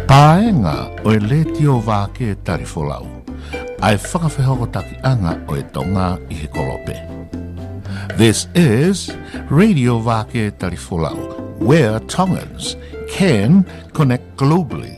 Paenga o e letio Vake Tali Folau. Ai whakawhehoko anga o e Tonga I he kolope. This is Radio Vake Tali Folau, where Tongans can connect globally.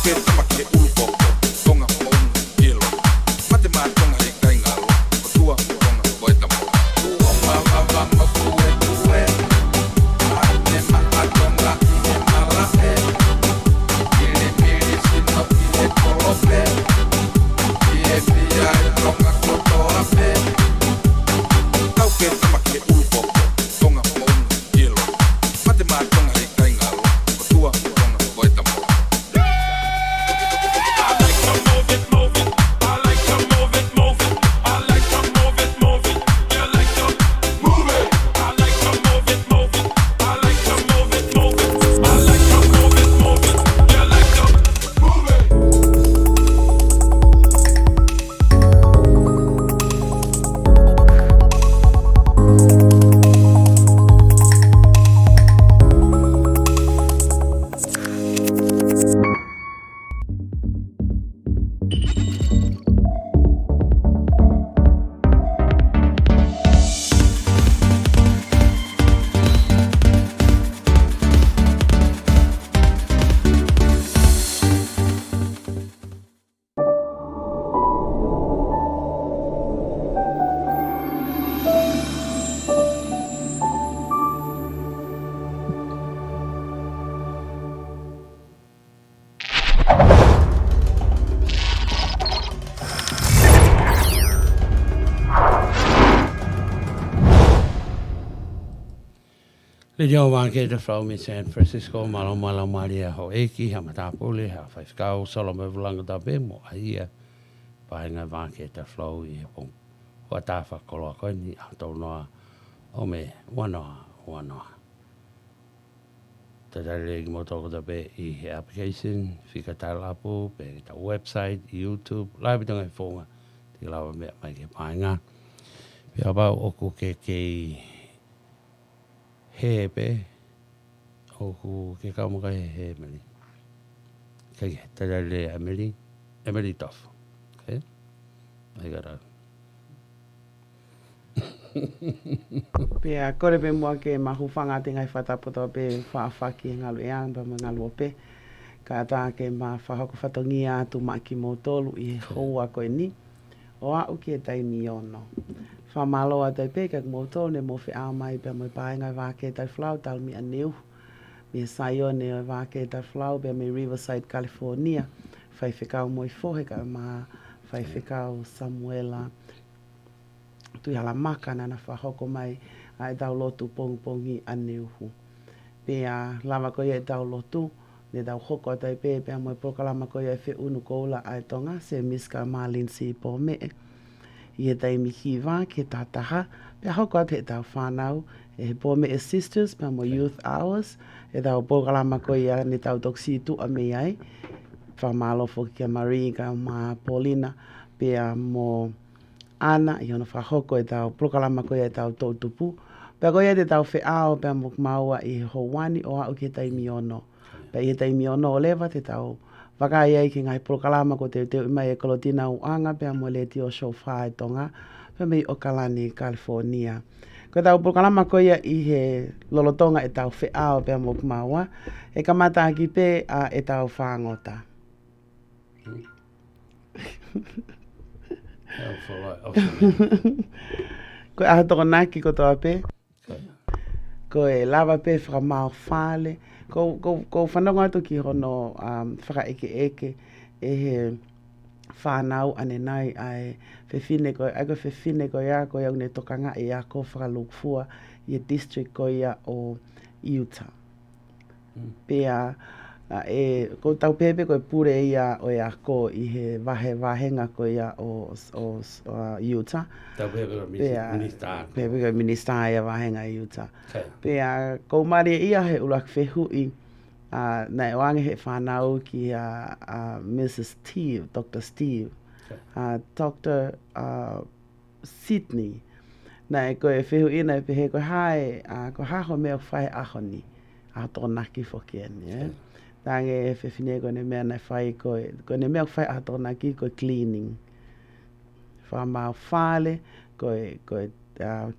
ke tama ke ulupo tonga maunga ilo mate ma tonga he kai ngalo tua tonga boy tamo tua ma kue mate ma tonga e mala e miri sino e kolope e pia tonga kotoa pe tau ke tama ke ulupo tonga maunga ilo mate ma tonga he kai ngalo tua tonga boy tamo. Tonga Vake Tali San Francisco, Malomala Maria Hoeki, Hamatapuli, Hafaiskau, Solomon Langatabe, Moaia, Painga Vake Tali, Watafa Kolokoni, Atonoa, Ome, Wanoa. Tadari Motoko the Bay application, Fikatalapo, the website, YouTube, live on a phone, the Lava Make Painga. We about Okukeke. He pe o ke ka mo ka he meli ke tadale Emily tough okay I got Pea kore pe mua ke mahufanga te ngai whataputa pe whaafaki ngalu e amba ma ngalu pe. Ka tā ke ma whahako whatongia atu ma ki mō tolu i hou a koe ni. O a uki e taimi ono. Whamalo a tai pe ka mō tolu ne mō whi a mai pe mo pae ngai Vake Tali Folau tal mi aneu. Mi Sayone o Vake Tali Folau pe mi Riverside, California. Whai whikau mo i fohe ka ma whai whikau Samuela. Tui hala maka na whahoko mai a e tau lotu pongi aneuhu. Pea lama koia e tau lotu, ne tau hoko atai pea mo e poka lama koia e whi unu koula a e tonga, se miska Marlin si po me e. I e taimi hiwa ke tataha, pea hoko ate e tau whanau, e he po me e sisters, pea mo youth hours, e tau poka lama koia ne tau toksi tu a me ai. Whamalo foki kia Marie ka ma Paulina, pea mo Ana, i ono whahoko e tau, prokalama koia e tau tautupu. Pea koia te tau whiao, pea mok maua i houani o au ki taimi ono. Pea i taimi ono o lewa te tau wakai ai ki ngai prokalama ko te teo imai e kolotina uanga, pea mo le ti o show whae tonga, pea mei o Kalani, California. Ko tau prokalama koia i he lolotonga e tau whiao, pea mok maua, e kamata ki pe a e tau whangota. Ko aha toko naki ko toa pe. Ko e lava pe whakamau whale. Ko whanonga atu ki hono whaka eke e he whanau ane nai ai whewhine ko ia ko iau ne tokanga e a ko whakalukfua i e district ko ia o Utah. Pea ko tau pepe ko e pure ia o ia ko i he wahenga ko ia o Utah. Tau pepe minister. Pepe ko minister ia wahenga i Utah. Pea ko mari ia he ulak whehui na e wange he whanau ki Mrs. Steve, Dr. Steve, Dr. Sydney. Na e ko e whehui na e pehe ko hae, ko haho mea whae ahoni. A tō naki whoki ane, Tange e whewhine ko ne mea na whai ko ne mea whai a tō naki ko cleaning. Whamau whale, ko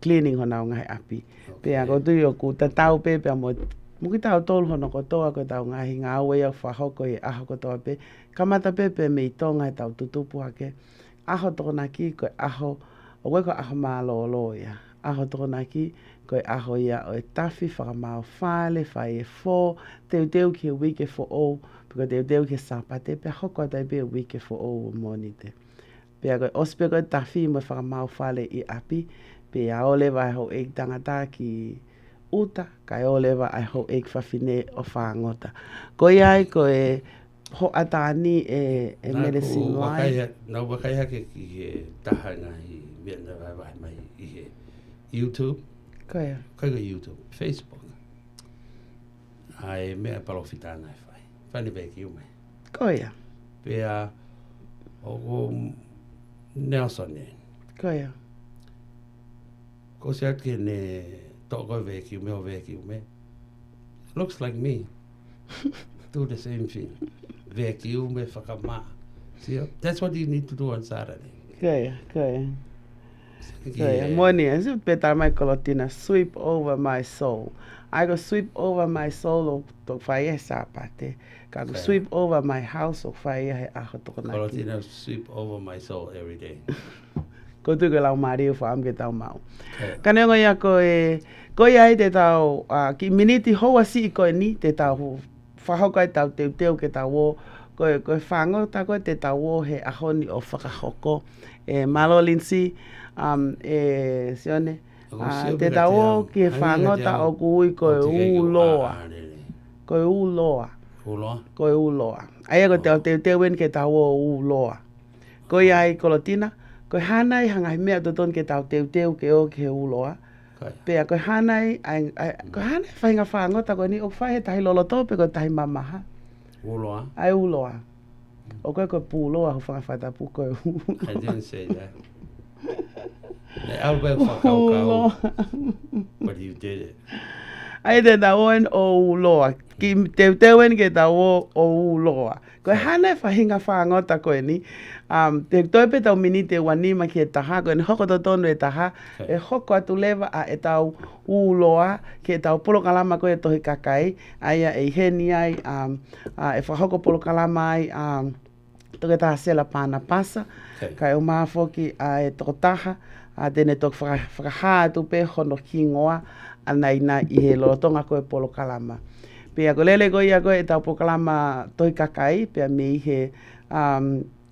cleaning hona o ngai api. Pea ko tui o ku tatau pe, pea mo Muki tau tolu hono kotoa ko tau ngahi ngā wea whahoko e aho kotoa pe. Kamata pepe me i tonga e tau tutupu hake. Aho tokona ki ko e aho, o koe ko aho mālo ia. Aho tokona ki ko e aho ia o e tafi whakamao whale, whai e fō, teu ki e wike fo o, piko teu ki e sapate, pe hoko atai pe wike fo o o monite. Pea koe ospe koe tafi mo whakamao whale i api, pe a olewa e ho e tangata ki uta, kai olewa ai ho e whawhine o whangota. Koe ai koe ho atani e medicine lai. Nau wakai hake ki he tahanga i miana vai mai i he YouTube. Koe. Koe YouTube, Facebook. Ai mea palofitana e whai. Whani veki ume. Koe. Pea o Nelson e. Koe. Ko se ake ne toko veki ume o veki ume. Looks like me. Do the same thing. Veki ume whakama. See, that's what you need to do on Saturday. Koe. Moni, as you better my colotina, sweep over my soul. I go sweep over my soul to whaia sapate. Ka go sweep over my house o whaia he aho toko naki. Colotina sweep over my soul every day. Ko tu ke lau mario wha am ke tau mau. Ka neongo ia ko ia te tau, ki miniti hoa si i koe ni, te tau whahokai tau teu ke tau o, koe whangota koe te tau o he ahoni o whakahoko. Malo linsi, sione, te tau o ki he whangota o kui koe uloa. Koe uloa. Koe uloa. Aia ko te teu en ke tau o uloa. Koe ai kolotina, koe hanai hangai mea toton ke tau teu ke o ke uloa. Pea koe hanai, koe hanai whainga whangota koe ni o whai he tahi lolo tope koe tahi mamaha. Uloa? Ai uloa. O koe koe pūloa ho whangawhatapu koe uloa. I didn't say that. Le au koe whakaukau. But you did it. Ai te taoen o uloa. Ki teu en ke tau o uloa. Koe hanai whahinga whangota koe ni. Te toipe tau minite wanima ki e taha, koe ni hoko tonu e taha, e hoko atu lewa a e tau uloa, ki e tau polokalama koe tohi kakai, aia e heni ai, e whahoko polokalama ai, toke taha sela pāna pasa, kai o maafoki a e toko taha, a tene toke whakaha atu pe hono ki ngoa, anai na i he lolotonga koe polokalama. Pea ko lele koe ia koe e tau polokalama tohi kakai, pea me i he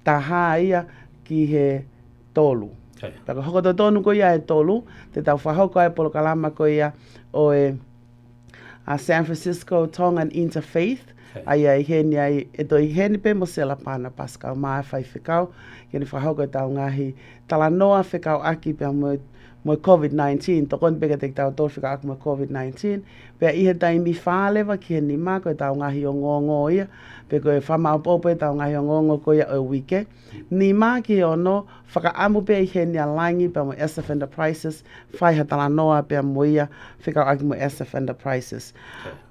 taha ia ki he tolu. Taka hoko to tonu ko ia e tolu, te tau whahoko ai polokalama ko ia o e San Francisco Tonga Interfaith. Ai ai heni ai, e toi heni pe mo sela pana Pascal mai whai whikau, keni whahoko e tau ngahi talanoa whikau aki pia mo COVID-19, tokon peka te tau tō whikau aki mo COVID-19, pia i he taimi whālewa ki he nima ko e tau ngahi o ngongo ia, pe koe whamau popo e tau ngahi o ngongo ko ia o wike. Nima ki ono, whakaamu pe i heni a langi pia mo SF Enterprises, whai ha talanoa pia mo ia whikau aki mo SF Enterprises.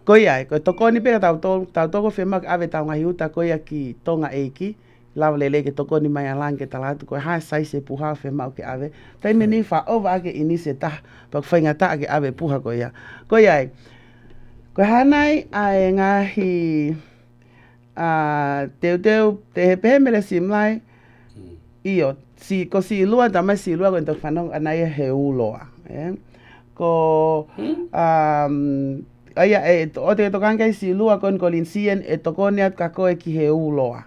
Ko ia, ko tokoni peka tau toko whemak awe tau ngahi uta ko ia ki Tonga Eiki, lawa lele ke tokoni mai alang ke talatu, ko hai sai se puha whemak ke awe. Tai meni wha ova ake inise tah, pak whainga ta ake awe puha ko ia. Ko ia, ko hanai ai ngahi teu, te he pehemele simlai, iyo, ko si ilua tamai si ilua ko entok whanong anai he uloa. Ko, Aia o te tokangai si lua kon kolinsian e tokone at kako e ki he uloa.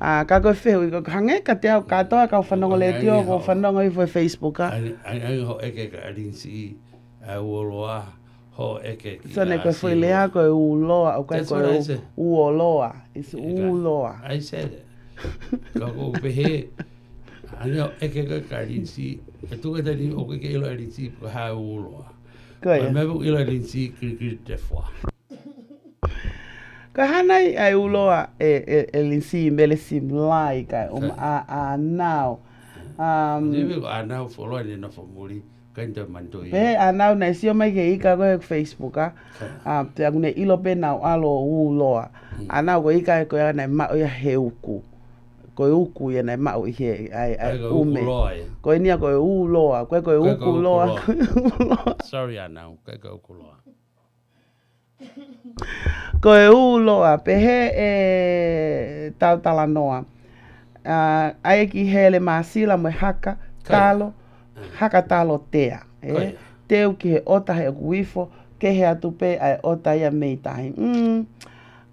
Kako whehu, hange ka te au katoa ka whanongo le tio ko whanongo i Facebook a. Ai ho eke ka arinsi a uloa, ho eke ki Sone koe whai lea koe uloa, o kai koe uoloa. It's uloa. I said it. Kako pehe, anio eke ka arinsi, e tuka tani o ke ilo arinsi ko ha uloa. Koe. Mebu ilo rinsi kiri te wha. Ka hanai ai uloa e linsi mele sim lai kai a now. Niwe ko a now follow ni na famuli kainta mantoi. Pe a now na sio mai ke ika ko Facebook a. Te agune ilo pe now alo uloa. A now ko ika ko na ma o he uku. Ko uku ia na ma o he ai ume. Ko nia ko uloa, ko uku loa. Sorry a now, ko uku loa. Ko e uloa, pehe e tau talanoa. Ai ki hele masila mo haka talo, haka talo tea. Teu ki he ota he kuifo, ke he atu pe ai ota ia meitahi.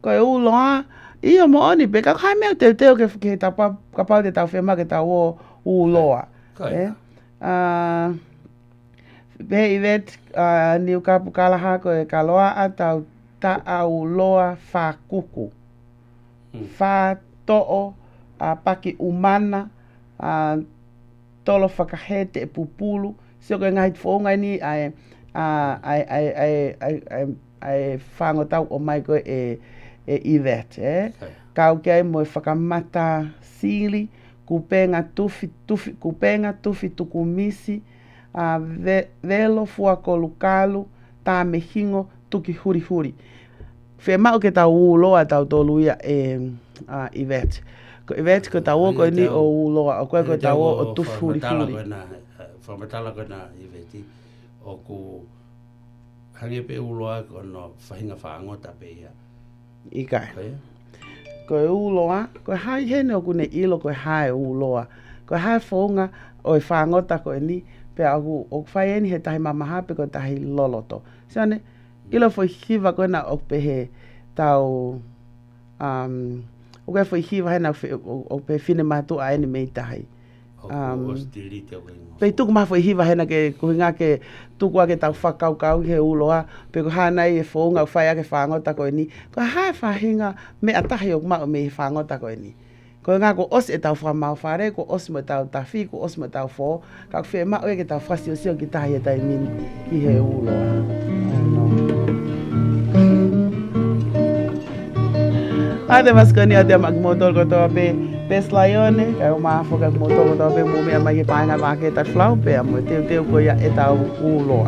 Ko e uloa, ia mo oni pe, ka kai mea teu ke he kapau te tau whema ke tau o uloa. Pehe i vet, niu kapu kalaha ko e kaloa a tau ta au loa wha kuku. Wha to'o, paki umana, tolo whakahete e pupulu. Sio koe ngahi whaonga ni ai whango tau o mai koe e ivet. Kau kei mo e whakamata sili, kupenga tufi tukumisi, velo fua kolukalu, tā me hingo, tuki huri huri. Whe mau ke tau uloa tau toluia Ivet. Ko Ivet ko tau o koe ni o uloa, o koe ko tau o tufi huri huri. Whamatala koe na Iveti, o ku hange pe uloa ko no whahinga whaangota pe ia. Ikai. Ko e uloa, ko hai hene o kune ilo ko hai uloa. Ko hai whaunga o e whaangota ko e ni, pe au o whai eni he tahi mamahape ko tahi loloto. Sione, ilo foi hiva koe na o pehe tau, o koe foi hiva hena o pehe whine mātu a eni mei tahi. Pei tuku maha foi hiva hena ke kuhinga ke tuku ake tau whakaukau he uloa, pe ko hanai e whaunga o whai ake whaangota koe ni, ko hai whahinga me atahi o mao me whaangota koe ni. Ko ngā ko os e tau whamau whare, ko os mo tau tawhi, ko os mo tau whō, ka whē mao e ke tau whasio sio ki tahi e tai mini ki he uloa. Ate maskoni ate magmotol ko toa pe Peslaione, kai o maafo ka magmotol ko toa pe mumia mai ke paenga Vake Tali Folau, pe amo teu ko ia e tau uloa.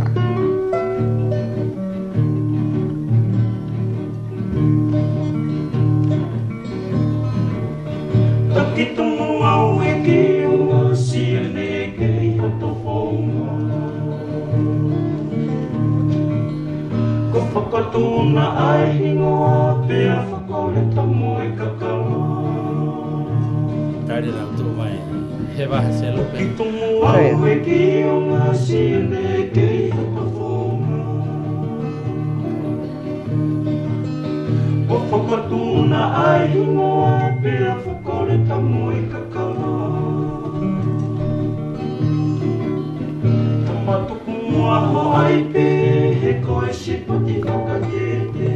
Taki tumu au e ki unga sia ne ke i hato whaunga. Ko whakatuna ai hingoa pia whakore tamu e kakala. Tare rau tō mai, he waha se lupe. Taki tumu au e ki unga sia ne ke i hato whaunga. Ko whakatuna ai hingoa pia whakore tamu e kakala. Tamatuku mua ho ai pe he koe sipati whakakete.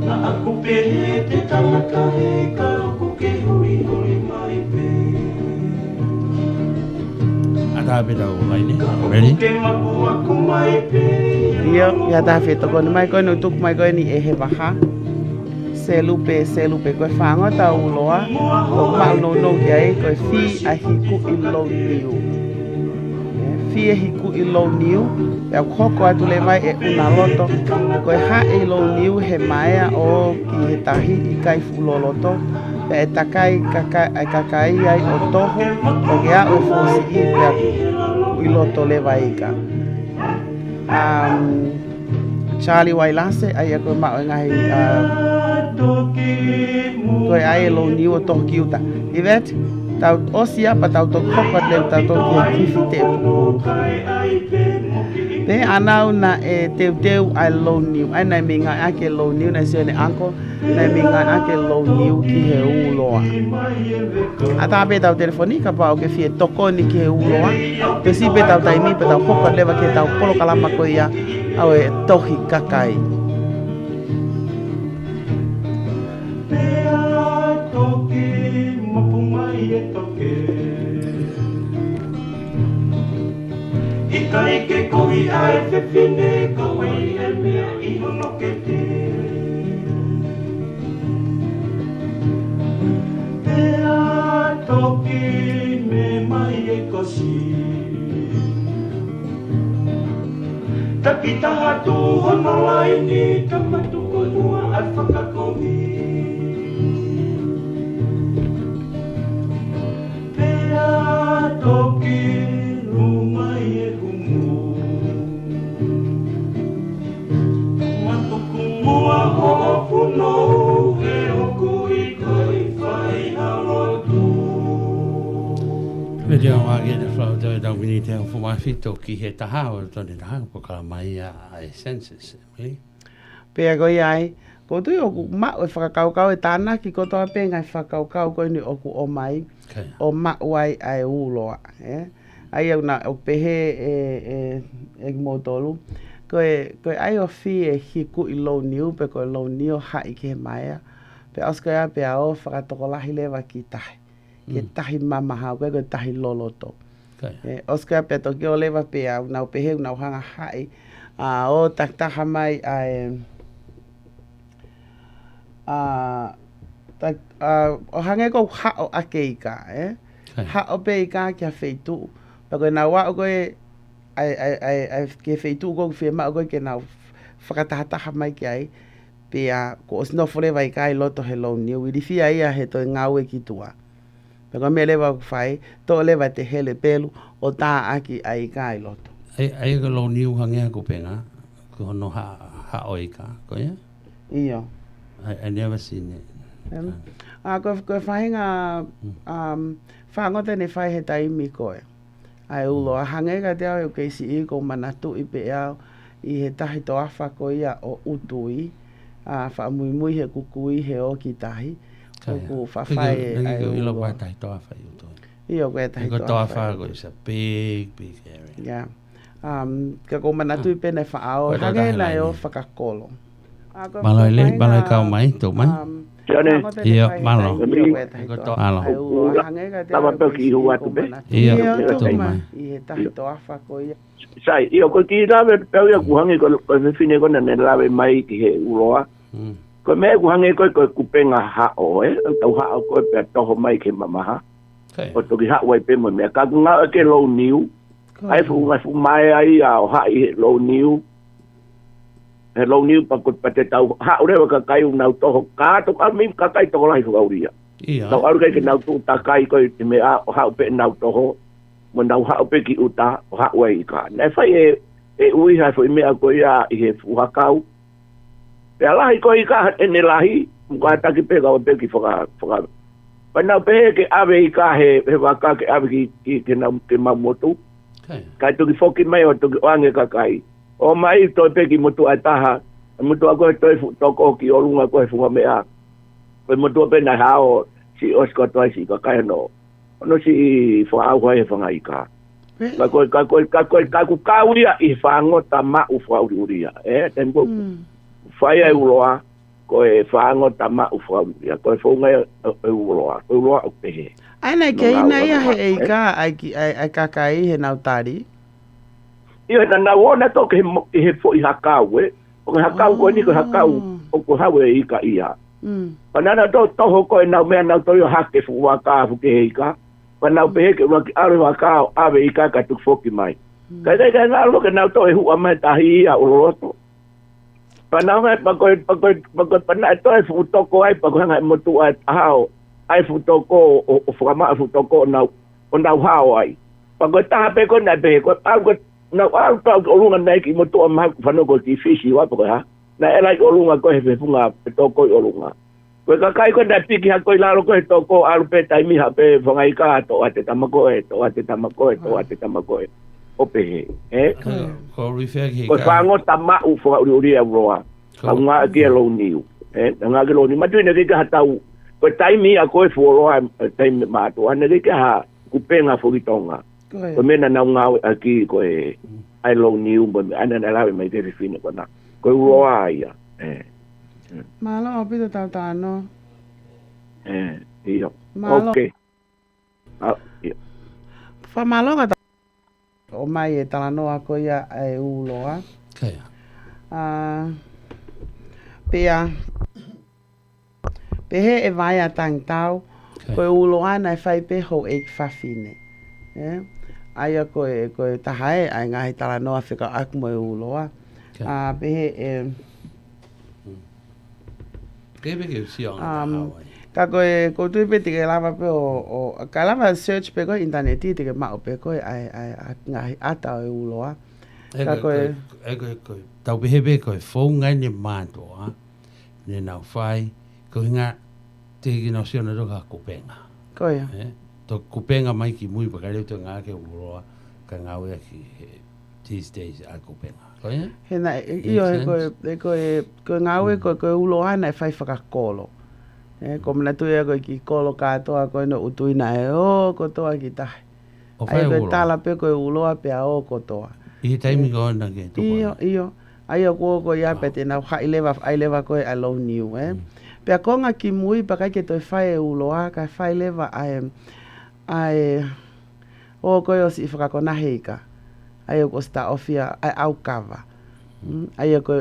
Na aku pe he te tamaka he karoko ke huri huri mai pe. Ata pe tau laine, ready? Ke maku aku mai pe. Ia, ia tā whetoko ni mai koe no tuku mai koe ni e he waha. Se lupe koe whaangota uloa, ko mau no ki ai koe whi a hiku I lo niu. Whi a hiku I lo niu, e au koko atu le mai e una loto, koe ha e lo niu he maea o ki he tahi I kai fuloloto, pe e takai kakai ai o toho, o ke a o fosi I pe I loto le waika. Charlie Wailase, ai koe mau e ngahi koe ai e lo niu o tohu ki uta. Ivet, tau osi apa tau toku hokot leu tau toku he kifi te Pe anau na e teu ai lo niu. Ai nai minga ake lo niu, nai sione anko, nai minga ake lo niu ki he uloa. Ata pe tau telefonika pa o ke fie toko ni ki he uloa. Pe si pe tau taimi, pe tau hokot lewa ke tau polo kalama ko ia, au e tohi kakai. Kai ke kohi ai whiwhine koe e mea I hono ke te. Pea toki me mai e kosi. Taki taha tu hono laini tamatu konua ai whakakohi. Pea toki rumai e humu. Radio Vake Tali Folau te tau mini te fu mai fito ki he taha o tone taha po kala mai a senses. Pea ko ai, ko tui oku ma o whakakaukau e tāna ki kotoa pe ngai whakaukau ko ni oku o mai, o ma wai ai uloa. Ai au na o pehe e motolu, koe ai o fi e hiku I lo niu, pe koe lo niu hai ke mai a, pe oska pe o whakatokolahi lewa ki tahi. Ke tahi mamaha, koe tahi loloto. Oska pe toki o lewa pe au, nau pehe nau hanga hai, o taktaha mai ai, o hange ko hao ake ika, hao pe ika kia feitu. Pako na wa o koe, ai ke feitu ko fie ma o koe ke na whakatahataha mai ki ai, pia ko osnofo lewa ika I loto he lo niu, wirifia ia he toi ngau e ki tua. Pako me lewa whai, to lewa te hele pelu, o tā aki ai ika I loto. Ai ka lo niu hangea ko penga, ko hono hao ika, ko ia? Iyo. I never seen it. Koe whahinga, whangote ne whai he taimi koe. Ai ulo, a hange ka te au keisi I ko manatu I pe au, I he tahi to awha ko ia o utui, whaamui he kukui he o ki tahi, ku whawhai ai ulo. Ilo koe tahi to awha I utui. Iyo koe tahi to awha. To awha ko is a big area. Yeah. Ka ko manatu I pene whaao, hange na o whakakolo. Malai kau mai, tō mai. Ia, malo. Malo. Tama peki hua tu pe. Ia, tō mai. I he tahi to awha ko ia. Sai, iyo ko ki lawe peo ia kuhangi ko whiwhine ko na ne lawe mai ki he uloa. Ko mea kuhangi ko kupenga hao, tau hao ko pe toho mai ke mamaha. O toki hao wai pe mo mea. Ka kunga ke low niu. Ai fu mai ai a o hai low niu. He low niu pa ko pate tau hao rewa ka kai unau toho. Ka to ka mi ka kai toho lai fu auria. Tau aru kai ke nau tu ta kai ko te mea o hao pe nau toho. Mo nau hao pe ki uta o hao wai ka. Nei fai e ui hai fu mea ko ia I he fuhakau. Pe alahi ko I ka e ne lahi. Mga taki pe ka o pe ki whaka. Pa nau pe ke ave I ka he waka ke ave ki ke nau ke mamotu. Kai toki whoki mai o toki oange ka kai. O mai toi pe ki motu ai taha. Motu a koe toi toko ki orunga koe funga mea. Koe motu a pe na hao si osko toi si ka kai no. Ono si whaau koe he whanga I ka. Ka ku kauria I whaangota mau whauria. Tempo. Whai ai uroa. Koe whaangota mau whauria. Koe whaunga e uroa. Koe uroa o pehe. Aina ke ina ia he eika ai kakai he nautari. Ia na wona to ke he fo I hakau o ke hakau ko ni ko hakau o ko hawe I ka ia. Panana to ho ko na me na to yo hake fu wa ka fu ke ika. Pana pe ke wa ki are wa ka ave ika ka tu fo ki mai. Ka na lo ke na to hu ama ta hi a o roto. Pana me pa ko pana to fu to ko ai pa ko nga mo tu ai hao. Ai fu to ko o fu ma fu to ko na o na hao ai. Pa ko ta pe ko na pe ko pa ko na au tau o lunga nei ki mo to ma whano ko ki fishi wa po ha na era o lunga ko he funga to ko o lunga ko ka kai ko na piki ha ko laro ko to ko alu pe tai mi ha pe whanga I ka to ate tamako o pe ko refer ki ko whango tama u fo uri roa ka nga ki lo niu nga ki lo ni ma tu ne ki ha tau ko tai mi a ko fo roa tai ma to ane ki ha ku penga fo ki Tonga. Ko mena na ngau aki ko ai lo niu mo ana na lawe mai te fine ko na ko roa ia Malo o pito tautano iyo okay iyo fa malo ka o mai e talanoa ko ia e uloa pea pehe e vai a tangtau ko uloa na fai pe ho e fafine aia koe tahae ai ngahi talanoa whika aku mo e uloa. Pehe Kebe ke sianga Hawaii. Ka ko tui pe tike lava pe o ka lava search pe ko interneti tike mao pe ko ai ngahi ata o e uloa. Ka koe tau pehe pe koe whaunga ni mātoa ne nau whai ko hinga te ki no siona roka kupenga. Koe. to kupenga mai ki mui pakare to ngā ke uroa ka ngau ia ki these days a kupenga. Koia? Hena, io ko ngau ko uloa na fai whakakolo. Ko mana tu e ko ki kolo katoa ko no utuina e o ko toa ki tahi. O whai Ai ko uroa. tala pe ko uloa pe a o ko toa. I taimi ko ona ke tuko. Iyo. Ai ko ia pe te na hai leva ko alone you, Pe ko nga ki mui pa kai ke to fai uloa ka fai leva ai o ko yo si whakakona heika. Ai ko sta ofia ai au kava. Ai ko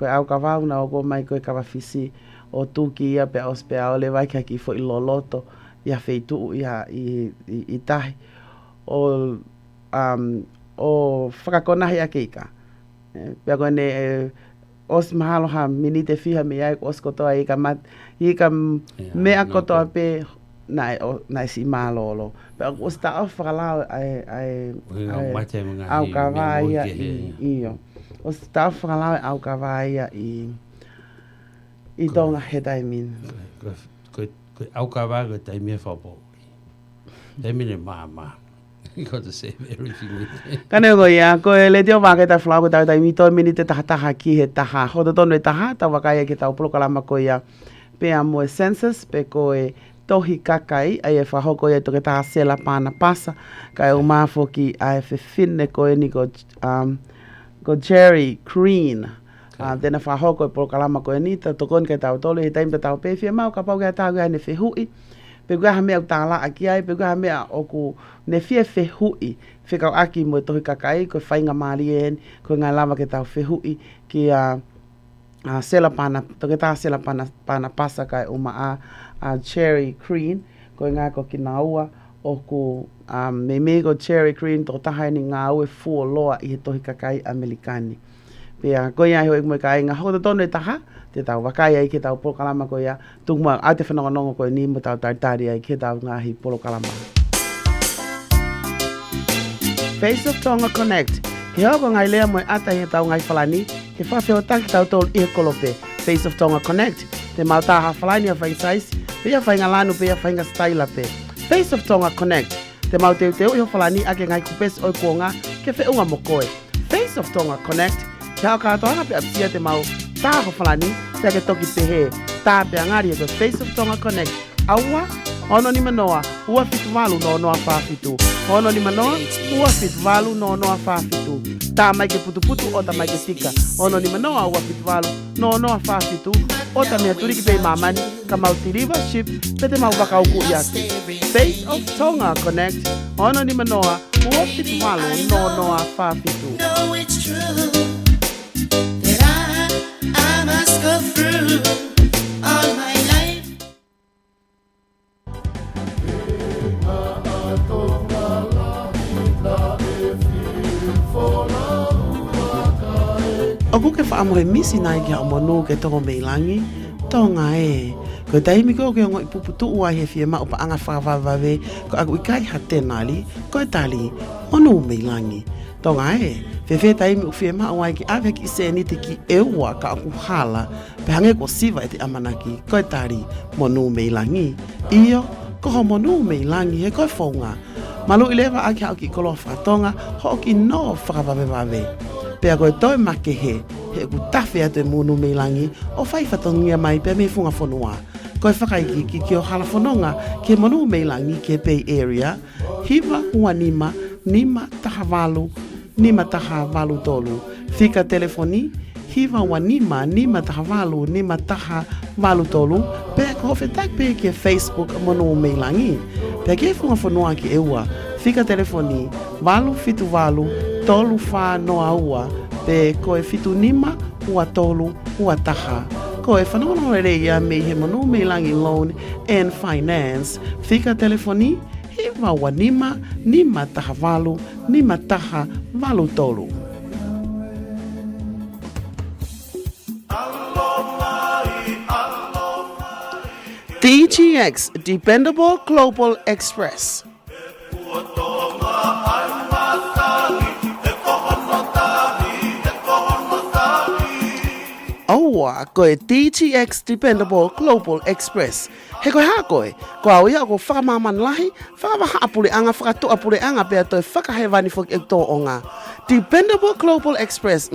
au kava una o ko mai ko kava fisi o tuki ia pe ospe o le vai ki fo i loloto ia feitu ia i tahi o whakakona hea keika. Pea koe ne os mahalo ha minite fiha me ai os kotoa i ka mea kotoa pe nai si malolo. Pea os ta o whakalao au ka vaia iyo. Os ta o whakalao au ka vaia i tonga he taimin. Koe au ka wā koe taimi e whapo. Taimi ne maa. You got to save everything. Kane ko ia, ko le teo Vake Tali Folau ko tau tai mito minite taha ki he taha. Ho tonu e taha, tau wakai e ki tau polokalama ko ia. Pea mo e census, pe ko e tohi kakai, ai e whahoko ia toke taha sela pāna pasa. Ka e umafo ki a e whiwhine ko e ni ko Jerry Green. Tena whahoko e polokalama ko e ni, ta tokon ke tau tolu, he taimta tau pewhia mau, ka pau kia tau kia ne whihui. Pe kua hamea utala aki ai, pe kua hamea oku ne fie whihui, whikau aki mo e tohi kakai, koe whainga maari en, koe ngai lava ke tau whihui, ki sela pana, toke tā sela pana pasa kai uma a Cherry Green, koe ngai ko ki naua, oku me ko Cherry Green, toko taha ni ngā ue fua loa i he tohi kakai Amerikani. Pea koe ia hoi mo ka inga, hoko tonu e taha, te tau wakai ai ke tau polokalama ko ia, tukuma au te whanongonongo ko ni mo tau taritari ai ke tau ngahi polokalama. Face of Tonga Connect. He hoko ngai lea mo e ata he tau ngai whalani, he whawheo taki tau tolu i he kolope. Face of Tonga Connect. Te mauta ha whalani a whain sais, pia whainga lanu, pia whainga staila pe. Face of Tonga Connect. Te mauteu teu i ho whalani ake ngai kupes oi kuonga, ke whiunga mo koe. Face of Tonga Connect. Te hao katoanga pe apsia te mau tā ko whalani, te ake toki pehe, tā pe angari e ko Face of Tonga Connect. Aua, ono ni manoa, ua fitu walu no noa whawhitu. Ono ni manoa, ua fitu walu no noa whawhitu. Tā mai ke putu o ta mai ke tika. Ono ni manoa, ua fitu walu no noa whawhitu. O ta mea turiki pe mamani, ka mau tiriva ship, pe te mau waka uku i atu. Face of Tonga Connect. Ono ni manoa, ua fitu walu no noa whawhitu. No, it's true. I must go through all my life. O kuke whaamohe misi nai ki hao monu ke toko meilangi, tonga e. Ko taimi ko ke ongo i puputu ua he fie ma upa anga whawawave, ko aku ikai ha tenali, ko e tali, monu meilangi. Tonga e, whewhe taimi ufie ma uai ki awe ki se niti ki eua ka aku hala, pe hange ko siva e te amanaki, ko e tali, monu meilangi. Iyo, ko ho monu meilangi he koe whaunga. Malu ilewa aki hao ki koloa whakatonga, ho ki no whakawawewave. Pea koe toi make he ku tawhi atu e munu meilangi, o whai whatongia mai pe me funga whanua. Koe whakaiki ki o hala whanonga ke munu meilangi ke Bay Area, hiva ua nima taha walu tolu. Fika telefoni, hiva ua nima taha walu tolu, pea ko hofe tak pe ke Facebook munu meilangi. Pea ke funga whanua ki eua, fika telefoni, fitu walu, tolu wha noa ua, pe koe fitu nima, ua tolu, ua taha. Koe whanongono reia me he monu meilangi loan and finance. Fika telefoni, hiva ua nima taha walu tolu. DGX, Dependable Global Express. Aua, koe DTX Dependable Global Express. He koe haa koe, ko au ia ko whakamaman lahi, whakamaha apure anga, whakatu apure anga, pia toi whakahewani fok e tō o ngā. Dependable Global Express,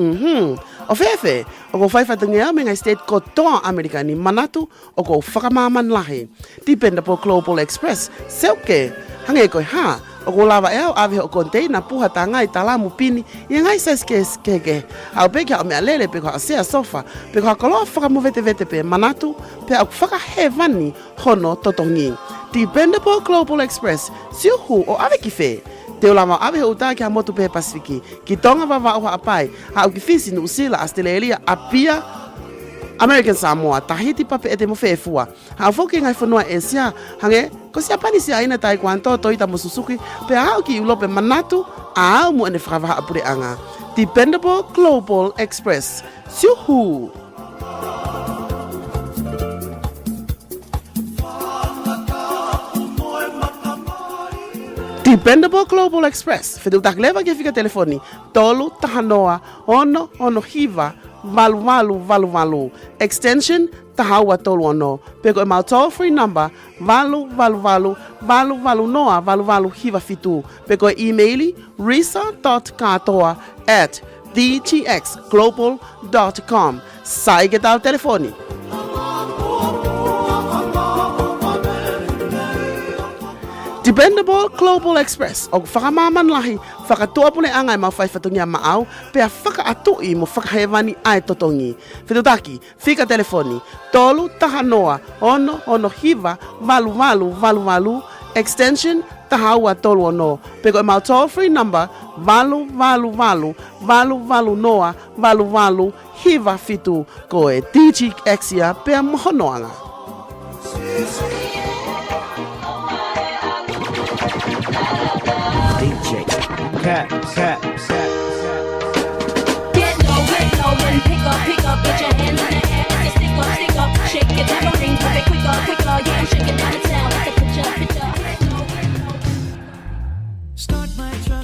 O fefe, o ko whaiwhatungi au me ngai state ko toa Amerika ni manatu, o ko whakamaman lahi. Dependable Global Express, seuke, hange koe haa, o ko lava eo awe o container puha ta ngai talamu pini i ngai ses keke au peke o mea lele peko a sea sofa peko a koloa whakamu vete pe manatu pe au whakahewani hono totongi. Dependable Global Express siuhu o awe ki whe te o lama awe o uta ki a motu pe Pasifiki ki tonga wawa o haapai au ki fisi ni Usila Australia a pia American Samoa, Tahiti pape e te mo whewhua. Hau whoki ngai whanua e sia, hange, ko sia pani sia ina tai kwanto toi ta mo Suzuki, pe hau ki ulope manatu, a au mu ene whakawaha apure anga. Dependable Global Express. Siuhu! Dependable Global Express. Fedu tak leva ke fika telefoni. Tolu, tahanoa, ono hiva, valu. Extension, tahawa tolu ono. Peko e mau toll free number, valu noa, hiva fitu. Peko e emaili, risa.katoa@dtxglobal.com. Sai ke tal telefoni. Dependable Global Express o whakamaman lahi whakatua pune angai mau whaiwhatungia maau pea whakaatui mo whakahewani ai totongi. Whitutaki, whika telefoni, tolu tahanoa, ono hiva, valu, extension, tahaua tolu ono. Peko e mau toll free number, valu noa, hiva fitu, ko e DTX ia pea mohonoanga. DJ, cat. Get low, and pick up, get your hands in the air. Stick up, shake your tambourines, move it quicker, yeah, I'm shaking down the town. Take a picture.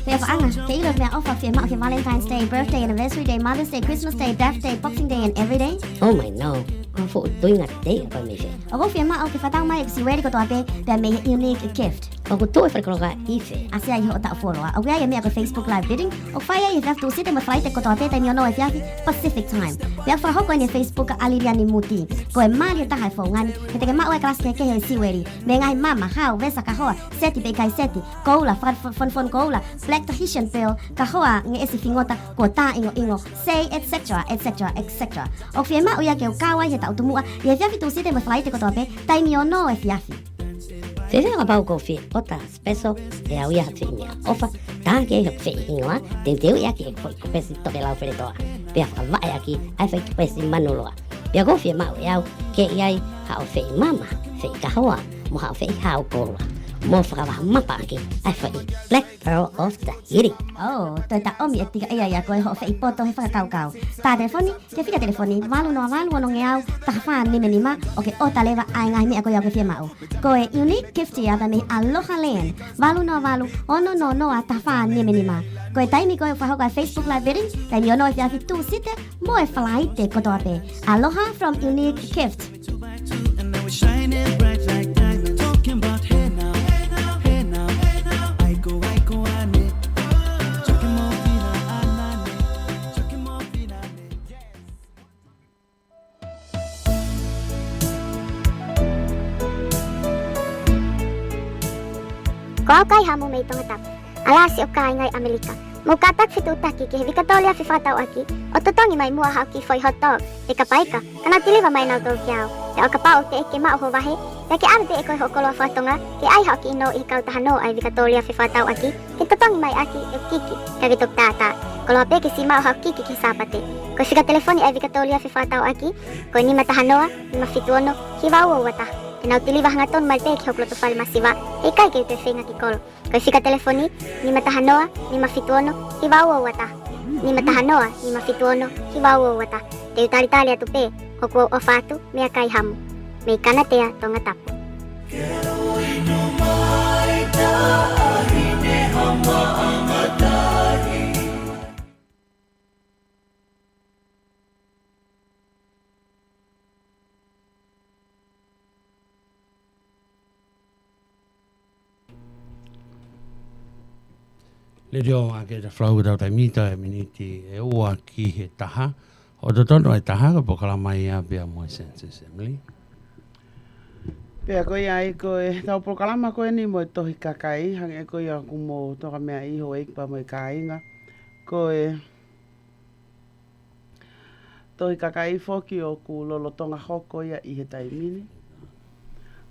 Theo anga, ke ilo mea ofa fia mak ke Valentine's Day, birthday, anniversary day, Mother's Day, Christmas Day, Death Day, Boxing Day, and every day. Oh my no, ang fu doing a day pa mi siya. Ako fia mak ke fatang mai si ready ko to ape, pe me unique gift. Ako to fa ko ga ife. Asia iho ta follow. Ako ya me ako Facebook live bidding. O fire if have to sit in flight ko to ape time no if yaki Pacific time. Pe fa hoko ni Facebook aliria ni muti. Ko e mali ta hai fo ngani. Ke te ma o class ke he si ready. Me ngai mama how vesa ka hoa. Seti pe kai seti. Koula fon koula. Black Tahitian pill. Ka hoa nge esi fingota ko ta ingo. Say etc. O fia ma o ya ke kawa he ta utumua. Ye yaki to sit in flight ko to ape time no if yaki. Fese ka pau kofi, ota speso e au ia hafimia. Ofa, ta ke he ingoa, teu ia ke foi ko pesi to lau fere toa. Pea fa vai aki, ai foi pesi manuloa. Pea kofi ma o iau ke iai ha o fe mama, fe ka hoa, mo ha fe ha o kola. Mo fa va mapa aki, ai foi Black Pearl of Tahiti. Oh, toi ta omi e tika ia ko ho fe poto he fa kau. Ta telefoni, te fika telefoni, valu no ngeau, ta fa ni menima, oke o ta leva ai ngai me ko ia ko fia mau. Ko e unique gift ia ba me aloha land. Valu no ono ta fa ni menima. Ko e taimi ko fa ho ka Facebook live bidding, taimi ono ia fi tu site, mo e flight ko to ape. Aloha from unique gift. And now we shine it bright like diamond. Talking about hey now. I go, I need. Chucking more fina, anane. Chucking more fina, Ko au kai hamu me itong atap. Ala si o kai ngai Amerika. Mukatak fitutaki ki Vake Tali fifatau aki. O totongi mai mua haki foi hot dog. Te kapaika. Kana tiliva mai nau tol kiao. Te o kapau te eke ma ho vahe. Te ke arte e koi hokolo fatonga. Ke ai haki no i kau tahano ai Vake Tali fifatau aki. Ke totongi mai aki e kiki. Kagitok tata. Kolo ape ke si mau haki kiki sapate. Ko siga telefoni ai Vake Tali fifatau aki. Ko ni matahanoa, ni mafituono, hiwawo wata. Tenau tiliva hangaton malte ki hoklo to fal masiva. E kai ke te fenga ki kolo. Ko siga telefoni, ni matahanoa, ni mafituono, hiwawo wata. Ni matahanoa, ni mafituono, hiwawo wata. Te utali-tali atupe, hokwo ofatu, mea kai hamu. Mei kanatea tonga tapu. Le reo Vake Tali Folau tau taimita e miniti e ua ki he taha. O te tono e taha ka pokalama ia pia mo Census Emily. Pea koe ai koe, tau prokalama koe ni mo e tohi kakai, hange koe a kumo toka mea iho eikpa mo e kāinga. Koe, tohi kakai foki o ku lolotonga hoko ia i he taimini.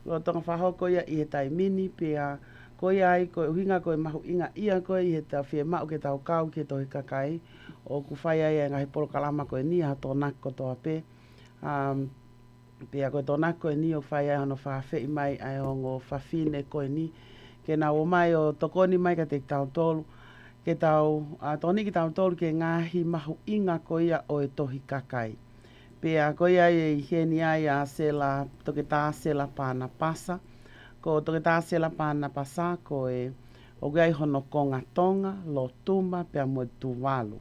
Lolotonga whahoko ia i he taimini, pea koe ai koe uhinga koe mahu inga ia koe i he ta whie mau ke tau kau ke tohi kakai. O ku whai ai e ngahi prokalama koe ni a tō nako toa pe. Pea koe tō nako e ni o whai ai hono whawhi mai ai hongo whawhine koe ni. Ke nā o mai o tokoni mai ka te tau tolu. Ke tau, tōni ki tau tolu ke ngahi mahu inga koe ia o e tohi kakai. Pea koe ai e heni ai a sela, toke tā sela pāna pasa. Ko toke tā sela pāna pasa ko e o gai hono konga tonga, lo tuma, pea mo tuwalu.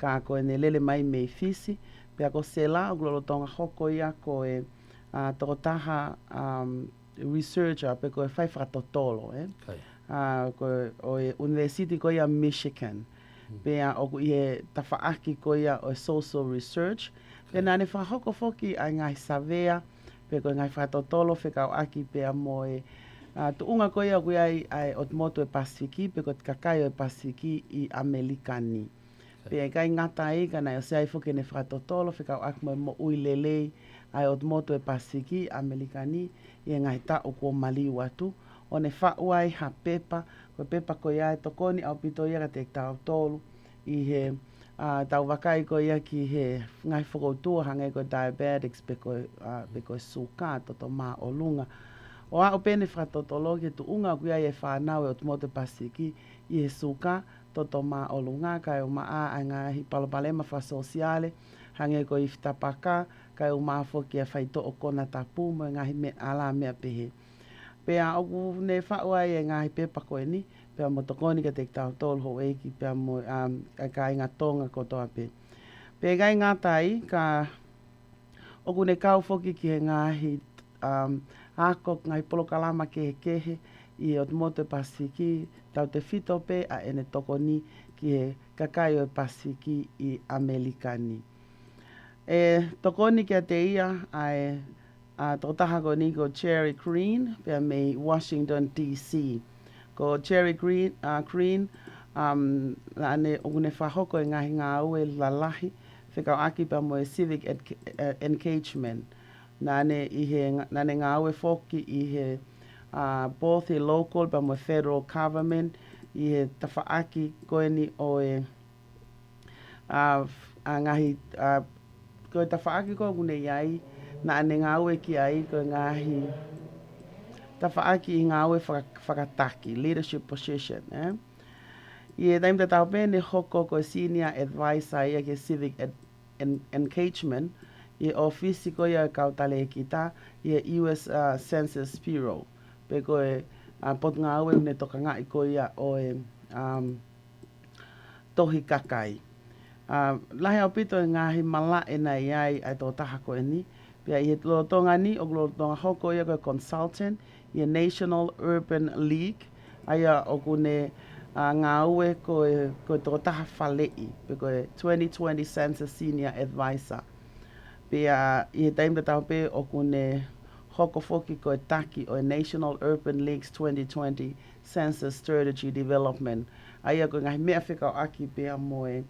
Ka koe ne lele mai mei fisi. Pea ko sela o glolo tonga hoko ia ko e toko taha researcher pe ko e whai whakatotolo. Ko o e university ko ia Michigan. Pea o ku i he tawhaaki ko ia o social research. Pea nane whahoko foki ai ngai savea. Pea ko ngai whakatotolo whekau aki pea mo e tu unga ko ia ku ai o moto e Pasifiki. Pea ko te kakai o e Pasifiki i Amerikani. Pea kai ngata i kana o sei foki ne whakatotolo whekau aki mo ui lelei ai o moto e Pasifiki Amerikani i ngai ta o ko mali watu. O ne whauai ha pepa, ko pepa ko ia e tokoni au pito ia ka te tau tolu i he tau wakai ko ia ki he ngai whakoutua hange ko diabetics pe ko suka toto mā o lunga. O a o pene whakatotologi tu unga ku ia e whanau e o tumote Pasifiki i he suka toto mā o lunga kai o maa ai ngahi palopalema whasosiale hange ko i whitapaka kai o maa foki a whaito o kona tapu mo ngahi me ala mea pehe. Pea oku ne whauai e ngahi pepa koe ni, pea mo tokoni ka te tau tolu ho eiki, pea mo ka inga tonga kotoa pe. Pea kai ngā tai, ka oku ne kau foki ki he ngahi akok ngahi polokalama kehe i o moto e Pasifiki, tau te whito pe a ene tokoni ki he kakai o e Pasifiki i Amerikani. E tokoni kia te ia ai tō taha ko ni ko Cherry Green, pia me Washington, D.C. Ko Cherry Green, la ane ungune whahoko e ngahi ngā ue lalahi, whekau aki pia mo e civic engagement. Nane ngā ue whoki i he both he local pia mo federal government, i he tawhaaki koe ni o e ngahi, koe tawhaaki koe ungune iai, na ane ngā ue ki ai ko ngahi tawhaaki i ngā ue whakataki, leadership position. I e taimta tau pēne hoko ko senior advisor i ke civic engagement i ofisi ko ia kautale e kita i e US Census Bureau. Pe ko e pot ngā ue ne toka ngā i ko ia o e tohi kakai. Lahi au pito e ngahi mala e na iai ai tō taha ko e ni. Pia i he lotonga ni o lotonga hoko ia koe consultant i a National Urban League aia o kune ngā ue koe tō taha whalei pe koe 2020 Census Senior Advisor. Pia i he taimta tau pe o kune hoko foki koe taki o National Urban League's 2020 Census Strategy Development. Aia koe ngahi mea whikau aki pia moe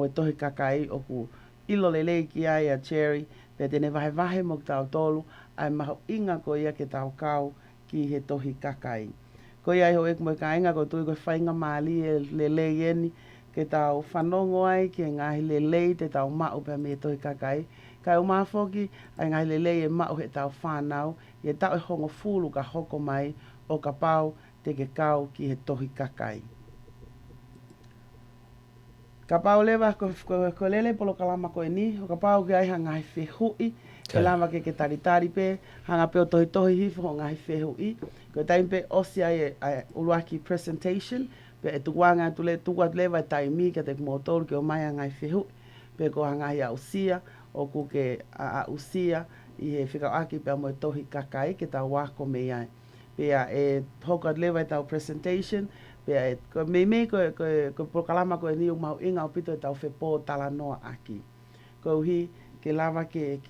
tohi kakai o ku ilo lelei ki ai a Cherry, pe tene vahe mo tau tolu, ai maho inga ko ia ke tau kau ki he tohi kakai. Ko ia ho ek mo ka inga ko tui ko whainga mali e lelei eni, ke tau whanongo ai ki ngahi lelei te tau mau pe me tohi kakai. Kai o mafoki, ai ngahi lelei e mau he tau whanau, e tau e hongo fulu ka hoko mai o ka pau te ke kau ki he tohi kakai. Ka pau lewa ko lele polo kalama koe ni, o ka pau ki ai hangai whehui, ke lama ke taritari pe, hanga pe o tohi hifo o ngai whehui. Ko taim pe osi ai uluaki presentation, pe e tukuanga tukua lewa taimi ka te kumotoru ke o mai hangai whehui, pe ko hangai a usia, o ku ke a usia, i he whikau aki pe mo e tohi kakai ke tau wako me ai. Pe e hoka lewa tau presentation, Pea e ko me ko prokalama ko ni mau inga o pito tau fe po tala noa aki. Ko hi ke lava ke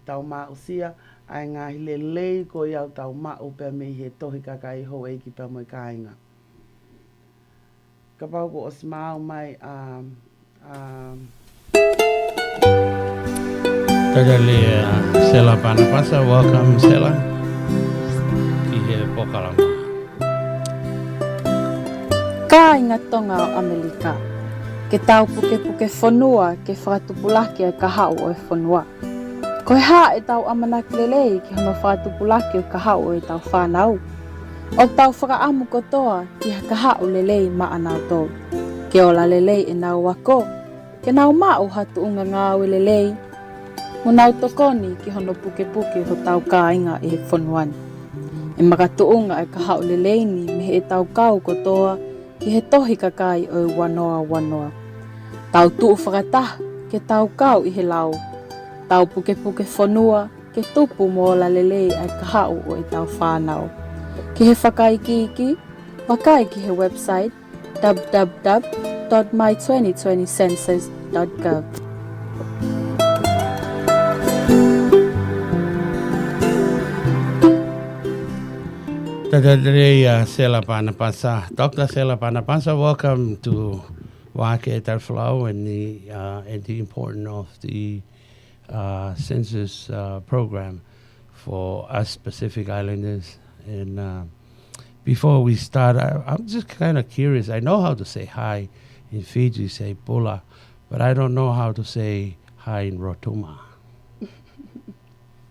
tau ma usia ai ngā hile lei ko iau tau ma o pea me he tohi kakai ho e ki pea mo i kāinga. Ka pau ko os mau mai Tadali Sela Panapasa, welcome Sela. Ki he pokalama. Ka inga tonga o Amerika, ke tau puke whanua ke whakatupulaki ai ka hau o e whanua. Ko he hā e tau amanaki lelei ki hono whakatupulaki o ka hau o e tau whanau. O tau whakaamu kotoa ki ha ka hau lelei maa nau tō. Ke ola lelei e nau wako, ke nau mau hatu unga ngāwe lelei. Mo nau tokoni ki hono puke ho tau ka inga e he whanuani. E makatuunga e ka hau lelei ni me he tau kau kotoa ki he tohi kakai o wanoa. Tau tuu whakataha ke tau kau i he lau. Tau puke whanua ke tupu mo la lelei ai ka hau o e tau whanau. Ki he whakaiki, wakai ki he website www.my2020census.gov. Tadali Sela Panapasa. Dr. Sela Panapasa, welcome to Vake Tali Folau and the importance of the census program for us Pacific Islanders. And before we start, I'm just kind of curious. I know how to say hi in Fiji, say pula, but I don't know how to say hi in Rotuma.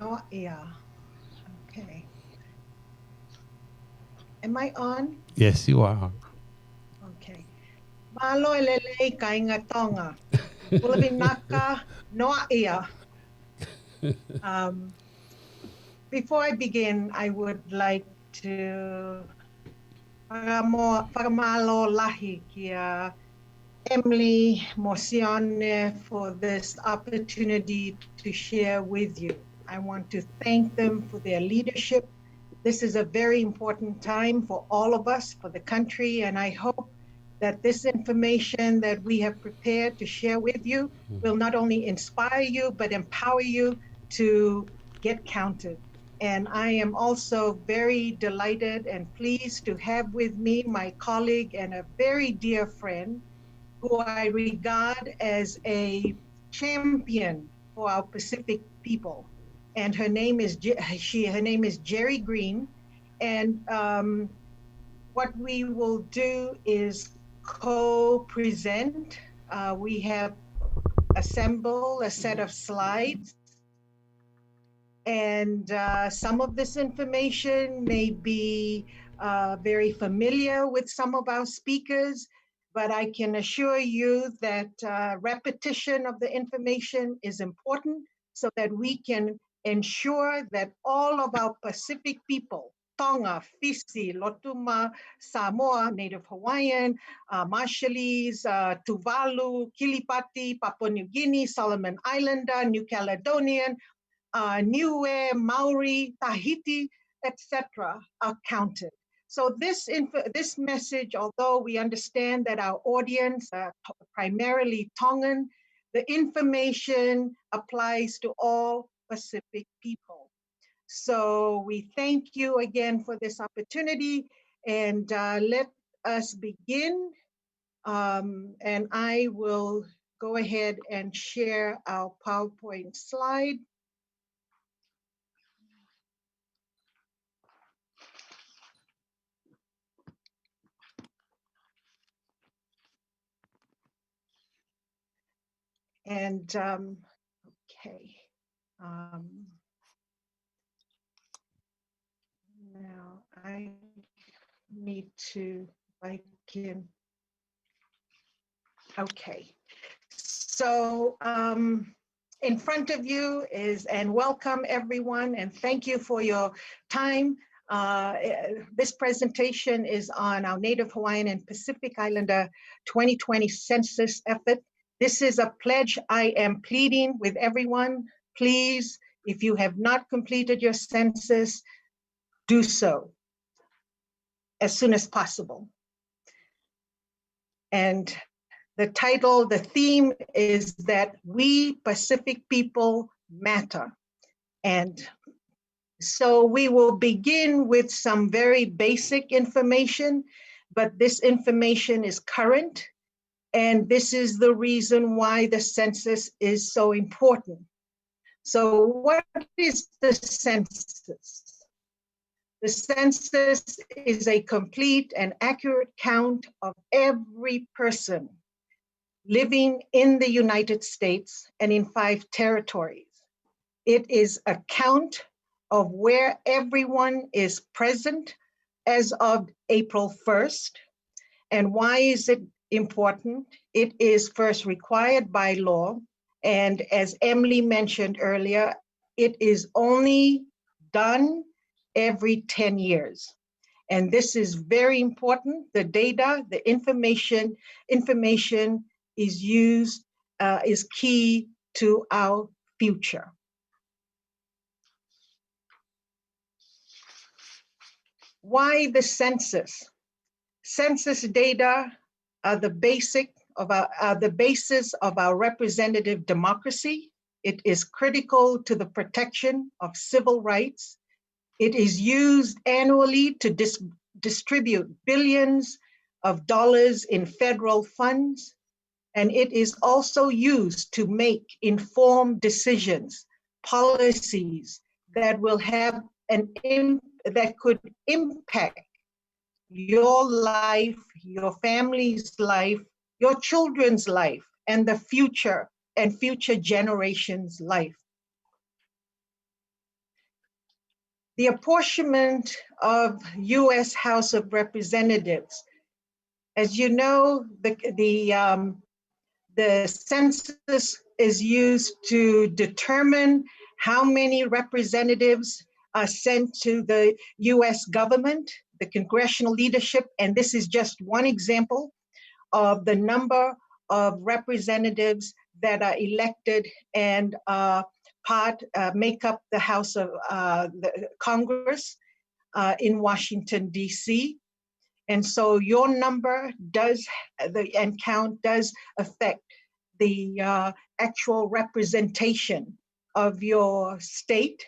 Oh, yeah. Okay. Am I on? Yes, you are. Okay. Malo elelei ka inga tonga. Pulavinaka noa ia. Before I begin, I would like to whakamalo lahi kia Emily Mosione for this opportunity to share with you. I want to thank them for their leadership. This is a very important time for all of us, for the country, and I hope that this information that we have prepared to share with you will not only inspire you, but empower you to get counted. And I am also very delighted and pleased to have with me my colleague and a very dear friend who I regard as a champion for our Pacific people. And her name is Jerry Green. And what we will do is co-present. We have assembled a set of slides. And some of this information may be very familiar with some of our speakers, but I can assure you that repetition of the information is important so that we can ensure that all of our Pacific people, Tonga, Fiji, Lotuma, Samoa, Native Hawaiian, Marshallese, Tuvalu, Kiribati, Papua New Guinea, Solomon Islander, New Caledonian, Niue, Maori, Tahiti, etc., are counted. So this message, although we understand that our audience are primarily Tongan, the information applies to all Pacific people. So we thank you again for this opportunity, and let us begin. And I will go ahead and share our PowerPoint slide. And okay, now I need to, I can, okay. So in front of you is, and welcome everyone, and thank you for your time. This presentation is on our Native Hawaiian and Pacific Islander 2020 census effort. This is a pledge I am pleading with everyone. Please, if you have not completed your census, do so as soon as possible. And the title, the theme is that we Pacific people matter. And so we will begin with some very basic information, but this information is current. And this is the reason why the census is so important. So what is the census? The census is a complete and accurate count of every person living in the United States and in 5 territories. It is a count of where everyone is present as of April 1st. And why is it important? It is first required by law. And as Emily mentioned earlier, it is only done every 10 years. And this is very important. The data, the information is used, is key to our future. Why the census? Census data are the basis of our representative democracy. It is critical to the protection of civil rights. It is used annually to distribute billions of dollars in federal funds. And it is also used to make informed decisions, policies that will have that could impact your life, your family's life, your children's life, and the future and future generations' life. The apportionment of U.S. House of Representatives. As you know, the census is used to determine how many representatives are sent to the U.S. government, the congressional leadership, and this is just one example of the number of representatives that are elected and make up the House of the Congress in Washington, D.C. And so your number and count does affect the actual representation of your state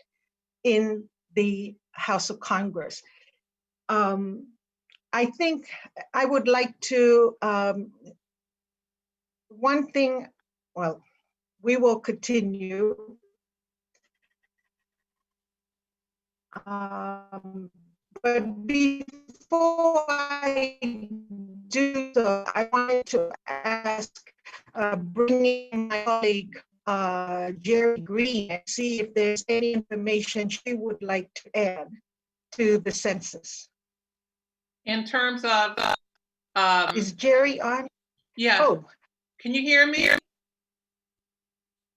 in the House of Congress. I think I would like to, one thing, well, we will continue. But before I do so, I wanted to ask, bringing my colleague, Jerry Green, and see if there's any information she would like to add to the census. In terms of, is Jerry on? Yeah. Oh. Can you hear me?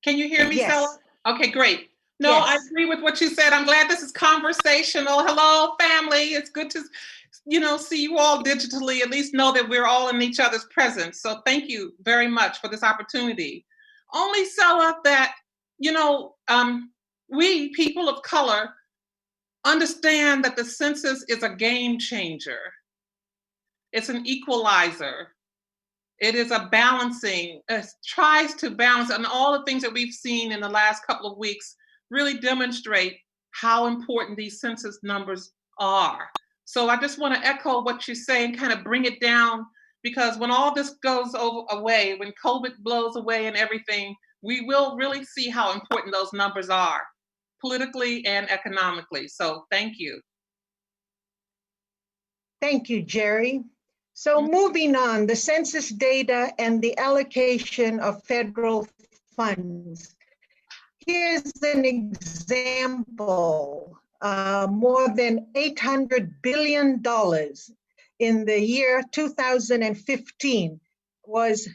Can you hear me, Yes. Stella? Okay, great. No, yes. I agree with what you said. I'm glad this is conversational. Hello, family. It's good to, see you all digitally, at least know that we're all in each other's presence. So thank you very much for this opportunity. Only, Stella, that, we, people of color, understand that the census is a game changer. It's an equalizer. It is a balancing, it tries to balance, and all the things that we've seen in the last couple of weeks really demonstrate how important these census numbers are. So I just want to echo what you say and kind of bring it down, because when all this goes away, when COVID blows away and everything, we will really see how important those numbers are, politically and economically. So thank you. Thank you, Jerry. So moving on, the census data and the allocation of federal funds. Here's an example. More than $800 billion in the year 2015 was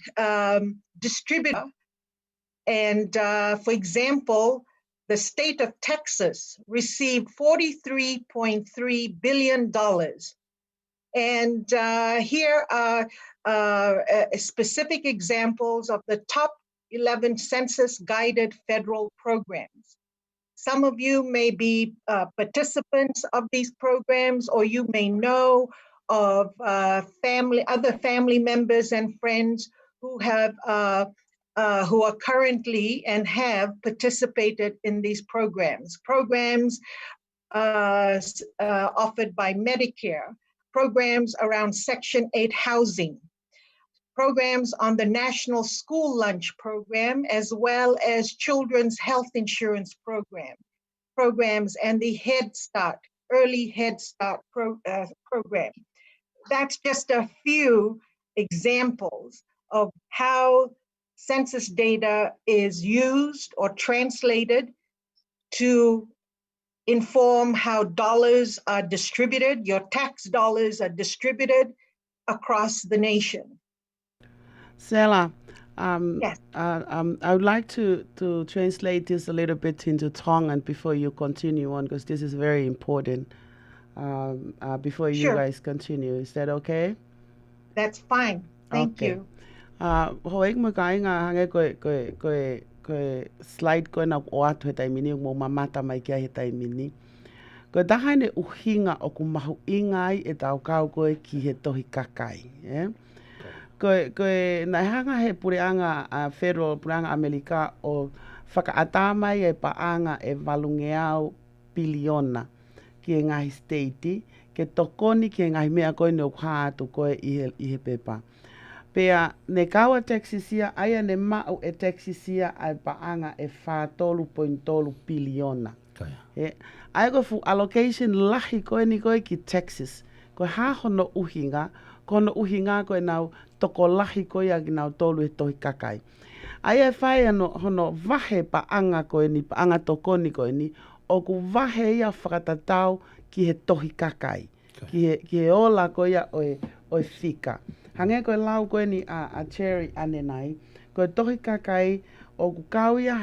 distributed. And for example, the state of Texas received $43.3 billion. And here are specific examples of the top 11 census-guided federal programs. Some of you may be participants of these programs, or you may know of other family members and friends who have who are currently and have participated in these programs. Programs offered by Medicare, programs around Section 8 housing, programs on the National School Lunch Program, as well as Children's Health Insurance programs, and the Head Start, Early Head Start program. That's just a few examples of how census data is used or translated to inform how dollars are distributed, your tax dollars are distributed across the nation. Sela, Yes. I would like to translate this a little bit into Tongan before you continue on, because this is very important. Before you Sure. guys continue, is that okay? That's fine. Thank Okay. you. Hoek mo kai nga hange ko slide ko na oat he tai mini mo mamata mai kia he tai mini. Ko dahane uhinga o ku mahu ingai e tau kau ko ki he tohi kakai, Ko na hanga he pureanga federal pureanga Amerika o whakaatamai e paanga e valungeau biliona ki e ngahi state, ke tokoni ki e ngahi mea koe ne ukhātu koe i he pepa. Pea ne kaua taxisia, aia ne mau e taxisia ai paanga e 4.3 biliona. Ai ko fu allocation lahi koe ni koe ki Texas. Ko ha hono uhinga, kono uhinga koe nau toko lahi koe agi nau tolu e tohi kakai. Ai e whai hono vahe paanga koe ni, paanga tokoni koe ni, o ku vahe ia whakatatau ki he tohi kakai. Ki he ola koe ia oi fika. Hange koe lau koe ni a cherry ane nai, koe tohi kakai o ku kau ia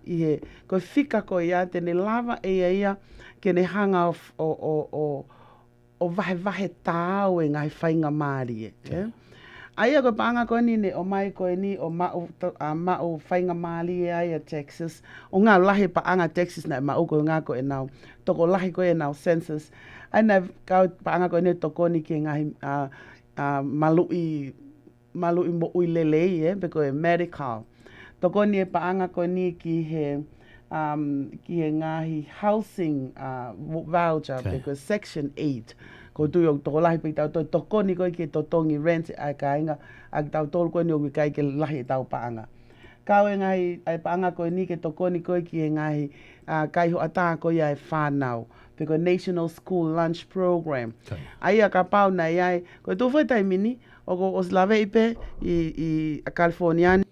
i he, koe fika koe ia tene lava e ia ke ne hanga o vahe tāu e ngai whainga māri e. Aia koe paanga koe ni ne o mai koe ni o mau whainga māri e aia Texas. O ngā lahi paanga Texas na mau koe ngā koe nau. Toko lahi koe nau census. Aina kau paanga koe ni toko ni ke ngai malui mo ui lelei pe koe medical. Toko ni e paanga koe ni ki he ngahi housing voucher pe koe Section 8. Ko tui o toko lahi pe tau toko ni koe ki totongi rent ai ka inga ak tau tolu koe ni o kai ke lahi tau paanga. Kau e ngahi ai paanga koe ni ke toko ni koe ki e ngahi kai ho ata koe ai whanau. Pe koe National School Lunch Program. Ai a ka pau na iai, koe tu whai tai mini, o ko oslave ipe i Californiani.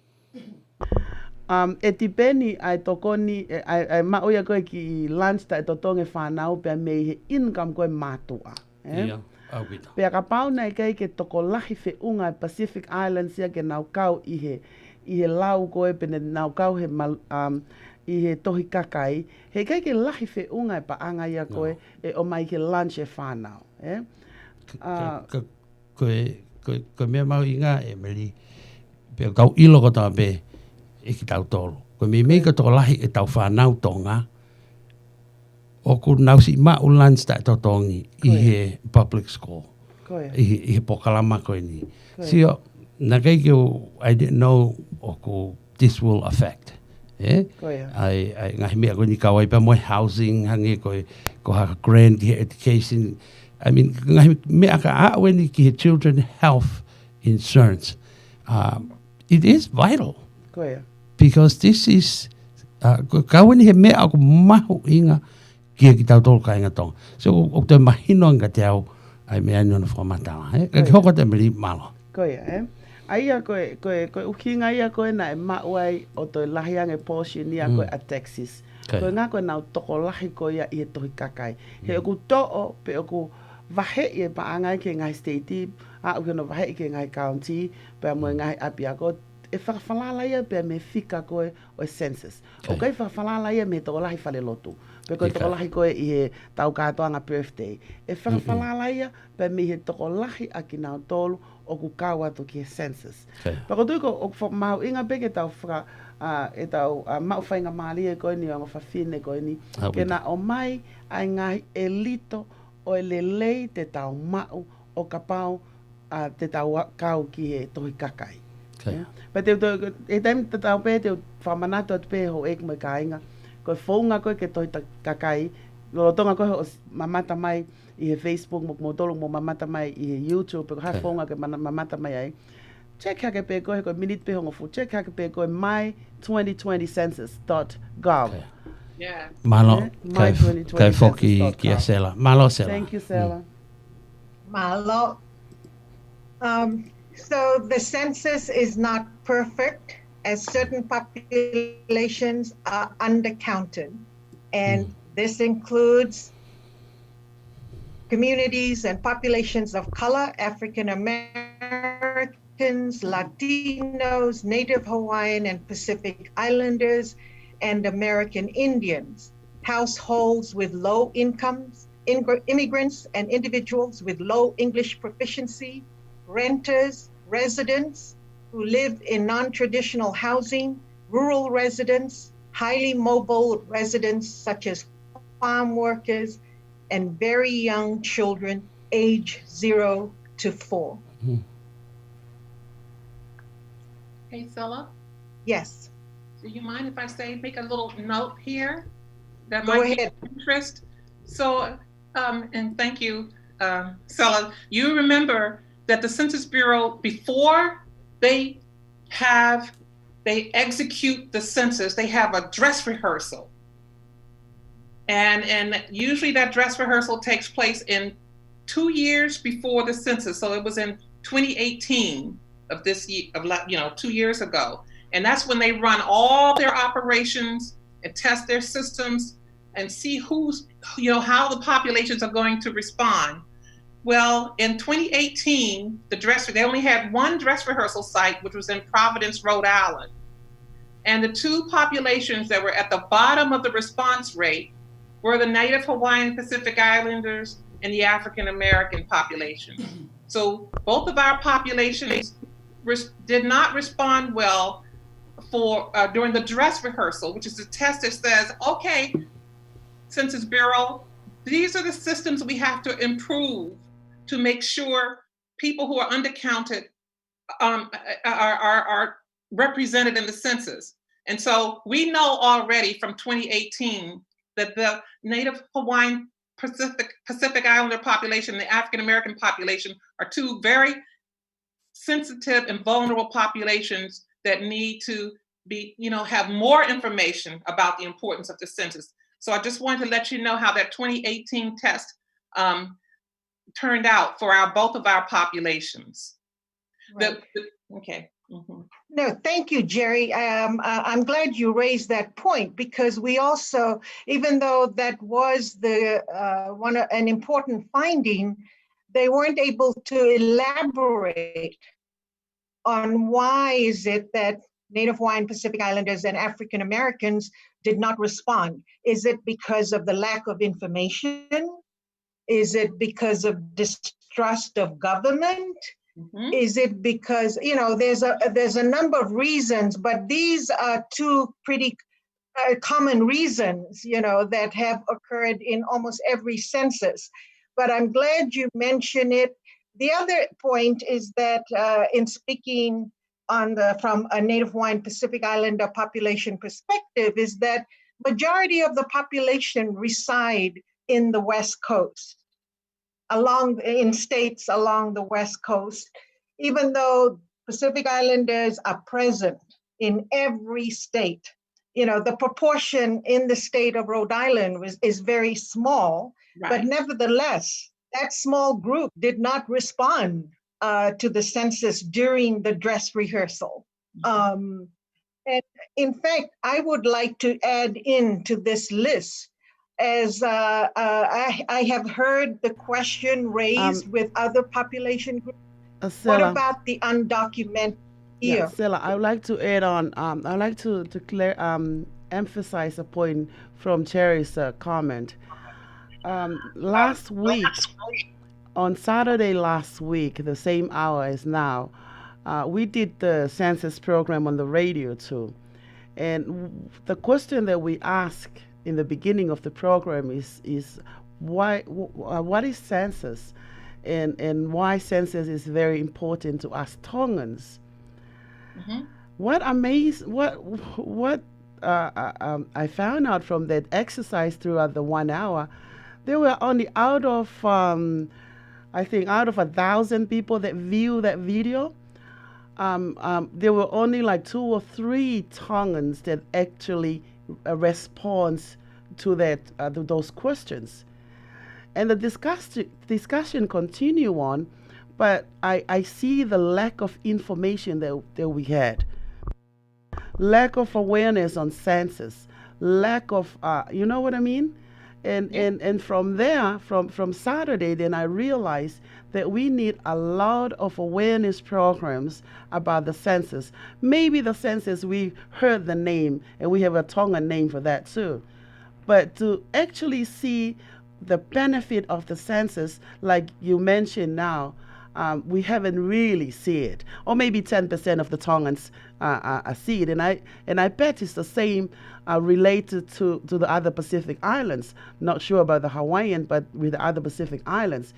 E tipeni ai tokoni, ai mauia koe ki lunch ta e totonge whanau pe mei he income koe matua. Pe ka pau na i kei ke toko lahi fe unga Pacific Islands ia ke nau kau i he lau koe pe nau kau he i he tohi kakai, he kei ke lahi fe unga e paanga ia koe e o mai ke lunch e whanau. Koe mea mau inga e meri, pe kau ilo ko tā pe e ki tau tolu. Koe mei ka toko lahi e tau whanau tonga, o ku nausi mau lunch ta e totongi i he public school, i he pokalama koe ni. Sio, na kei ke I didn't know o ku this will affect. Ai ngahi mea koe ni kawai pa moe housing, hangi koe ha grant, ki education. I mean, ngahi mea ka awe ni ki he children health insurance. It is vital. Because this is, kawe ni he mea ako mahu inga ki tau tolu ka inga tonga. So, o te mahino inga te au, ai mea ni ona whamatala. Ka ki hoko te meri malo. Aia koe ukinga ia koe na e mauai o toi lahiange portion ia koe a Texas. Koe ngā koe nau toko lahi koe ia i he tohi kakai. He oku to'o pe oku vahe i e paangai ke ngai state, a uke no vahe i ke ngai county, pe mo ngai api ako, e whakawhalala ia pe me fika koe o census. O kai whakawhalala ia me toko lahi whale lotu. Pe koe toko lahi koe i he tau kātoanga birthday. E whakawhalala ia pe me he toko lahi a ki nau tolu, o ku kaua to ki census. Pako tui ko o mau inga peke tau whaka e tau mau whainga maali e koe ni o whawhine koe ni. Ke na o mai ai ngahi e lito o e lelei te tau mau o ka pau te tau kau ki he tohi kakai. Okay. Yeah. But e taim te tau pe te whamanato at pe ho ek mai ka inga. Koe whaunga koe ke tohi kakai. Lolotonga koe ho mamata mai I he Facebook mo tolu mo mamata mai I he YouTube. Ko hai whaunga ke mamata mai ai. Check hake pe koe koe minute pe hongo fu. Check hake pe koe my2020census.gov. Yeah. Malo, kai foki ki a Sela. Malo Sela. Thank you, Sela. Malo. So the census is not perfect, as certain populations are undercounted. And this includes communities and populations of color, African Americans, Latinos, Native Hawaiian and Pacific Islanders, and American Indians, households with low incomes, immigrants and individuals with low English proficiency, renters, residents who live in non-traditional housing, rural residents, highly mobile residents such as farm workers, and very young children age 0 to 4. Hey, Sela, Yes. do you mind if I make a little note here that Go might ahead. be of interest? So, and thank you, Sela. You remember that the Census Bureau, before they execute the census, they have a dress rehearsal. And usually that dress rehearsal takes place in 2 years before the census. So it was in 2018 of this year, 2 years ago. And that's when they run all their operations and test their systems and see how the populations are going to respond. Well, in 2018, they only had one dress rehearsal site, which was in Providence, Rhode Island. And the two populations that were at the bottom of the response rate were the Native Hawaiian Pacific Islanders and the African American population. So both of our populations did not respond well during the dress rehearsal, which is a test that says, okay, Census Bureau, these are the systems we have to improve to make sure people who are undercounted are represented in the census. And so we know already from 2018 that the Native Hawaiian Pacific Islander population and the African American population are two very sensitive and vulnerable populations that need to be, have more information about the importance of the census. So I just wanted to let you know how that 2018 test turned out for both of our populations. Right. Okay. Mm-hmm. No, thank you, Jerry. I'm glad you raised that point, because we also, even though that was an important finding, they weren't able to elaborate on why is it that Native Hawaiian Pacific Islanders and African Americans did not respond. Is it because of the lack of information? Is it because of distrust of government? Mm-hmm. Is it because, there's a number of reasons, but these are two pretty common reasons, that have occurred in almost every census. But I'm glad you mentioned it. The other point is that in speaking from a Native Hawaiian Pacific Islander population perspective, is that majority of the population reside in the West Coast, in states along the West Coast, even though Pacific Islanders are present in every state. The proportion in the state of Rhode Island is very small, right. But nevertheless, that small group did not respond to the census during the dress rehearsal. Mm-hmm. And in fact, I would like to add into this list, as I have heard the question raised with other population groups. What about the undocumented here? Yeah, Sela, I would like to add on. I'd like to emphasize a point from Cherry's comment. Last week, on Saturday last week, the same hour as now, we did the census program on the radio too. And the question that we asked in the beginning of the program is what is census? and why census is very important to us Tongans. Mhm. What amazed what I found out from that exercise throughout the 1 hour, there were only out of I think out of 1,000 people that view that video, there were only like 2 or 3 Tongans that actually responds to that to those questions, and the discussion continue on, but I see the lack of information that we had, lack of awareness on census, lack of you know what I mean? And from there, from Saturday, then I realized that we need a lot of awareness programs about the census. Maybe the census, we heard the name and we have a Tongan name for that too. But to actually see the benefit of the census, like you mentioned now, we haven't really seen it, or maybe 10% of the Tongans see it, and I bet it's the same related to the other Pacific islands. Not sure about the Hawaiian, but with the other Pacific islands.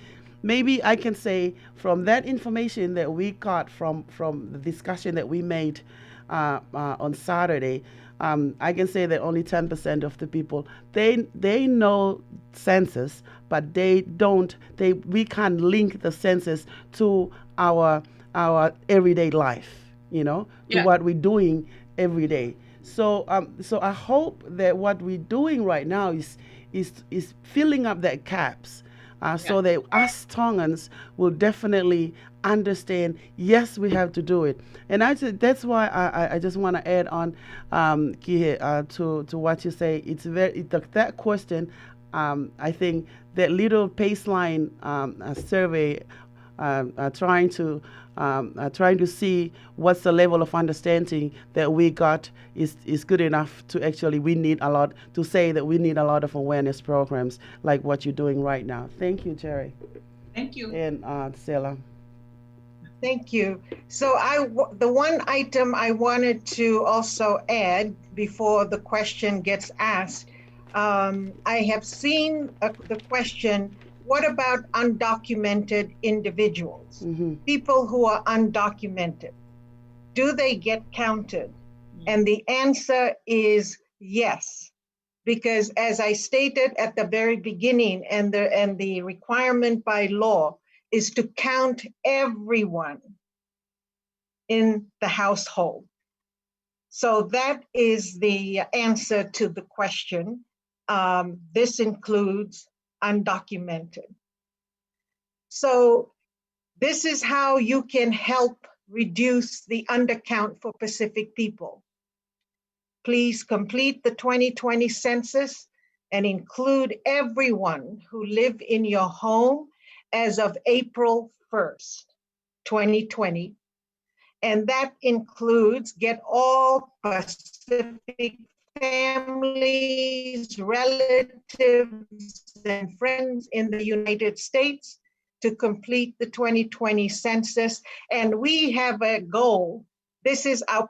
Maybe I can say from that information that we got from the discussion that we made on Saturday, I can say that only 10% of the people they know census, but we can't link the census to our everyday life, to Yeah. what we're doing every day. So I hope that what we're doing right now is filling up that gaps, so that us Tongans will definitely understand, yes, we have to do it. And that's why I just want to add on, Kihe, to what you say. It's that question, I think that little baseline survey, trying to see what's the level of understanding that we got is good enough to actually we need a lot of awareness programs like what you're doing right now. Thank you, Jerry. Thank you. And Stella. Thank you. So the one item I wanted to also add before the question gets asked, I have seen the question, what about undocumented individuals? People who are undocumented, do they get counted? And the answer is yes, because as I stated at the very beginning, and the requirement by law is to count everyone in the household. So that is the answer to the question. This includes undocumented. So this is how you can help reduce the undercount for Pacific people. Please complete the 2020 census and include everyone who live in your home as of April 1st, 2020. And that includes get all Pacific families, relatives, and friends in the United States to complete the 2020 census. And we have a goal. This is our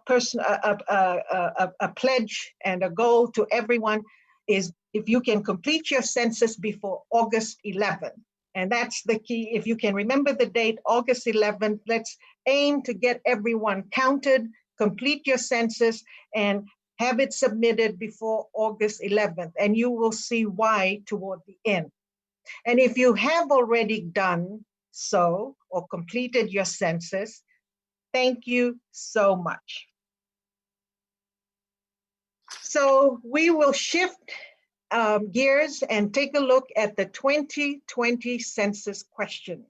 a pledge and a goal to everyone is if you can complete your census before August 11th. And that's the key. If you can remember the date, August 11th, let's aim to get everyone counted, complete your census, and have it submitted before August 11th. And you will see why toward the end. And if you have already done so or completed your census, thank you so much. So we will shift gears and take a look at the 2020 census questions.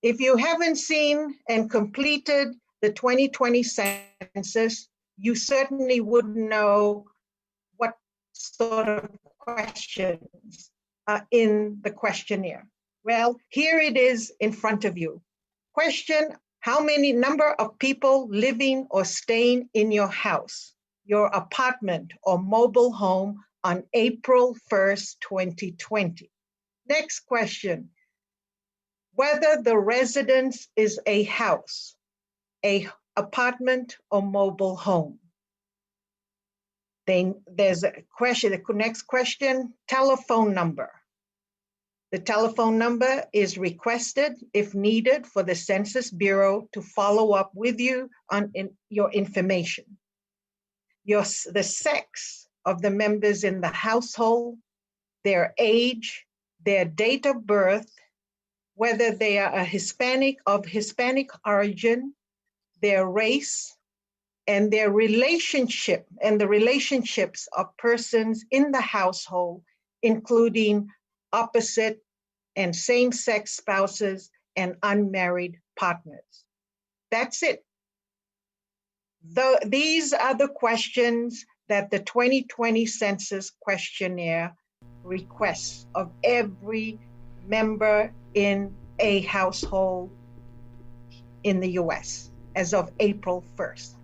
If you haven't seen and completed the 2020 census, you certainly wouldn't know what sort of questions are in the questionnaire. Well, here it is in front of you. Question, how many number of people living or staying in your house, your apartment or mobile home on April 1st, 2020. Next question, whether the residence is a house, a apartment or mobile home. Then there's a question, the next question, telephone number. The telephone number is requested if needed for the Census Bureau to follow up with you on your information. The sex of the members in the household, their age, their date of birth, whether they are a Hispanic of Hispanic origin, their race, and their relationship and the relationships of persons in the household, including opposite and same-sex spouses and unmarried partners. That's it. These are the questions that the 2020 Census Questionnaire requests of every member in a household in the US as of April 1st.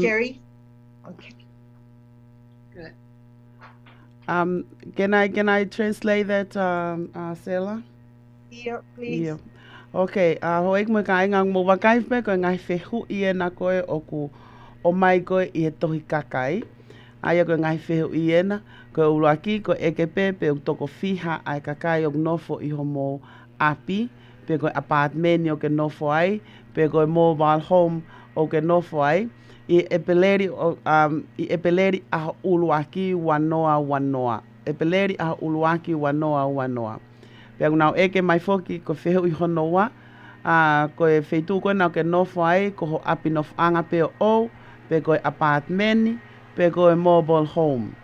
Jerry? Okay. Good. Can I translate that, Sela? Yeah, please. Yeah. Okay, hoek mo kai ngang mo wakai pe ko ngai fehu I na koe oku o mai koe I tohi kakai. Aia ko ngai fehu I na ko ulaki ko eke pe toko fiha ai kakai o nofo I homo api pe ko apartment o ke nofo ai pe ko mobile home o ke nofo ai I epeleri a uluaki wanoa. Epeleri a uluaki wanoa. Pea nau eke mai foki ko whehau I honoa, ko e wheitu koe nau ke nofo ai, ko ho api nof anga pe o, pe ko e apartmeni, pe ko e mobile home.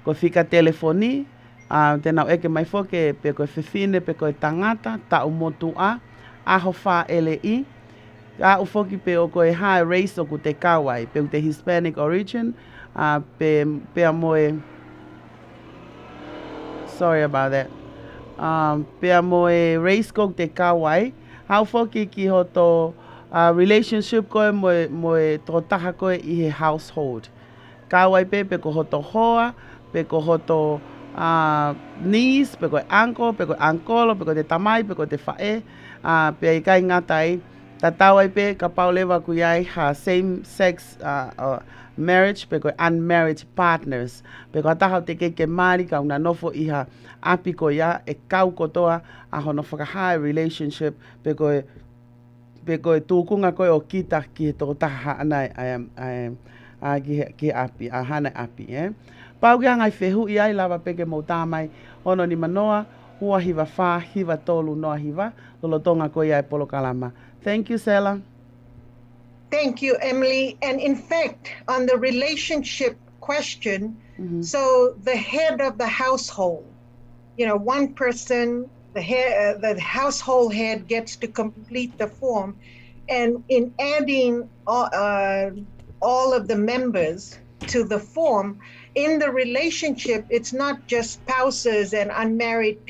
Ko whika telefoni, te nau eke mai foki, pe ko e whiwhine, pe ko e tangata, ta umotu aho wha LI, a ufoki pe o ko e high race o ku te kawai, pe o te Hispanic origin, pe a moe, sorry about that. Pea moe race ko te kawai, hau foki ki hoto relationship koe moe tō taha koe I he household. Kawai pe ko hoto hoa, pe ko hoto niece, pe ko uncle, pe ko ankolo, pe ko te tamai, pe ko te whae, pea I kai ngatai, ta tawai pe ka paulewa kuyai ha same sex marriage, pe ko unmarried partners. Pe ko taha te ke mari ka una nofo I ha api ko ia e kau kotoa a hono whakahai relationship pe ko e tūkunga koe o kita ki he tō taha anai ki api, a hana api. Pau ki hangai whehu I ai lawa peke mō tāmai ono ni manoa, hua hiwa whā, hiwa tōlu noa hiwa, lolo tonga koe ai polo kalama. Thank you, Sela. Thank you, Emily. And in fact, on the relationship question, so the head of the household, one person, the household head gets to complete the form. And in adding all of the members to the form, in the relationship, it's not just spouses and unmarried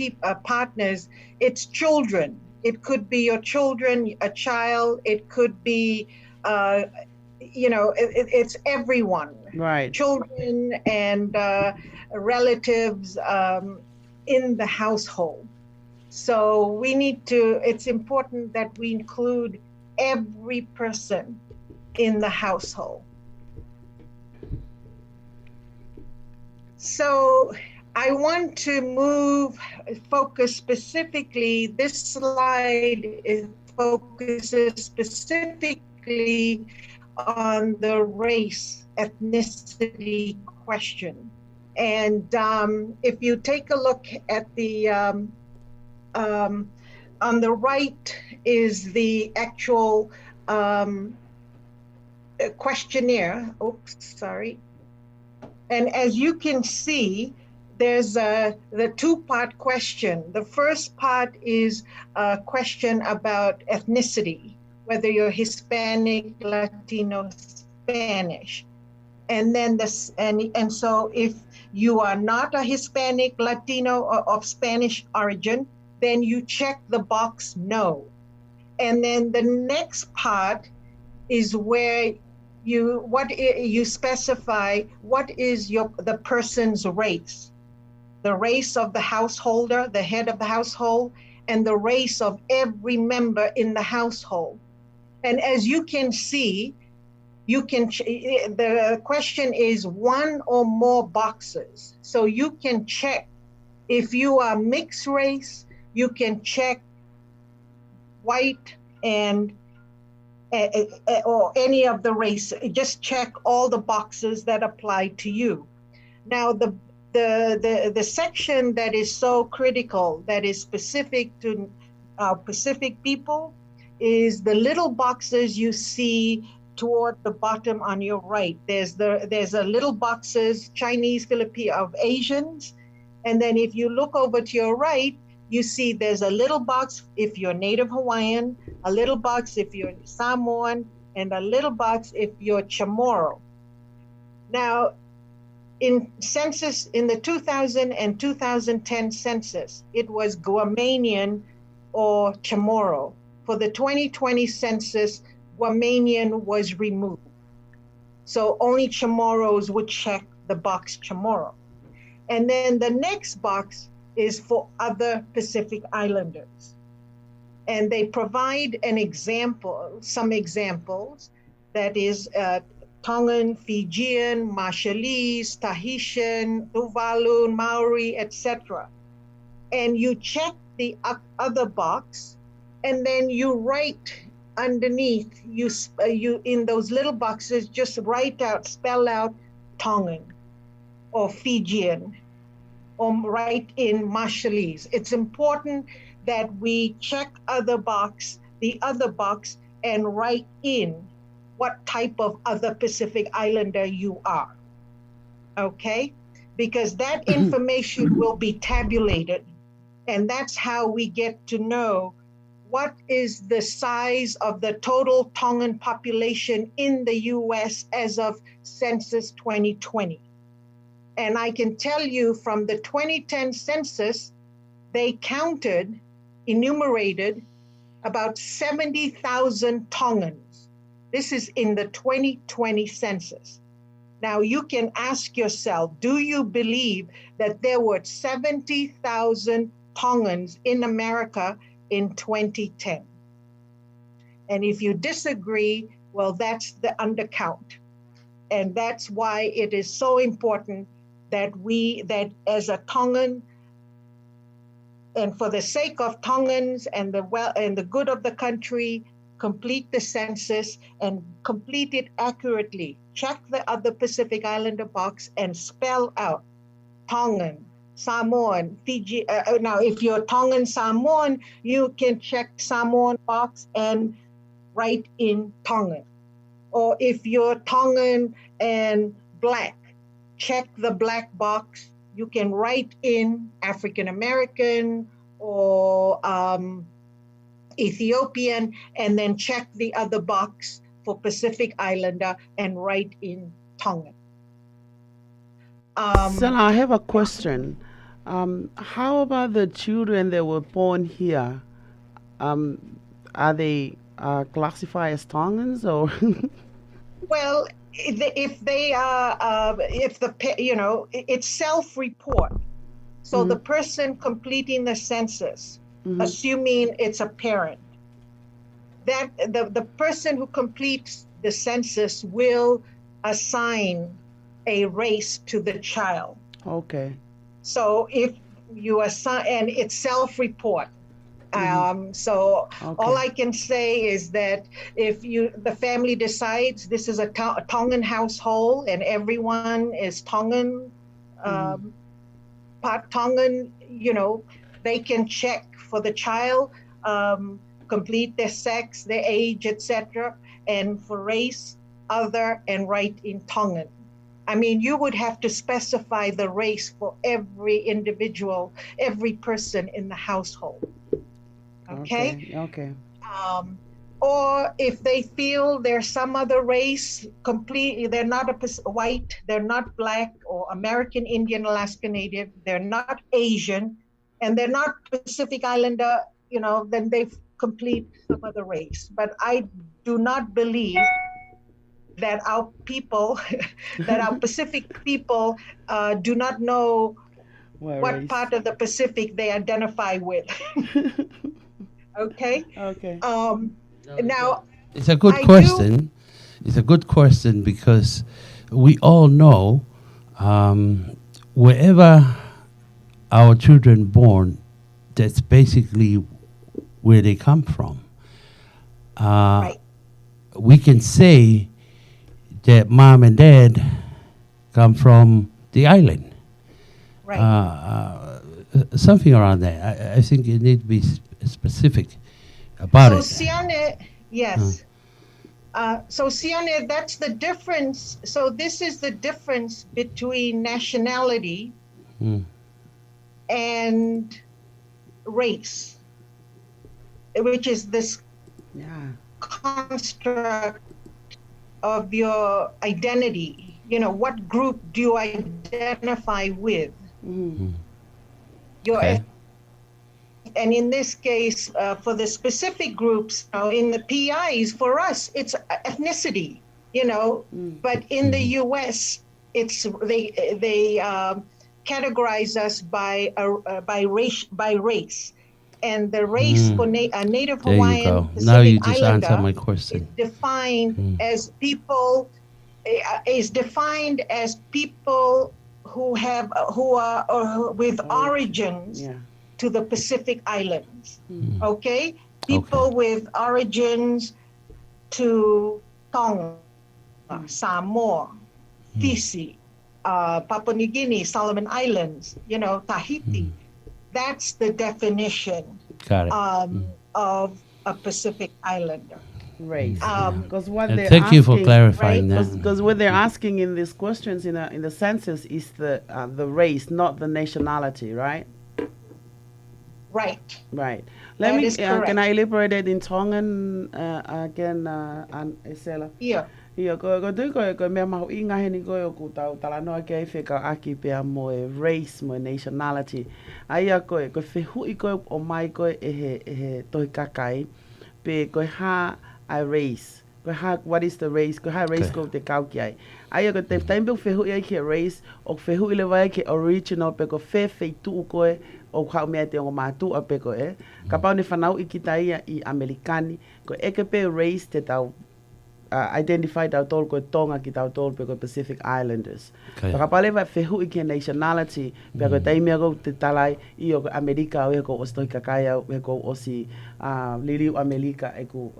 partners, it's children. It could be your children, a child, it could be, it's everyone. Right. Children and relatives in the household. So it's important that we include every person in the household. So I want to focus specifically, this slide focuses specifically on the race, ethnicity question. And if you take a look at the, on the right is the actual questionnaire. Oops, sorry. And as you can see, there's the two-part question. The first part is a question about ethnicity, whether you're Hispanic, Latino, Spanish. And then and so if you are not a Hispanic, Latino, or of Spanish origin, then you check the box no. And then the next part is where you specify what is the person's race, the race of the householder, the head of the household, and the race of every member in the household. And as you can see, the question is one or more boxes. So you can check If you are mixed race, you can check white and or any of the race. Just check all the boxes that apply to you. Now, the section that is so critical, that is specific to Pacific people, is the little boxes you see toward the bottom on your right. There's a little boxes, Chinese, Filipino, of Asians. And then if you look over to your right, you see there's a little box if you're Native Hawaiian, a little box if you're Samoan, and a little box if you're Chamorro. Now, in the 2000 and 2010 census, it was Guamanian or Chamorro. For the 2020 census, Guamanian was removed. So only Chamorros would check the box Chamorro. And then the next box is for other Pacific Islanders. And they provide some examples, that is Tongan, Fijian, Marshallese, Tahitian, Tuvalu, Maori, etc. And you check the other box, and then you write underneath, you in those little boxes, just spell out Tongan or Fijian, or write in Marshallese. It's important that we check the other box, and write in what type of other Pacific Islander you are, okay? Because that information will be tabulated, and that's how we get to know what is the size of the total Tongan population in the US as of Census 2020. And I can tell you from the 2010 census, they enumerated about 70,000 Tongans. This is in the 2020 census. Now you can ask yourself, do you believe that there were 70,000 Tongans in America in 2010? And if you disagree, well, that's the undercount. And that's why it is so important that as a Tongan, and for the sake of Tongans and the good of the country, complete the census and complete it accurately. Check the other Pacific Islander box and spell out Tongan, Samoan, Fiji. Now, if you're Tongan Samoan, you can check Samoan box and write in Tongan. Or if you're Tongan and Black, check the Black box. You can write in African American or Ethiopian, and then check the other box for Pacific Islander and write in Tongan. Stella, I have a question. How about the children that were born here? Are they classified as Tongans or? Well, if they are, it's self-report. So the person completing the census, assuming it's a parent, that the person who completes the census will assign a race to the child. Okay. So if you assign, and it's self-report. So all I can say is that if the family decides this is a Tongan household and everyone is Tongan, part Tongan, they can check for the child, complete their sex, their age, etc., and for race, other, and write in Tongan. I mean, you would have to specify the race for every individual, every person in the household. Okay. Or if they feel there's some other race, completely, they're not white, they're not Black or American Indian, Alaska Native, they're not Asian, and they're not Pacific Islander, then they complete some other race. But I do not believe that our people, that our Pacific people do not know what part of the Pacific they identify with. Okay. Now, it's a good question. It's a good question because we all know wherever our children born, that's basically where they come from. We can say that mom and dad come from the island. Something around that. I think you need to be specific about So it. Siane, yes. So Siane, that's the difference. So this is the difference between nationality and race, which is this construct of your identity. You know, what group do you identify with? Your and in this case, for the specific groups, in the PIs, for us, it's ethnicity, but in the US, it's they categorize us by race. And the race for Native There you Hawaiian go. Pacific Now you just answered Islander my question. defined as people who are with origins to the Pacific Islands. Okay, people with origins to Tonga, Samoa, Fiji, Papua New Guinea, Solomon Islands, Tahiti. That's the definition Got it. of a Pacific Islander. Race. Because what And they're thank you for asking, clarifying that. Because what they're asking in these questions in the census is the race, not the nationality, right? Right. Right. That is correct. Can I elaborate it in Tongan again, Isela? Yeah. Ia ko mea mahu I ngahi ni koe o ku tau talanoa ke ai wheka aki pia mo e race mo e nationality. Aia koe whehui koe o mai koe e he tohi kakai pe koe ha I race. Koe ha, what is the race? Koe ha race ko te kau ki ai. Aia koe te taimpe whehui ai ki race o whehui le vai ki original pe ko whewhei tuu koe o kau mea te o mātu a pe koe. Ka pau ne whanau I kita ia I Amerikani. Koe eke pe race te tau identified tau tolu koe Tonga ki tau tolu pe koe Pacific Islanders. Whakapale vai whehui ki nationality pe koe taimea kou te talai I o koe Amerika o e ko ostoi kakai au e ko osi liliu Amerika e ku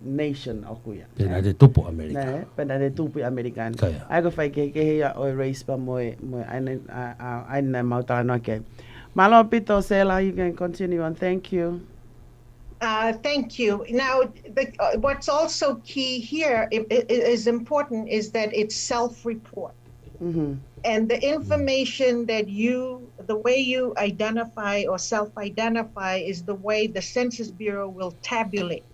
nation o kuia. Pena te tupu Amerika. Ne, pena te tupu Amerikani. Ai ko whai ke hea o race pa moe aina mautala noa ke. Malo pito Sela, you can continue on. Thank you. Thank you. Now, what's also key here is important is that it's self-report. And the information that the way you identify or self-identify is the way the Census Bureau will tabulate.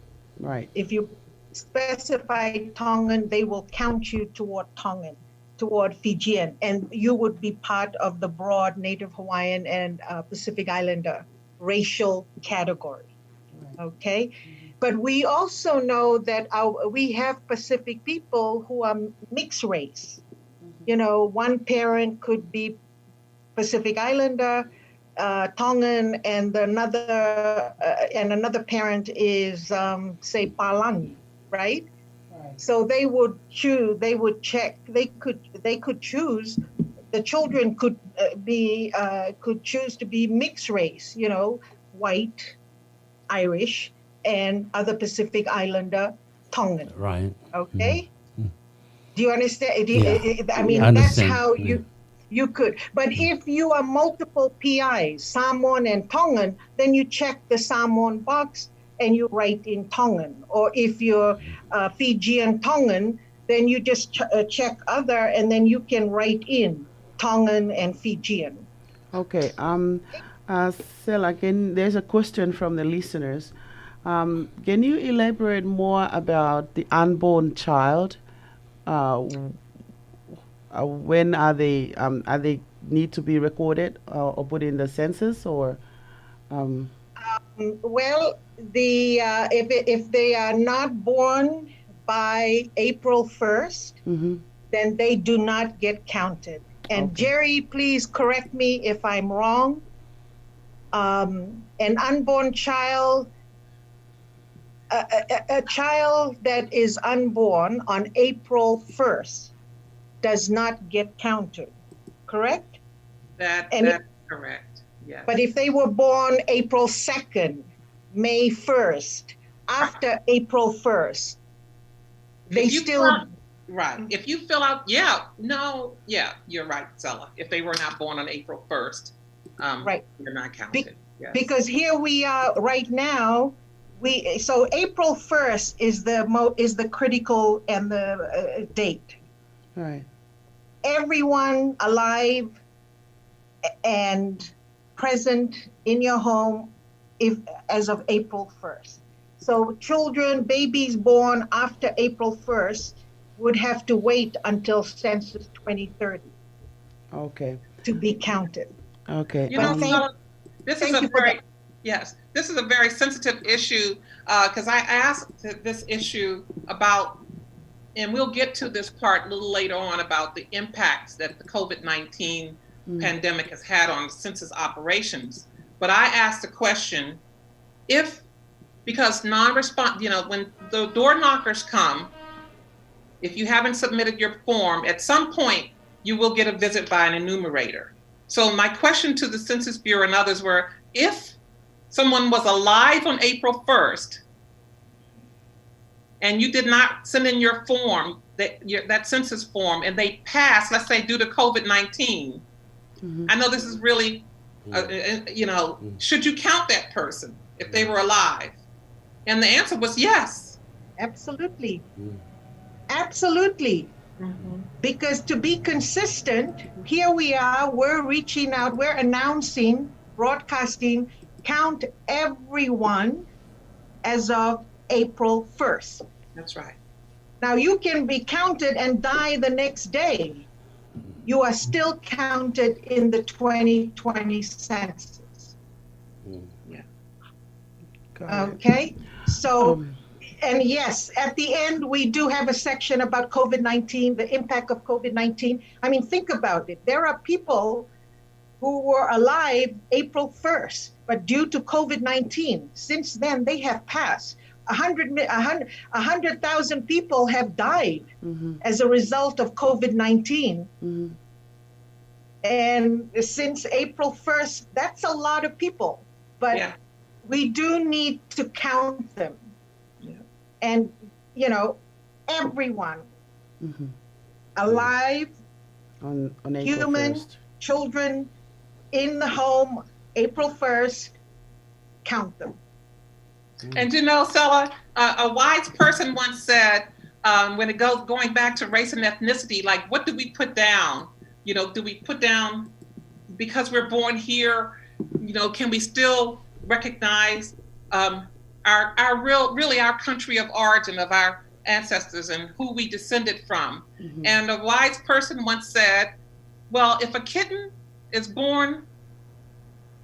Right. If you specify Tongan, they will count you toward Tongan, toward Fijian, and you would be part of the broad Native Hawaiian and Pacific Islander racial category. Okay, but we also know that we have Pacific people who are mixed race. One parent could be Pacific Islander, Tongan, and another parent is say Palangi, right? So they would choose. They would check. They could choose. The children could choose to be mixed race. White, Irish, and other Pacific Islander, Tongan. Right. Okay. Do you understand? I mean, I that's understand. how you could. But if you are multiple PIs, Samoan and Tongan, then you check the Samoan box and you write in Tongan. Or if you're Fijian Tongan, then you just check other, and then you can write in Tongan and Fijian. Okay. Sela, there's a question from the listeners. Can you elaborate more about the unborn child? When are they need to be recorded or put in the census, or? Well, if they are not born by April 1st, then they do not get counted. And Jerry, please correct me if I'm wrong. An unborn child, a child that is unborn on April 1st does not get counted, correct? Correct. Yes. But if they were born April 2nd, May 1st, after April 1st, they If you still. Right. If you fill out, you're right, Zella. If they were not born on April 1st, Right. they're not counted. Yes. Because here we are right now. So April 1st is the critical and the date. Right. Everyone alive and present in your home as of April 1st. So children, babies born after April 1st would have to wait until census 2030 Okay. to be counted. Okay. You know, Stella, this is a very sensitive issue because I asked this issue about, and we'll get to this part a little later on about the impacts that the COVID-19 pandemic has had on census operations. But I asked the question, because when the door knockers come, if you haven't submitted your form, at some point you will get a visit by an enumerator. So my question to the Census Bureau and others were, if someone was alive on April 1st and you did not send in your form, that census form, and they passed, let's say due to COVID-19, I know this is really, should you count that person if they were alive? And the answer was yes. Absolutely. Absolutely. Because to be consistent, here we are, we're reaching out, we're announcing, broadcasting, count everyone as of April 1st. That's right. Now you can be counted and die the next day. You are still counted in the 2020 census. Yeah. Okay, so, and yes, at the end, we do have a section about COVID-19, the impact of COVID-19. I mean, think about it. There are people who were alive April 1st, but due to COVID-19, since then they have passed. 100,000 people have died as a result of COVID-19. And since April 1st, that's a lot of people, but we do need to count them. And, everyone alive, on April human, 1st. children in the home, April 1st, count them. And Stella, a wise person once said, when it going back to race and ethnicity, like, what do we put down? Do we put down because we're born here? Can we still recognize our country of origin of our ancestors and who we descended from? And a wise person once said, well, if a kitten is born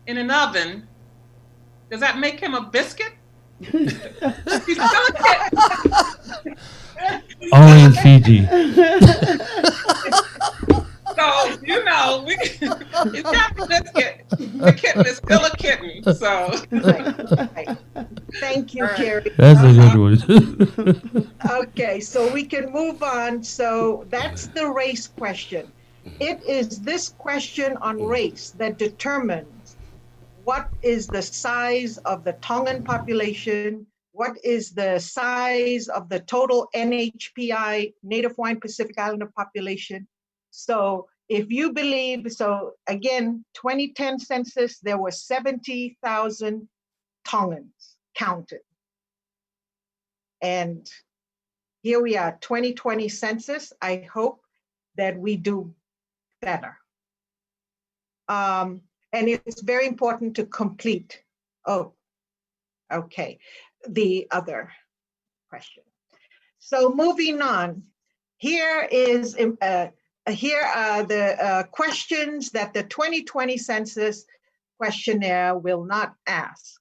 in an oven, does that make him a biscuit? He's still a kitten. Only in Fiji. So, it's not a biscuit. The kitten is still a kitten. So, right. Thank you, Carrie. That's a good one. Okay, so we can move on. So that's the race question. It is this question on race that determines what is the size of the Tongan population, what is the size of the total NHPI, Native Hawaiian Pacific Islander population. So if you believe, so again, 2010 census, there were 70,000 Tongans counted. And here we are, 2020 census. I hope that we do better. And it's very important to complete. Oh, okay. The other question. So moving on, here are the questions that the 2020 census questionnaire will not ask.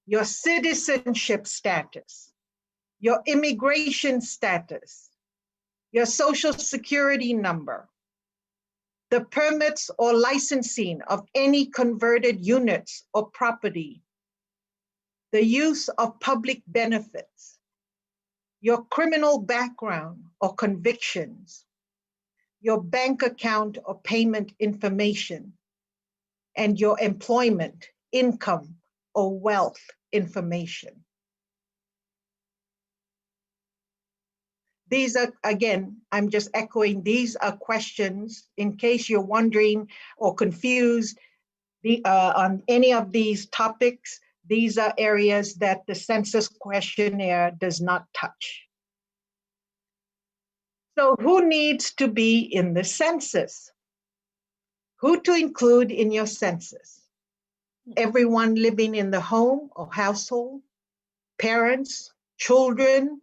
Your citizenship status, your immigration status, your social security number, the permits or licensing of any converted units or property, the use of public benefits, your criminal background or convictions, your bank account or payment information, and your employment, income, or wealth information. These are, again, I'm just echoing, these are questions in case you're wondering or confused on any of these topics. These are areas that the census questionnaire does not touch. So who needs to be in the census? Who to include in your census? Everyone living in the home or household, parents, children,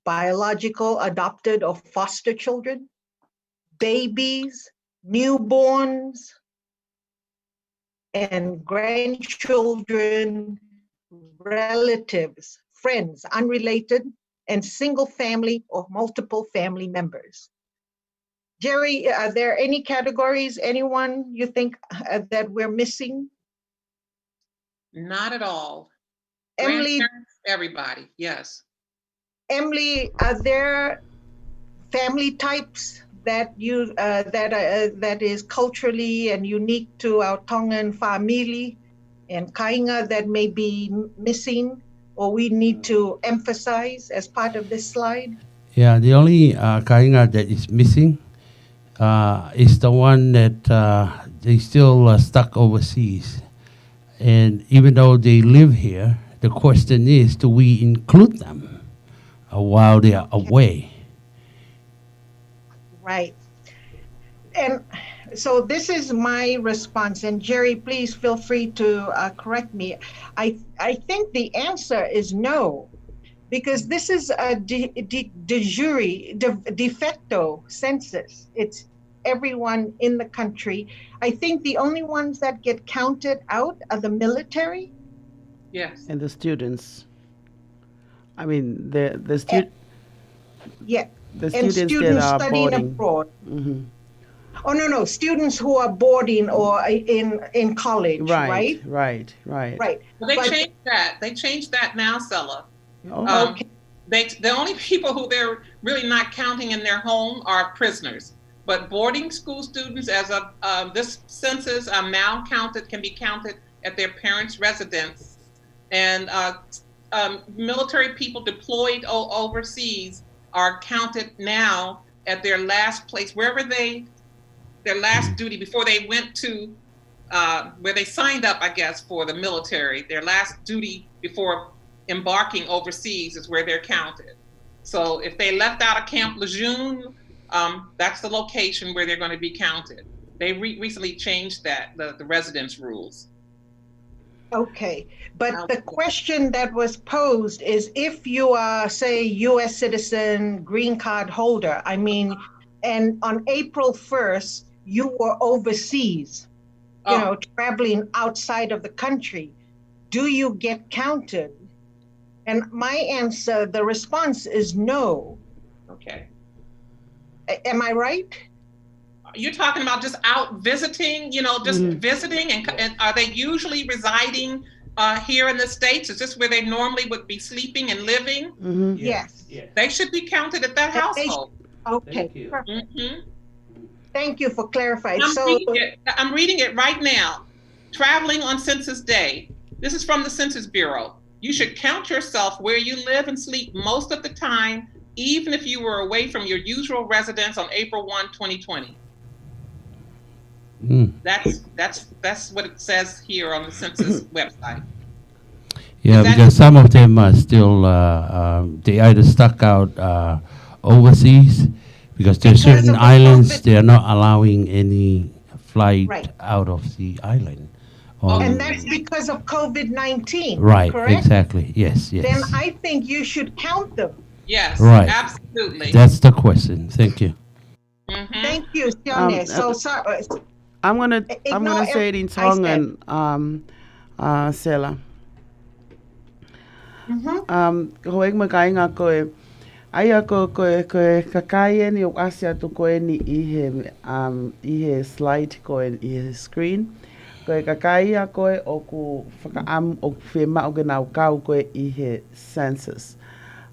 biological, adopted, or foster children, babies, newborns, and grandchildren, relatives, friends, unrelated, and single family or multiple family members. Jerry, are there any categories, anyone you think that we're missing? Not at all. Emily, Grandparents, everybody, yes. Emily, are there family types that you that is culturally and unique to our Tongan family and kainga that may be missing or we need to emphasize as part of this slide? Yeah, the only kainga that is missing is the one that they still stuck overseas. And even though they live here, the question is, do we include them while they are away? Right. And so this is my response. And Jerry, please feel free to correct me. I think the answer is no, because this is a de facto census. It's everyone in the country. I think the only ones that get counted out are the military. Yes. And the students. I mean, the students. Yeah. The and students students that are studying boarding. abroad. Mm-hmm. Oh, no, students who are boarding or in college, right? Right. Well, they changed that. They changed that now, Sella. Okay. The only people who they're really not counting in their home are prisoners. But boarding school students, as of this census, now can be counted at their parents' residence. And military people deployed overseas are counted now at their last place, wherever their last duty before they went to where they signed up, I guess, for the military. Their last duty before embarking overseas is where they're counted. So if they left out of Camp Lejeune, that's the location where they're going to be counted. They recently changed that, the residence rules. Okay, but the question that was posed is if you are, say, U.S. citizen, green card holder, I mean, and on April 1st, you were overseas, you know, traveling outside of the country, do you get counted? And my answer, the response is no. Okay. Am I right? You're talking about just out visiting, just visiting, and are they usually residing here in the States? Is this where they normally would be sleeping and living? Mm-hmm. Yes. They should be counted at that household. Okay, perfect. Thank you for clarifying. I'm reading it right now. Traveling on Census Day. This is from the Census Bureau. You should count yourself where you live and sleep most of the time, even if you were away from your usual residence on April 1, 2020. That's what it says here on the census website. Yeah, because some of them are still they either stuck out overseas because there's certain islands they are not allowing any flight out of the island. And that's because of COVID-19. Right, correct? Exactly. Yes. Then I think you should count them. Yes, right. Absolutely. That's the question. Thank you. Thank you, Sione. Sorry. I'm gonna say it in Tongan, Sela. Hoek makai nga koe. Aia ko kakaien yok asia tu koe ni ihe slide koe ihe screen. Koe kakaia koe oku whakaam oku whema o nau kau koe ihe census.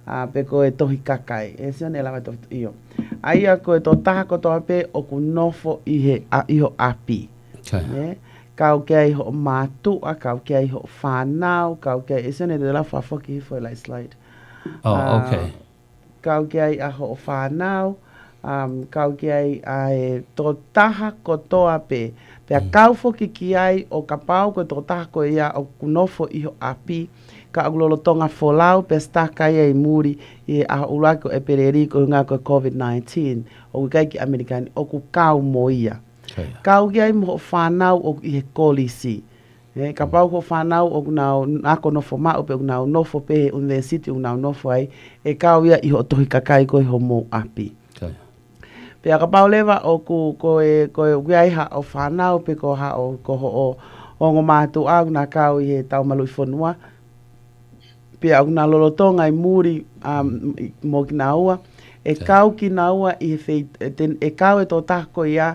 Pe koe tohi kakai. E Sione lawa tohi iyo. Aia koe tō taha ko tō ape o ku nofo iho api. Okay. kau ke ai ho matua, kau ke ai ho whanau, kau ke ai, isn't it la whafoki for like slide. Oh, okay. Kau ke ai a ho whanau, kau ke ai tō taha kotoa pe. Pea kau foki ki ai o ka pau ko tō taha ko ia o kunofo iho api, ka agulolo Tonga Folau pe staka ia i muri i a ulako e pereri ko ngā ko COVID-19 o kai ki Amerikani o ku kau mo ia. Kau ki ai mo whanau o i he kolisi. Ka pau ko whanau o kunau ako nofo mao pe kunau nofo pe university kunau nofo ai e kau ia i ho tohi kakai ko i ho mo api. Pea ka pau lewa o ko e ai ha o whanau pe ko ha o ko ho o ngo mātu au na kau i he tau malu i whanua. Pea au na lolotonga i muri mo ki na ua. E kau ki na ua i he e kau e tō tako ia.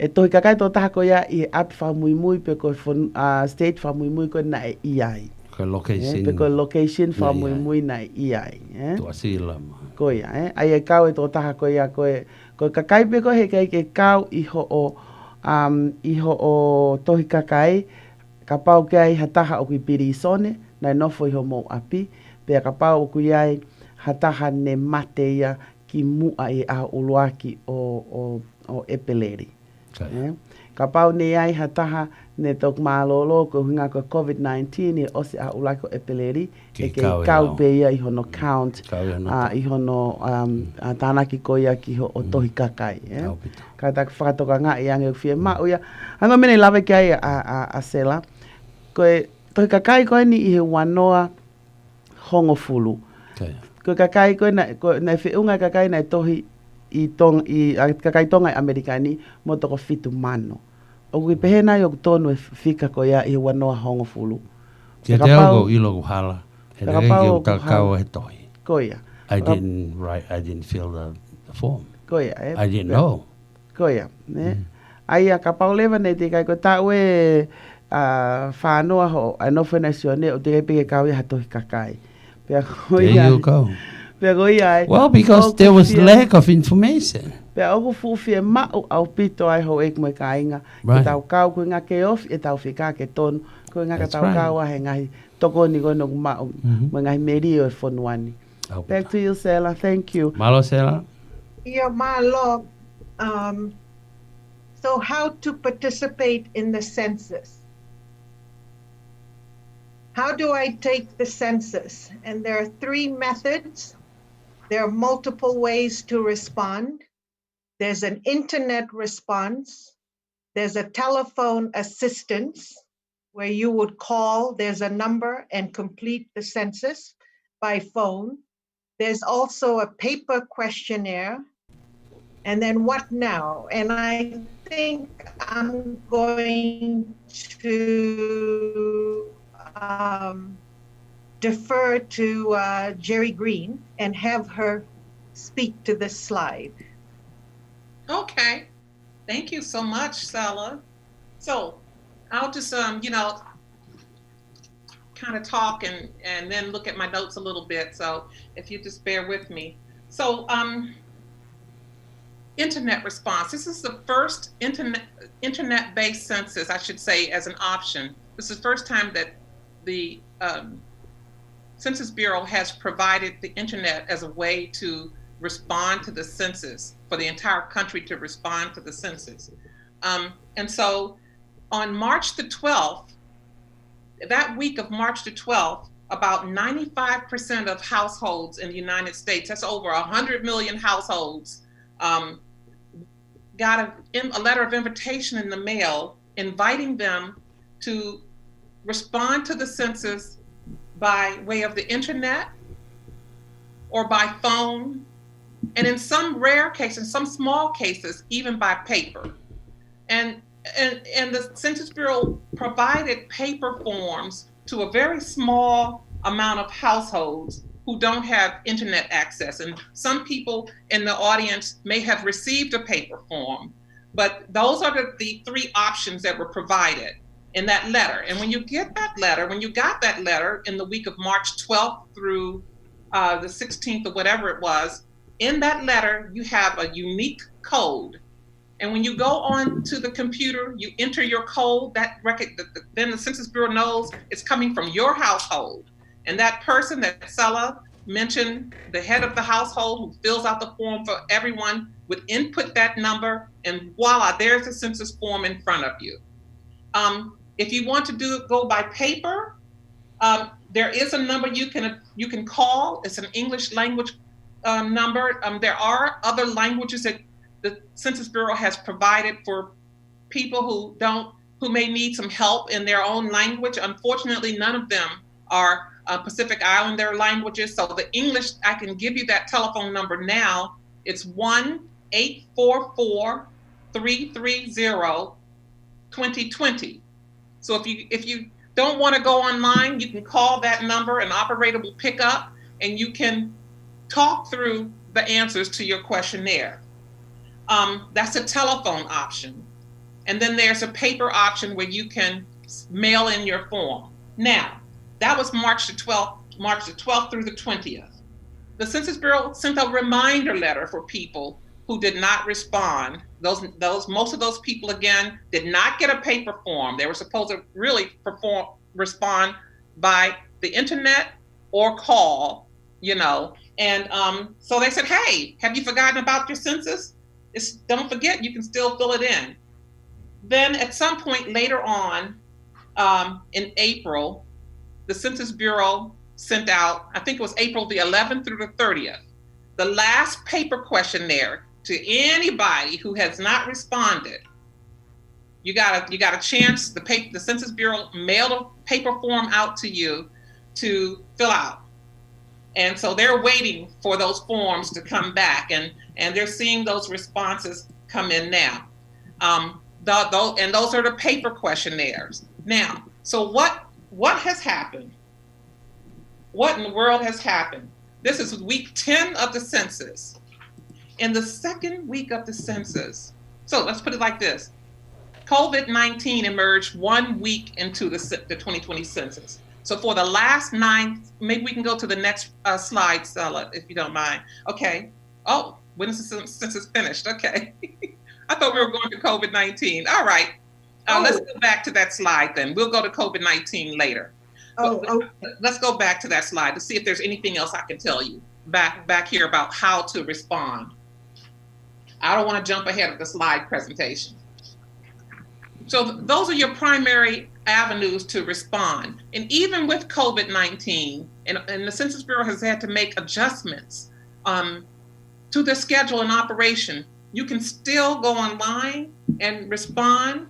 E tohi kakai tō tako ia i he api whamui pe ko state whamui ko na e iai. Ko location. Pe ko location whamui na e iai. Tua sila. Ko ia. Ai e kau e tō tako ia ko kakai pe ko he kai ke kau i ho o tohi kakai. Ka pau ke ai hataha o kui piri sone. Nai nofo i ho mo api, pea ka pau o kui ai hataha ne mate ia ki mua e a uluaki o epeleri. Ka pau ne ai hataha ne tok mālolo ko hunga ko COVID-19 e ose a uluaki o epeleri e ke kau pe ia i hono count, i hono tānaki ko ia ki ho o tohi kakai. Ka tak whakatoka ngā i ange whie mau ia. Hanga mene lawe ki ai a sela, koe tohi kakai koe ni i he wanoa hongo fulu. Koe kakai koe na whiunga kakai na tohi i kakai tonga i Amerikani mo toko fitu mano. O kui pehena i o tonu e whika koe ia i he wanoa hongo fulu. Kia te au i logo hala. He rei ki o kakao he tohi. Koe ia. I didn't fill the form. Koe ia. I didn't know. Koe ia. Ai a ka paulewa nei te kai koe tau e whānoa ho, ai no whenasione o te peke kau i hatohi kakai. There you go. Pea koi ai. Well, because there was lack of information. Pea oku fuwhia mau au pito ai ho ek moe ka inga. Right. E tau kau koe ngā ke ofi, e tau whika ke tonu. Koe ngā ka tau kau ahe ngahi toko ni koe nogu mau. Mo ngahi meri o e whonuani. Back to you, Sela. Thank you. Malo, Sela. Yeah, malo. So how to participate in the census? How do I take the census? And there are 3 methods. There are multiple ways to respond. There's an internet response. There's a telephone assistance where you would call, there's a number and complete the census by phone. There's also a paper questionnaire. And then what now? And I think I'm going to defer to Jerry Green and have her speak to this slide. Okay, thank you so much, Sela. So I'll just, kind of talk and then look at my notes a little bit. So if you just bear with me. So internet response. This is the first internet-based census, I should say, as an option. This is the first time that the Census Bureau has provided the internet as a way to respond to the census, for the entire country to respond to the census. And so on March the 12th, that week of March the 12th, about 95% of households in the United States, that's over 100 million households, got a letter of invitation in the mail inviting them to respond to the census by way of the internet or by phone, and in some rare cases, some small cases, even by paper. And the Census Bureau provided paper forms to a very small amount of households who don't have internet access. And some people in the audience may have received a paper form, but those are the 3 options that were provided in that letter. And when you got that letter in the week of March 12th through the 16th or whatever it was, in that letter, you have a unique code. And when you go on to the computer, you enter your code, that record, then the Census Bureau knows it's coming from your household. And that person that Sella mentioned, the head of the household who fills out the form for everyone, would input that number, and voila, there's the census form in front of you. If you want to go by paper, there is a number you can call. It's an English language number. There are other languages that the Census Bureau has provided for people who may need some help in their own language. Unfortunately, none of them are Pacific Islander languages. So the English, I can give you that telephone number now. It's 1-844-330-2020. So if you don't want to go online, you can call that number, an operator will pick up, and you can talk through the answers to your questionnaire. That's a telephone option. And then there's a paper option where you can mail in your form. Now, that was March the 12th through the 20th. The Census Bureau sent a reminder letter for people who did not respond. Most of those people, again, did not get a paper form. They were supposed to really respond by the internet or call, And so they said, hey, have you forgotten about your census? Don't forget, you can still fill it in. Then at some point later on, in April, the Census Bureau sent out, I think it was April the 11th through the 30th, the last paper questionnaire to anybody who has not responded. You got a chance. The Census Bureau mailed a paper form out to you to fill out. And so they're waiting for those forms to come back, and they're seeing those responses come in now. And those are the paper questionnaires. Now, so what has happened? What in the world has happened? This is week 10 of the census. In the second week of the census, so let's put it like this. COVID-19 emerged 1 week into the 2020 census. So for the last 9, maybe we can go to the next slide, Stella, if you don't mind. Okay. Oh, when is the census finished? Okay. I thought we were going to COVID-19. All right. Let's go back to that slide then. We'll go to COVID-19 later. Let's go back to that slide to see if there's anything else I can tell you back here about how to respond. I don't want to jump ahead of the slide presentation. So those are your primary avenues to respond. And even with COVID-19, and the Census Bureau has had to make adjustments to the schedule and operation, you can still go online and respond.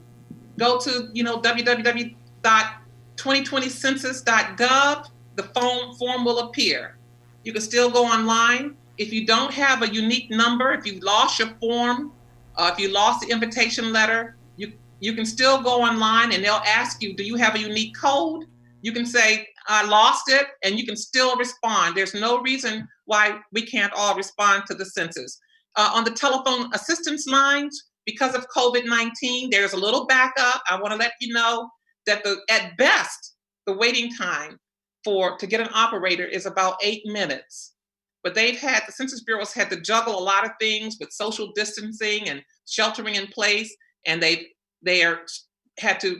Go to www.2020census.gov. The form will appear. You can still go online. If you don't have a unique number, if you lost your form, if you lost the invitation letter, you can still go online and they'll ask you, do you have a unique code? You can say, I lost it, and you can still respond. There's no reason why we can't all respond to the census. On the telephone assistance lines, because of COVID-19, there's a little backup. I want to let you know that at best, the waiting time to get an operator is about 8 minutes. But the Census Bureau's had to juggle a lot of things with social distancing and sheltering in place, and they had to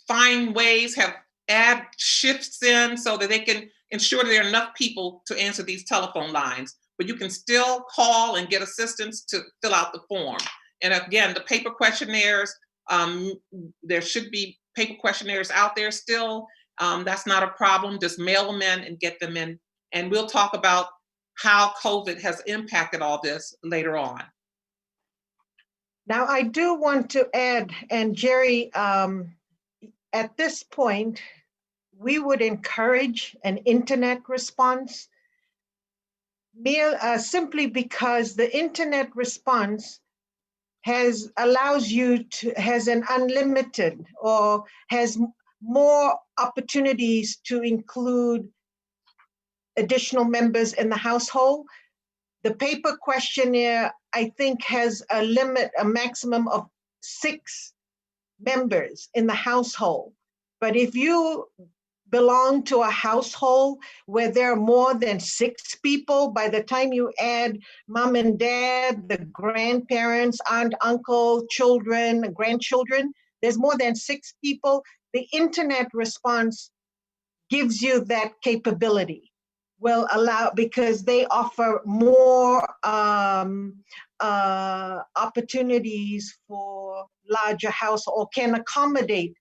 find ways, add shifts in so that they can ensure that there are enough people to answer these telephone lines. But you can still call and get assistance to fill out the form. And again, the paper questionnaires, there should be paper questionnaires out there still. That's not a problem. Just mail them in and get them in. And we'll talk about how COVID has impacted all this later on. Now, I do want to add, and Jerry, at this point, we would encourage an internet response, simply because the internet response has an unlimited or has more opportunities to include additional members in the household. The paper questionnaire, I think, has a maximum of 6 members in the household. But if you belong to a household where there are more than 6 people, by the time you add mom and dad, the grandparents, aunt, uncle, children, grandchildren, there's more than 6 people, the internet response gives you that capability, will allow, because they offer more opportunities for larger households, or can accommodate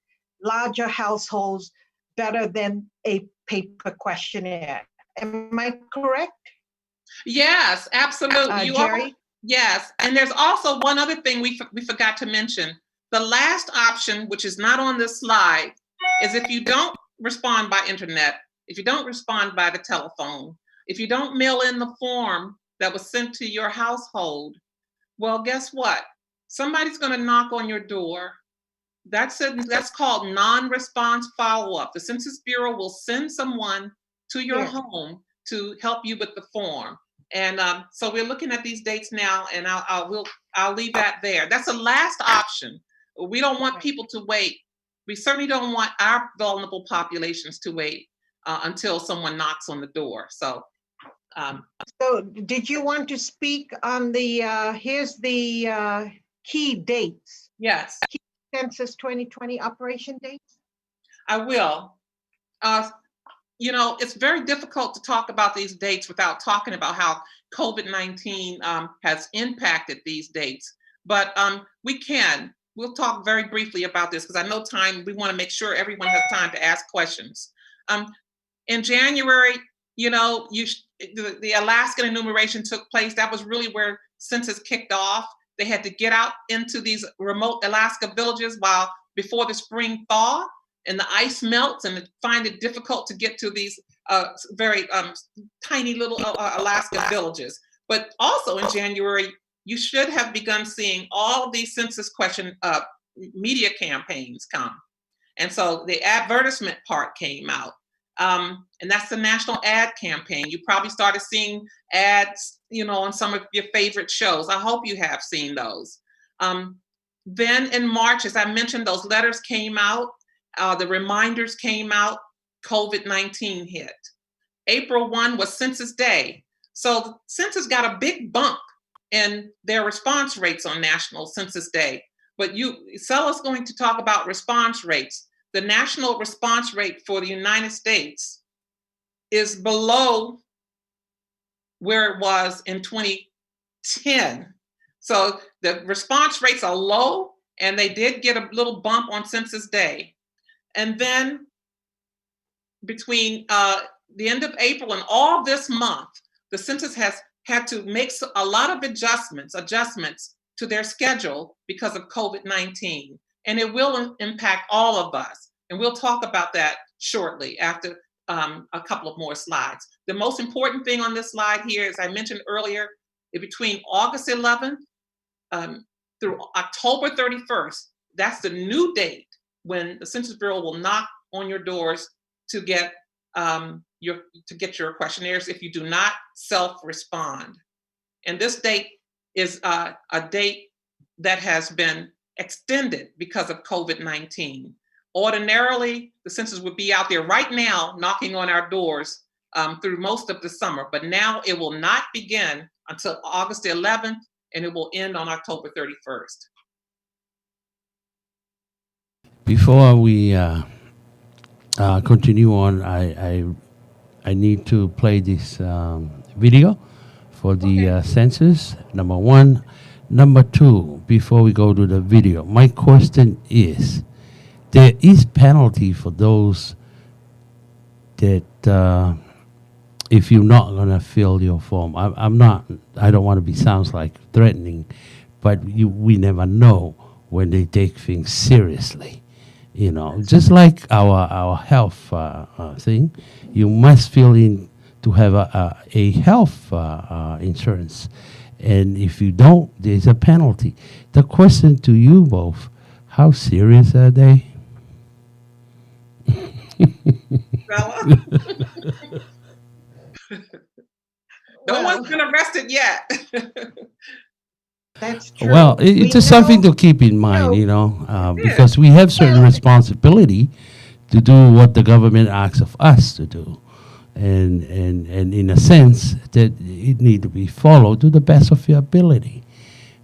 larger households better than a paper questionnaire. Am I correct? Yes, absolutely. Jerry? Yes, and there's also one other thing we forgot to mention. The last option, which is not on this slide, is if you don't respond by internet, if you don't respond by the telephone, if you don't mail in the form that was sent to your household, well, guess what? Somebody's going to knock on your door. That's called non-response follow-up. The Census Bureau will send someone to your home to help you with the form. And so we're looking at these dates now, and I'll leave that there. That's the last option. We don't want people to wait. We certainly don't want our vulnerable populations to wait until someone knocks on the door. So did you want to speak on the, here's the key dates. Yes. Key Census 2020 operation dates? I will. It's very difficult to talk about these dates without talking about how COVID-19 has impacted these dates. But we'll talk very briefly about this because I know we want to make sure everyone has time to ask questions. In January, the Alaskan enumeration took place. That was really where census kicked off. They had to get out into these remote Alaska villages before the spring thaw and the ice melts, and find it difficult to get to these very tiny little Alaska villages. But also in January, you should have begun seeing all of these census question media campaigns come. And so the advertisement part came out. And that's the national ad campaign. You probably started seeing ads, on some of your favorite shows. I hope you have seen those. Then in March, as I mentioned, those letters came out, the reminders came out, COVID-19 hit. April 1 was Census Day. So the census got a big bump in their response rates on National Census Day. But Sella's going to talk about response rates. The national response rate for the United States is below where it was in 2010. So the response rates are low, and they did get a little bump on Census Day. And then between the end of April and all this month, the census has had to make a lot of adjustments to their schedule because of COVID-19. And it will impact all of us. And we'll talk about that shortly after a couple of more slides. The most important thing on this slide here, as I mentioned earlier, is between August 11th through October 31st, that's the new date when the Census Bureau will knock on your doors to get your questionnaires if you do not self-respond. And this date is a date that has been extended because of COVID-19. Ordinarily, the census would be out there right now knocking on our doors through most of the summer, but now it will not begin until August 11th, and it will end on October 31st. Before we continue on, I need to play this video for the census, number one. Number two, before we go to the video, my question is, there is penalty for those that if you're not going to fill your form. I don't want to sounds like threatening, but we never know when they take things seriously. Just like our health thing, you must fill in to have a health insurance. And if you don't, there's a penalty. The question to you both, how serious are they? No one's been arrested yet. That's true. Well, it's just something to keep in mind, because we have certain responsibility to do what the government asks of us to do. And in a sense, that it need to be followed to the best of your ability.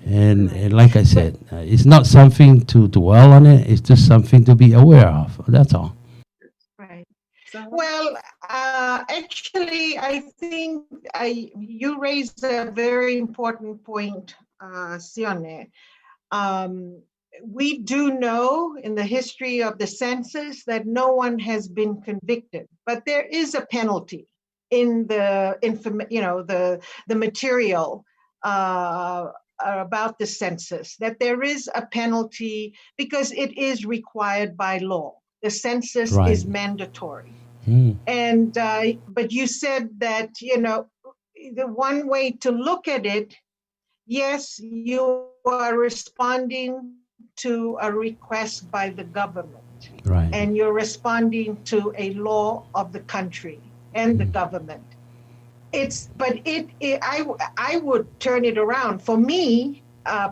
And like I said, it's not something to dwell on it. It's just something to be aware of. That's all. Right. Well, actually, I think you raised a very important point, Sione. We do know in the history of the census that no one has been convicted, but there is a penalty in the the material about the census, that there is a penalty because it is required by law. The census is mandatory. And but you said that, the one way to look at it, yes, you are responding to a request by the government. Right. And you're responding to a law of the country and the government. I would turn it around. For me,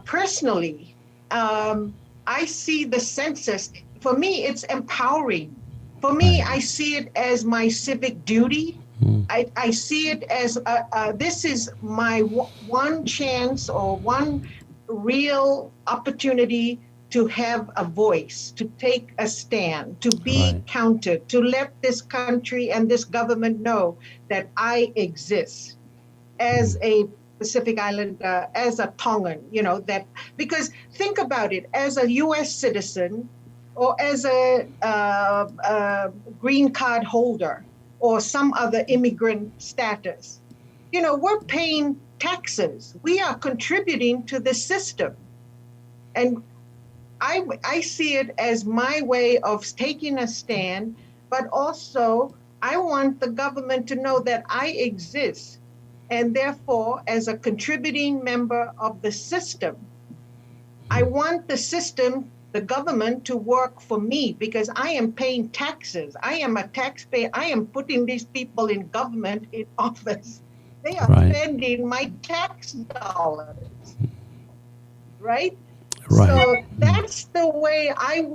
personally, I see the census, for me, it's empowering. For me, I see it as my civic duty. I see it as this is my one chance or one real opportunity to have a voice, to take a stand, to be counted, to let this country and this government know that I exist as a Pacific Islander, as a Tongan, that, because think about it, as a US citizen or as a green card holder or some other immigrant status, we're paying taxes. We are contributing to the system. And I see it as my way of taking a stand, but also I want the government to know that I exist. And therefore, as a contributing member of the system, I want the system, the government, to work for me because I am paying taxes. I am a taxpayer. I am putting these people in government, in office. They are spending my tax dollars, right? So that's the way I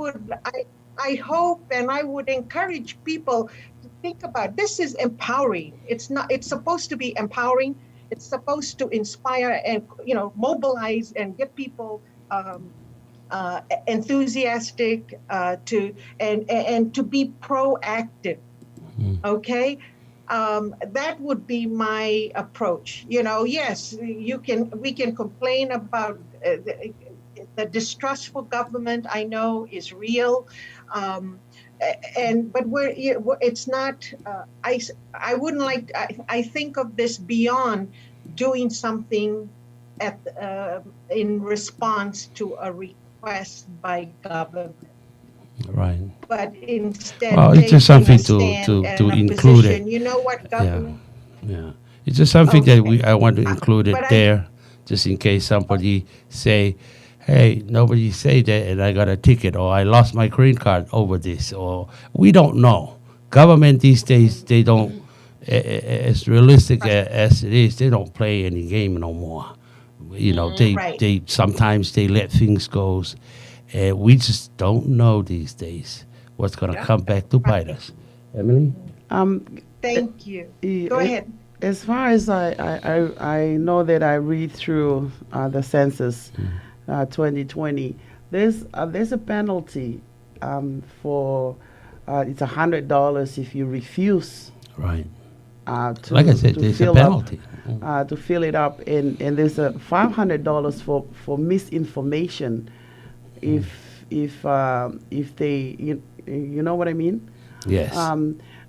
hope, and I would encourage people to think about. This is empowering. It's supposed to be empowering. It's supposed to inspire and, mobilize and get people enthusiastic and to be proactive. Okay. That would be my approach. Yes, we can complain about the distrustful government. I know is real, but it's not. I wouldn't like. I think of this beyond doing something in response to a request by government. Right. But instead, it's just something to include it. You know what, government? Yeah. It's just something that I want to include it there, just in case somebody say, hey, nobody say that and I got a ticket or I lost my green card over this, or we don't know. Government these days, they don't, as realistic as it is, they don't play any game no more. They sometimes they let things go. We just don't know these days what's going to come back to bite us. Emily? Thank you. Go ahead. As far as I know that I read through the census 2020, there's a penalty for it's $100 if you refuse. Right. Like I said, there's a penalty. To fill it up, and there's a $500 for misinformation. If they you know what I mean? Yes.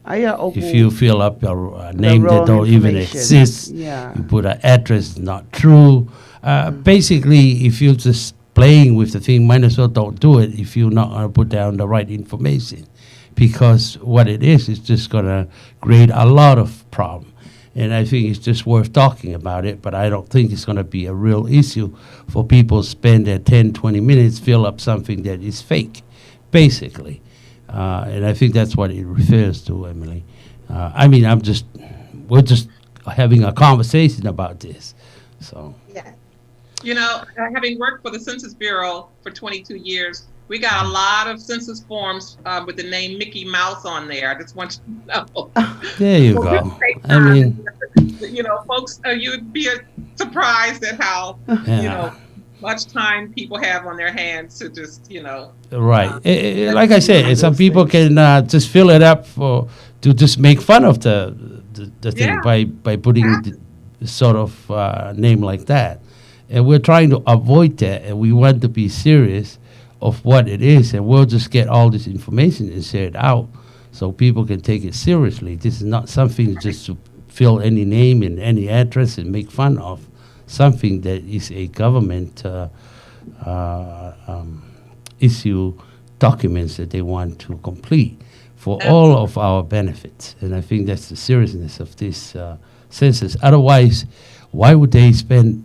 If you fill up a name that don't even exist, you put an address not true. Basically, if you're just playing with the thing, might as well don't do it if you're not going to put down the right information. Because what it is just going to create a lot of problem. And I think it's just worth talking about it, but I don't think it's going to be a real issue for people to spend their 10, 20 minutes, fill up something that is fake, basically. And I think that's what it refers to, Emily. We're just having a conversation about this. So. Yeah. Having worked for the Census Bureau for 22 years, We got a lot of census forms with the name Mickey Mouse on there. I just want you to know. There you Well, go. take I mean, you know, folks, you'd be surprised at how, you know, much time people have on their hands to just, you know. Right. Like I said, some people can just fill it up to just make fun of the thing by putting sort of name like that. And we're trying to avoid that, and we want to be serious of what it is, and we'll just get all this information and share it out so people can take it seriously. This is not something just to fill any name and any address and make fun of. Something that is a government issue documents that they want to complete for all of our benefits. And I think that's the seriousness of this census. Otherwise, why would they spend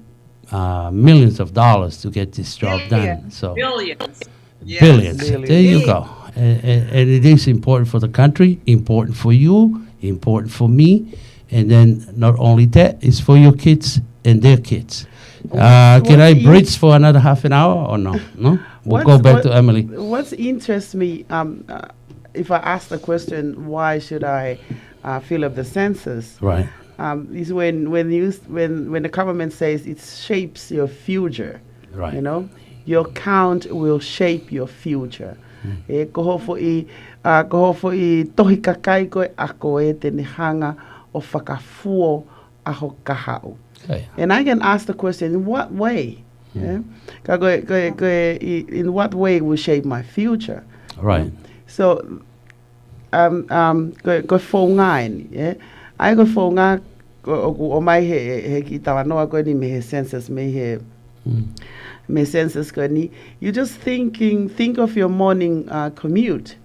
millions of dollars to get this job done? So Billions. Yes. Billions. There you go. And it is important for the country, important for you, important for me. And then not only that, it's for your kids and their kids. Can I bridge for another half an hour or no? No? We'll go back to Emily. What interests me, if I ask the question, why should I fill up the census? Right. Is when the government says it shapes your future. Right. You know, your count will shape your future. Koho fo'i tohi kakai koe ako e te nehanga o whakafuo aho kahau. Okay. And I can ask the question, in what way? Yeah? In what way will shape my future? Right. So, go whongai, yeah? I go whongai o mai he ki tawanoa koe ni me he census me he me census koe ni. You just think of your morning commute.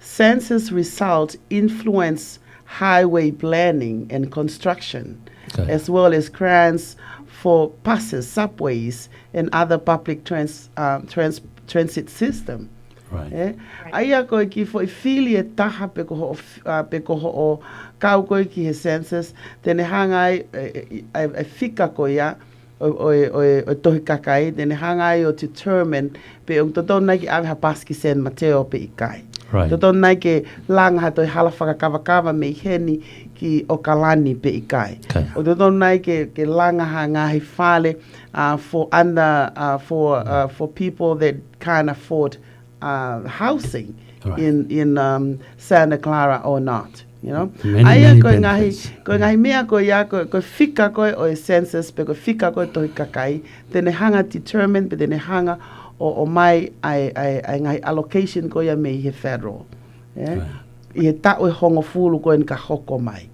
Census results influence highway planning and construction, as well as grants for buses, subways, and other public transit system. Right. Aia koe ki fo fili e taha pe koho o kau koe ki he census, tene hanga ai fika koe ia o tohi kakai, tene hanga ai o determine pe o totona ki awe hapaski San Mateo pe ikai. Right. Totona ke langa hatoi hala whakakawakawa me heni ki o kalani pe ikai. Okay. O totona ke langa hanga he fale for people that can't afford housing in Santa Clara or not, you know. Many koe benefits. ngahi mea koe ia koe fika koe o e census pe koe fika koe tohi kakai, tene hanga determined pe tene hanga o mai ai ngahi allocation koe ia me i he federal. Yeah? Right. I he tau e hongo fulu koe ni ka hoko mai.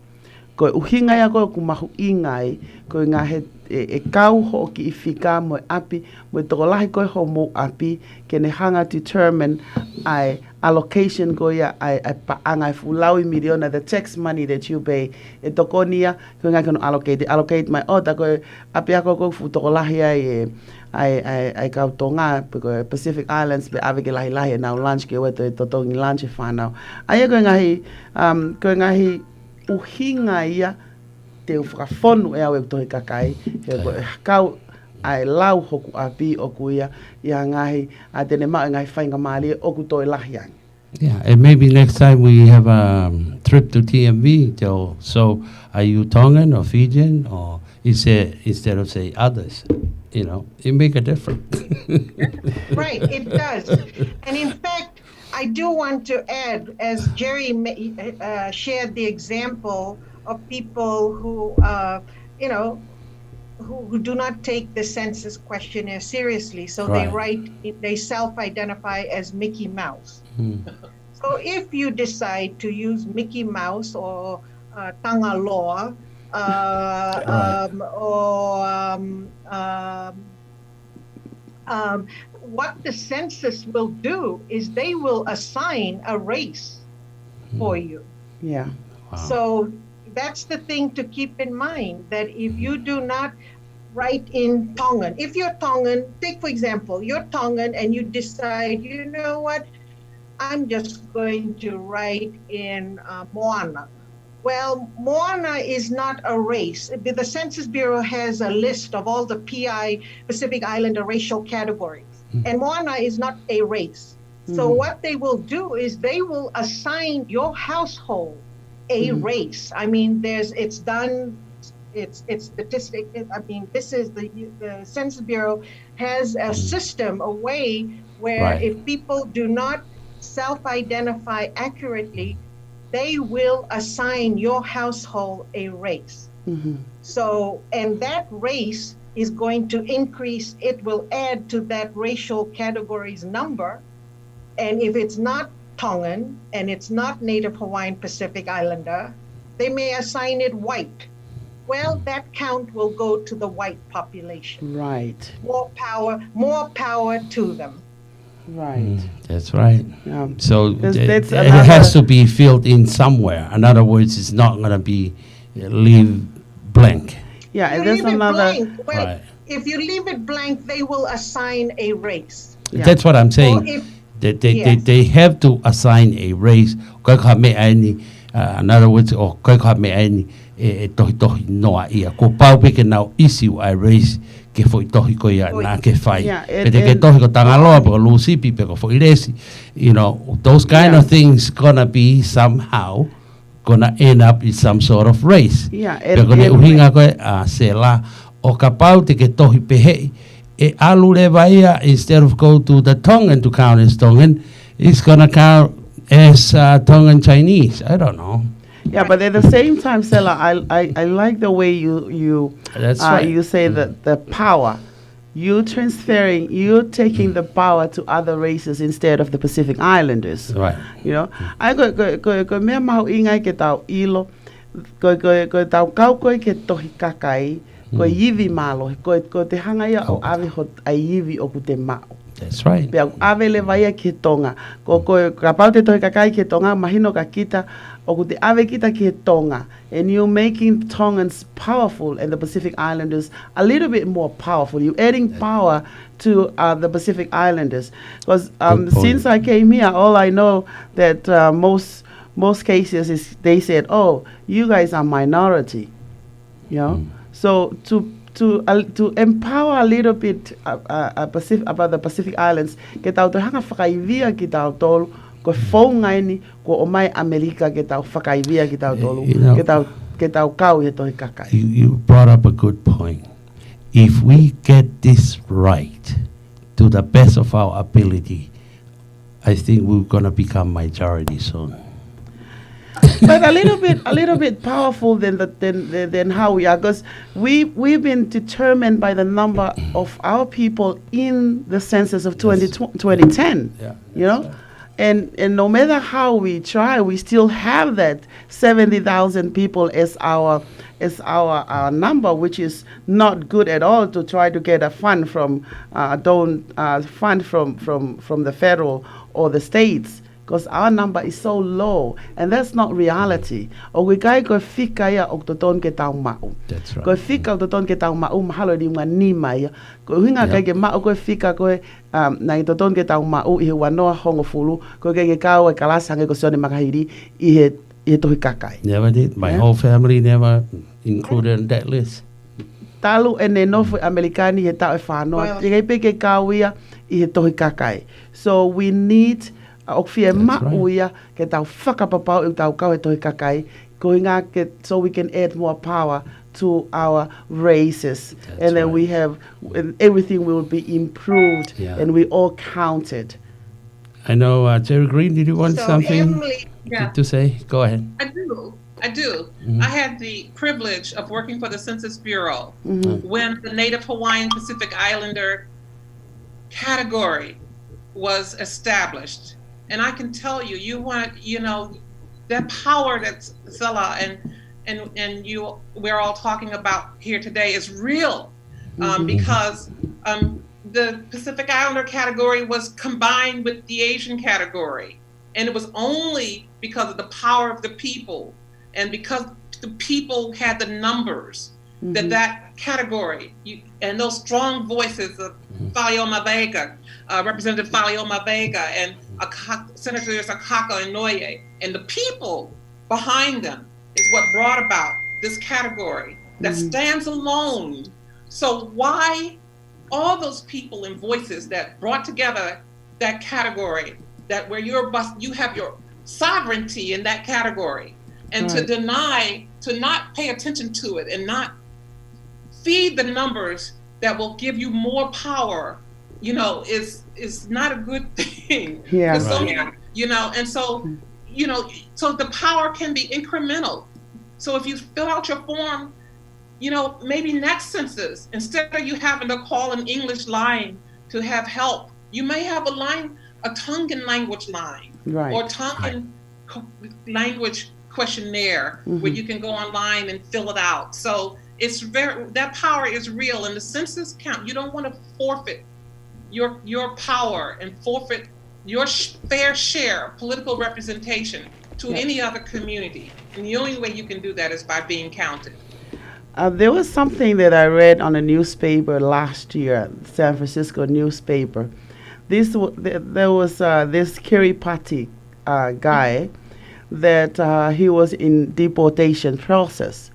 Koe uhinga ia koe ku mahu ingai koe ngahe e kau ho ki I fika mo api mo tokolahi koe ho mo api ke ne hanga determine ai allocation ko ia ai paanga fulau miliona the tax money that you pay e tokonia ko nga kono allocate my order ko api ako ko fu tokolahi ai kau tonga ko Pacific Islands be avike lahi na lunch ke weto to tongi lunch fa now ai ko ngahi uhinga ia te whakawhonu e au e tohi kakai, he kau ai lau hoku api o kuia, ia ngahi a tene mao ngahi whainga maali o ku toi lahi ang. Yeah, and maybe next time we have a trip to TMV, so are you Tongan or Fijian, or is it, instead of say others, you know, it make a difference. Right, it does. And in fact, I do want to add, as Jerry shared the example of people who, you know, who do not take the census questionnaire seriously. So they self-identify as Mickey Mouse. So if you decide to use Mickey Mouse or Tanga Law, what the census will do is they will assign a race for you. Yeah. Wow. So that's the thing to keep in mind, that if you do not write in Tongan, if you're Tongan, take for example, you're Tongan and you decide, you know what, I'm just going to write in Moana. Well, Moana is not a race. The Census Bureau has a list of all the PI, Pacific Islander racial categories. And Moana is not a race. So what they will do is they will assign your household a race. I mean, it's done. It's statistic. I mean, this is the Census Bureau has a system, a way where Right. if people do not self-identify accurately, they will assign your household a race. So, and that race is going to increase, it will add to that racial category's number. And if it's not Tongan and it's not Native Hawaiian Pacific Islander, they may assign it white. Well, that count will go to the white population. Right. More power to them. Right. That's right. So That's it has to be filled in somewhere. In other words, it's not going to be leave blank. Yeah, and You there's leave it another. blank. Well, Right. if you leave it blank, they will assign a race. That's what I'm saying. Or if- They have to assign a race. In other words, o tohi tohi noa ia. Ko pau peke nau isi o ai race ke foi tohi ko ia na ke fai. Yeah, Pete ke tohi ko tangaloa pe ko lusipi pe ko foi lesi. You know, those kind of things gonna be somehow gonna end up in some sort of race. Yeah, Pe ko ne uhinga ko se la o ka pau te ke tohi pehe e alu le vaia instead of go to the Tongan to count as Tongan, it's gonna count as Tongan Chinese. I don't know. Yeah, but at the same time, Stella, I like the way you That's right. you say that the power, you taking the power to other races instead of the Pacific Islanders. Right. You know, I go me mau ingai ke tau ilo, go tau kau koe ke tohi kakai, ko iwi malo, ko te hanga ia o ave ho ai iwi o ku te mao. That's right. Pea ave le vaia ke Tonga. Ko ka pau te tohi kakai ke Tonga, mahino ka kita, o ku te ave kita ke Tonga. And you're making Tongans powerful and the Pacific Islanders a little bit more powerful. You're adding power to the Pacific Islanders. Because since I came here, all I know that most cases is they said, oh, you guys are minority. You know? So to empower a little bit about the Pacific Islands, ke tau te hanga whakaivia ki tau tolu, ko whaungai ni, ko o mai Amerika ke tau whakaivia ki tau tolu, ke tau kau he tohi kakai. You brought up a good point. If we get this right to the best of our ability, I think we're going to become majority soon. But a little bit powerful than how we are, because we've been determined by the number of our people in the census of 2010. Yeah, you know, right. And no matter how we try, we still have that 70,000 people as our number, which is not good at all to try to get a fund from from the federal or the states. Because our number is so low, and that's not reality. O we kai ko fika ia o toton ke tau mau. That's right. Ko fika o toton ke tau mau mahalo di mga nima ia. Ko hinga kai ke mau ko fika ko na i toton ke tau mau I wanoa hongo fulu. Ko ke kau e kalasanga ko sone makahiri I he tohi kakai. Never did. My whole family never included in that list. Talu e ne nofu Amerikani he tau e whanoa. Te pe ke kau ia I he tohi kakai. So we need o fie mauia ke tau whakapapau I tau kau e tohi kakai ko inga ke so we can add more power to our races. And then we have everything will be improved and we all counted. I know Jerry Green, did you want So, something Emily, yeah. to say? Go ahead. I do. Mhm. I had the privilege of working for the Census Bureau when the Native Hawaiian Pacific Islander category was established. And I can tell you, that power that Zella and we're all talking about here today is real, because the Pacific Islander category was combined with the Asian category. And it was only because of the power of the people and because the people had the numbers that category and those strong voices of Faleoma Vega, Representative Faleoma Vega, and Senators Akaka and Noye, and the people behind them is what brought about this category that stands alone. So why all those people and voices that brought together that category that where you have your sovereignty in that category, and to Right. deny, to not pay attention to it and not feed the numbers that will give you more power, is not a good thing. Yeah. Because so Right. many, and so, so the power can be incremental. So if you fill out your form, maybe next census, instead of you having to call an English line to have help, you may have a Tongan language line, Right. or Tongan language questionnaire where you can go online and fill it out. So that power is real, and the census count. You don't want to forfeit your power and forfeit your fair share of political representation to any other community. And the only way you can do that is by being counted. There was something that I read on a newspaper last year, San Francisco newspaper. There was this Kiribati guy that he was in deportation process,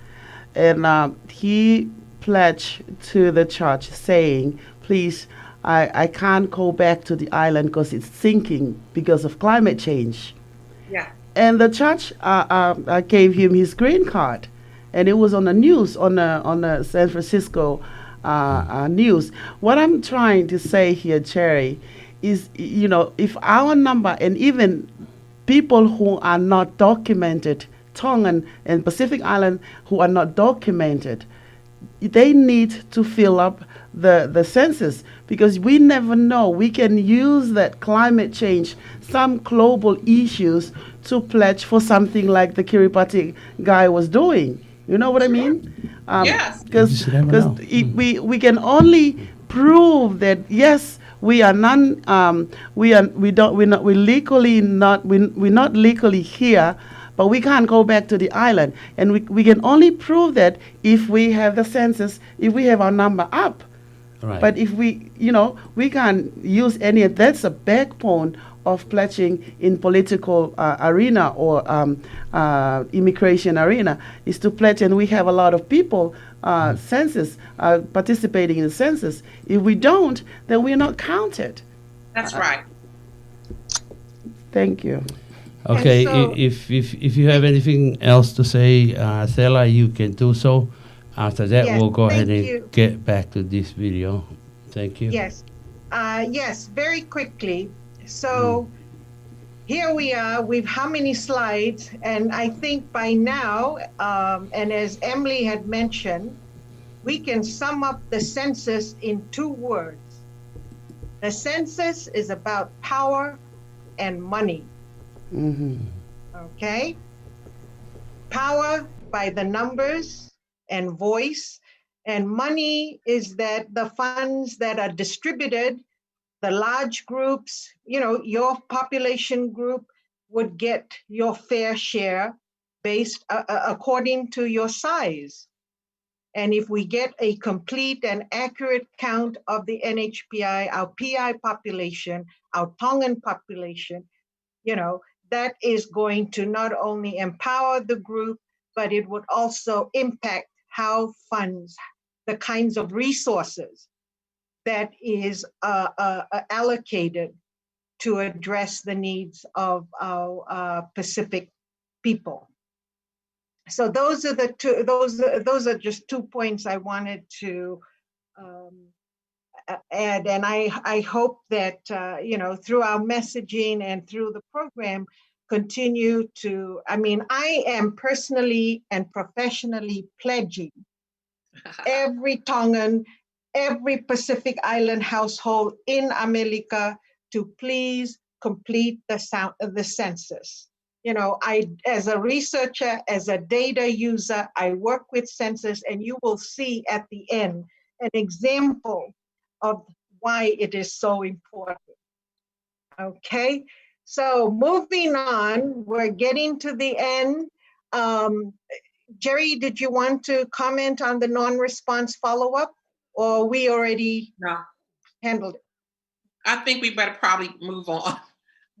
and he pledged to the church saying, "Please, I can't go back to the island because it's sinking because of climate change." Yeah. And the church gave him his green card, and it was on the news, on the San Francisco news. What I'm trying to say here, Cherry, is if our number, and even people who are not documented, Tongan and Pacific Island who are not documented, they need to fill up the census, because we never know. We can use that climate change, some global issues, to pledge for something like the Kiribati guy was doing. You know what I mean? Yes. Because we can only prove that yes, we're not legally here, but we can't go back to the island, and we can only prove that if we have the census, if we have our number up. Right. But if we can't use any. That's a backbone of pledging in political arena or immigration arena, is to pledge, and we have a lot of people census participating in the census. If we don't, then we're not counted. That's right. Thank you. Okay, so- if you have anything else to say, Stella, you can do so. After that, Yes, we'll go ahead thank and you. get back to this video. Thank you. Yes. Yes, very quickly. So here we are with how many slides? And I think by now, and as Emily had mentioned, we can sum up the census in 2 words. The census is about power and money. Okay? Power by the numbers and voice, and money is that the funds that are distributed, the large groups, your population group would get your fair share based according to your size. And if we get a complete and accurate count of the NHPI, our PI population, our Tongan population, that is going to not only empower the group, but it would also impact how funds, the kinds of resources that is allocated to address the needs of our Pacific people. So those are the two. Those are just 2 points I wanted to add, and I hope that through our messaging and through the program, continue to. I am personally and professionally pledging every Tongan, every Pacific Island household in America to please complete the census. I, as a researcher, as a data user, I work with census, and you will see at the end an example of why it is so important. Okay, so moving on, we're getting to the end. Jerry, did you want to comment on the non-response follow-up, or we already handled it? I think we better probably move on.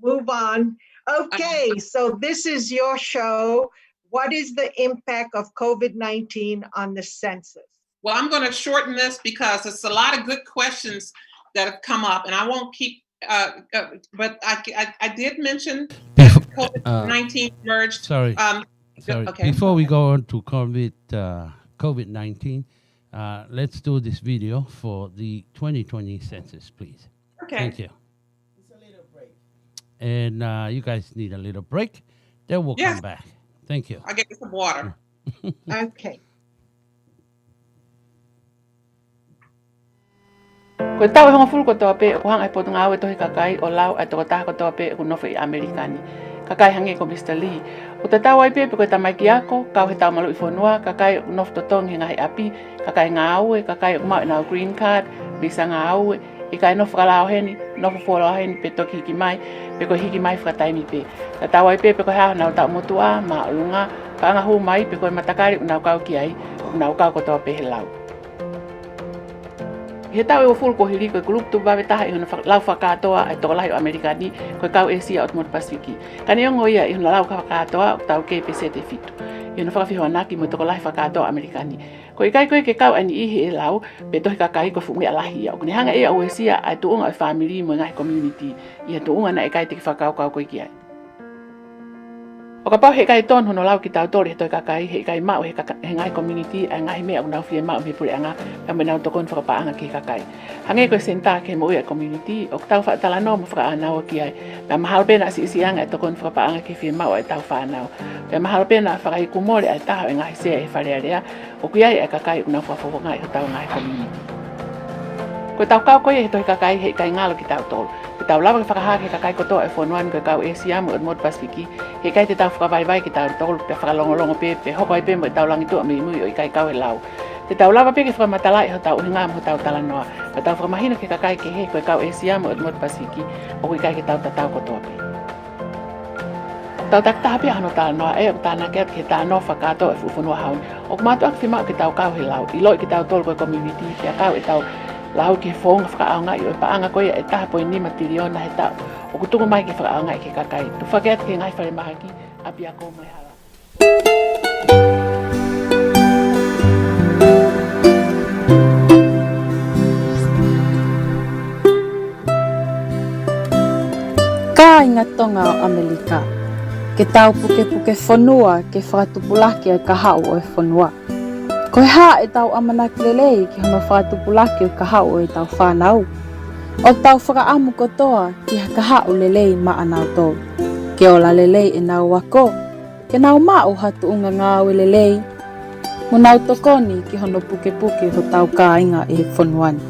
Move on. Okay, so this is your show. What is the impact of COVID-19 on the census? Well, I'm going to shorten this because it's a lot of good questions that have come up, and I won't keep But I did mention Before- COVID-19 emerged. Sorry. Okay. Before we go on to COVID-19, let's do this video for the 2020 census, please. Okay. Thank you. It's a little break. And you guys need a little break. Then we'll Yes. come back. Thank you. I'll get you some water. Okay. Ko tau honga fulu ko toa pe ko hanga po tunga awe tohi kakai o lau ai to ta ko toa pe ko no fe Amerikani. Kakai hange ko Mr. Lee. O te tau ai pe ko ta mai ki ako ka he tau malu i fonua kakai no to tong hinga he api kakai nga awe kakai ma na green card bisa nga awe i kai no fala heni no fo la heni pe toki ki mai pe ko hiki mai fra tai mi pe. Ta tau ai pe ko ha na ta motua ma lunga ka nga hu mai pe ko matakari na ka ki ai na ka ko toa pe he lau. He tau e o fulu ko hiri ko grup tu bawe taha i huna lau whakatoa ai toka lahi o Amerikani ko kau Asia o Timote Pasifiki. Kani ongo ia i huna lau whakatoa o tau KPC te fitu. I huna whakawhihoa naki mo toka lahi whakatoa Amerikani. Ko i kai koe ke kau ani ihi e lau pe tohi kakai ko fungi alahi ia. O kani hanga ia o Asia ai tuunga o family mo ngahi community. I tuunga na e kai te ki whakau kau koe ki ai. O ka pau he kai ton hono lau ki tau tori he toi kakai he kai mau he ngai community a ngai mea unau fie mau me pure anga ka me nau tokon whakapaanga ki kakai. Hange koe senta ke mo ia community o tau whaatala no mo whakaanau ki ai. Pea mahal pena si anga e tokon whakapaanga ki fie mau ai tau whaanau. Pea mahal pena whakai kumore ai taho e ngai sea e wharearea o ki ai e kakai unau whakafonga i ho tau ngai community. Ko tau kau koe he toi kakai he kai ngalo ki tau tolu. Ki tau lawa ki whakahake kakai kotoa e whonuan koe kau Asia mo Timote Pasifiki. He kai te tau whakawaiwai ki tau tolu pe whakalongolongo pe hoko ai pe mo tau langi tua mi mui o i kai kau e lau. Te tau lawa pe ki whakamatala e ho tau uhinga mo tau talanoa. Ka tau whakamahina ki kakai ke he koe kau Asia mo Timote Pasifiki o kui kai ki tau tatau kotoa pe. Tau taktaha pia hano talanoa e o tāna keat ki tā no whakato e fufunua haun. O kumatu ak whimau ki tau kau he lau. I loi ki tau tolu koe community pia kau e tau lau ki whonga whakaanga i o paanga koe e taha poi ni matiriona he tau. O kutunga mai ki whakaanga i ke kakai. Tu whakeat ki ngai whare mahaki api a kou mai hala. Ka inga tonga o Amerika. Ke tau puke whanua ke whakatupulaki ai ka hau o e whanua. Ko he haa e tau amana kilelei ki hana whakatupulaki o ka hau e tau whanau. O tau whakaamu kotoa ki ha ka hau lelei ma anau tau. Ke ola lelei e nau wako. Ke nau mau hatu unga ngāwe lelei. Mo nau tokoni ki hana puke ho tau ka inga e whanuani.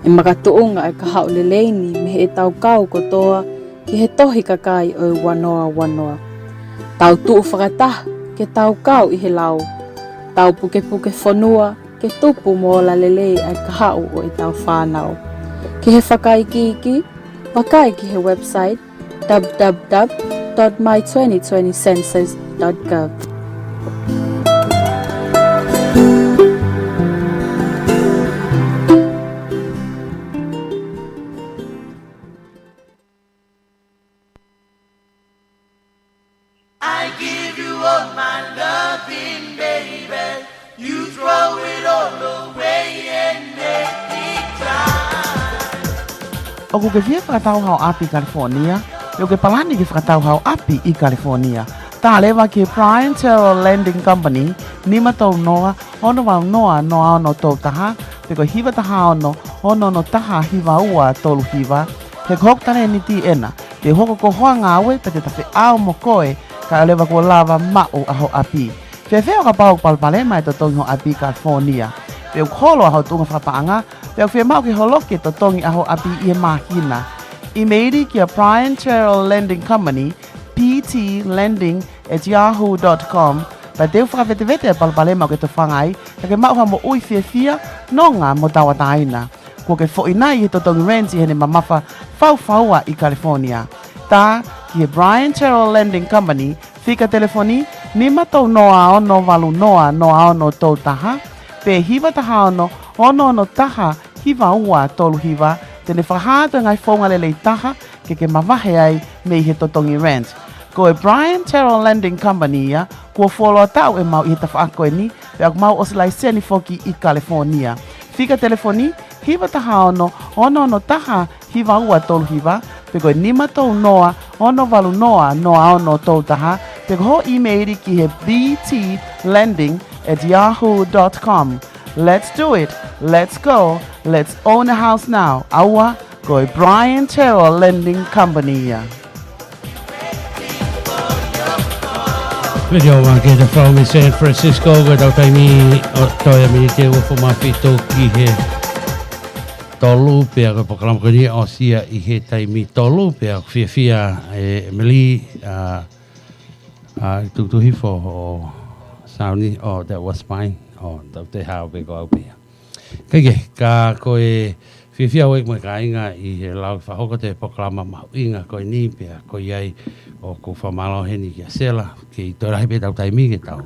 E makatuunga e ka hau lelei ni me he tau kau kotoa ki he tohi kakai o e wanoa. Tau tuu whakatah ke tau kau i he lau. Tau puke whanua ke tupu mo la lelei ai ka hau o e tau whanau. Ki he wakai ki he website www.my2020census.gov. I give you all my loving, baby. You throw it all away and make me cry. O ke fia whakatau hau api California, o ke palani ki whakatau hau api i California. Tā lewa ki Brian Terrell Landing Company, ni matau noa, ono wau noa noa ono tau taha, peko hiwa taha ono no taha hiwa ua tolu hiwa. He kok tane ni ti ena, te hoko ko hoa ngāwe, pe te tawhi ao mo koe, ka lewa ko lava mao aho api. Whewheo ka pau palpalema e to tongi ho api California. Peo kolo aho tunga whapaanga, peo whemau ki holoke to tongi aho api i e mahina. I meiri ki a Brian Terrell Landing Company, ptlending@yahoo.com. Pa teu whakawetewete e palpalema ke to whangai, ka ke mauha mo ui whiawhia, no ngā mo tawataina. Ko ke whoinai he to tongi renzi hene mamafa whauwhaua i California. Tā ki a Brian Terrell Landing Company, whika telefoni, ni matau noa ono walu noa ono tau taha, pe hiwa taha ono taha hiwa ua tolu hiwa, tene whahātua ngai whaunga lelei taha, ke mawahe ai me he totongi rent. Ko e Brian Terrell Landing Company ia, kua wholoa tau e mau i he tawhaako e ni, pe aku mau osilai seni foki i California. Whika telefoni, hiwa taha ono taha hiva ua tolu hiva, pe koe nima tolu noa, ono valu noa, noa ono tolu taha, pe ho emaili ki he btlending@yahoo.com. Let's do it. Let's go. Let's own a house now. Aua, koe Brian Terrell Lending Company. Video Vake Tali San Francisco with our taimi o toia mi te ua fumafito ki he tolu pe a program ko ni o sia I he taimi tolu pe a fia Emily tu hifo o sauni o that was fine o te hao pe ko au pe kage ka ko fia we mo ka inga I he lau fa hoko te programa ma inga ko ni pe ko ai o ko famalo heni ki sela ki tora he tau taimi ki tau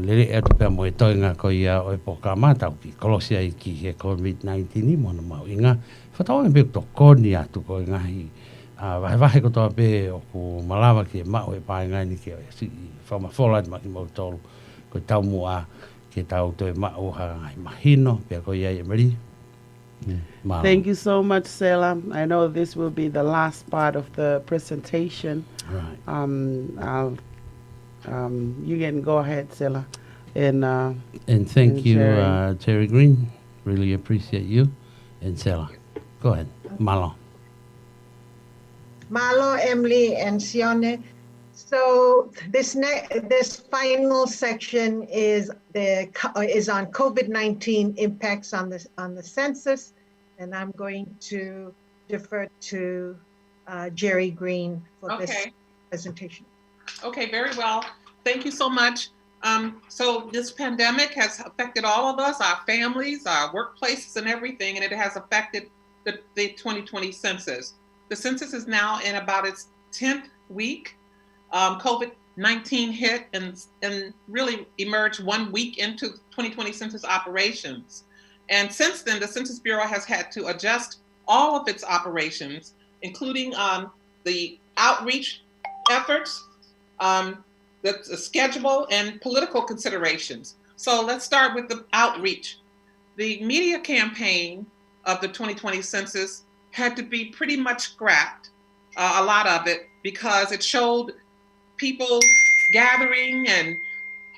lele e tu pe mo e toinga ko ia o programa tau ki kolosia I ki he COVID-19 ni mo na mau inga fa tau e to koni atu ko inga hi vai ko to pe o ko malawa ki ma o e pa inga ni ki si fa ma fola ma ki mo tolu ko tau mo a ki tau to e ma o ha mahino pe ko ia e mari. Thank you so much, Sela. I know this will be the last part of the presentation. Right. You can go ahead, Sela. And thank you, Terry Green. Really appreciate you. And Sela. Go ahead. Malo, Emily, and Sione. So this final section is on COVID-19 impacts on the census, and I'm going to defer to Jerry Green for this presentation. Okay, very well. Thank you so much. So this pandemic has affected all of us, our families, our workplaces, and everything, and it has affected the 2020 census. The census is now in about its 10th week. COVID-19 hit and really emerged 1 week into 2020 census operations. And since then, the Census Bureau has had to adjust all of its operations, including the outreach efforts, the schedule, and political considerations. So let's start with the outreach. The media campaign of the 2020 census had to be pretty much scrapped, a lot of it, because it showed people gathering and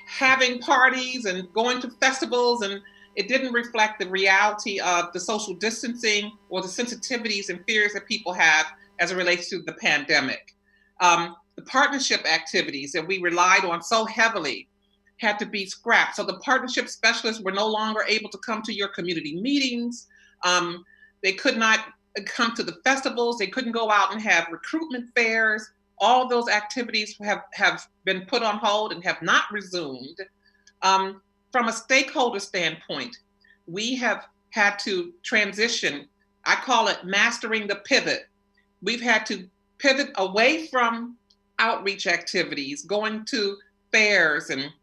having parties and going to festivals, and it didn't reflect the reality of the social distancing or the sensitivities and fears that people have as it relates to the pandemic. The partnership activities that we relied on so heavily had to be scrapped. So the partnership specialists were no longer able to come to your community meetings. They could not come to the festivals. They couldn't go out and have recruitment fairs. All of those activities have been put on hold and have not resumed. From a stakeholder standpoint, we have had to transition. I call it mastering the pivot. We've had to pivot away from outreach activities, going to fairs and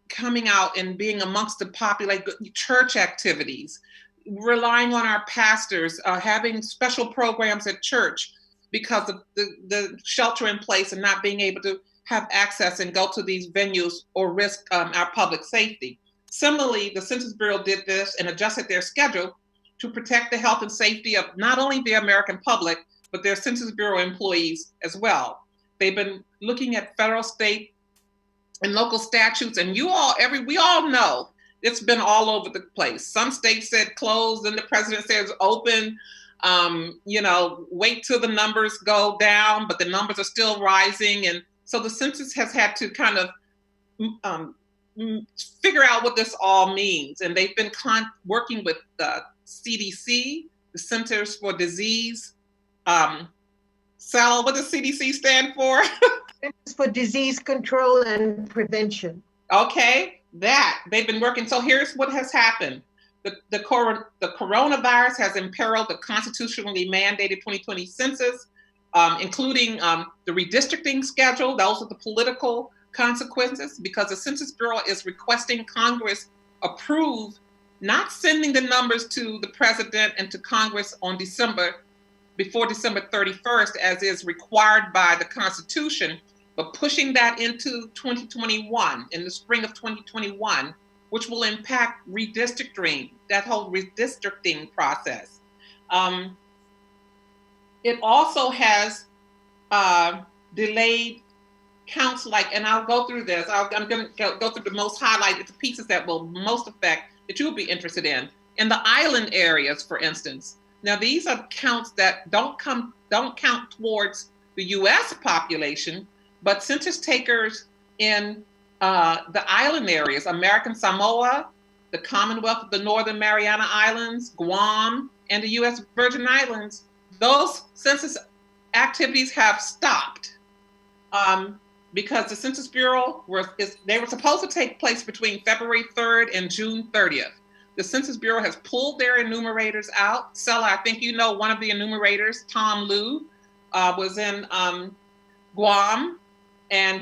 coming out and being amongst the population, church activities, relying on our pastors, having special programs at church because of the shelter in place and not being able to have access and go to these venues or risk our public safety. Similarly, the Census Bureau did this and adjusted their schedule to protect the health and safety of not only the American public, but their Census Bureau employees as well. They've been looking at federal, state, and local statutes, and we all know it's been all over the place. Some states said closed, and the president says open. Wait till the numbers go down, but the numbers are still rising. And so the census has had to kind of figure out what this all means. And they've been working with the CDC, the Centers for Disease. Sal, what does CDC stand for? Centers for Disease Control and Prevention. Okay, that. They've been working. So here's what has happened. The coronavirus has imperiled the constitutionally mandated 2020 census, including the redistricting schedule. Those are the political consequences, because the Census Bureau is requesting Congress approve not sending the numbers to the president and to Congress before December 31st, as is required by the Constitution, but pushing that into 2021, in the spring of 2021, which will impact redistricting, that whole redistricting process. it also has delayed counts and I'll go through this. I'm going to go through the most highlighted pieces that will most affect, that you'll be interested in. In the island areas, for instance. Now, these are counts that don't count towards the U.S. population, but census takers in the island areas, American Samoa, the Commonwealth of the Northern Mariana Islands, Guam, and the U.S. Virgin Islands, those census activities have stopped because the Census Bureau they were supposed to take place between February 3rd and June 30th. The Census Bureau has pulled their enumerators out. Sella, I think you know one of the enumerators, Tom Liu, was in Guam, and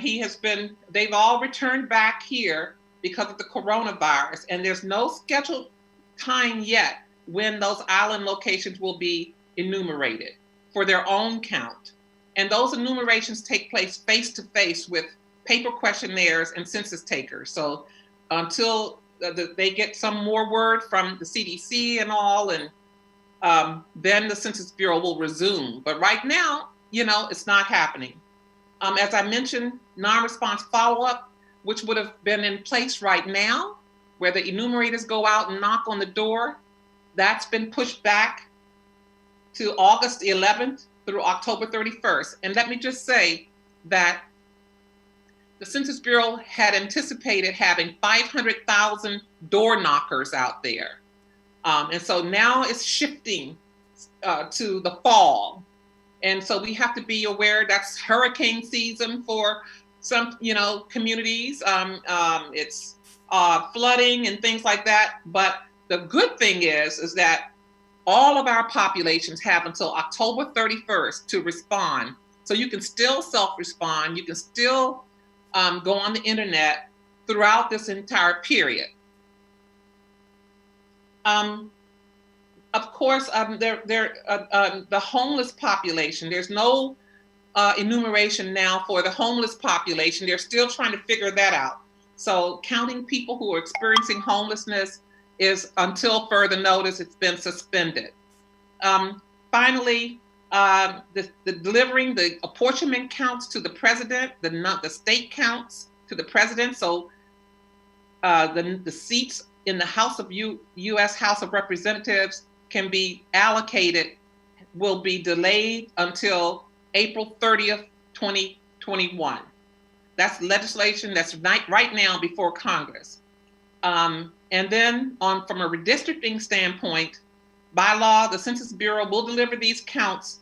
they've all returned back here because of the coronavirus, and there's no scheduled time yet when those island locations will be enumerated for their own count. And those enumerations take place face-to-face with paper questionnaires and census takers. So until they get some more word from the CDC and all, and then the Census Bureau will resume. But right now, it's not happening. As I mentioned, non-response follow-up, which would have been in place right now, where the enumerators go out and knock on the door, that's been pushed back to August 11th through October 31st. And let me just say that the Census Bureau had anticipated having 500,000 door knockers out there. And so now it's shifting to the fall. And so we have to be aware that's hurricane season for some, communities. It's flooding and things like that. But the good thing is that all of our populations have until October 31st to respond. So you can still self-respond. You can still go on the internet throughout this entire period. Of course, the homeless population, there's no enumeration now for the homeless population. They're still trying to figure that out. So counting people who are experiencing homelessness is, until further notice, it's been suspended. Finally, delivering the apportionment counts to the president, the state counts to the president. So the seats in the U.S. House of Representatives can be allocated, will be delayed until April 30th, 2021. That's legislation that's right now before Congress. And then from a redistricting standpoint, by law, the Census Bureau will deliver these counts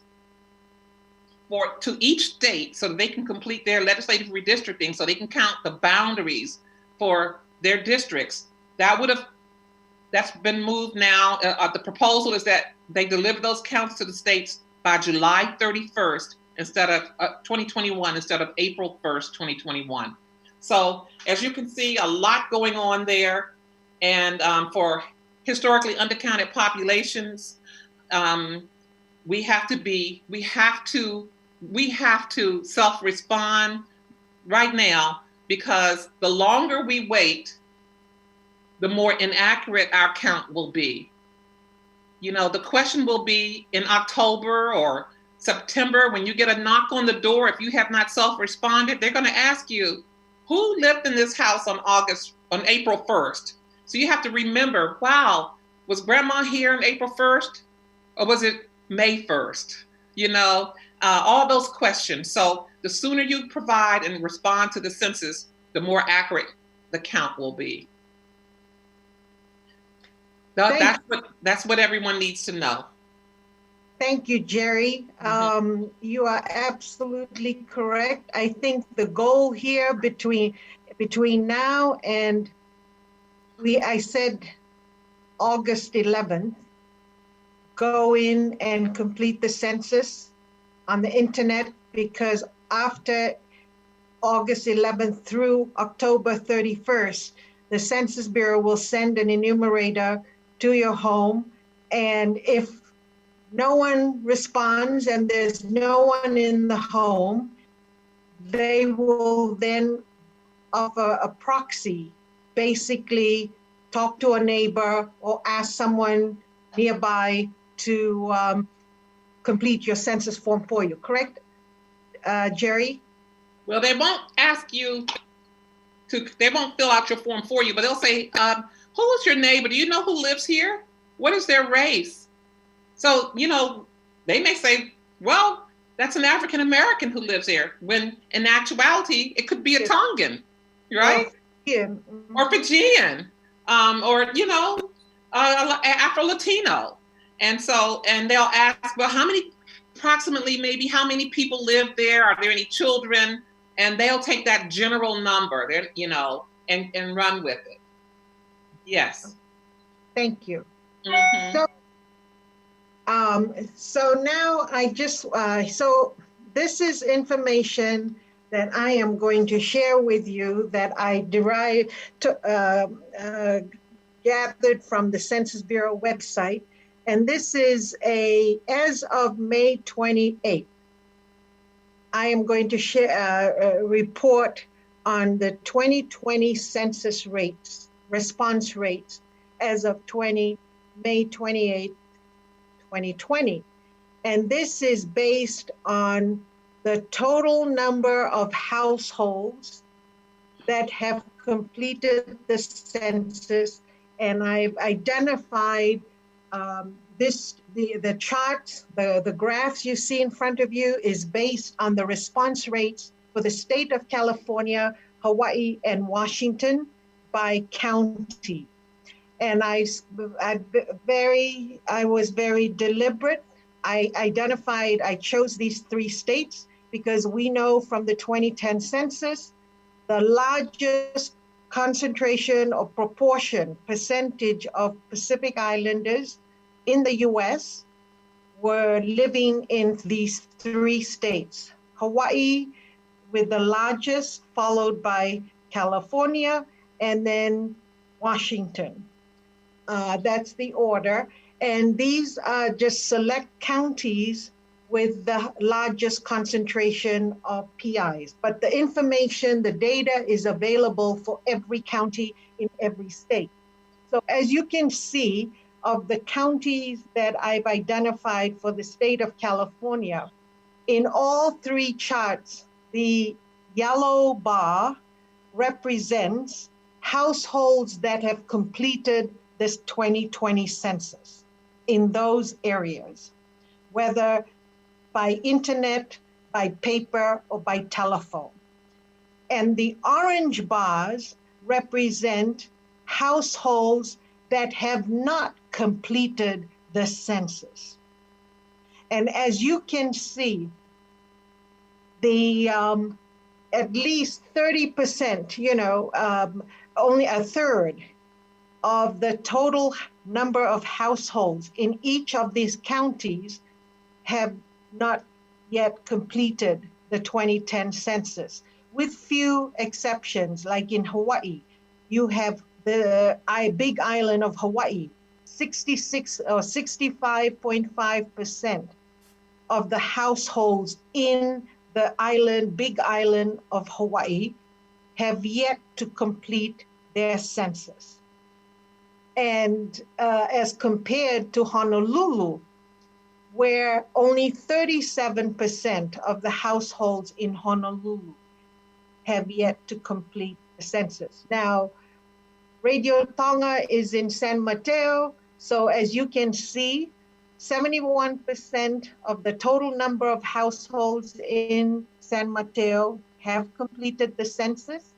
to each state so that they can complete their legislative redistricting, so they can count the boundaries for their districts. That's been moved now. The proposal is that they deliver those counts to the states by July 31st instead of 2021 instead of April 1st, 2021. So as you can see, a lot going on there. And for historically undercounted populations, we have to self-respond right now, because the longer we wait, the more inaccurate our count will be. The question will be in October or September when you get a knock on the door. If you have not self-responded, they're going to ask you, who lived in this house on April 1st? So you have to remember, wow, was grandma here on April 1st? Or was it May 1st? All those questions. So the sooner you provide and respond to the census, the more accurate the count will be. That's what everyone needs to know. Thank you, Jerry. You are absolutely correct. I think the goal here between now and I said August 11th, go in and complete the census on the internet, because after August 11th through October 31st, the Census Bureau will send an enumerator to your home. And if no one responds and there's no one in the home, they will then offer a proxy, basically talk to a neighbor or ask someone nearby to complete your census form for you, correct, Jerry? Well, they won't ask you they won't fill out your form for you, but they'll say, who is your neighbor? Do you know who lives here? What is their race? So, they may say, well, that's an African American who lives here, when in actuality, it could be a Tongan, right? Or Fijian, or, Afro-Latino. And they'll ask, well, approximately maybe how many people live there? Are there any children? And they'll take that general number, and run with it. Yes. Thank you. Mm-hmm. So now so this is information that I am going to share with you that I gathered from the Census Bureau website. And this is as of May 28th. I am going to share a report on the 2020 census response rates as of May 28, 2020. And this is based on the total number of households that have completed the census. And I've identified the charts, the graphs you see in front of you is based on the response rates for the state of California, Hawaii, and Washington by county. And I was very deliberate. I chose these 3 states because we know from the 2010 census, the largest concentration or percentage of Pacific Islanders in the US were living in these 3 states. Hawaii with the largest, followed by California, and then Washington. That's the order. And these are just select counties with the largest concentration of PIs. But the information, the data is available for every county in every state. So as you can see, of the counties that I've identified for the state of California, in all 3 charts, the yellow bar represents households that have completed this 2020 census in those areas, whether by internet, by paper, or by telephone. And the orange bars represent households that have not completed the census. And as you can see, the at least 30%, only a third of the total number of households in each of these counties have not yet completed the 2010 census, with few exceptions. Like in Hawaii, you have the Big Island of Hawaii, 66 or 65.5% of the households in the Big Island of Hawaii have yet to complete their census. And as compared to Honolulu, where only 37% of the households in Honolulu have yet to complete the census. Now, Radio Tonga is in San Mateo, so as you can see, 71% of the total number of households in San Mateo have completed the census.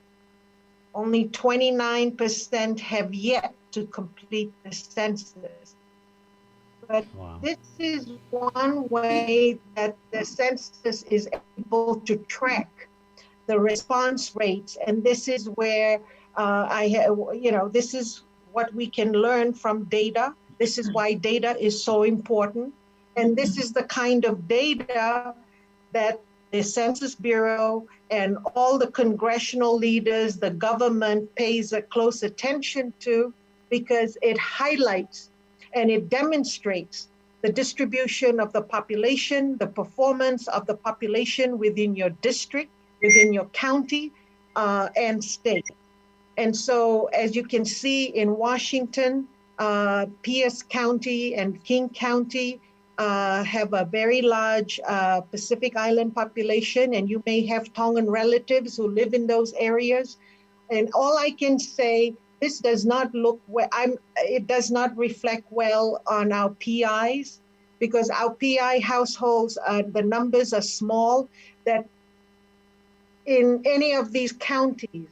Only 29% have yet to complete the census. But this is one way that the census is able to track the response rates. And this is where this is what we can learn from data. This is why data is so important. And this is the kind of data that the Census Bureau and all the congressional leaders, the government pays a close attention to, because it highlights and it demonstrates the distribution of the population, the performance of the population within your district, within your county, and state. And so, as you can see in Washington, Pierce County and King County have a very large Pacific Island population, and you may have Tongan relatives who live in those areas. And all I can say, this does not look well. It does not reflect well on our PIs, because our PI households, the numbers are small. That in any of these counties,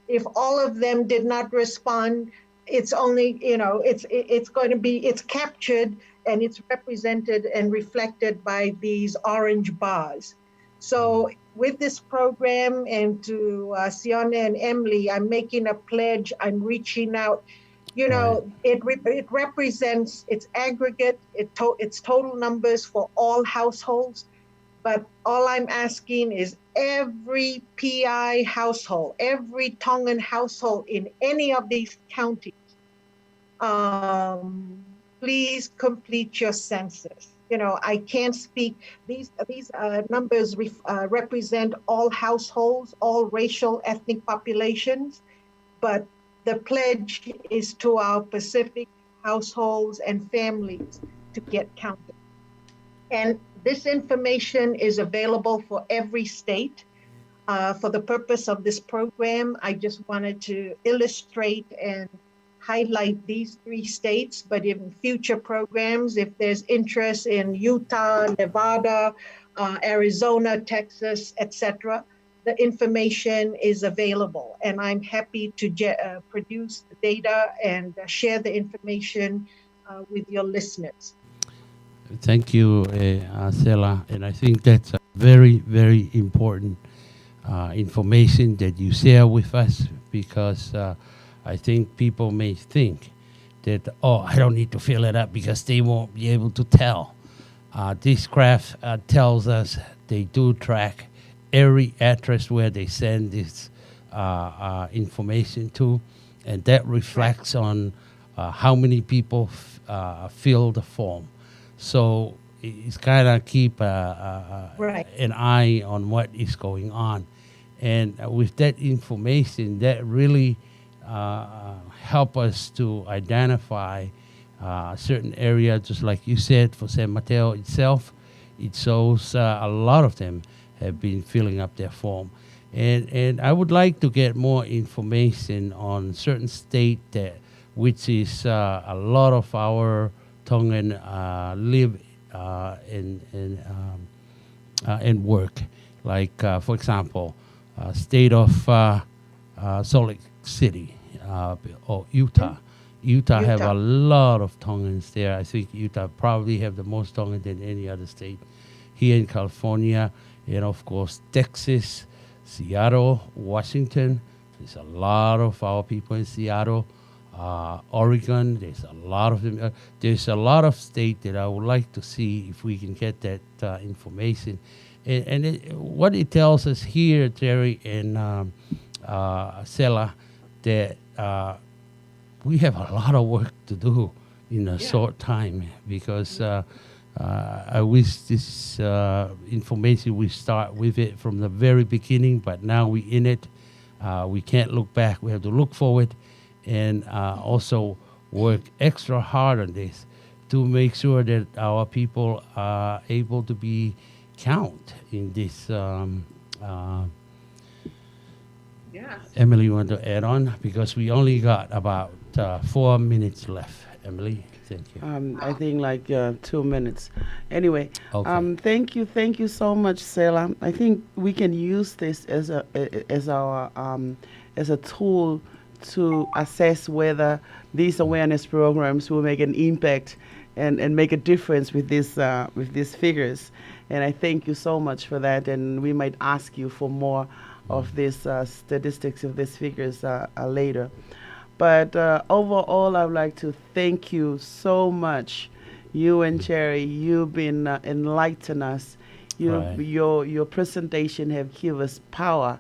if all of them did not respond, it's only, it's going to be, it's captured and it's represented and reflected by these orange bars. So with this program, and to Sione and Emily, I'm making a pledge, I'm reaching out. It represents, it's aggregate, it's total numbers for all households. But all I'm asking is every PI household, every Tongan household in any of these counties, please complete your census. I can't speak. These numbers represent all households, all racial, ethnic populations, but the pledge is to our Pacific households and families to get counted. And this information is available for every state. For the purpose of this program, I just wanted to illustrate and highlight these 3 states, but in future programs, if there's interest in Utah, Nevada, Arizona, Texas, etc., the information is available. And I'm happy to produce the data and share the information with your listeners. Thank you, Sela. And I think that's a very, very important information that you share with us, because I think people may think that, I don't need to fill it up because they won't be able to tell. This graph tells us they do track every address where they send this information to, and that reflects on how many people fill the form. So it's kind of keep an eye on what is going on. And with that information, that really help us to identify certain areas, just like you said, for San Mateo itself. It shows a lot of them have been filling up their form. And I would like to get more information on certain state which is a lot of our Tongan live and work. Like, for example, state of Salt Lake City or Utah. Utah have a lot of Tongans there. I think Utah probably have the most Tongan than any other state. Here in California, and of course Texas, Seattle, Washington. There's a lot of our people in Seattle. Oregon, there's a lot of them. There's a lot of state that I would like to see if we can get that information. And what it tells us here, Terry and Sela, that we have a lot of work to do in a short time, because I wish this information, we start with it from the very beginning, but now we're in it. We can't look back. We have to look forward, and also work extra hard on this to make sure that our people are able to be count in this. Emily, you want to add on? Because we only got about 4 minutes left. Emily, thank you. I think like 2 minutes. Anyway, Okay. Thank you so much, Sela. I think we can use this as a tool to assess whether these awareness programs will make an impact and make a difference with these figures. And I thank you so much for that. And we might ask you for more of these statistics of these figures later. But overall, I would like to thank you so much. You and Cherry, you've been enlightening us. Your presentation have given us power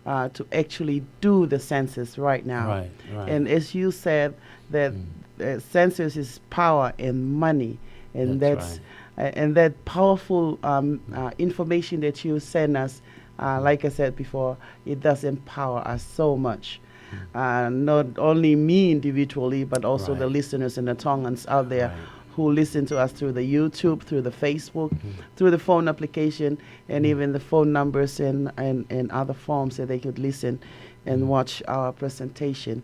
to actually do the census right now. Right. And as you said, that census is power and money, and that's and that powerful information that you send us. Like I said before, it does empower us so much. Not only me individually, but also the listeners and the Tongans out there who listen to us through the YouTube, through the Facebook, through the phone application, and even the phone numbers and other forms that they could listen and watch our presentation.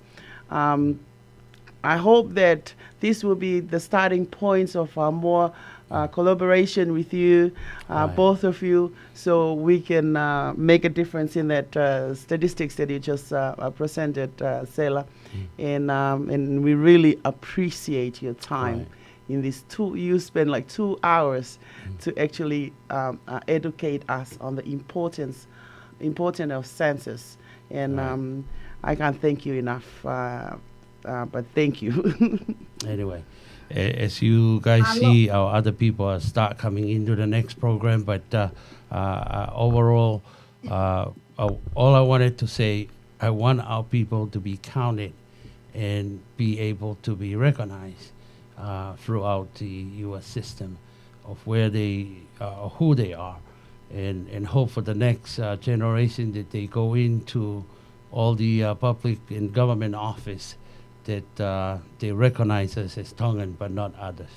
I hope that this will be the starting points of more collaboration with you, both of you, so we can make a difference in that statistics that you just presented, Sela. And we really appreciate your time. In these you spend like 2 hours to actually educate us on the importance of census. And I can't thank you enough, but thank you. Anyway, as you guys see, our other people start coming into the next program, but overall, all I wanted to say, I want our people to be counted and be able to be recognized throughout the U.S. system of where they, who they are, and hope for the next generation that they go into all the public and government office that they recognize us as Tongan but not others.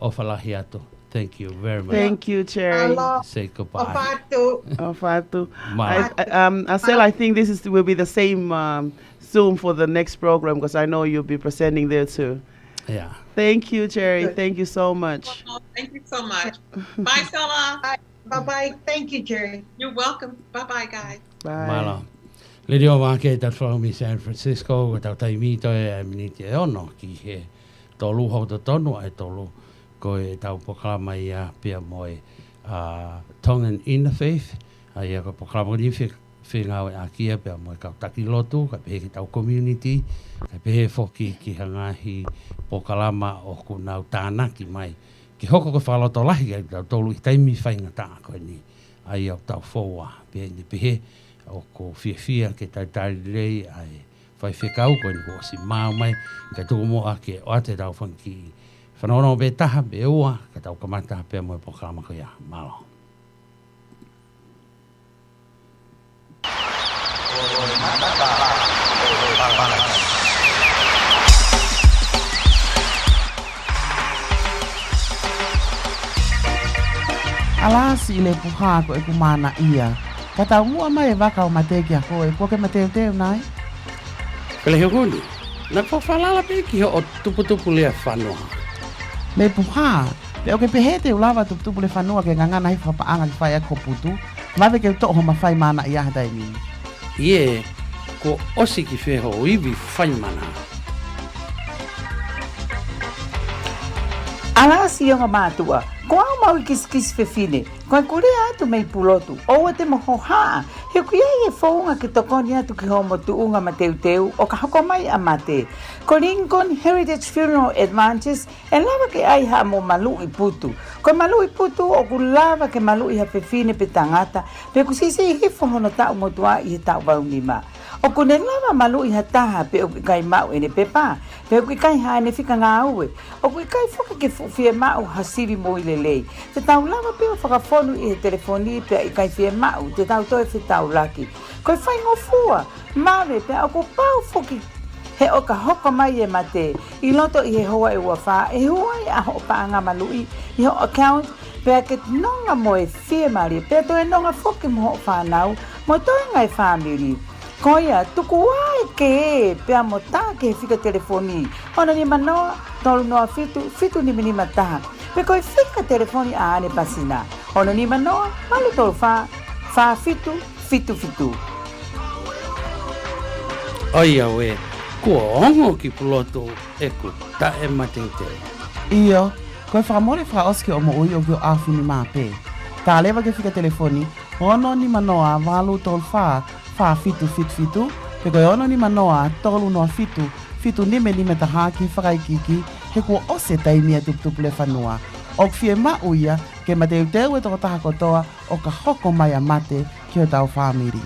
Ofalahiato. Thank you very much. Thank you, Cherry. Say goodbye. Ofatu. Asel, I think this will be the same Zoom for the next program because I know you'll be presenting there too. Yeah. Thank you, Cherry. Thank you so much. Thank you so much. Bye, Stella. Bye-bye. Thank you, Jerry. You're welcome. Bye-bye, guys. Bye. Mala. Leo Vake Tali Folau San Francisco with our taimito e miniti e ono ki he tolu ho to tonu e tolu ko e tau poklama ia pia moe Tongan Interfaith ia ko poklama ni whenga e akia pia moe kau taki lotu ka pehe ki tau community ka pehe foki ki hangahi poklama o kunau tānaki mai ki hoko ko whaloto lahi ki tau tolu i taimi whainga tā koe ni ai au tau whoa pehe ni pehe o ko fia ke tai rei ai fai whekau ko ni ko si mau mai ka tuku mo ake o ate tau whanki whanono be taha be ua ka tau kamata pia mo e pokalama ko ia malo. Alas ile puha ko e kumana ia. Kata mua mai vaka o mateki a koe, ko ke mateo teo nai? Kele he kuni, na whawhalala pe ki o tuputupu lea whanua. Me puha, pe o ke pehete u lava tuputupu le whanua ke ngangana hi whapaanga ki whai a koputu, mawe ke utoho mawhai mana i ahadai ni. Ie, ko osi ki wheho o iwi whai mana. Alasi o mātua, ko au mau kis whewhine, koe kure atu mei pulotu, o te moho haa, he kuia e whaunga ki tokoni atu ki homo tuunga ma teu, o ka hoko mai a mate. Ko Lincoln Heritage Funeral Advances, e lava ke ai ha mo malu i putu. Ko malu i putu, o ku lava ke malu i ha whewhine pe tangata, pe ku sise i hifo hono tau motua i he tau waunima. O ku ne lava malu i ha taha pe o kai mau e ne pepa, pe o kai ha ne whika ngā ue. O ku kai whuka ke whia mau ha siri mo i lelei. Te tau lava pe o whakafonu i he telefoni pe i kai whia mau, te tau toi whi tau laki. Koe whai ngofua, mawe pe o ku pau whuki he o ka hoko mai e mate, i loto i he hoa e ua wha, e hoa i aho o paanga malui, i ho account, pe a ke nonga mo e whia mari, pe a toi nonga whuki mo ho whanau, mo toi ngai whamiri. Koia, tuku ai ke e, pea mo tā ke he whika telefoni. Ona ni manoa, tolu noa fitu ni minima taha. Pe koe whika telefoni a ane pasina. Ona ni manoa, malu tolu wha fitu. Oia we, kua ongo ki puloto e ku ta e matente. Iyo, koe whakamore whaoske o mo ui o kio awhini mā pē. Tā lewa ke whika telefoni, ono ni manoa, walu tolu wha fitu, pe koe ono ni manoa, tolu noa fitu nime taha ki whakaikiki, he kua ose taimia tuputupu le whanua. O kwhie mauia, ke mateu teu e toko taha kotoa, o ka hoko mai a mate ki o tau whamiri.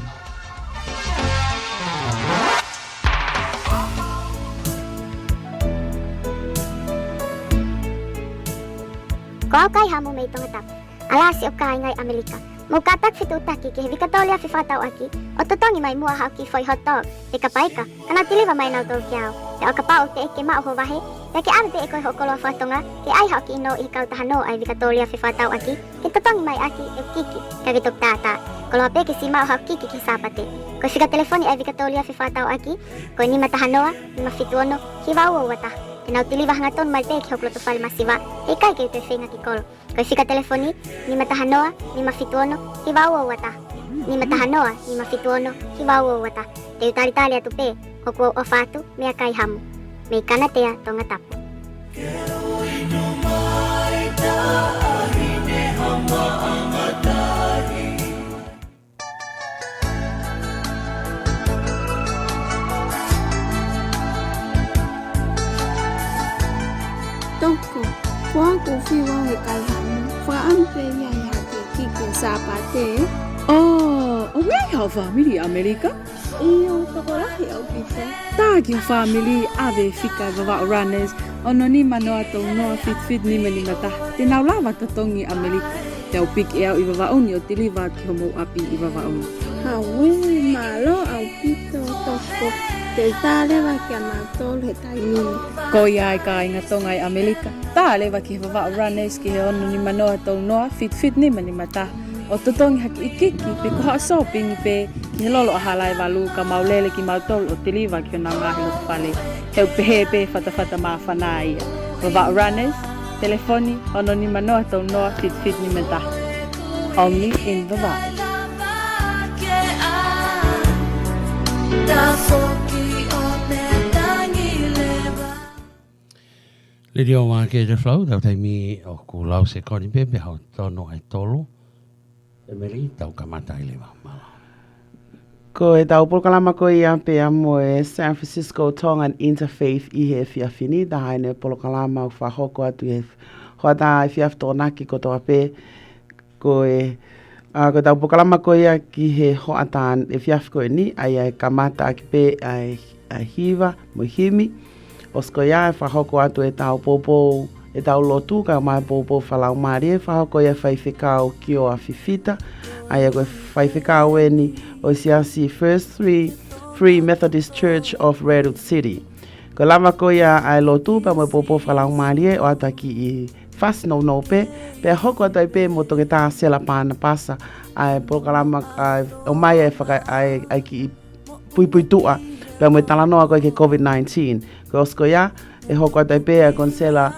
Ko au kai hamu mei tonga tapu. Alasi o kai ngai Amerika. Mukatak fitutaki ke Vake Tali Folau aki. O totongi mai mua hau ki foi hotdog. Te kapaika. Kana tiliva mai nau tau kiao. Te o kapau te eke mau ho wahe. Te ke ave te eko hokolo fatonga. Ke ai hau ki ino i kau tahano ai Vake Tali Folau aki. Ke totongi mai aki e kiki. Kage tok tata. Kalau ape ke si mau hau kiki ki sapate. Ko fika telefoni ai Vake Tali Folau aki. Ko ni matahanoa, ni mafituono, ki wau wata. Te nau tiliva hangaton mal te ke hoklo to fal masiva. Ke kai ke te fenga ki kolo. Ko fika telefoni, ni matahanoa, ni mafituono, ki wau wata. Ni matahanoa, ni mafituono, ki wau wata. Te utali-tali atu pe, hoko o fatu, mea kai hamu. Me kanatea tonga tapu. Toko, kuangu fiwa he kai hamu, fa ampe ya ke kike sapate. Oh, ome hau family Amerika? Iyo, toko lahi au pito. Tagi family ave fika vava runners, ono ni manoa tau noa fit ni menimata. Tinau lava tatongi Amerika. Tau pik e au i vava uni o tiliva ki homo api i vava uni. Hawe, malo au pito toko. Te tālewa ki a mātolu he taimini. Ko ia ai ka inga tonga i Amerika. Tālewa ki he vava runners ki he ono ni manoa tau noa fit ni menimata. O totongi haki i kiki pe ko haa shopping pe ki he lolo a halai walu ka maulele ki mautolu o tiliva ki o nga ngahi luku pale. Heu pehe pe fatafata maa whanaa ia. Vava runners, telefoni, ono ni manoa tau noa fit ni menta. Only in Vava. Liri o Vake Tali Folau, tau taimi o kulau se koni pepe hau tono ai tolu. E meri tau kamata i lewa mala. Ko e tau polokalama ko ia pe amo e San Francisco Tongan Interfaith i he fiafini, da haine polokalama u whahoko atu e hoata e fiaf tōnaki ko toa pe, ko e ko tau polokalama ko ia ki he hoatan e fiaf ko e ni, ai e kamata aki pe ai hiva, mo himi, osko ia e whahoko atu e tau popo, e tau lotu ka mai popo whalau maari e whahoko ia whaiwhikau ki o a fifita, ai e koe whaiwhikau e ni o siasi First Free Methodist Church of Redwood City. Ko lama ko ia ai lotu pa mo popo whalau maari e o ataki i fast no pe hoko atai pe mo toke tā sela pāna pasa ai polokalama o mai e whaka ai ki pui tua pe mo talanoa koe ke COVID-19. Ko osko ia e hoko atai pe a konsela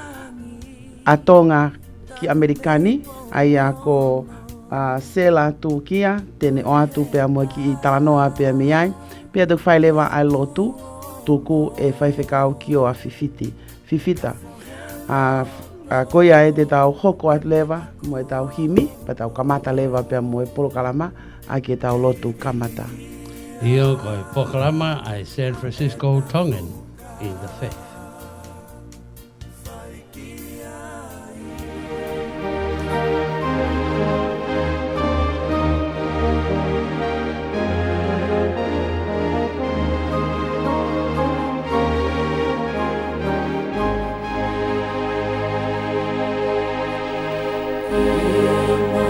a Tonga ki Amerikani, ai a ko sela tu kia, tene o atu pea mo ki talanoa pea mi ai, pea tuk whai lewa ai lotu, tuku e whaiwhekau ki o a fifita. Koia e te tau hoko at lewa, mo e tau himi, pa tau kamata lewa pea mo e polokalama, a ki e tau lotu kamata. Io koe pokalama ai San Francisco Tongan in the faith. Emo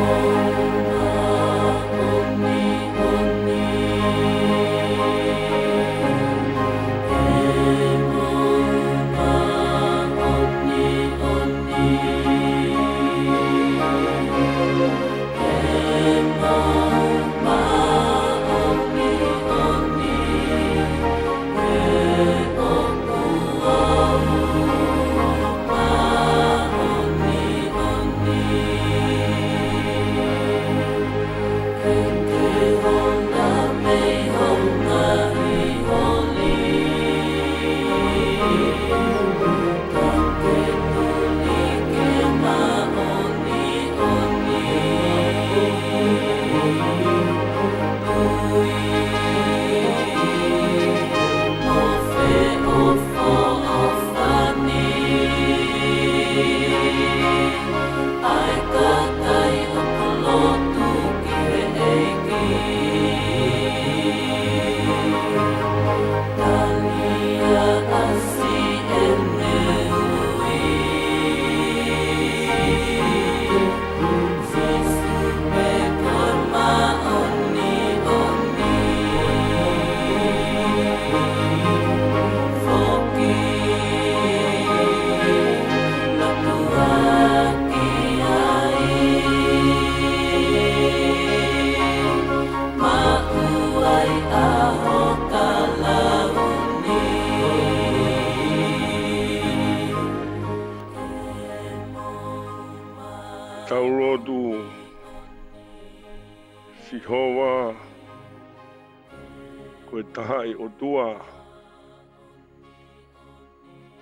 Koe tahai o tua.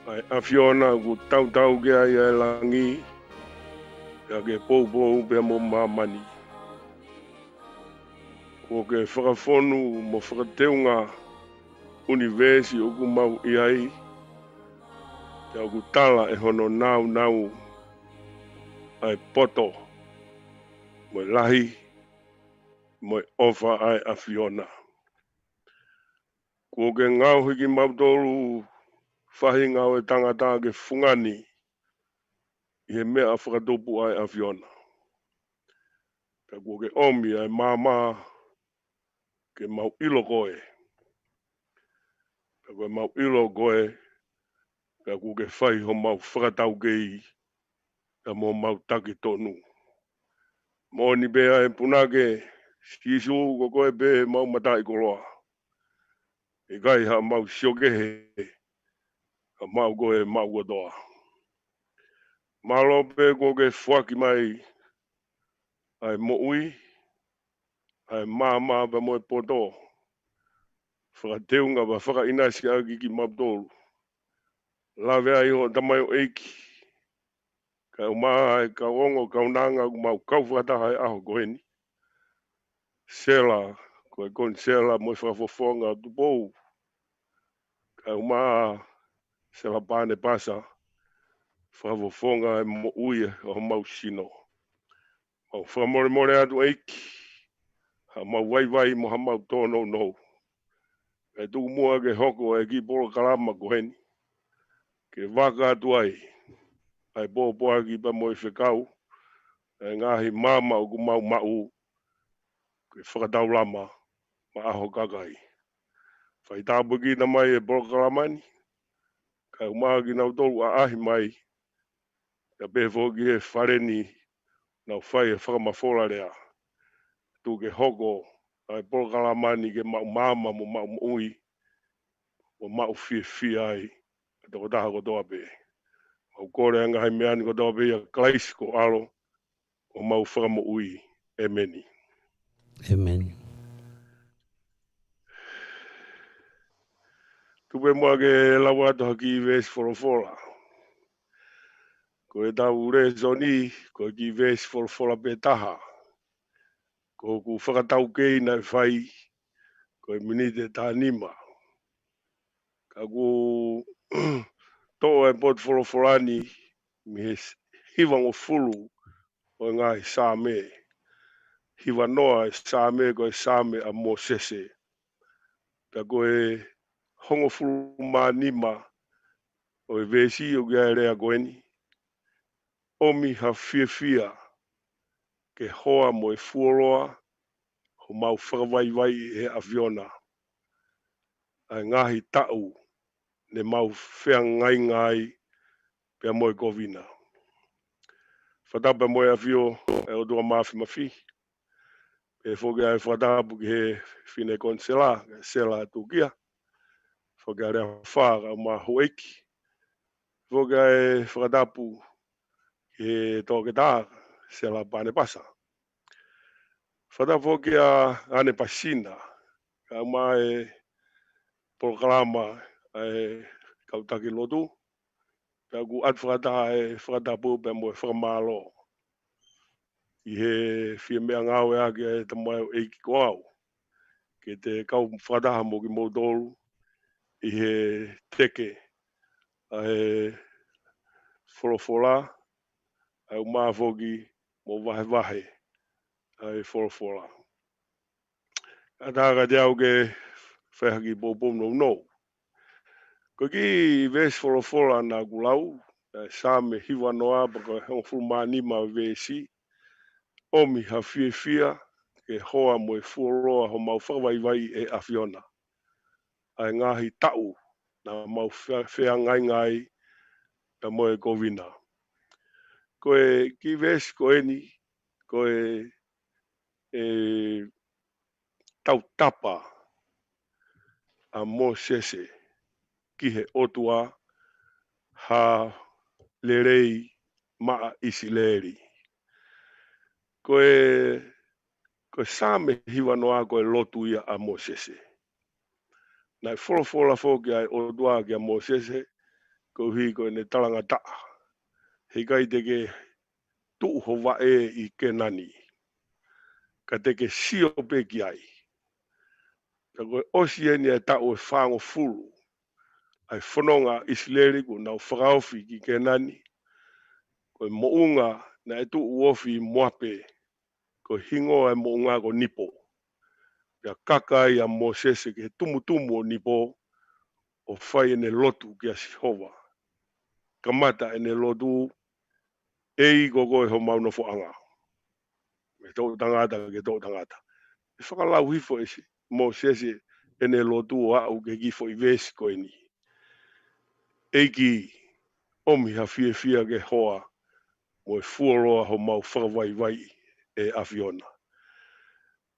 Ai awhiona ku tau ke ai e langi. Ia ke pou pe mo mamani. Ko ke whakawhonu mo whakateunga universi o ku mau iai. Ia ku tala e hono nau ai poto. Mo lahi. Mo ofa ai awhiona. Ko ke ngau hiki mautoru whahinga o e tangata ke fungani. I he mea whakatopu ai awhiona. Ka ko ke omi ai mama ke mau ilo koe. Ka koe mau ilo koe. Ka ko ke whai ho mau whakatau kei. Ka mo mau taki tonu. Mo ni bea e punake sisu ko koe be mau matai koroa. E kai ha mau siokehe. Ka mau koe mau kotoa. Malo pe ko ke whaki mai. Ai mo ui. Ai mama pa mo e poto. Whakateunga pa whakainasi aki ki maptolu. Lawe ai ho tamai o eiki. Ka umaa e ka ongo ka unanga mau kau whakataha e aho koheni. Sela, koe kon sela mo whakafofonga tu pou. Ka umaa sela pane pasa. Whakafofonga e mo uia o mau sino. Mau whakamore atu eiki. Ha mau waiwai mo ha mau tono no. E tu mua ke hoko e ki polo kalama koheni. Ke waka atu ai. Ai poa ki pa mo e whekau. E ngahi mama o ku mau. Ke whakatau lama. Ma aho kakai. Whai tāpu ki na mai e polo kalamani. Ka umaa ki nau tolu a ahi mai. Ka pefo ki he whareni. Nau whai e whakamafola rea. Tu ke hoko. Ai polo kalamani ke mau mama mo mau ui. Mo mau fie ai. Ka toko taha kotoa pe. Au kore anga hai meani kotoa pe ia klais ko alo. O mau whakamo ui. Emeni. Amen. Tupe mua ke lawa atu haki vesi wholofola. Ko e tau ure zoni, ko ki vesi wholofola pe taha. Ko ku whakatau kei na whai, ko e minite tā nima. Ka ku tō e pot wholofolani, mi he hiwang o fulu o ngai sāme. Hiwa noa e sāme ko e sāme a mo sese. Ka ko e hongo fulu mā nima, o e vesi o kia e rea koeni. Omi ha fia ke hoa mo e fuoloa ho mau whakawaiwai e awhiona. Ai ngahi tau ne mau whea ngai pia mo e kovina. Whatapa mo e awhio e o tua mafi. E whoke ai whatapu ki he whine kon sela tukia. Whoke ai rea whāra o ma hoeki. Whoke ai whatapu ki he tōke tā sela pane pasa. Whatapu ki a ane pasina. Ka mai proklama e kautaki lotu. Ka ku at whakatapu pe mo e whakamalo. I he whia mea ngau e ake e tamai o eiki ko au. Ke te kau whakataha mo ki moutoru. I he teke. A he wholofola. A he umafoki mo wahe. A he wholofola. A tāka te au ke whehaki pōpōm no. Ko ki ves wholofola nā kulau. Sāme hiwa noa baka hong fulmanima vesi. Omi ha fia ke hoa mo e fuoroa ho mau whawaiwai e awhiona. Ai ngahi tau na mau whea ngai na mo e kovina. Ko e ki ves ko eni, ko e tau tapa a mo sese ki he otua ha lerei maa isi leri. Ko sāme hiwa noa ko e lotu ia a mo sese. Nai fola foki ai o dua kia Mosese, ko hi ko ne talanga ta. He kai teke tu ho wa I ke nani. Ka teke sio pe ki ai. Ka koe osi eni e ta o whango fulu. Ai whanonga Isleri ko nau whakaofi ki ke nani. Koe mounga na e tu uofi moape. Ko hingo e mounga ko nipo. Pia kaka ia Mosese ke tumu o nipo. O whai ene lotu kia Sihova. Kamata ene lotu ei gogo ho mauna fo anga. Me tau tangata ke tau tangata. E whakalau hifo esi. Mosese ene lotu o au ke gifo I vesi ko eni. Eiki omi ha fia ke hoa mo e fuoroa ho mau whakawai e afiona.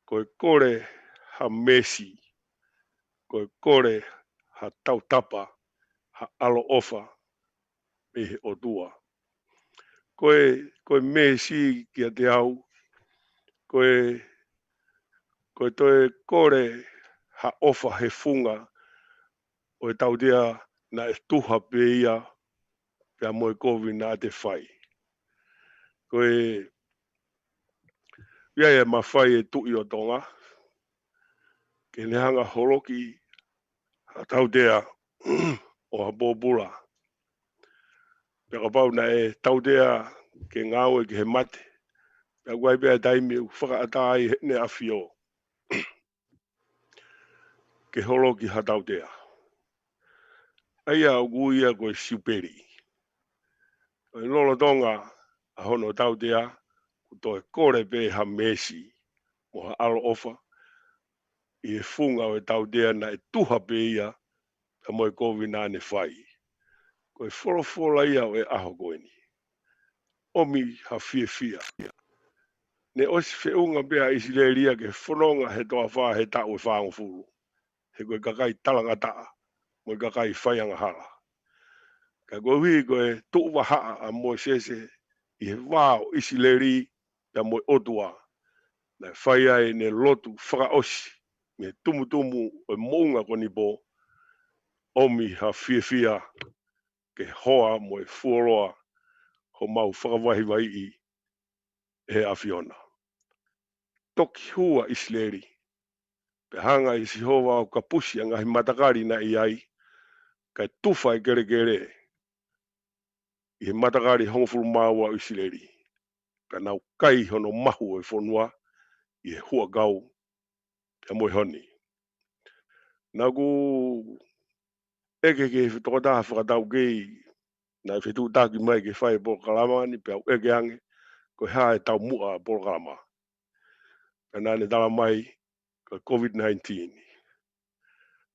Ko e kore ha mesi. Ko e kore ha tautapa ha alo ofa me he o tua. Koe mesi kia te au. Koe toe kore ha ofa he funga o e tautea na e tuha pe ia pia mo e kovi na te whai. Koe ia mawhai e tui o tonga. Ke nehanga horoki ha tautea o ha bōpula. Pia kapau na e tautea ke ngāo e ke he mate. Pia guai pia taimi u whakaatai ne awhio. Ke horoki ha tautea. Aia o guia koe siuperi. Koe lolo tonga a hono tautea ku toe kore pe ha mesi mo ha alo ofa I e funga o e tautea na e tuha pe ia a mo e kovi nā ne whai. Koe wholofola ia o e aho koeni. Omi ha fia. Ne osi whiunga bea Isileria ke whanonga he toa wha he tau e whaango furu. He koe kakai talanga taa. Mo e kakai whaianga hala. Ka koe hui koe tuwa haa a Mosese I he wāo Isileri ya mo e otua. Na whai ai ne lotu whakaosi. Me tumu o e mounga ko nipo. Omi ha fia ke hoa mo e fuoroa ho mau whakawahi I he afiona. Toki hua Isileri. Pe hanga I Sihova o kapusi anga hi matakari na I ai. Kai tufa I kere. I he matakari hongfuru maua Isileri. Ka nau kai hono mahu e whonua. I he hua gau. Te moi honi. Nagu eke ke whetokataha whakatau kei. Na I whetu taki mai ke whai Polokalama ni pe au eke ange. Ko haa e tau mua Polokalama. Ka nane tala mai ko COVID-19.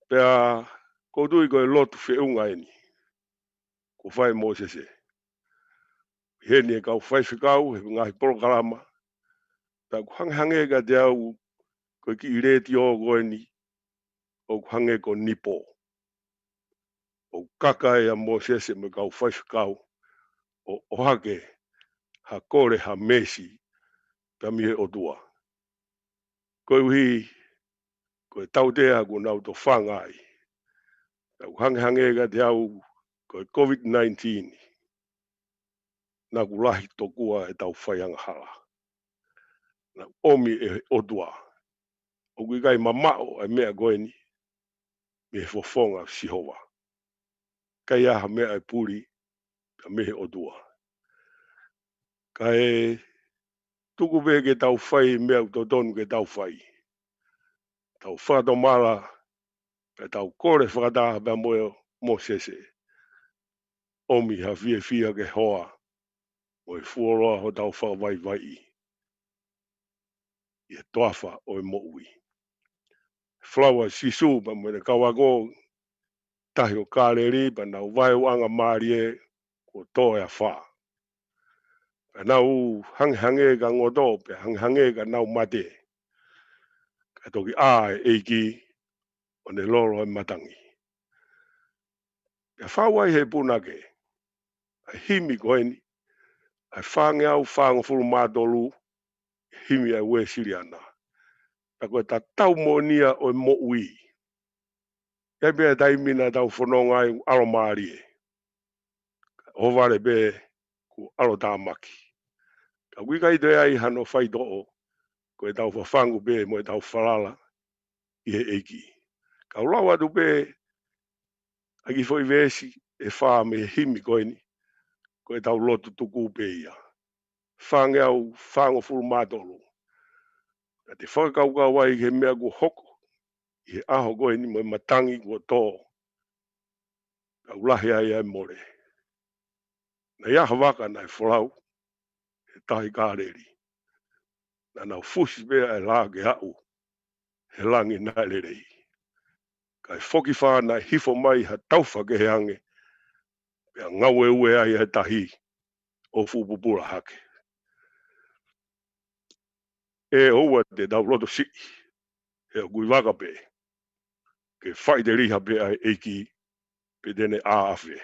Pea koutui ko e lotu whiunga eni. Ko whai Mosese. Heni e kau whai whikau he ngahi Polokalama. Pea ku hange ka te au ko ki I reti o ko eni. O ku hange ko nipo. O kaka e a Mosese me kau whai whikau. O ohake ha kore ha mesi. Pea mihe o tua. Koe uhi ko e tautea ko nau to whangai. Pea ku hange ka te au ko COVID-19. Na ku lahi tokua e tau whaianga hala. Na omi e otua. O kui kai mamao e mea goeni. Me he fofonga Sihova. Kai aha mea e puri. Ka mehe otua. Kai tuku pe ke tau whai mea utotonu ke tau whai. Tau whato mala. Pe tau kore whakataha pia moe Mosese. Omi ha fia ke hoa. O e fuoroa ho tau whakawai I. I e toafa o e moui. Flawa sisu pa mwene kawago tahi o kāleri pa nau vai o anga marie ko tō ea wha. Pa nau hange ka ngoto pe hange ka nau mate. Ka toki e eiki o ne loro e matangi. Ka whawai he punake. A himi koeni. A whange au whango furu mātolu. Himi a we siriana. Ta koe ta tau monia o e moui. E be dai mina tau whanonga i alo maari e. O vare be ku alo tāmaki. Ka wika i te ai hano whai to'o, ko e tau whawhangu be mo e tau whalala i he eiki. Ka ulawa tu be, aki fo i vesi e wha me himi koe ni, ko e tau lotu tuku be ia. Whange au whango furu mātolo. Ka te whakakau ai he mea ku hoko, i he aho koe ni mo e matangi kua tō. Ka ulahi ai ai more. Na ia hawaka na e wholau, he tahi kāreri. Na nau fusi bea e lā ke au, he langi nā lerei. Ka e whoki whāna hifo mai ha tauwha ke he ange, pea ngau e ue ai he tahi o fupupura hake. E oua te tau roto si, he o kui waka pe, ke whai te riha pe ai eiki, pe tene a afe.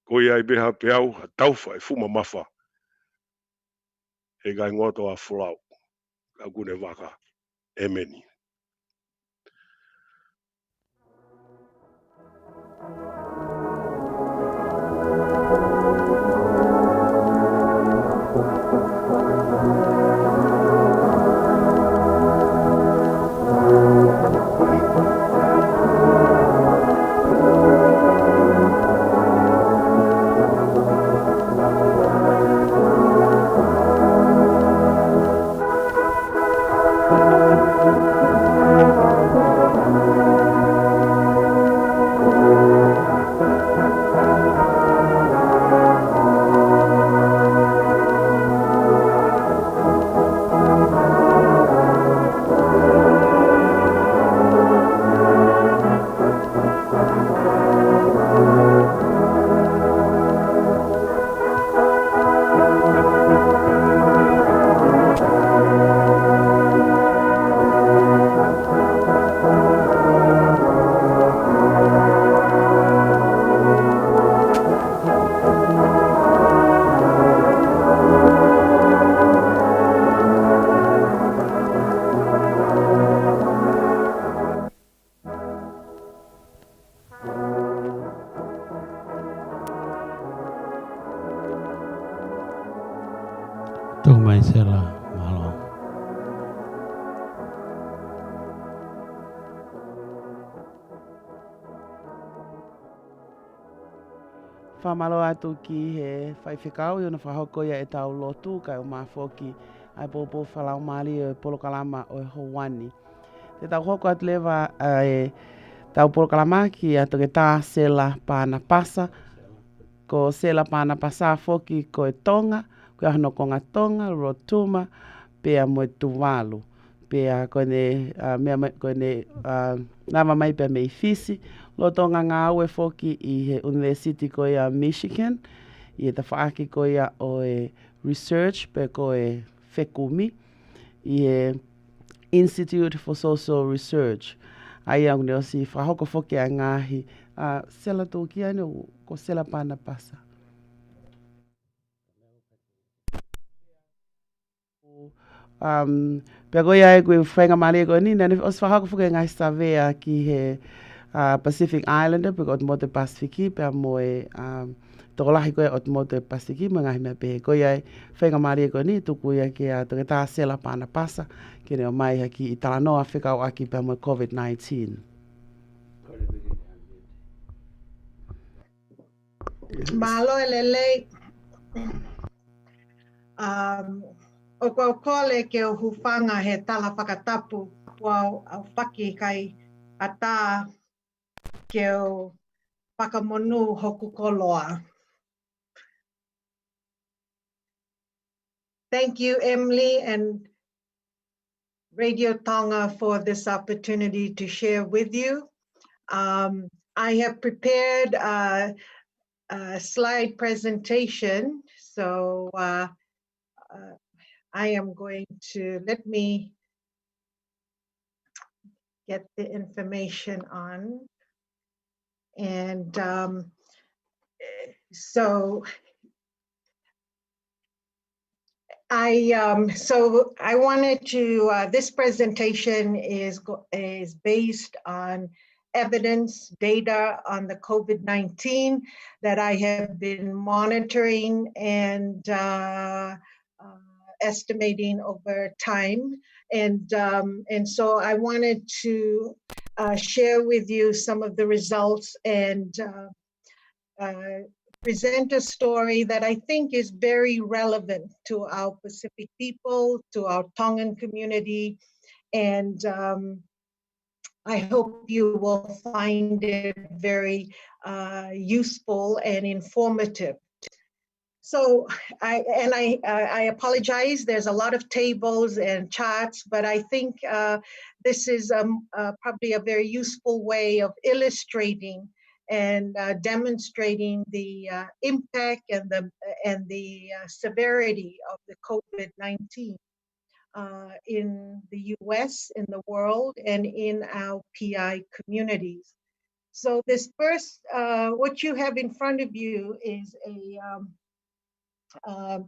Koi ai beha pe au ha tauwha e fuma mafa, he kai ngoto a Folau, ka kune waka, e meni. Tō mai sela, malo. Whamalo atu ki he whaiwhikau i ona whahoko ia e tau lotu kai o mawhoki ai popo whalau maali o polokalama o e Houani. Te tau hoko atu lewa e tau polokalama ki atu ke tā sela pāna pasa, ko sela pāna pasa whoki ko e Tonga, ko e Hanokonga Tonga, Rotuma, pea mo e Tuvalu. Pea kone, nama mai pea mei fisi, lo tonga ngā ue whoki i he University ko ia Michigan, i e ta whaaki ko ia o e research pe ko e whekumi, i e Institute for Social Research. Ai au ne o si whahoko whoki a ngāhi, sela tō ki ane ko sela pāna pasa. Pea koe ai koe whainga maria koe ni, nani os whahako whuke ngai savea ki he Pacific Islander, pea o te Pasifiki, pea mo e tokolahi koe o te Pasifiki, mo ngai mea pehe koe ai whainga maria koe ni, tuku ia ki a toke tā sela pāna pasa, ki reo mai haki i talanoa whikau aki pea mo COVID-19. Malo elele. O kua kole ke o hufanga he tala whakatapu wau au whaki kai a tā ke o whakamonu hoku koloa. Thank you, Emily and Radio Tonga for this opportunity to share with you. I have prepared a slide presentation, so I am going to, let me get the information on. And so I wanted to, this presentation is based on evidence, data on the COVID-19 that I have been monitoring and estimating over time. And so I wanted to share with you some of the results and present a story that I think is very relevant to our Pacific people, to our Tongan community, and I hope you will find it very useful and informative. So I apologize. There's a lot of tables and charts, but I think this is probably a very useful way of illustrating and demonstrating the impact and the severity of the COVID-19 in the U.S., in the world, and in our PI communities. So this first, what you have in front of you is a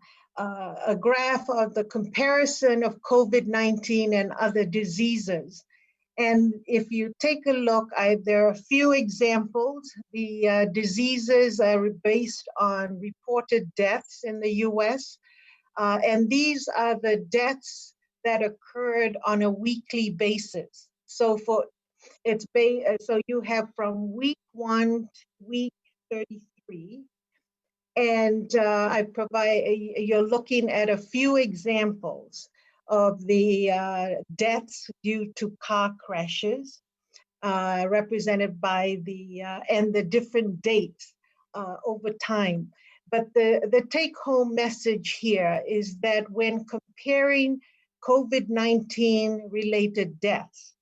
graph of the comparison of COVID-19 and other diseases. And if you take a look, there are a few examples. The diseases are based on reported deaths in the US. And these are the deaths that occurred on a weekly basis. So so you have from week 1 to week 33. And you're looking at a few examples of the deaths due to car crashes, represented by and the different dates over time. But the take-home message here is that when comparing COVID-19 related deaths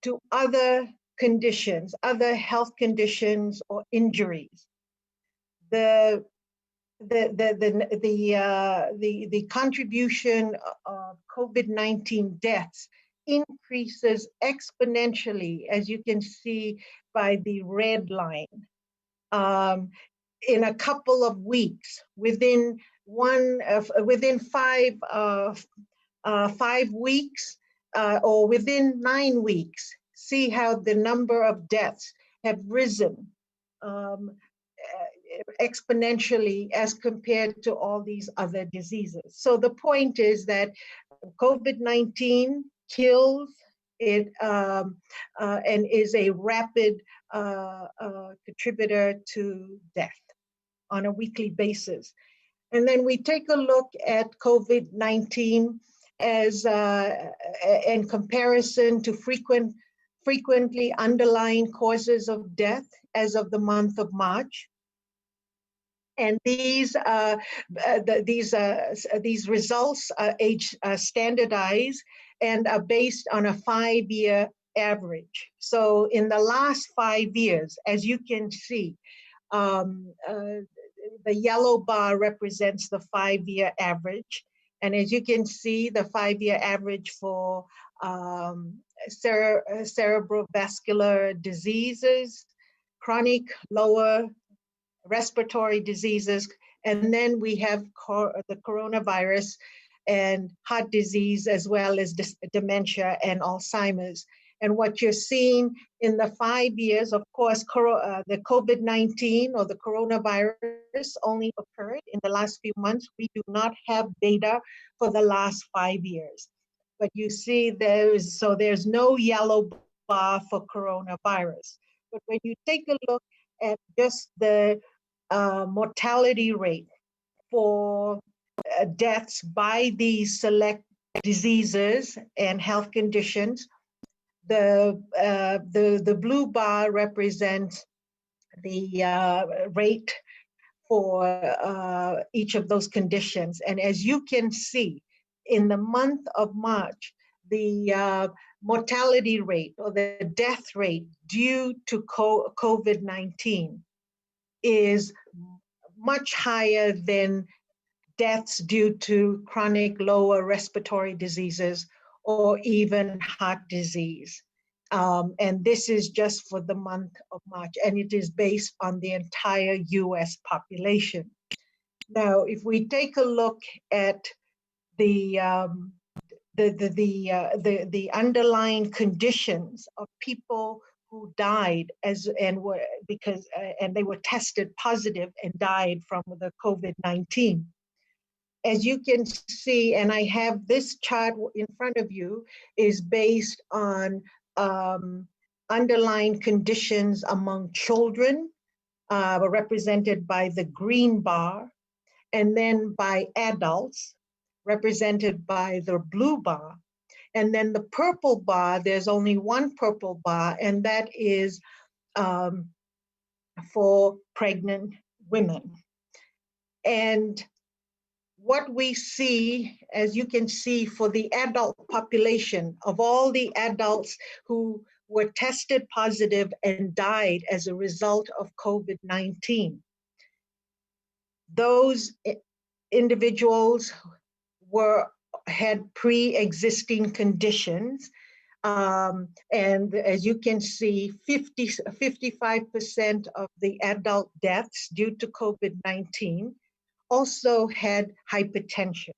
to other conditions, other health conditions or injuries, the contribution of COVID-19 deaths increases exponentially, as you can see by the red line. In a couple of weeks, within 5 weeks, or within 9 weeks, see how the number of deaths have risen exponentially as compared to all these other diseases. So the point is that COVID-19 kills it and is a rapid contributor to death on a weekly basis. And then we take a look at COVID-19 as in comparison to frequently underlying causes of death as of the month of March. And these results are standardized and are based on a 5-year average. So in the last 5 years, as you can see, the yellow bar represents the 5-year average. And as you can see, the 5-year average for cerebrovascular diseases, chronic lower respiratory diseases, and then we have the coronavirus and heart disease, as well as dementia and Alzheimer's. And what you're seeing in the 5 years, of course, the COVID-19 or the coronavirus only occurred in the last few months. We do not have data for the last 5 years. But you see there's no yellow bar for coronavirus. But when you take a look at just the mortality rate for deaths by these select diseases and health conditions, the blue bar represents the rate for each of those conditions. And as you can see, in the month of March, the mortality rate or the death rate due to COVID-19 is much higher than deaths due to chronic lower respiratory diseases or even heart disease. And this is just for the month of March, and it is based on the entire US population. Now, if we take a look at the underlying conditions of people who died and they were tested positive and died from the COVID-19. As you can see, and I have this chart in front of you, is based on underlying conditions among children, represented by the green bar, and then by adults, represented by the blue bar. And then the purple bar, there's only one purple bar, and that is for pregnant women. And what we see, as you can see, for the adult population, of all the adults who were tested positive and died as a result of COVID-19, those individuals had pre-existing conditions. And as you can see, 55% of the adult deaths due to COVID-19 also had hypertension.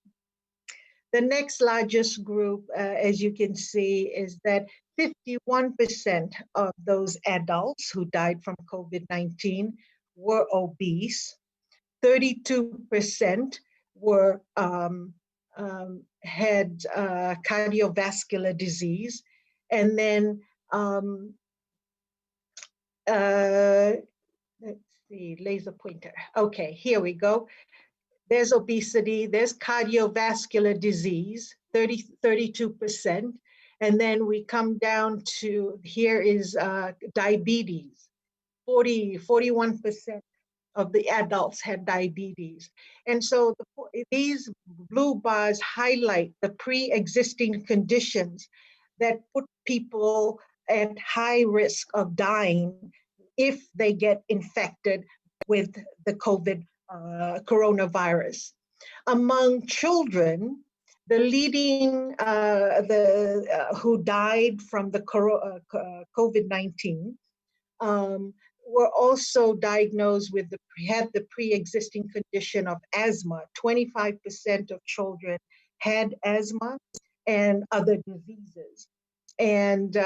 The next largest group, as you can see, is that 51% of those adults who died from COVID-19 were obese. 32% were had cardiovascular disease, and then let's see, laser pointer. Okay, here we go. There's obesity, there's cardiovascular disease, 32%. And then we come down to, here is diabetes, 41% of the adults had diabetes. And so these blue bars highlight the pre-existing conditions that put people at high risk of dying if they get infected with the COVID coronavirus. Among children, the leading, who died from the COVID-19 were also diagnosed with had the pre-existing condition of asthma. 25% of children had asthma and other diseases. And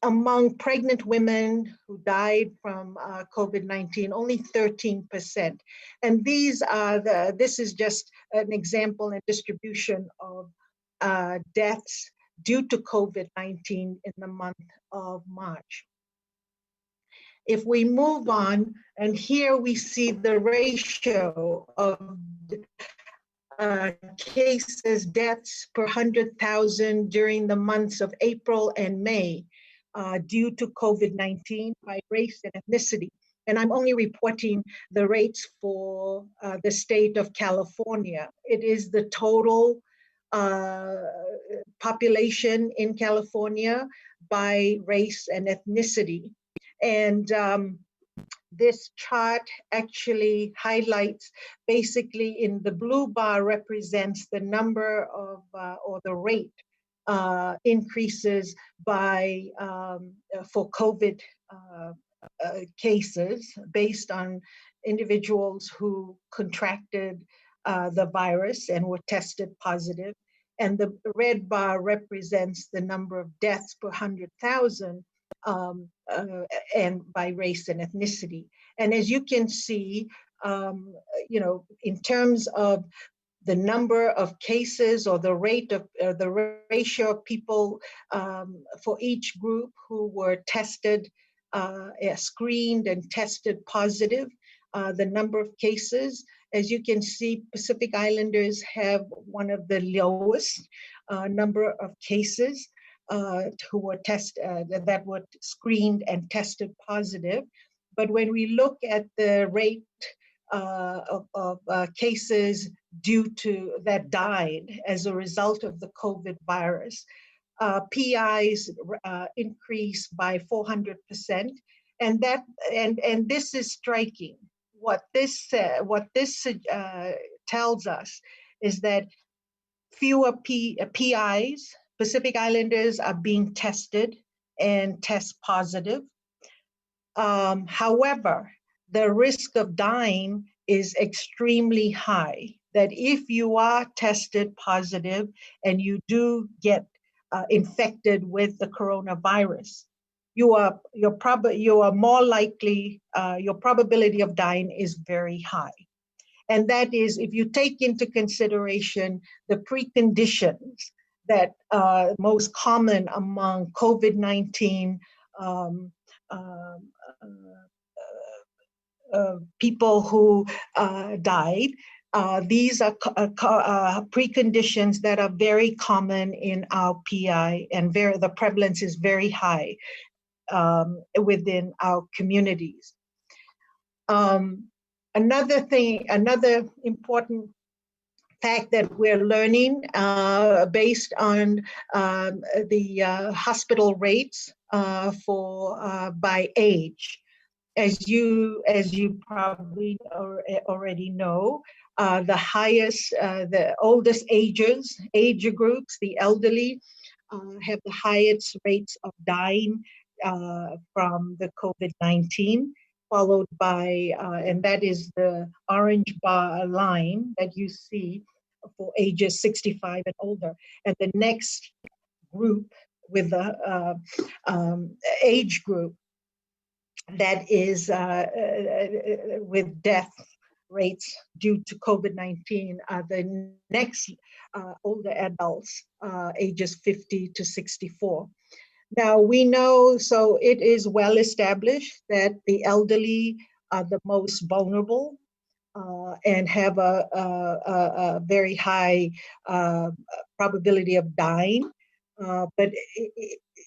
among pregnant women who died from COVID-19, only 13%. And these are this is just an example and distribution of deaths due to COVID-19 in the month of March. If we move on, and here we see the ratio of cases, deaths per 100,000 during the months of April and May due to COVID-19 by race and ethnicity. And I'm only reporting the rates for the state of California. It is the total population in California by race and ethnicity. And this chart actually highlights, basically in the blue bar represents the number of, or the rate increases by, for COVID cases based on individuals who contracted the virus and were tested positive. And the red bar represents the number of deaths per 100,000 and by race and ethnicity. And as you can see, you know, in terms of the number of cases or the rate of the ratio of people for each group who were tested, screened and tested positive, the number of cases, as you can see, Pacific Islanders have one of the lowest number of cases who were that were screened and tested positive. But when we look at the rate of cases due to that died as a result of the COVID virus, PIs increased by 400%, and that and this is striking. What this tells us is that fewer PIs, Pacific Islanders, are being tested and test positive. However, the risk of dying is extremely high, that if you are tested positive and you do get infected with the coronavirus, you are more likely, your probability of dying is very high. And that is if you take into consideration the preconditions that are most common among COVID-19 people who died. These are preconditions that are very common in our PI, and the prevalence is very high within our communities. Another important fact that we're learning based on the hospital rates by age. As you probably already know, the oldest age groups, the elderly, have the highest rates of dying from the COVID-19, followed by, and that is the orange bar line that you see for ages 65 and older. And the next group with the age group that is with death rates due to COVID-19 are the next older adults, ages 50 to 64. Now we know, so it is well established that the elderly are the most vulnerable and have a very high probability of dying.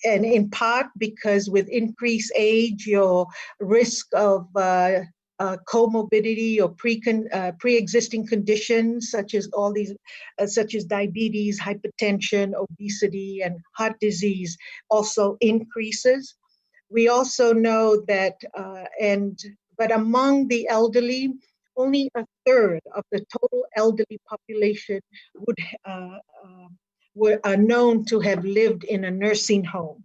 And in part because with increased age, your risk of comorbidity or pre-existing conditions such as such as diabetes, hypertension, obesity, and heart disease also increases. We also know that, but among the elderly, only a third of the total elderly population are known to have lived in a nursing home.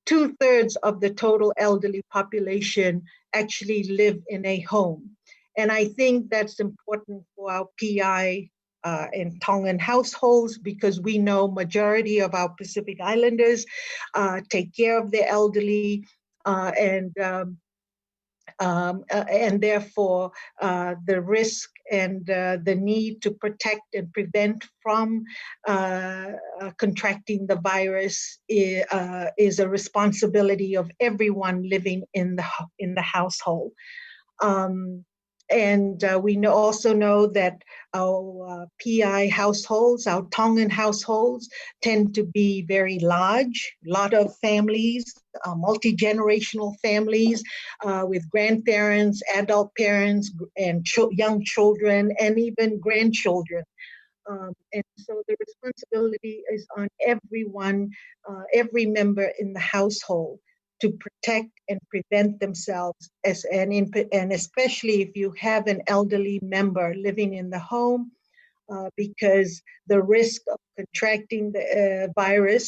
2/3 of the total elderly population actually live in a home. And I think that's important for our PI and Tongan households, because we know majority of our Pacific Islanders take care of their elderly and therefore the risk and the need to protect and prevent from contracting the virus is a responsibility of everyone living in the household. We also know that our PI households, our Tongan households, tend to be very large, a lot of families, multi-generational families with grandparents, adult parents, and young children, and even grandchildren. And so the responsibility is on everyone, every member in the household, to protect and prevent themselves, and especially if you have an elderly member living in the home, because the risk of contracting the virus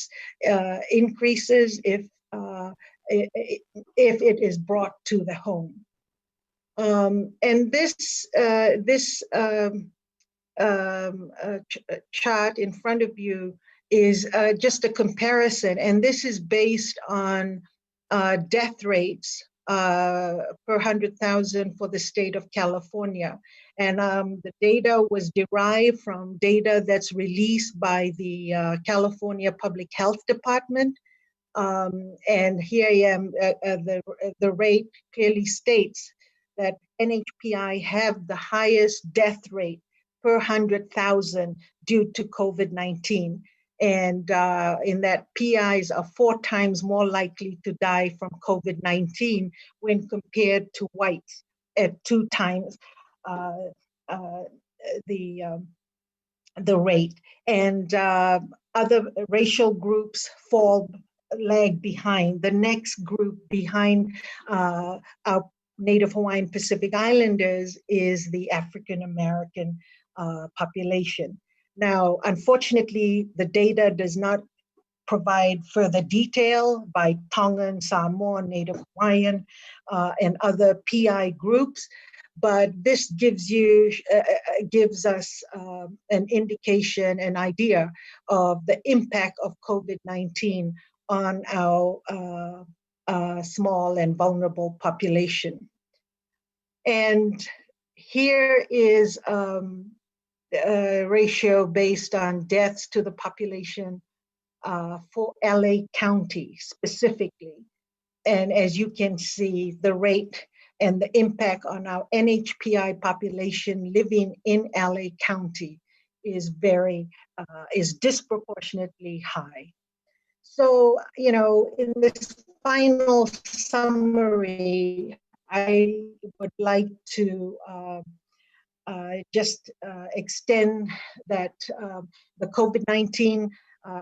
increases if it is brought to the home. And this chart in front of you is just a comparison, and this is based on death rates per 100,000 for the state of California. And the data was derived from data that's released by the California Public Health Department. And here I am, the rate clearly states that NHPI have the highest death rate per 100,000 due to COVID-19. And in that, PIs are 4 times more likely to die from COVID-19 when compared to whites at 2 times the rate. And other racial groups lag behind. The next group behind our Native Hawaiian Pacific Islanders is the African American population. Now, unfortunately, the data does not provide further detail by Tongan, Samoan, Native Hawaiian, and other PI groups, but this gives us an indication, an idea of the impact of COVID-19 on our small and vulnerable population. And here is a ratio based on deaths to the population for LA County specifically. And as you can see, the rate and the impact on our NHPI population living in LA County is disproportionately high. So, in this final summary, I would like to just extend that the COVID-19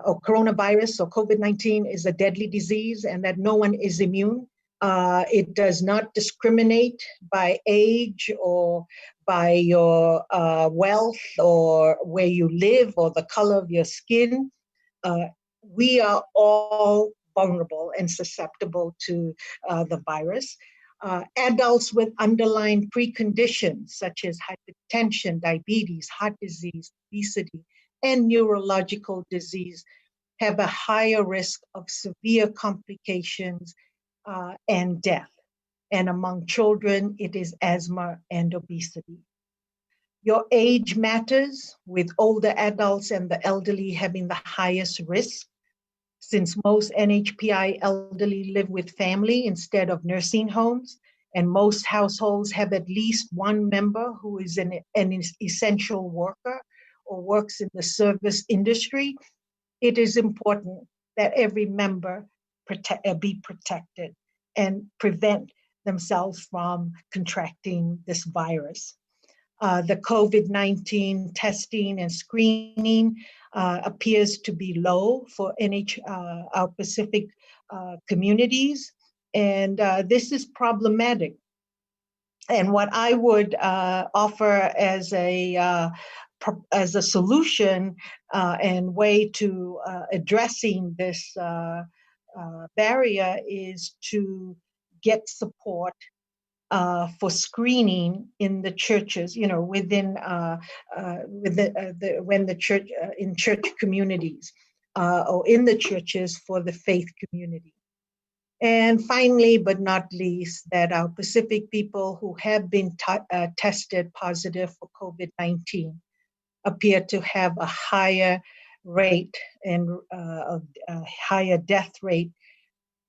or coronavirus or COVID-19 is a deadly disease and that no one is immune. It does not discriminate by age or by your wealth or where you live or the color of your skin. We are all vulnerable and susceptible to the virus. Adults with underlying preconditions such as hypertension, diabetes, heart disease, obesity, and neurological disease have a higher risk of severe complications and death. And among children, it is asthma and obesity. Your age matters, with older adults and the elderly having the highest risk, since most NHPI elderly live with family instead of nursing homes, and most households have at least one member who is an essential worker or works in the service industry, it is important that every member be protected and prevent themselves from contracting this virus. The COVID-19 testing and screening appears to be low for our Pacific communities, and this is problematic. And what I would offer as a solution and way to addressing this barrier is to get support for screening in the churches, within when the church in church communities or in the churches for the faith community. And finally, but not least, that our Pacific people who have been tested positive for COVID-19 appear to have a higher rate and a higher death rate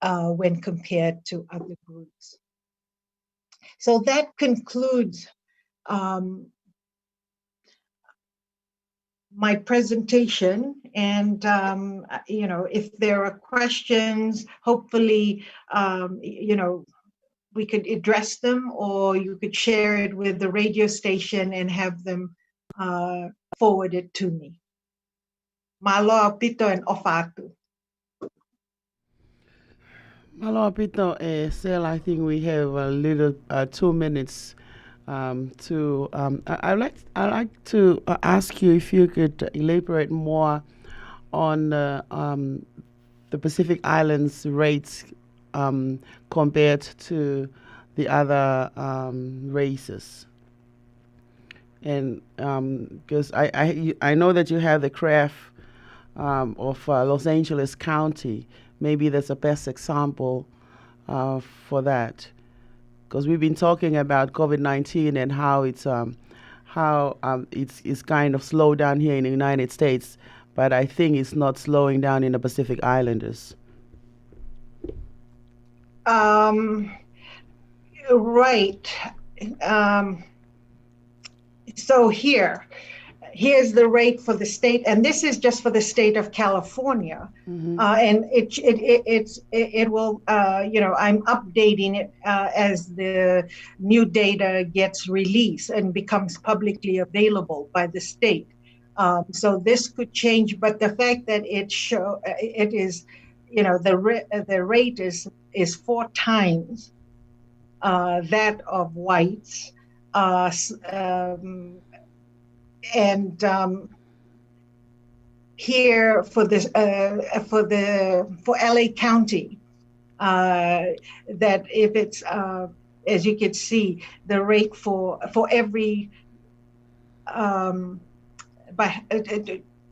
when compared to other groups. So that concludes my presentation, and if there are questions, hopefully we could address them, or you could share it with the radio station and have them forwarded to me. Malo pito and ofatu. Malo Pito, Sel, I think we have a little 2 minutes to. I'd like to ask you if you could elaborate more on the Pacific Islands rates compared to the other races. And because I know that you have the craft of Los Angeles County. Maybe that's the best example for that, because we've been talking about COVID-19 and how it's kind of slowed down here in the United States, but I think it's not slowing down in the Pacific Islanders. Right. So here's the rate for the state, and this is just for the state of California. And it will, I'm updating it as the new data gets released and becomes publicly available by the state. So this could change, but the fact that it is, the rate is 4 times that of whites. And here for LA County, that if it's as you can see, the rate for every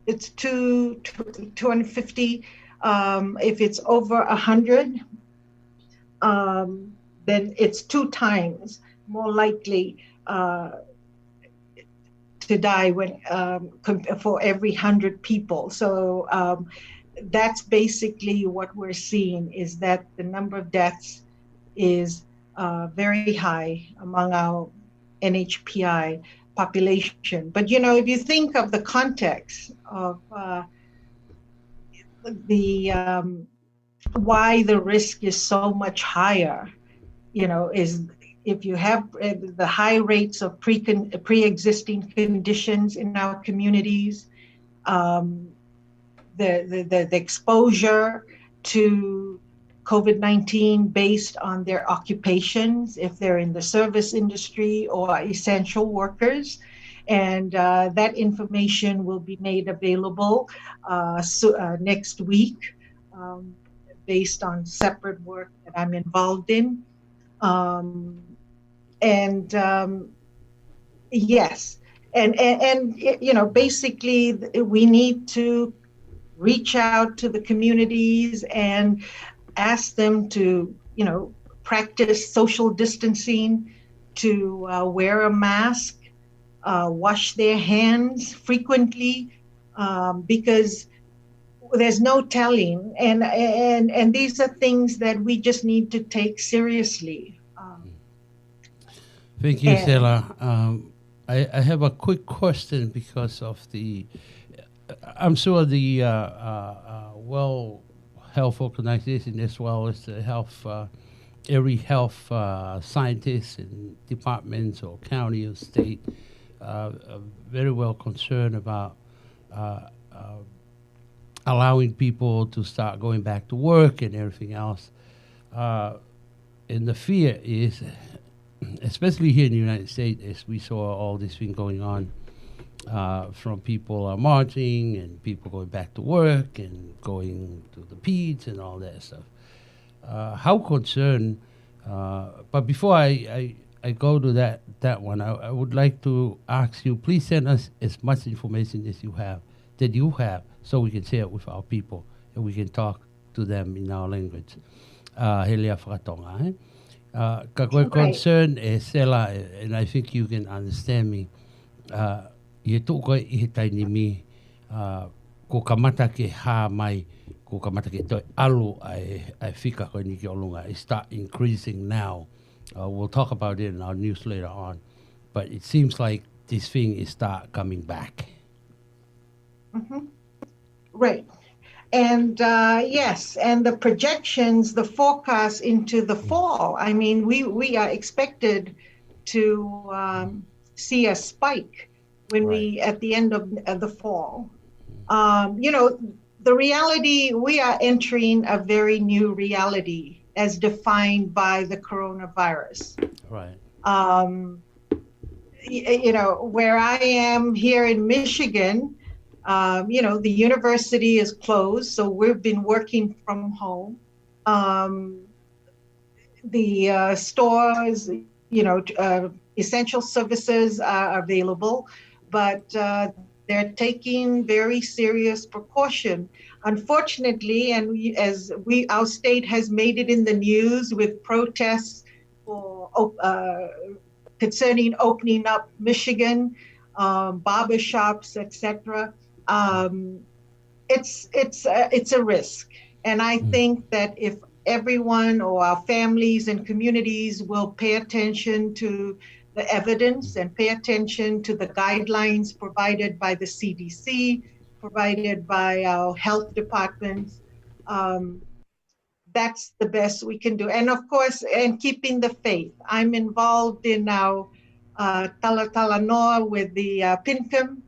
it's 250. If it's over 100, then it's 2 times more likely to die when for every 100 people. So that's basically what we're seeing, is that the number of deaths is very high among our NHPI population. But if you think of the context of why the risk is so much higher, is if you have the high rates of pre-existing conditions in our communities, the exposure to COVID-19 based on their occupations, if they're in the service industry or essential workers. And that information will be made available next week based on separate work that I'm involved in. Yes, and basically we need to reach out to the communities and ask them to, practice social distancing, to wear a mask, wash their hands frequently, because there's no telling, and these are things that we just need to take seriously. Thank you, Stella. I have a quick question because of I'm sure the World Health Organization, as well as the every health scientist in departments or county or state, are very well concerned about allowing people to start going back to work and everything else. And the fear is, especially here in the United States, as we saw all this thing going on, from people marching and people going back to work and going to the peds and all that stuff. How concerned, but before I go to that one, I would like to ask you, please send us as much information as you have, so we can share it with our people and we can talk to them in our language. He lea whakatonga, eh? Ka koe concern e Stella, and I think you can understand me. I tō koe I he taini mi, ko kamata ke hā mai, ko kamata ke toi alu ai whika koe ni ki olunga. It start increasing now. We'll talk about it in our news later on. But it seems like this thing is start coming back. Mm-hmm. Right. And yes, and the projections, the forecast into the fall, I mean, we are expected to see a spike when at the end of the fall. The reality, we are entering a very new reality as defined by the coronavirus. Right. Where I am here in Michigan, the university is closed, so we've been working from home. The stores, essential services are available, but they're taking very serious precaution. Unfortunately, and our state has made it in the news with protests for concerning opening up Michigan, barbershops, etc. It's a risk, and I think that if everyone or our families and communities will pay attention to the evidence and pay attention to the guidelines provided by the CDC, provided by our health departments, that's the best we can do. And of course, and keeping the faith. I'm involved in our Tala Noa with the PINCM,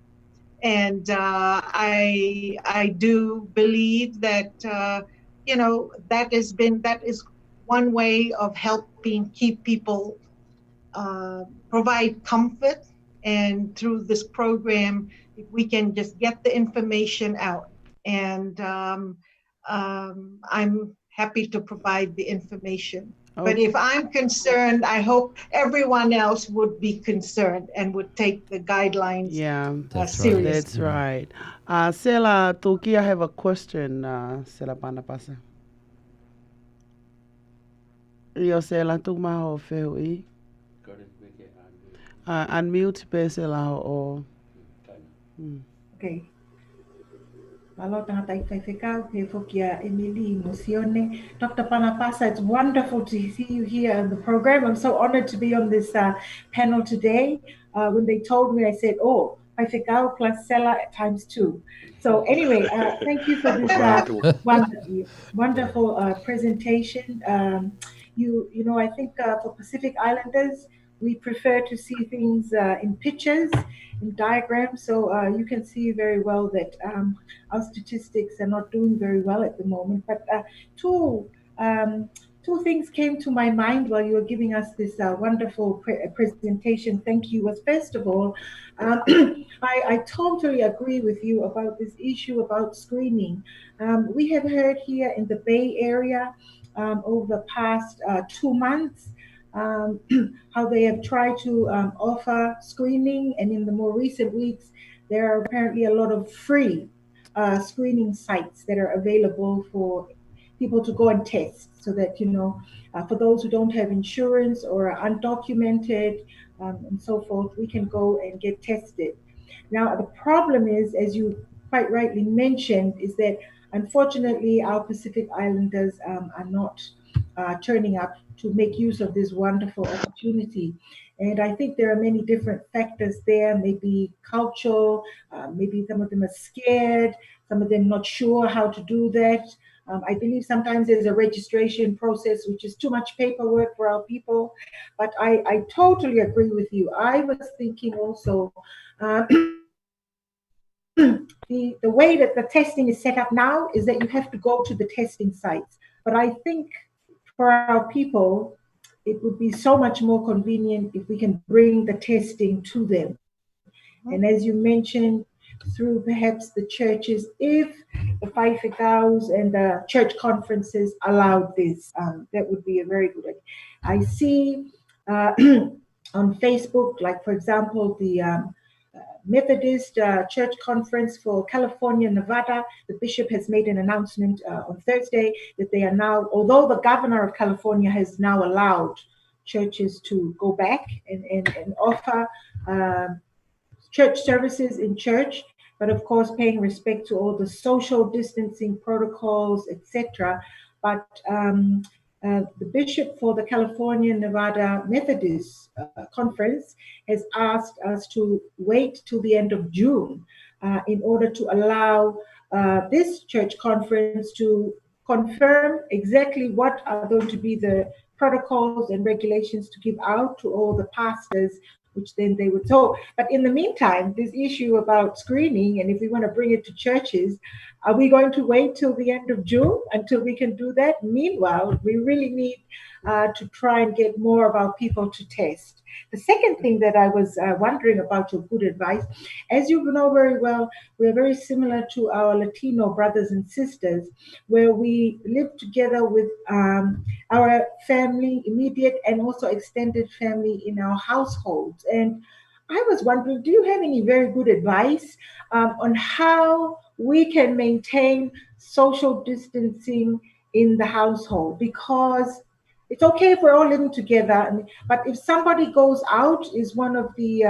and I do believe that that is one way of helping keep people, provide comfort, and through this program, if we can just get the information out, and I'm happy to provide the information. But if I'm concerned, I hope everyone else would be concerned and would take the guidelines seriously. That's right. Sela Tuki, I have a question. Sela Panapasa. Io se la tu maho feo I. Unmute pe se la o. Okay. Malo tangata I whaiwhekau, he whokia Emily Mosione. Dr. Panapasa, it's wonderful to see you here on the program. I'm so honored to be on this panel today. When they told me, I said, oh, whaiwhekau plus Sela times 2. So anyway, thank you for this wonderful presentation. You know, I think for Pacific Islanders, we prefer to see things in pictures, in diagrams, so you can see very well that our statistics are not doing very well at the moment. But two things came to my mind while you were giving us this wonderful presentation. Thank you. Was first of all, I totally agree with you about this issue about screening. We have heard here in the Bay Area over the past 2 months how they have tried to offer screening, and in the more recent weeks, there are apparently a lot of free screening sites that are available for people to go and test, so that, you know, for those who don't have insurance or are undocumented and so forth, we can go and get tested. Now, the problem is, as you quite rightly mentioned, is that unfortunately our Pacific Islanders are not turning up to make use of this wonderful opportunity. And I think there are many different factors there, maybe cultural, maybe some of them are scared, some of them not sure how to do that. I believe sometimes there's a registration process which is too much paperwork for our people. But I totally agree with you. I was thinking also, the way that the testing is set up now is that you have to go to the testing sites. But I think for our people, it would be so much more convenient if we can bring the testing to them. And as you mentioned, through perhaps the churches, if the Whaiwhekaus and the church conferences allowed this, that would be a very good idea. I see on Facebook, like for example, the Methodist Church Conference for California, Nevada, the bishop has made an announcement on Thursday that they are now, although the governor of California has now allowed churches to go back and offer church services in church, but of course paying respect to all the social distancing protocols, etc. But the bishop for the California Nevada Methodist Conference has asked us to wait till the end of June in order to allow this church conference to confirm exactly what are going to be the protocols and regulations to give out to all the pastors, which then they would so. But in the meantime, this issue about screening, and if we want to bring it to churches, are we going to wait till the end of June until we can do that? Meanwhile, we really need to try and get more of our people to test. The second thing that I was wondering about your good advice, as you know very well, we're very similar to our Latino brothers and sisters, where we live together with our family, immediate and also extended family in our households. And I was wondering, do you have any very good advice on how we can maintain social distancing in the household? Because it's okay if we're all living together, but if somebody goes out, is one of the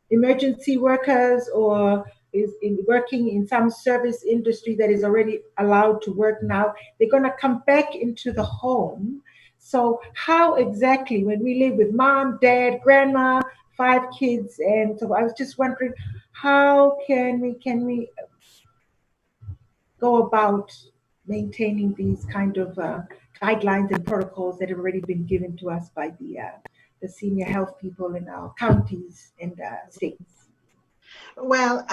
emergency workers or is working in some service industry that is already allowed to work now, they're going to come back into the home. So how exactly, when we live with mom, dad, grandma, 5 kids, and so I was just wondering, how can we go about maintaining these kind of guidelines and protocols that have already been given to us by the senior health people in our counties and states? Well,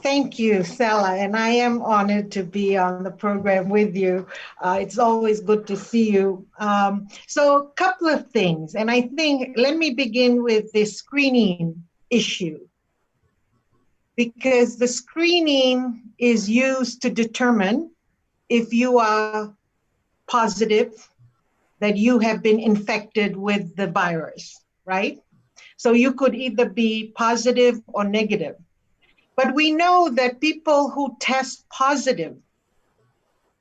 thank you, Sela, and I am honored to be on the program with you. It's always good to see you. So a couple of things, and I think, let me begin with the screening issue, because the screening is used to determine if you are positive, that you have been infected with the virus, right? So you could either be positive or negative. But we know that people who test positive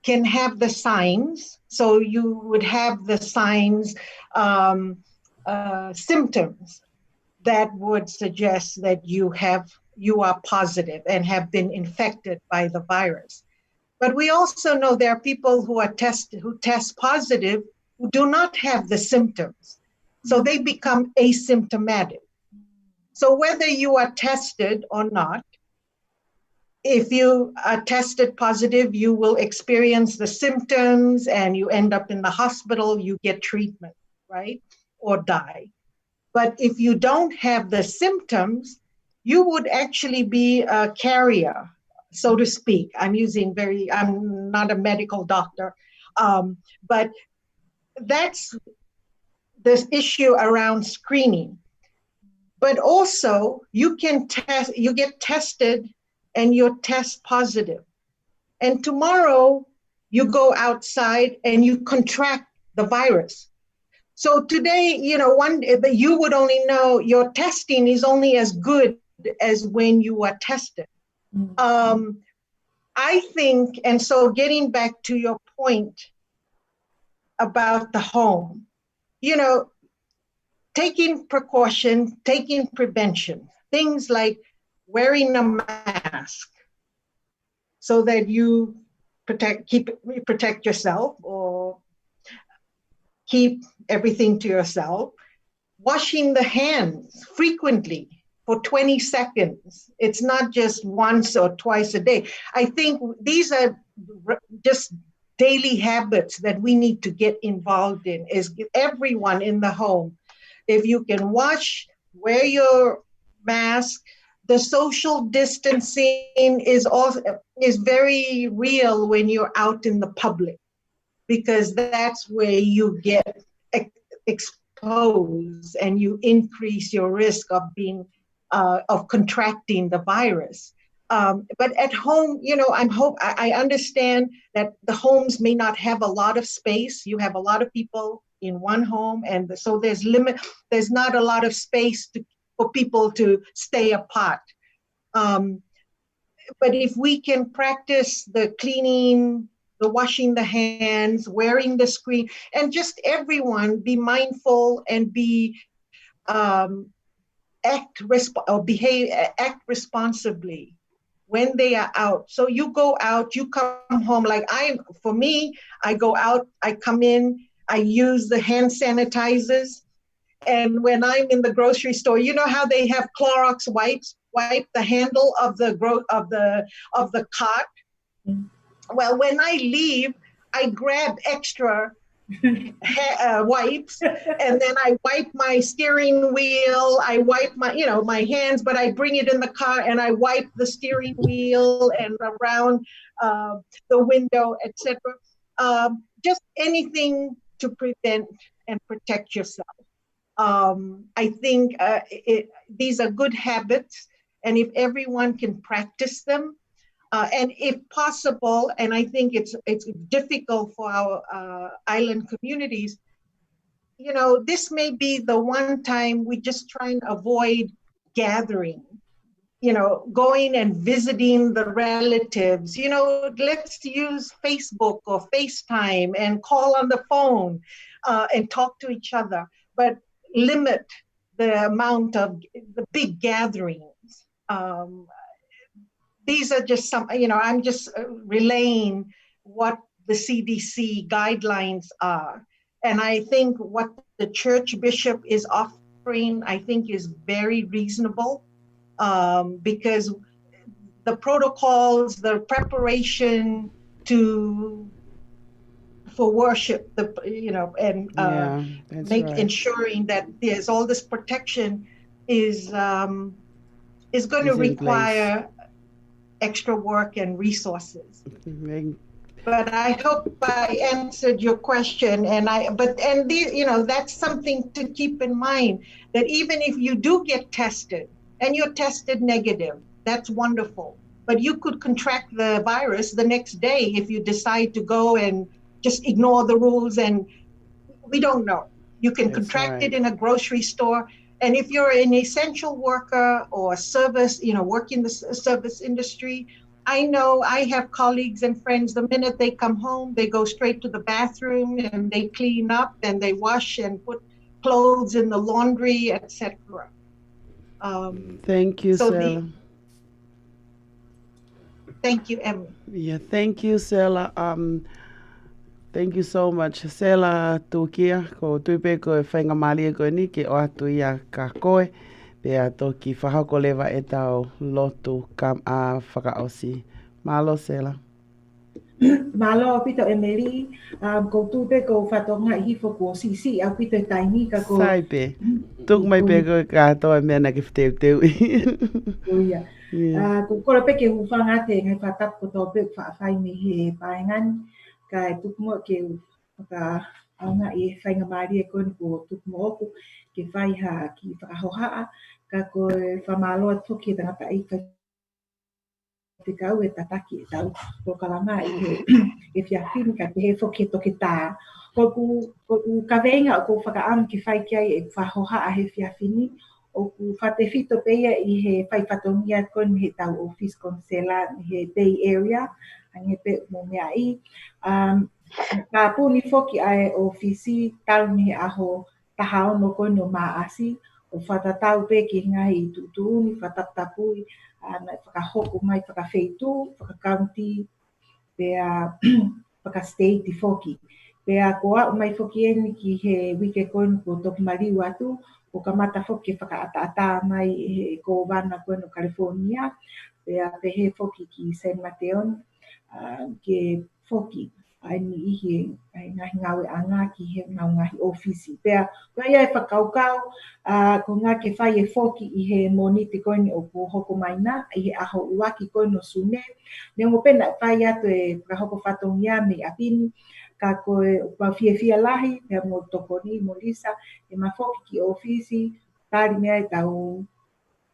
can have the signs. So you would have the signs, symptoms that would suggest that you are positive and have been infected by the virus. But we also know there are people who test positive who do not have the symptoms. So they become asymptomatic. So whether you are tested or not, if you are tested positive, you will experience the symptoms and you end up in the hospital, you get treatment, right? Or die. But if you don't have the symptoms, you would actually be a carrier, so to speak. I'm not a medical doctor, but that's this issue around screening. But also you get tested and you're test positive. And tomorrow you go outside and you contract the virus. So today, you would only know your testing is only as good as when you are tested. I think, and so getting back to your point about the home, taking precaution, taking prevention, things like wearing a mask so that you protect yourself or keep everything to yourself. Washing the hands frequently for 20 seconds. It's not just once or twice a day. I think these are just daily habits that we need to get involved in, is everyone in the home. If you can wash, wear your mask. The social distancing is very real when you're out in the public, because that's where you get exposed and you increase your risk of contracting the virus. But at home, I understand that the homes may not have a lot of space. You have a lot of people in one home, and so there's not a lot of space for people to stay apart. But if we can practice the cleaning, the washing the hands, wearing the screen, and just everyone be mindful and act responsibly when they are out. So you go out, you come home. For me, I go out, I come in, I use the hand sanitizers. And when I'm in the grocery store, you know how they have Clorox wipes, wipe the handle of the cart. Well, when I leave, I grab extra wipes, and then I wipe my steering wheel. I wipe my hands, but I bring it in the car and I wipe the steering wheel and around the window, etc. Just anything to prevent and protect yourself. I think these are good habits, and if everyone can practice them, and if possible, and I think it's difficult for our island communities, this may be the one time we just try and avoid gathering, going and visiting the relatives. Let's use Facebook or FaceTime and call on the phone and talk to each other, but limit the amount of the big gatherings. These are just some, I'm just relaying what the CDC guidelines are. And I think what the church bishop is offering, I think is very reasonable, because the protocols, the preparation for worship, ensuring that there's all this protection is going to require extra work and resources. But I hope I answered your question, that's something to keep in mind, that even if you do get tested and you're tested negative, that's wonderful. But you could contract the virus the next day if you decide to go and just ignore the rules, and we don't know. You can contract it in a grocery store. And if you're an essential worker or service, work in the service industry, I know I have colleagues and friends, the minute they come home, they go straight to the bathroom and they clean up and they wash and put clothes in the laundry, etc. Thank you, So Sela. thank you, Emily. Yeah, thank you, Sela. Thank you so much. Sela tukia ko tuipe ko e whainga malia ko ni ke o atu ia ka koe. Pea toki whahako lewa e tau lotu kam a whakaosi. Malo, Sela. Malo pito Emily, ko tupe ko fatonga hifo ko sisi au pito taini ka ko. Sai pe. Tuk mai pe ko ka toa mea na ki whteu teu. Uia. Ko kora pe ke hufanga te ngai whatap ko tō pe whaafai me he paengan. Ka e tukumo ke whaka aunga i whainga maari e koni ko tukumo oku ke whai ha ki whakahohaa. Ka ko whamaloa toki tangata i te kau e tataki e tau ko kalanga i he e whiawhini ka te he whoki toki tā. Ko ku kawenga o ko whakaamu ki whai kia e whahoha a he whiawhini o ku whate whito peia i he whai whatongia kon he tau office konsela i he Bay Area ange pe mo mea i. Ka puni whoki ai ofisi tau ni he aho tahao no kon o maasi o whatatau pe ki ngai i tutuuni whatatapui na whakahoko mai whakawhetu, whakakaunti, pea whakastate i whoki. Pea koa o mai whoki eni ki he wike koinu ko toki mariu atu, o ka mata whoki whakaata mai he ko wana koinu California, pea pehe whoki ki San Mateo, ke whoki ai ni ihe ai ngahi ngawe anga ki he ngahi ofisi. Pea koe ia e whakaukau, ko ngā ke whai e whoki i he moniti koini o ko hoko maina, i he aho uaki koino sune. Ne ngo pena whai atu e hoko whatongia me apini, ka koe pa fia lahi, pea mo tokoni, mo lisa, e ma whoki ki ofisi, tari mea i tau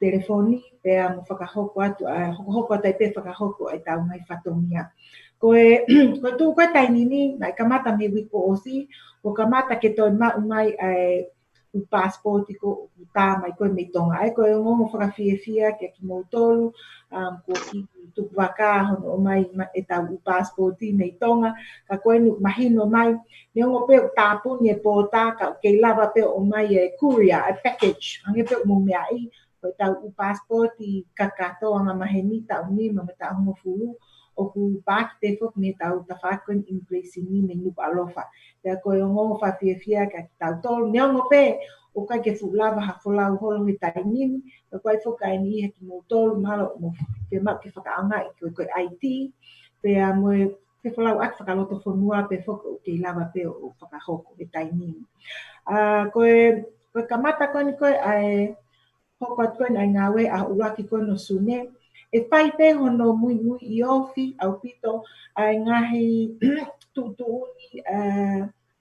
telefoni, pea mo whakahoko atu, hoko atu ai pe whakahoko ai tau ngai whatongia. Koe tū koe tainini, mai kamata me wiko osi, o kamata ke toi mau mai ai u passport ko u tā mai koe me tonga. Ai koe ngongo whakawhia ke ki mautolu, ko ki tuku waka hono o mai e tau u passport me tonga, ka koe nu mahino mai, ne ongo pe u tāpuni e pōtā, ka kei lava pe o mai e courier, e package, ange pe o mumea i, koe tau u passport i kakatoa ngā mahenita o ni, ma ta hongo furu, o ku paki te fok me tau ta whakon in place ni me nupa alofa. Pea koe o ngongo whawhiawhia ka ki tau tolu. Ne ongo pe, o kai ke fulawa ha folau holo he tai nini, ka koe whoka e ni he ki mo tolu malo mo pe mau ke whakaanga i koe IT, pea moe te folau at whakaloto whanua pe whoka o ke lawa pe o whakahoko he tai nini. Koe kamata koe ni koe ai hoko at koe ai ngawe a uraki koe no sune, e whai pe hono mui i ofi au pito ai ngahi tutuuni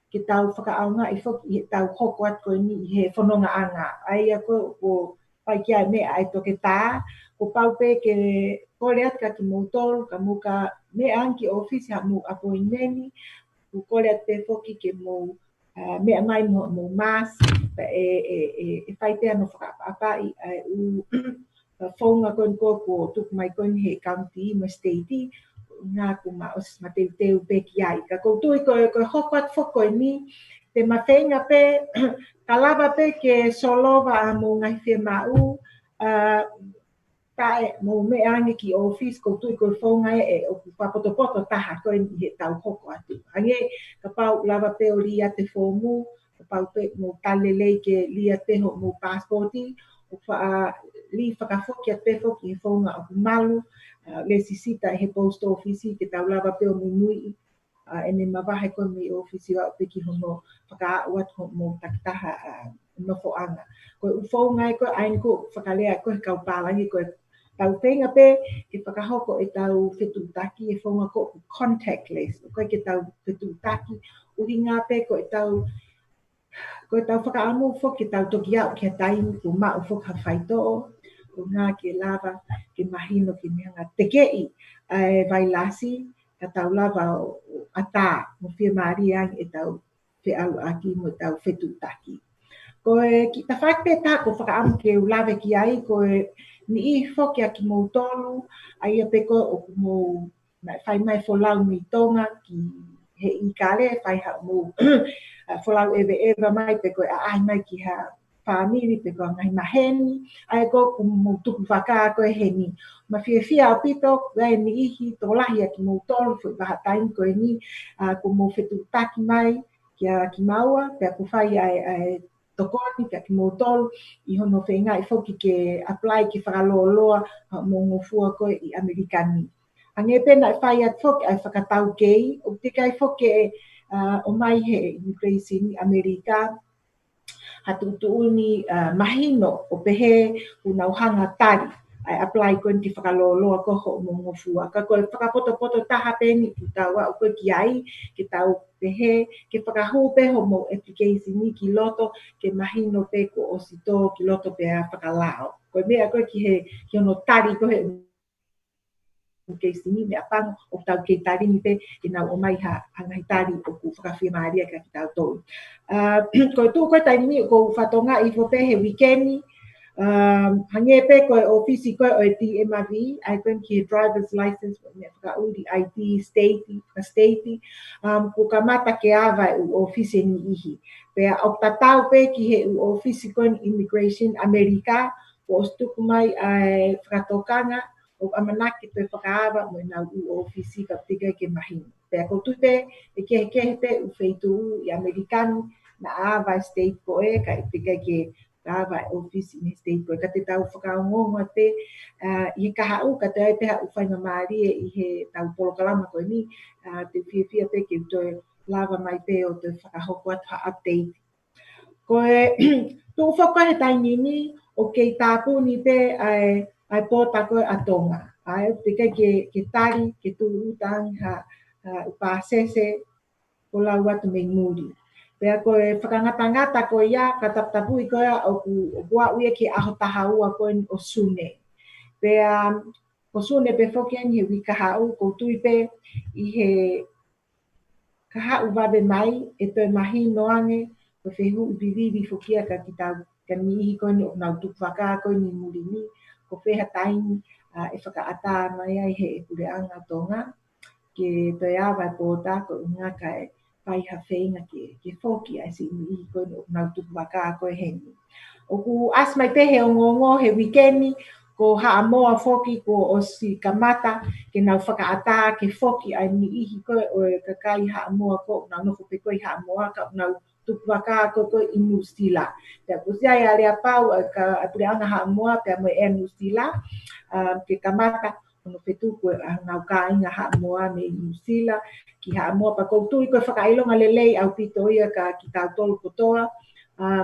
ke tau whakaaunga i whoki i tau hoko at koe ni i he whanonga anga. Ai a koe o whai kia mea ai toke tā, ko pau pe ke kore at ka ki moutolu, ka muka mea anki ofisi ha mu apoineni, ko kore at pe whoki ke mo mea mai mo mas, e whai pe ano whakaapai ai u whaunga koe ko tuku mai koe he county mo state ngā ko ma os ma teu peki ai. Ka koutui koe hoko at whoko ni, te mawhenga pe, ka lava pe ke solova a mo ngai whia mau, tae mo me ange ki office koutui koe whaunga e o papoto taha koe ni he tau hoko atu. Ange ka pau lava pe o lia te fomu, ka pau pe mo talelei ke lia te ho mo passporti, o li whakafoki a pefo ki he whaunga o malu, le sisita he post office ke tau lava pe o munui, e me mawahe koe me office wa pe ki hono whakaawat mo takitaha nofo anga. Koe u whaunga e koe aini ko whakalea koe kau pālangi koe tau whenga pe ke whakahoko e tau whetutaki e whaunga ko contactless. Koe ke tau whetutaki uhi ngā pe koe tau whakaamu whoki tau toki au kia taimi ko mau whoka whaitoo, ko ngā ke lava ke mahino ke meanga te kei vai lasi, ka tau lava o ata mo whia maari ang e tau whi alu aki mo tau whetutaki. Koe ki ta whakpe tā ko whakaamu ke ulave ki ai, koe ni I foki a ki mou tolu, a ia peko o ku mou whai mai folau mi Tonga ki he I kare, whai ha mou folau ewa mai peko a ai mai ki ha whaamiri peko a ngai maheni, a e ko ku mou tuku whaka koe he ni. Ma fia o pito, wai ni ihi tō lahi a ki mou tolu, fo waha taimi koe ni, ku mou whetu taki mai, ki maua, pea ku whai ai tokoni, pea ki mou tolu, I hono whenga I foki ke apply ki whakaloloa mō ngofua koe I Amerikani. Ange pena I whai at foki ai whakatau kei, o tika I foki o mai he immigration I Amerika, hatutuuni mahino o pehe unauhanga tari. Ai apply koe ki whakaloloa koho mō ngofua. Ka koe whakapoto taha peni ki taua o koe ki ai, ki tau pehe, ke whakahu peho mō application ni ki loto, ke mahino pe ko o sito ki loto pe a whakalao. Koe mea koe ki ono tari koe application ni mea pango o tau ke tari ni pe ke nau o mai ha angai tari o ku whakawhia maharia ka ki tau tōu. Koe tū koe taini ni ko whatonga I fo pe he weekendi, hange pe koe ofisi koe o DMV, ai koe ki driver's license, me whakauri ID, state, ko kamata ke awa u ofisi ni ihi. Pea o tatau pe ki he u ofisi koe immigration Amerika, o stuku mai ai whakatokanga, o amanaki pe whakaawa mo nau u ofisi ka tika ke mahino. Pea ko tupe, e kehe pe u wheitu I Amerikani, na awa state koe, ka tika ke awa ofisi ni state koe. Ka te tau whakaongonga te, I kaha u, ka te ai peha u whainga maari I he tau polokalama koe ni, te whia pe ke toi lava mai pe o te whakahoko atu update. Koe, tu whakahe taini ni, o kei tāpū ni pe ai pōta koe a Tonga. Ai, tika ke tari, ke tu utang ha upāsese, ko lau atu mei muri. Pea koe whakangata koe ia, ka taputapui koe o kua uia ki aho taha ua koe o sune. Pea, ko sune pe whokian he wikaha u, ko tui pe I he kaha u wabe mai, e toi mahi noange, ko whehu ubivivi whokia ka ki tau ka nihi koe ni o nau tuku whaka koe ni muri ni, ko wheha taini e whakaata mai ai he e kureanga Tonga, ke toi awa pōta ko unga kai pai ha whenga ke whoki ai si nihi koe ni o nau tuku whaka koe heni. O ku as mai pehe o ngongo he weekendi, ko haa moa whoki ko o si kamata, ke nau whakaata ke whoki ai ni ihi koe o e kakai haa moa ko, nau noko pe koe haa moa ka nau tuku waka koe I New Zealand. Pea kusia ia lea pau ka apureanga haa moa pea mo e New Zealand, ke kamata, ono petu koe nau ka inga haa moa me New Zealand, ki haa moa pa koutui koe whakailonga lelei au pito ia ka ki tau tolu kotoa,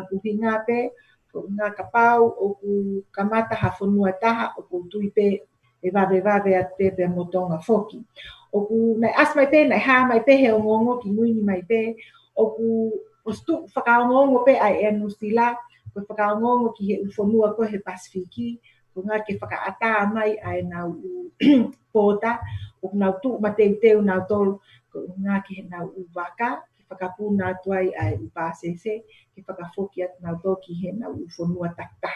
uhi ngā pe, ko ngā kapau o ku kamata hawhanua taha o ku tui pe e wawe at pe pe motonga whoki. O ku nai as mai pe, nai haa mai pe he o ngongo ki muini mai pe, o ku o stu whakaongongo pe ai e New Zealand, ko whakaongongo ki he uwhanua ko he Pasifiki, ko ngā ke whakaata mai ai nau pōta, o nau tu ma teu nau tolu, ko ngā ke he nau waka, whakapuna tuai ai upāsese, ke whakawhoki atu nau tōki he nau uwhanua takta.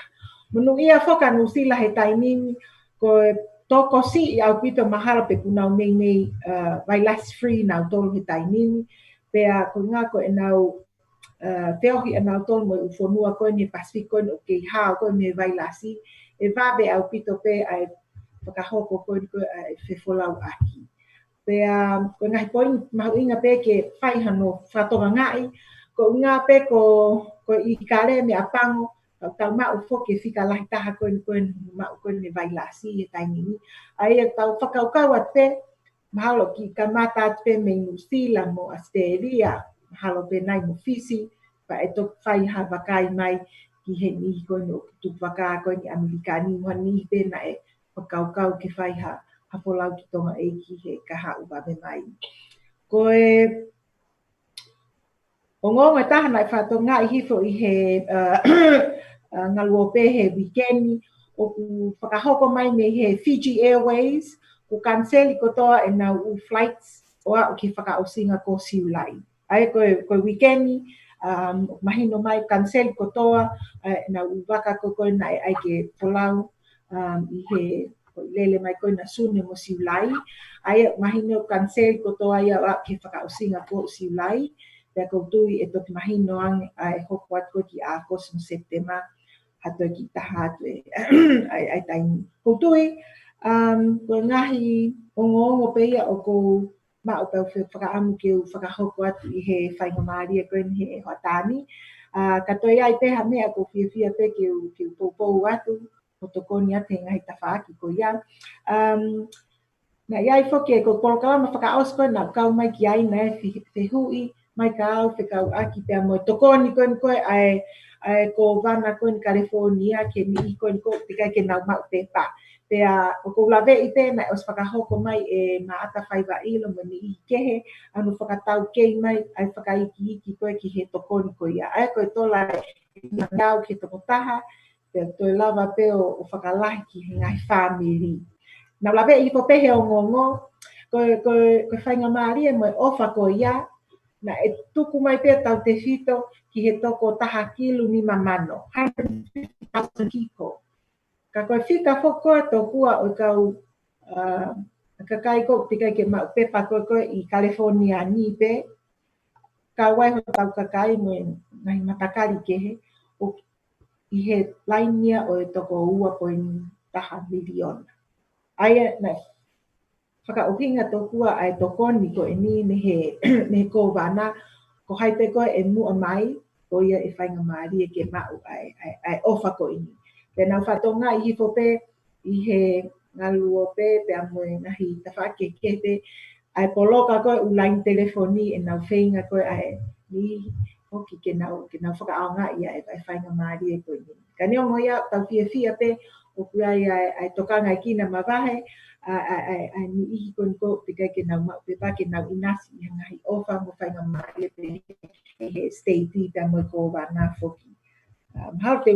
Munu ia whoka New Zealand he tainini, ko toko si I au pito mahalo pe kunau nei vai less free nau tolu he tainini, pea ko ngā ko e nau teohi e nau tolu mo uwhanua koe ni Pasifik koe o kei hao koe me vai lasi, e wabe au pito pe ai whakahoko koe ai whefolau aki. Pea, ko ngahi poini mahu inga pe ke whaihano whatonga ngai, ko ngā pe ko I kare me apango, tau mau whoke whika lahi taha koe mau koe ni vai lasi e tainini. Ai e tau whakaukau at pe, mahalo ki kamata at pe me New Zealand mo Australia, mahalo pe nai mo Fiji, pa e tok whaiha wakai mai ki he nihi koe no tuk waka koe ni Amerikani, mua nihi pe na e whakaukau ke whaiha hapolau ki tonga eiki he kaha uwabe mai. Koe o ngonga taha nai whatonga I hifo I he ngaluo pe he weekendi, o ku whakahoko mai me he Fiji Airways, ku canceli kotoa e nau u flights, oa o ki whakaosinga ko siulai. Ai koe weekendi, mahino mai canceli kotoa, nau u waka koe na ai ke Folau, I he lele mai koe na sune mo siulai. Aia mahino kansel koto aia wa ke whakausinga ko siulai. Pea koutui e toki mahino ang ai hoko atu ki a kos mo September. Hato ki taha atu ai taini. Koutui, koe ngahi ongo peia o kou ma o pau whakaamu ke u whakahoko atu I he whainga maaria koe ni he hoatani. Katoia ai peha mea ko fia pe ke u poupou atu. O tokoni ate ngai tawhaaki ko ia. Na iai whoke ko polokalama whakaos koe na kau mai ki ai na e hui mai ka au whekau aki pia mo tokoni koe ai ko vana koe ni California ke ni koe ni ko tika ke nau mau te pa. Pea o ko lawe I te na os whakahoko mai e maata whaiwa ilo mo ni I kehe anu whakatau kei mai ai whakaiki koe ki he tokoni ko ia. Ai koe tola I ngau ke tokotaha Pea toi lava pe o whakalahi ki he ngai family. Nau lawe I ko pehe o ngongo, koe whainga maari e moe ofa ko ia, na e tuku mai pe tau te whito ki he toko taha kilu ni mamano. 150,000 kiko. Ka koe whika whoko to kua o kau ka kai ko tika ke mau pepa koe I California ni pe, ka wai ho tau ka kai moe ngai matakari kehe, I he lainia o e toko ua poini taha miliona. Aia na whakauhinga tokua ai tokoni ko e ni ne ko vana ko haipe ko e mua mai ko ia e whainga maari e ke mau ai ofa ko ini. Pena whatonga I hifope I he ngaluo pe amoe ngahi tawhake kepe ai poloka ko ulain telefoni e nau whainga ko ai ni hoki ke nau whakaaonga ia e whainga maari e ko ini. Ka neongo ia tau fia pe o kuai ai tokanga I kina mawahe ai ni ihi ko tika ke nau mau pepa ke nau inasi I ngahi ofa mo whainga maari pe he state ta mo ko wana foki. Hau te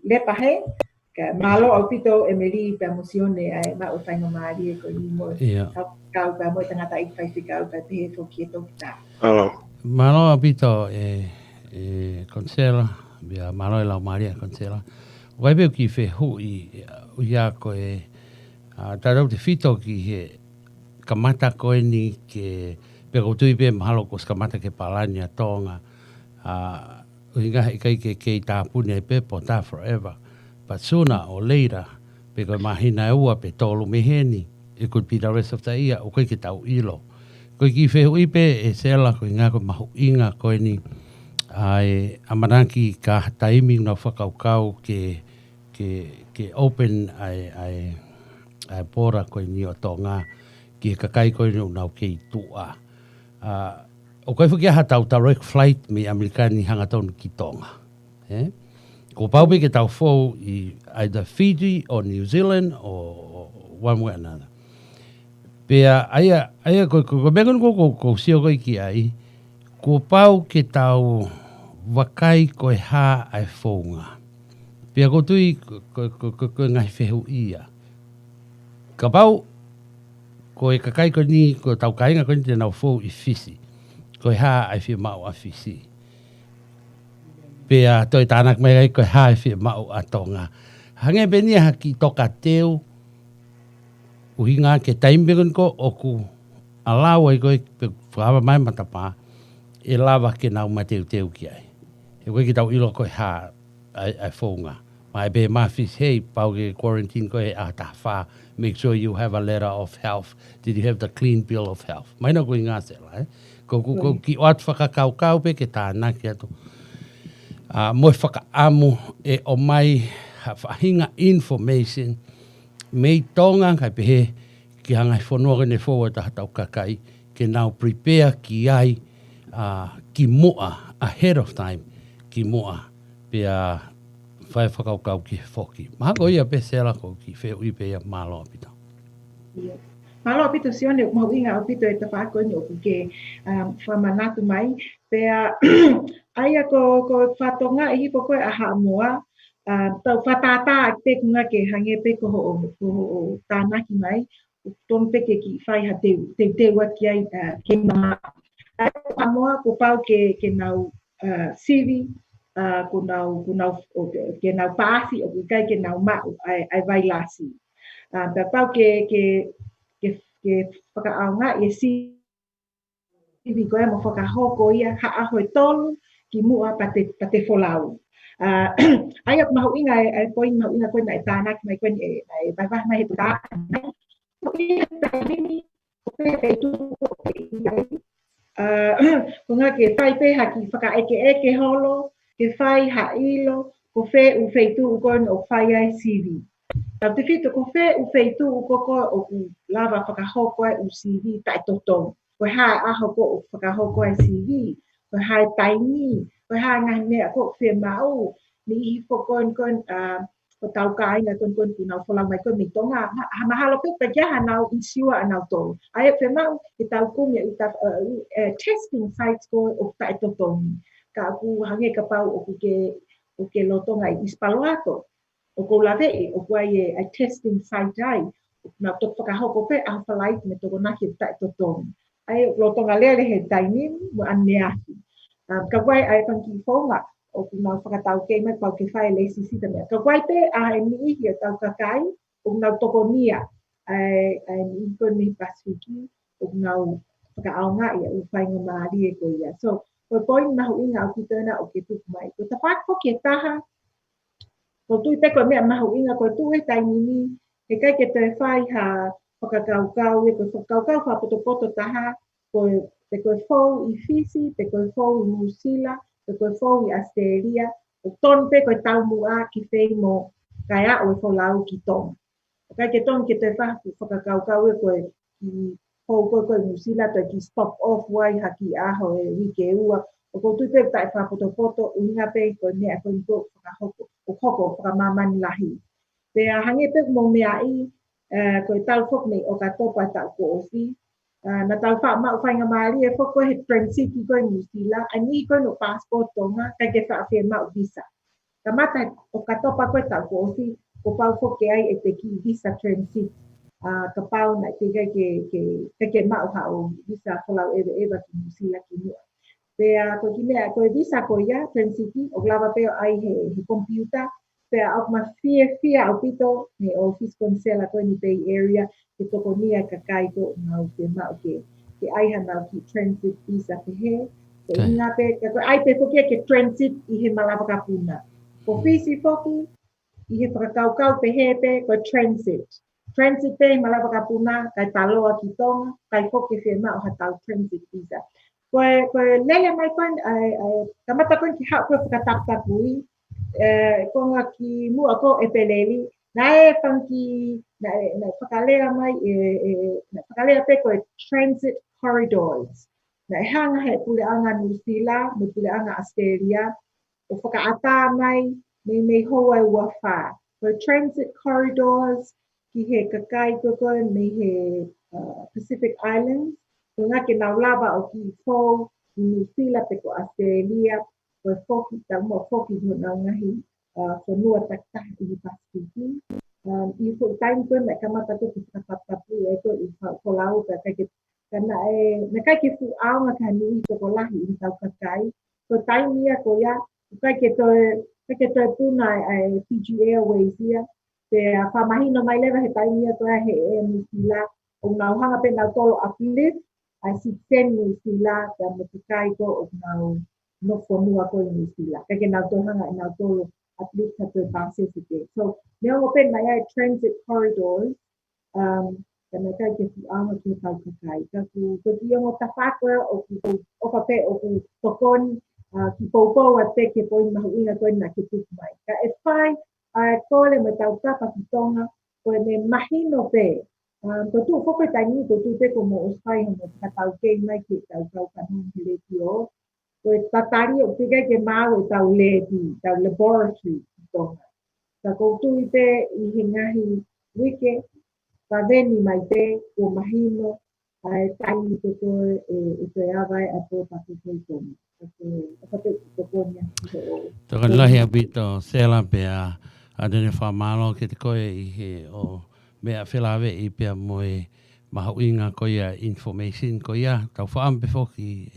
lepa he ka malo au pito e meri pe emosione ai mau whainga maari e ko ni mo kau pa mo tangata I whaifika au pa te he foki e tokita. Malo apito konsela, bia malo e lau maria konsela. Waipe ki fe hui uia koe tarau te whito ki he kamata koe ni ke pe koutui pe mahalo ko kamata ke palani a Tonga. Uhinga he kai ke kei tāpune pe po tā forever. But sooner or later, pe koe mahina e ua pe tolu meheni, it could be the rest of the year, o koe ke tau ilo. Koe ki fe hui pe e sela koe ngā koe mahu inga koe ni ai amanaki ka taimi na whakaukau ke open ai pora koe ni o Tonga ki kakai koe ni unau kei tua. O koe whuki aha tau direct flight me Amerikani hangatonu ki Tonga. Ko paupe ke tau fou I either Fiji or New Zealand or one way or another. Pea aia ko megon ko sio koe ki ai, ko pau ke tau wakai koe ha ai founga. Pea ko tui ko ngai whehu ia. Ka pau, ko e kakai ko ni, ko tau kainga ko ni te nau fou I fisi. Ko e ha ai whi mau a fisi. Pea toi tānak mai gai ko e ha ai whi mau a Tonga. Hange benia haki toka teo, uhinga ke taimbegon ko oku alau ai koe whawa mai matapā, e lawa ke nau mateu ki ai. E koe ki tau ilo koe ha ai whounga. Mai be mawhis, hey, pau ke quarantine koe a ta wha, make sure you have a letter of health. Did you have the clean bill of health? Mai na koe ngā sela, Ko ki oat whakakau pe ke tāna ki atu. Moe whakaamu e o mai whahinga information, mei tonga kai pehe ki hangai whanua ne forward ta hatau kakai, ke nau prepare ki ai ki moa ahead of time, ki moa pia whai whakaukau ki whoki. Maha ko ia pe sela ko ki wheu I pe ia malo apita. Malo apito sione mau inga apito e tawhako ni oku ke whamanatu mai, pea aia ko whatonga I hipo koe aha moa, tau whatata te kunga ke hange pe ko ho tānaki mai, ton peke ki whai ha te waki ai ke maa. Aia ko amoa ko pau ke nau sivi kunau ke nau pasi o kai ke nau mau ai vai lasi. Pe pau ke whakaaonga e si iwi koe mo whakahoko ia haa hoi tolu ki mua pa te folau. Ai ak mahu inga ai poin mahu inga koe na e tānak mai koe e vai vai mai he puta. Ko ngā ke whai peha ki whakaeke holo, ke whai hailo, ko whē u wheitu u koe o whai ai CV. Tau te whito ko whē u wheitu u koko o ku lava whakahoko ai u CV tai totong. Koe hae aho ko o whakahoko ai CV. Koe hae taini, koe hae ngahi mea ko whē mau. Ni ihi whokoen ko tau ka inga kon nau folau mai kon mi tonga mahalo pe pa ja nau insure nau to ai pe mau ki tau ku me uta testing sites ko o ta to tong ka ku hange ka pau o ke lotonga i Spaloato o ko lave o ko ai testing site ai na to ka hoko pe a falai me to na ki ta to tong ai lotonga le he tainin mo aneaki ka wai ai pan ki fonga o ku mau whakatau kei mai pau ke whae le sisi tamea. Ka waite a e ni ihi o tau kakai, o ku nau toko nia ai ni ihi koe mi Pasifiki, o ku nau whakaaonga ia u whainga maari e koe ia. So, koe poini mahu inga o ki tōna o ke tuku mai. Ko ta whāko ke taha, ko tui te koe mea mahu inga koe tu e tainini, he kai ke te whai ha whakakaukau, e koe whakakaukau whapoto taha, koe te koe whou i Fiji, te koe whou i New Zealand, te koe whou i Australia, o ton pe koe tau mua ki whei mo kai a o e wholau ki tong. O kai ke tong ke te whakakaukau e koe ki whou koe New Zealand, toi ki stop off wai ha ki aho e wike ua, o ko tui pe tai whapoto uhinga pe koe mea koe niko whakahoko, o hoko whakamamani lahi. Te a hange pe mo mea i, koe tau whok mei o ka topa tau ko ofi, na tau wha mau whainga maari e whoko he transit i koe New Zealand, a ni koe no passport tonga, kai ke wha awhia mau visa. Ka mata o ka topa koe tau ko ofi, ko pau whoke ai e te ki visa transit. Ka pau na te kai ke mau hao visa whalau ewa ki New Zealand ki mua. Pea ko ki mea koe visa ko ia, transit o glava peo ai he computer, pea au ma fia au pito he office consela koe ni Bay Area, ke toko nia ka kai ko ngau te mau ke aiha nau ki transit visa pe he. Ko inga pe, ka ai pe fokia ke transit i he malapa ka puna. Ko fisi foki, i he whakakaukau pe he pe, ko transit. Transit pe malapa ka puna, kai taloa ki tonga, kai foki whi mau ha tau transit visa. Koe lele mai koe, kamata koe ki hao koe whakataptapui, konga ki mua ko e peleli, na e whanki, na whakalea mai, na whakalea pe koe transit corridors. Na e hanga he puleanga New Zealand, me puleanga Australia, o whakaata mai, me hoa e ua wha. Koe transit corridors, ki he kakai koe me he Pacific Islands, ko ngā ke nau lava o ki fōu, i New Zealand pe ko Australia, ko e whoki, tau mo whoki ho nau ngahi, whanua taktaha i Pasifiki. I fo taimi koe me kamata koe ki whakatapu e koe i whakolau ka kai ke, na kai ke fu aonga ka ni i toko lahi i tau kakai, ko taimi ia ko ia, kai ke toi puna ai Fiji Airways ia, te whamahino mai lewa he taimi ia toa he New Zealand, o ngau hanga pe nau tolo uplift, ai si ten New Zealand, te amatikai ko o ngau no whanua ko i New Zealand. Kai ke nau tohanga i nau tolo uplift ha toi Pacific. So, neongo pe mai ai transit corridors, ka mai kai ke fu aonga ki o tau kakai. Ka ku ki ongo tawhakua o ku oka pe o ku tokoni, ki poupou a te ke poi mahu inga koe na ke tuku mai. Ka e whai, kore me tau tapa ki tonga, koe me mahino pe, ko tu whoko tai ni, ko tu te ko mo ospai hono ka tau kei mai ke tau kau kanong he le ki o, koe tatari o te ke mau e tau lebi, tau laboratory ki tonga. Ka koutu i te i he ngahi wike, ka veni mai te ko mahino, ai tai i te koe e te awai a tō pake koe tonga. Toka lahi a bito sela pe a adene whamalo ke te koe i he o mea whilawe i pia moe maha uinga ko ia information ko ia tau whaampe whoki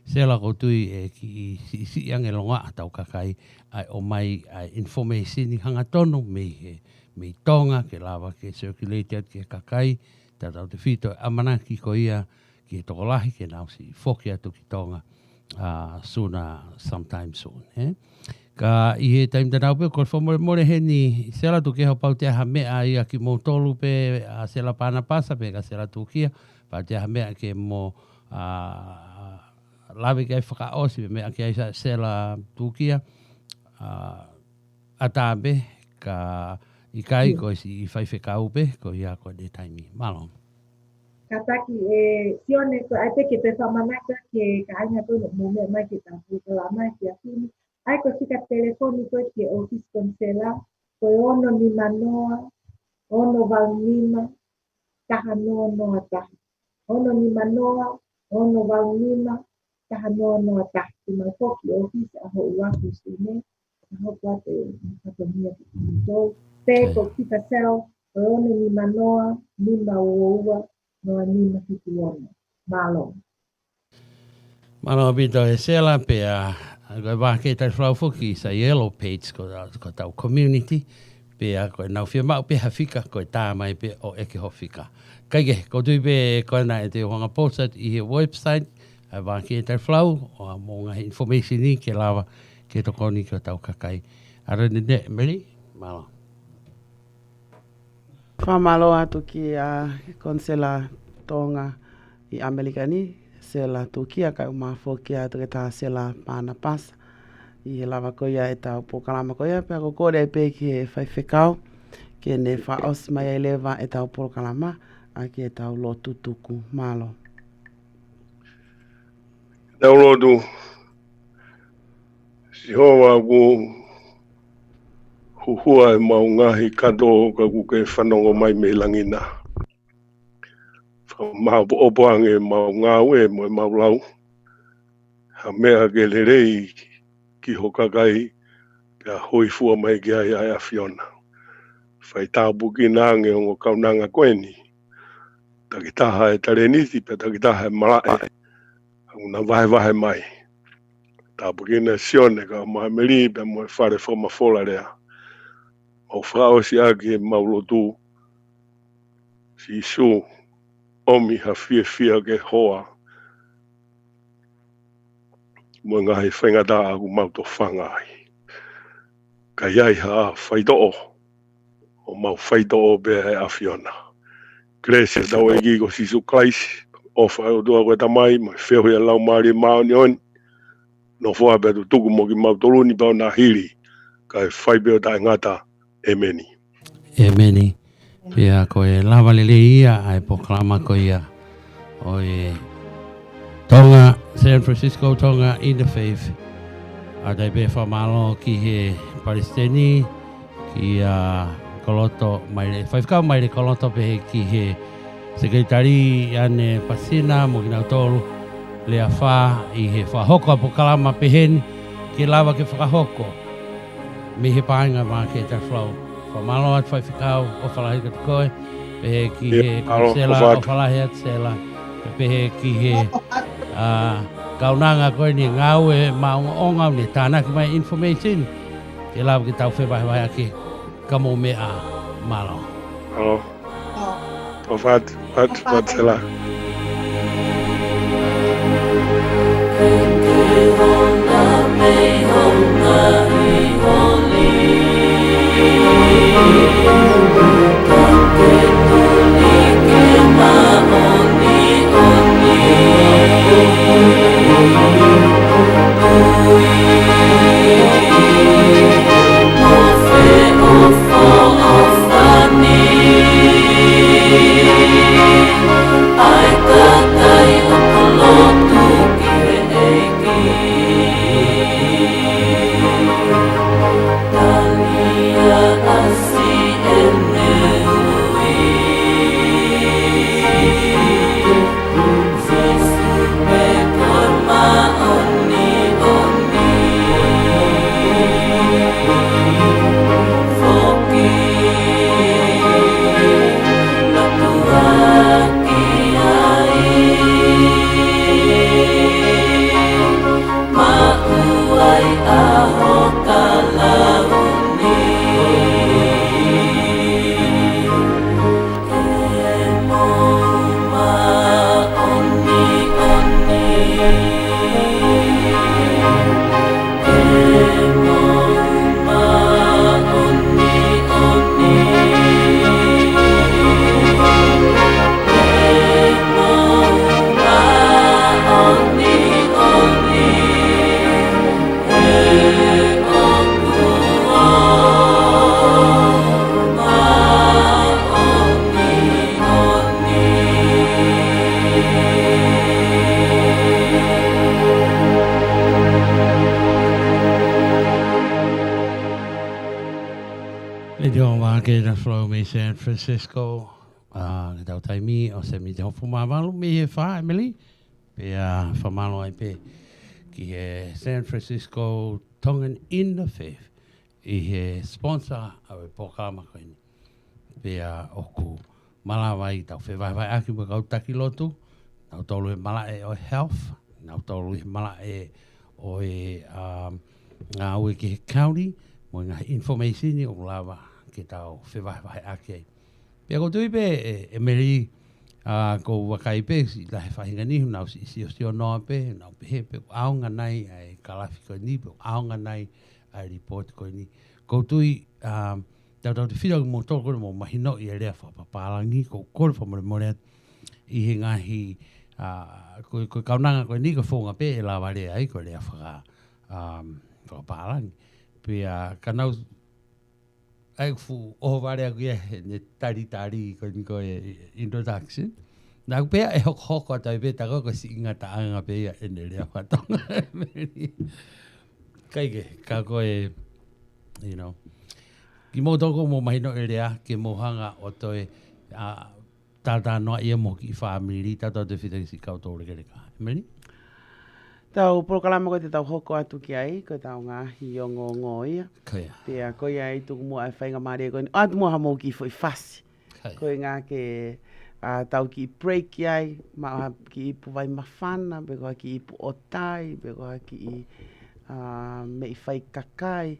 sela ko tui e ki si ange longa atau kakai ai o mai ai information ni hanga tonu me tonga ke lava ke circulated ke kakai tau te fito amana ki ko ia ki tokolahi ke nau si foki atu ki tonga sooner sometime soon ka i he taim tanau pe ko more he ni sela tu ke hopau te ha mea ia ki mo tolu pe a sela pana pasa pe ka sela tu kia pa te ha mea ke mo lawe kai whakaosi me ake aisa sela tukia atabe ka i kai ko i whai whekaupe ko ia ko de taimi malong. Kataki sione ko ai te ke te whamanaka ke ka aina tōna mōmea mai ke tāpū ka la mai ke apini. Ai ko sika telefoni ko ke office konsela ko ono ni manoa, ono valnima, taha noa noa taha. Ono ni manoa, ono valnima, taha noa noa taha. Te mai poki office a ho uaku sine, a ho pate katomia ki tō. Te ko sika sel, ko ono ni manoa, nima ua, noa nima ki tuona. Malo. Malo bito e sela pe ko Vake Tali Folau foki sa yellow page ko tau community pe ko nau fia mau pe hafika ko tā mai pe o eke hofika. Kaige ko tui pe ko na te wanga posted i he website Vake Tali Folau o mo nga information ni ke lava ke toko ni ko tau kakai. Ara nene meri malo. Whamalo atu ki konsela Tonga i Amerika ni sela tukia kai umafo ki atu ke tā sela pana pasa i he lava koia e tau pokalama koia pe ako kore pe ki he whaiwhekau ke ne whaos mai e lewa e tau pokalama a ki e tau lo tutuku malo. Tau lotu si hoa ku huhua e maungahi kato ka kuke whanongo mai me langina. Mahapo opoange maungau e mo maulau. Ha mea ke lerei ki hokakai pia hoi fua mai ki ai a Fiona. Whai tāpu ki nānge o ngō kaunanga koeni. Takitaha e tarenisi pia takitaha e marae. Una vahe mai. Tāpu ki na sione ka mahameri pia mo e whare whoma whola rea. Mau whao si ake maulotu si isu omi ha fia ke hoa. Mo ngahi whaingata aku mauto whangai. Ka iai ha whaitoo. O mau whaitoo bea e a Fiona. Gresia tau e giko sisu klaisi. O whai o tua koe tamai, mai wheo ia lau maari mao ni on. No whoa bea tu tuku mo ki mauto luni pao na hiri. Ka e whai beo ta ngata emeni. Emeni. Pia koe lava lele ia ai poklama ko ia. Oi Tonga, San Francisco, Tonga Interfaith. A dai be whamalo ki he Palestini, ki koloto mai le whaifkau mai le koloto pe ki he sekretari ane pasina mo kina tolu le a wha i he whahoko a pokalama pe heni ki lava ke whakahoko. Me he painga Vake Tali Folau. Whamalo at whaifkau o whalahi katokoe pe ki he kausela o whalahi at sela. Pe he ki he kaunanga koe ni ngau e maunga ni tāna ki mai information. Ke lawa ki tau whewai ake kamo mea malo. Alo. O fat sela. Radio Vake Tali Folau me San Francisco. Ke tau taimi o se mi te hofu mamalu me he wha Emily. Pe whamalo ai pe ki he San Francisco Tongan in the Faith. I he sponsor au e pokama koini. Pe oku malawai tau whewaiwai aki mo kau taki lotu. Nau tolu he mala e o health. Nau tolu he mala e o e ngā ue ki he county. Mo ngā information ni o lawa ki tau whewaiwai aki ai. Pea ko tui pe Emily ko wakai pe si la he whahinga nihu nau si o noa pe nau pe he pe aonga nai ai kalafi ko ni pe aonga nai ai report ko ni. Ko tui tau te whira mo toko mo mahino i area whapapalangi ko kore whamore i he ngahi ko kaunanga ko ni ko whonga pe e la wale ai ko rea whapapalangi. Pea kanau ai fu o vare aku ne tari ko ni ko introduction na pe e hoko ta pe ta ko si inga ta anga pe e ne le fa to kai ka ko you know ki mo to ko mo mai no area ke mo hanga o to e ta no e mo ki family ta to de fite si ka to le ka meni Tau proklama ko te tau hoko atu ki ai, ko tau ngahi o ngō ia. Pea ko ia i tuku mua e whainga maria ko ni. Atu mua hamo ki fo i whasi. Ko i ngā ke tau ki break ki ai, ma ki ipu vai mawhana, pe koha ki ipu otai, pe koha ki me i whai kakai.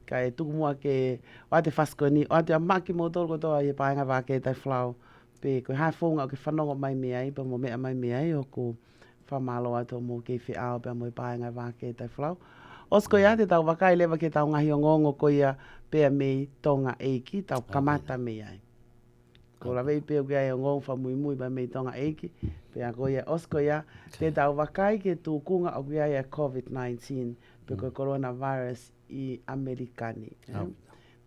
Ka e tuku mua ke, o te whasi ko ni, o te amaki mo tolu ko toa i e paenga Vake Tali Folau. Pe ko i hae whonga o ke whanonga mai me ai, pa mo mea mai me ai o ko whamalo ato mo ke whi ao pia mo i paenga Vake Tali Folau. Osko ia te tau wakai lewa ke tau ngahi o ngongo ko ia pia me Tonga Eiki, tau kamata me ai. Ko la vei pia kia o ngongo whamui mui pa me Tonga Eiki, pia ko ia osko ia te tau wakai ke tu kunga o kia ia COVID-19, pe ko coronavirus i Amerikani.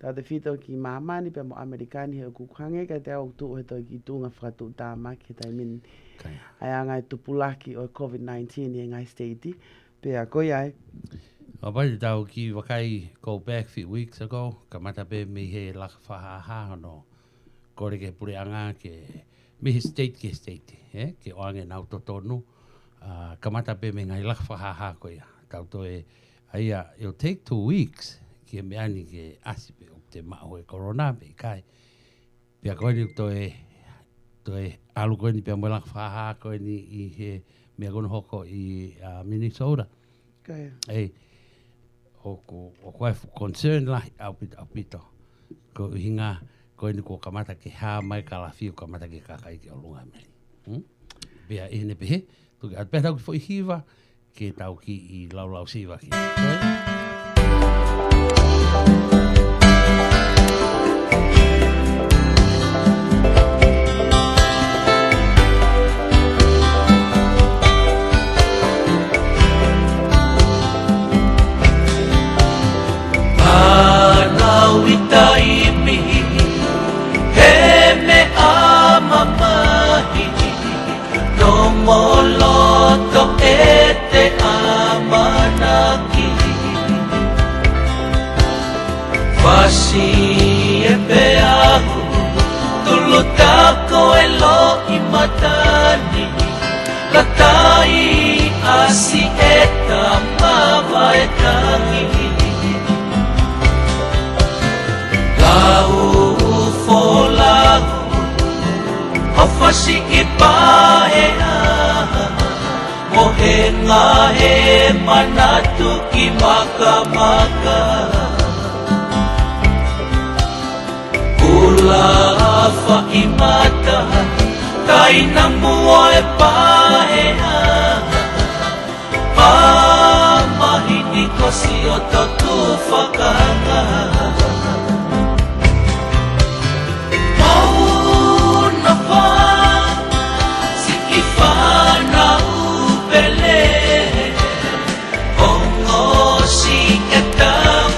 Tau te whito ki mamani pia mo Amerikani he o kukhange ka te au tu he toi ki tunga whakatu tā maki he tai mini. Ai ngai tupulaki o COVID-19 i ngai state pea ko ai. O pai tau ki wakai go back few weeks ago, ka mata pe me he laka whahaha no kore ke pure anga ke me he state ke oange nau totonu. Ka mata pe me ngai laka whahaha ko ia. Tau to e aia, it'll take 2 weeks ki me ani ke asipe o te mao e corona pe kai. Pea koe ni to e alu koe ni pia mo laka whahaha koe ni i he mea kono hoko i Minnesota. Ei, o koe concern lahi au pito. Ko hinga koe ni ko kamata ke haa mai kalafi o kamata ke kakai ki o lunga meri. Pea i hene pehe, tuki at pētau ki fo i hiva, ke tau ki i lau siwa ki. Moloto ete amanaki Wasi e peahu Tulutako e lo imatani Latai asi eta mawa e tangi Lau folau Wasi i paea Mohe ngā he manatu ki maka Kula awha i mata Kaina mua e pahea Pamahini kosi o toku whakanga Mauna wha Si i whana upele Ongo si e tau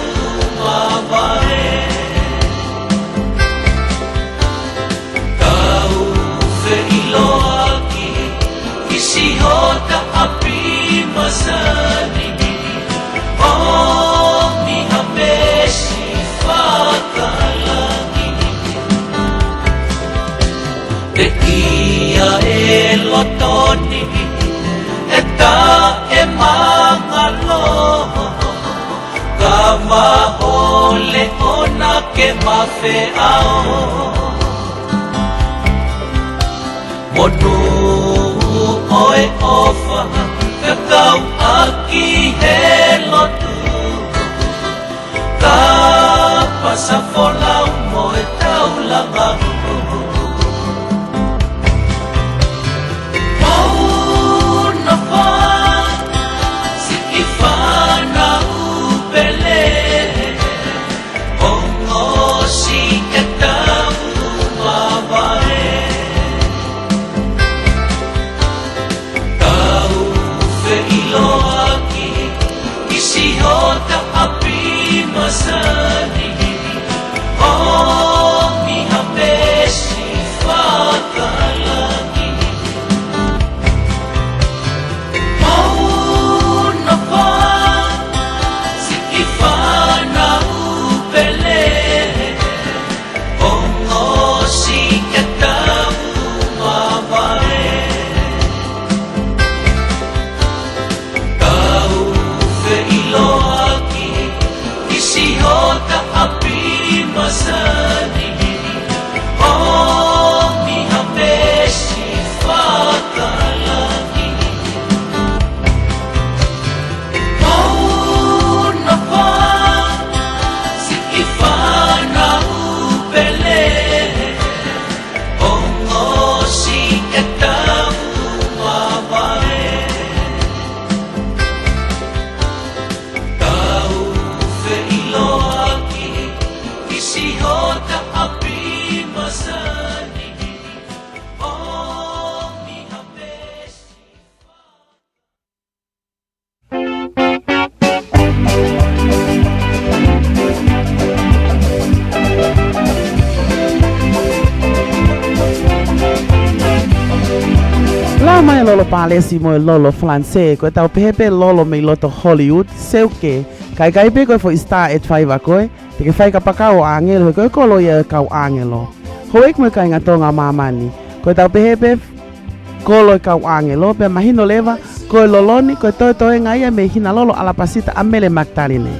mawae Tau fe iloa ki Isi hota api masani O mi hame Kama ole ona ke mafe ao Monu oe ofa Kakau aki he lotu Ka pasa folau mo e tau langa Mau na pa Siki whana upele Ongo si ke tau mawae Tau fe ilo aki Isi hota api masani O mi hapesi whakalaki Mau na pa Siki whana upele Ongo si ke tau mawae Tau fe ilo aki Isi hota api masani O mi hapesi whakalaki Mau na pa Siki whana upele Ongo si ke tau mawae Tau fe ilo aki Isi hota api masani O mi hapesi La mai lolo palesi mo lolo francais ko tau pepe lolo me loto Hollywood seu ke kai pe ko fo star et fai va ko te ke fai ka pakao angelo ko lo ye kau angelo hoek mo kai ngatonga mamani ko tau pepe ko lo kau angelo pe mahino leva ko loloni ko to ngai me hina lolo ala pasita amele maktaline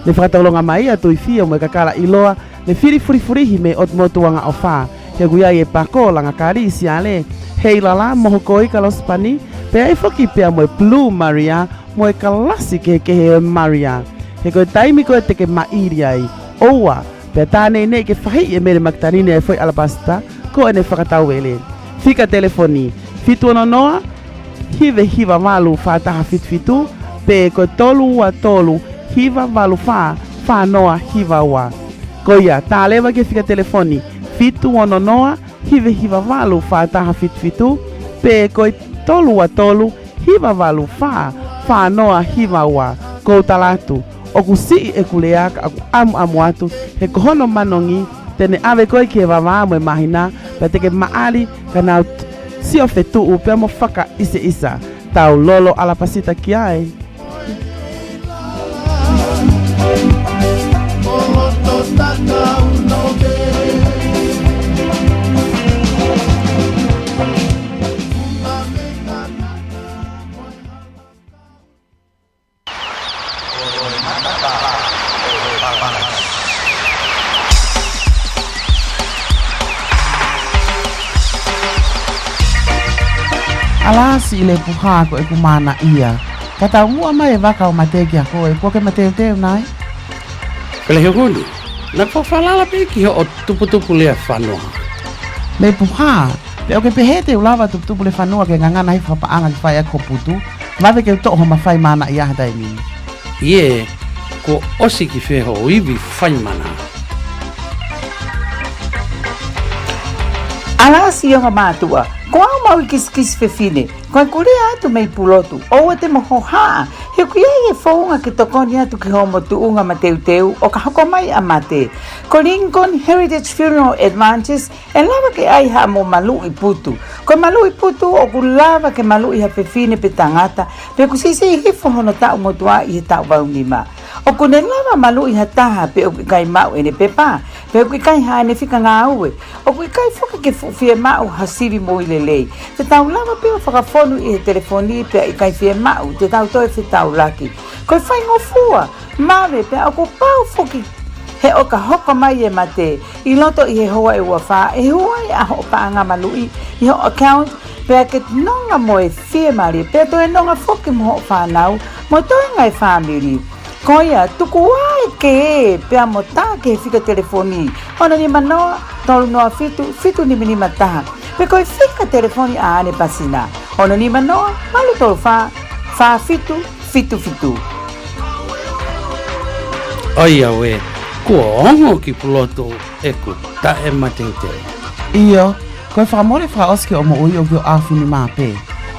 le frata longa mai atu ifia mo kakala iloa le furi me ot mo tuanga ofa ke guia ye pako langa kari siale hei lala moho koi kalos pani pe ai foki pe mo blue maria mo kalasi ke maria he ko taimi ko te ke mairi ai oa pe tane ne ke fai e mere maktarine foi alabasta ko ene fakatau ele fika telefoni fitu no noa hiva malu fa ta fitu pe ko tolu wa tolu hiva valu fa noa hiva wa ko ya ta leva ke fika telefoni fitu ono noa hiva valu fa taha fitu pe koi tolu wa tolu hiva valu fa noa hiva wa ko talatu o kusi e kuleaka aku amu atu he kohono manongi tene ave koi ke vava mo mahina pe te ke maali kana si o fetu u pe mo faka isa tau lolo ala pasita kiai Alasi ile puha ko e kumana ia. Kata mua mai vaka o mateki ako e poke mateu nai. Pele hegoni. Na fafalala peki o tupu le whanua. Le puha. Pe o ke pehete ulava tupu le whanua ke ngangana hi whapaanga ki whai ako putu. Mawe ke utoho mawhai mana ia hadai ni. Ie, ko osi ki wheho o iwi whai mana. Alasi o matua. Ko au mau kis fefine. Ko kure atu mei pulotu. O te moho haa. He kuia e whaunga ki tokoni atu ki homo tuunga mateu o ka hoko mai a mate. Ko Lincoln Heritage Funeral Advances e lava ke ai ha mo malu i putu. Ko malu i putu o ku lava ke malu i ha fefine pe tangata. Pe ku sisi i hifo hono tau motua i he tau waunima. O ku ne lava malu i ha taha pe o kai mau ene pepa. Pe kui kai ha ne fika ngā ue. O kui kai foka ke fie mau hasivi mo i lelei. Te tau lava pe o whakafonu i he telefoni pe i kai fie mau. Te tau toi fi tau laki. Koe whai ngofua. Mawe pe o ko pau foki. He o ka hoko mai e mate. I loto i he hoa e ua wha. E hoa i aho o paanga malui. I ho account. Pe ke nonga mo e fie mari. Pe to e nonga foki mo ho whanau. Mo toi ngai family. Koia, tuku ai ke pea mo tā ke fika telefoni. Ono ni manoa, tolu noa fitu ni mini mataha. Pe koi fika telefoni a ane pasina. Ono ni manoa, malu tolu fa fitu. Oia we, kua ongo ki puloto e ku ta e matente. Iyo, koe whakamore whakaoski o mo ui o kio awhini mape.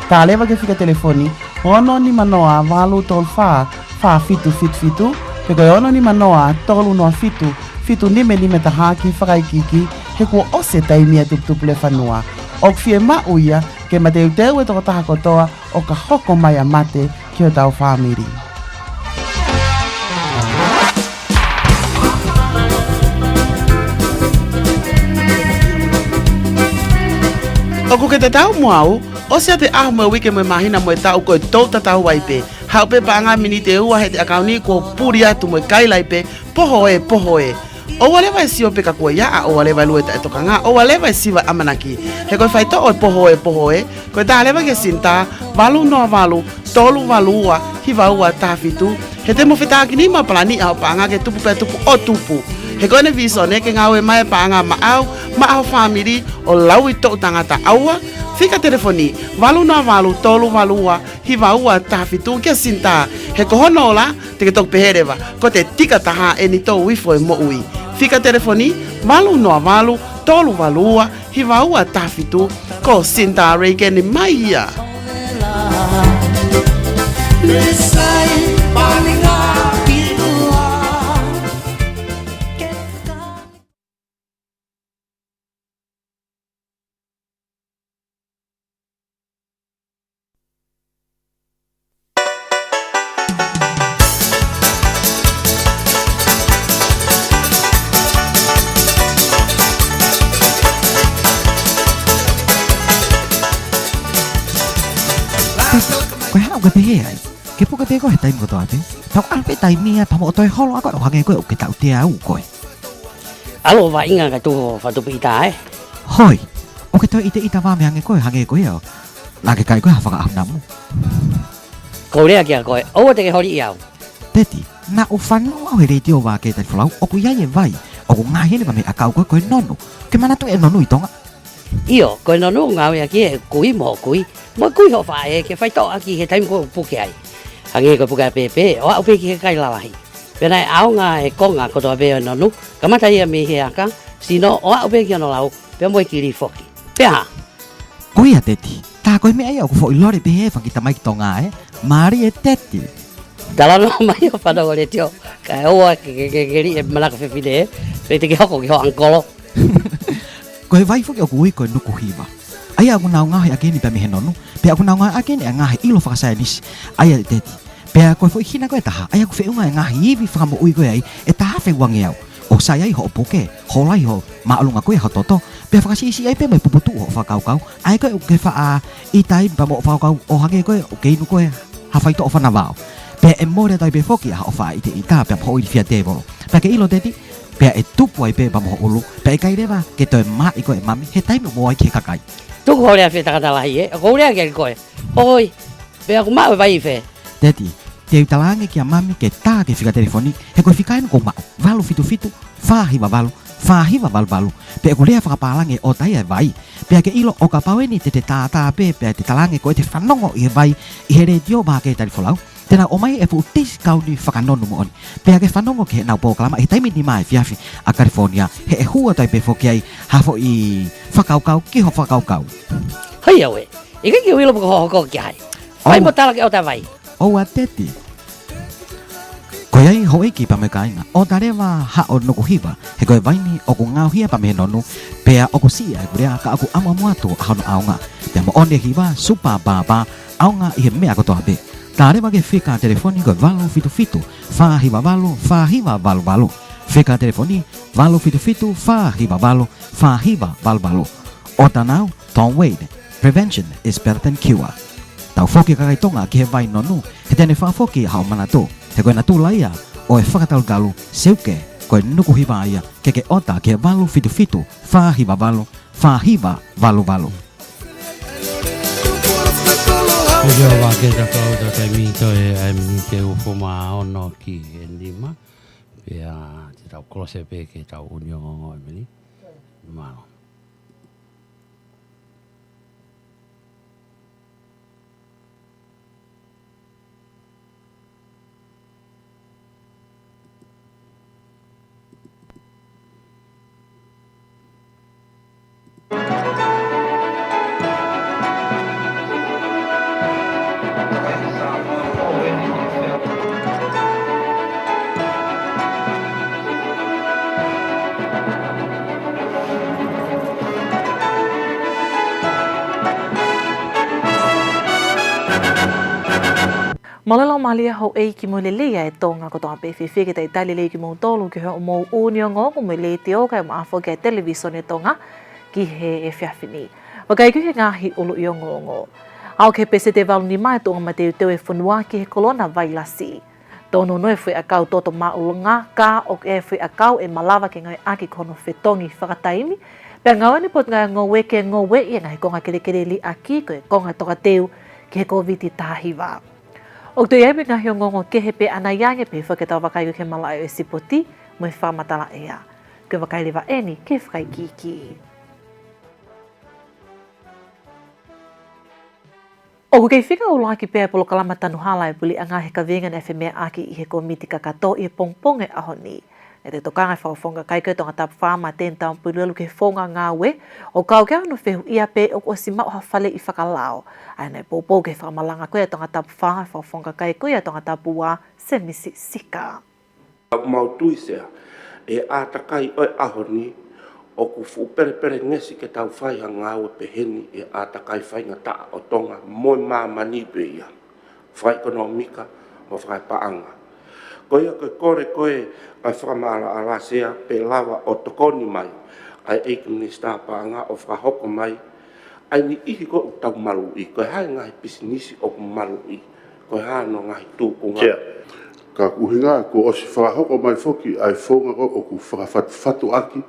Tā lewa ke fika telefoni, ono ni manoa, walu tolu fa fitu, pe koe ono ni manoa, tolu noa fitu nime taha ki whakaikiki, he kua ose taimia tuputupu le whanua. O fie mauia, ke mateu teu e toko taha kotoa, o ka hoko mai a mate ki o tau whamiri. O ku ke te tau moau, o sea te ahu mo wike mo mahina mo e tau koe tau tatau waipe. Hau pe paanga mini te ua he te akauni ko puri atu mo e kailaipe, poho e. O walewa e sio pe ka kua yaa, o walewa lue ta e tokanga, o walewa e siwa amanaki. He koe whaito o poho e, koe ta lewa ke sinta, walu noa walu, tolu walua, hiwa ua tafitu. He te mo whetaki ni ma palani au paanga ke tupu pe tupu o tupu. He koe ne viso ne ke ngau e mai paanga ma au family, o lau i tau tangata aua, fika telefoni, walu na walu, tolu walua, hiwa ua tafitu kia sinta. He kohono la, te ke tok peherewa, ko te tika taha e ni tau wifo e mo ui. Fika telefoni, walu na walu, tolu walua, hiwa ua tafitu, ko sinta reike ni maia. Ke puka te koe taim koto ate. Tau alpe taimia pamo toi holo ako o hange koe o ke tau te au koe. Alo wa inga ka tu whatupu ita Hoi, o ke toi ita wame hange koe o. Lage kai koe hawhaka au namu. Ko rea kia koe, oua te ke hori iau. Teti, na o whanau au he reitio Vake Tali Folau, o ku iai e vai, o ku ngahi ne mame akau koe nonu. Ke mana tu e nonu i tonga. Iyo, koe nonu ngau ia ki e kui mo kui. Mo kui ho whae ke whaito aki he taim koe puke ai. Hange koe puka pepe, o au peki he kai lalahi. Pena e au ngā e konga kotoa peo nonu, kamata ia me he aka, sino o au peki ano lau, pia moe kiri foki. Pea? Koia teti, tā koe mea ia o ku fo i lore pehe whangita mai ki tonga Mari e teti. Talano mai o whanau le tio, ka e oa ke ri e manaka whiwhine pe te ke hoko ki ho ankolo. Koe vai foki o kui koe nuku hiwa. Ai aku nau ngahi akeni pe mihe nonu, pe aku nau ngahi akeni a ngahi ilo whakasaya nisi. Ai a teti, pe a koe fo hina koe taha, ai aku whiunga e ngahi iwi whakamo ui koe ai, e taha whiwangi au. O sai ai ho o poke, ho lai ho, maalunga koe ha toto, pe whakasisi ai pe mai puputu ho whakaukau, ai koe uke wha i tai pa mo whakaukau o hange koe, o keinu koe, ha whaito o whanawao. Pe e more tai pe foki ha o wha i te ita, pe ho i fia te volo. Pe ke ilo teti, pe e tupu ai pe pa mo ulu, pe e kai rewa, ke toi maa i koe mami, he taimi mo ai ke kakai. Tuku horea whi takatalahi e, ko horea kia koe. Hoi, pe aku maa vai i whe. Teti, te utalange kia mami ke tā ke whika telefoni, he koe whikainu ko mau, valu fitu, whahiwa valu, pe ko lea whakapalange o tai ai vai, pe ke ilo o ka paueni te tātā pe te talange koe te whanongo i he vai, i he reitio Vake Tali Folau, tena o mai e fu tis kauni whakanonu mo oni, pe ke whanongo ke he nau pōkalama, he taimi ni mai fiafi a California, he e hua tai pe foki ai, hafo i whakaukau, ki ho whakaukau. Hei awe, i kai ki wilo puka hoko ki hai, vai mo tala ke o tai vai. O a teti. Koe ai ho eki pa me kainga, o tarewa ha o nuku hiwa, he koe vaini o ku ngau hia pa me nonu, pea o ku sia e kurea ka aku amu atu a hono aunga, pea mo one hiwa supa baba, aunga i he mea kotoa be. Tarewa ke whika telefoni koe valu fitu, whahiwa valu, valu. Whika telefoni, valo fitu fitu fahiva valo fahiva balbalo. Ota now, Tom Wade. Prevention is better than cure. Tau foki kakai tonga ki he vai nonu, he tene whaafoki hao manato, he koe na tūlaia o e whakataugalu seuke koe nuku hiva aia ke ota ke valo fitu fitu fahiva valo valo. Yo va ke ta ko ta te mi to e mi te u fo ma ono ki e lima. Pea te tau klose pe ke tau unio ngo e mini. Malo. Malala malia ho e ki mo le lea e tonga ko tonga pe whiwhi te tali le ki mo tolu ki ho mo unio ngongo mo le te o kai mo afo ki television e tonga ki he e whiawhini. Wakai ki he ngahi ulu i o ngongo. Au ke pese te walu ni mai tonga ma te uteu e whanua ki he kolona vailasi. Tono noe whi a kau toto maulunga ka o e whi a kau e malawa ke ngai aki kono whetongi whakataimi. Pea ngawani pot ngai ngowe ke ngowe i ngai konga kere li aki ko e konga toka teu ki he koviti tahiwa. O te iai nga hio ngongo ke he pe ana iange pe whaketau wakai ke malai o e sipoti mo e whamatala ea. Ke wakai lewa eni ke whakai kiki. O kei whika o laki pēa polo kalamatanu hala e puli anga he kawenga na whemea aki i he komiti kakato i e pongpong e aho ni. E te tokanga e whakafonga kai koe tonga tapu whama tenta un pulelu ke whonga ngā we o kau kia anu whehu ia pe o si mau hawhale i whakalao. Ai nei pōpō ke whakamalanga koe tonga tapu whanga e whakafonga kai koe tonga tapu wā se misi sika. Mautui sea e ātakai oi aho ni o ku pere ngesi ke tau whai ha ngā ue peheni e ātakai whai ngā taa o tonga moi mā mani pe ia. Whai ekonomika mo whai paanga. Ko ia koe kore koe ai whakamara ala sea pe lawa o tokoni mai ai eiki minista paanga o whakahoko mai ai ni ihi ko o tau malu i koe hai ngahi pisinisi o ku malu i koe hai no ngahi tūpunga. Ka kuhinga ko o si whakahoko mai foki ai whonga ko o ku whakafatu aki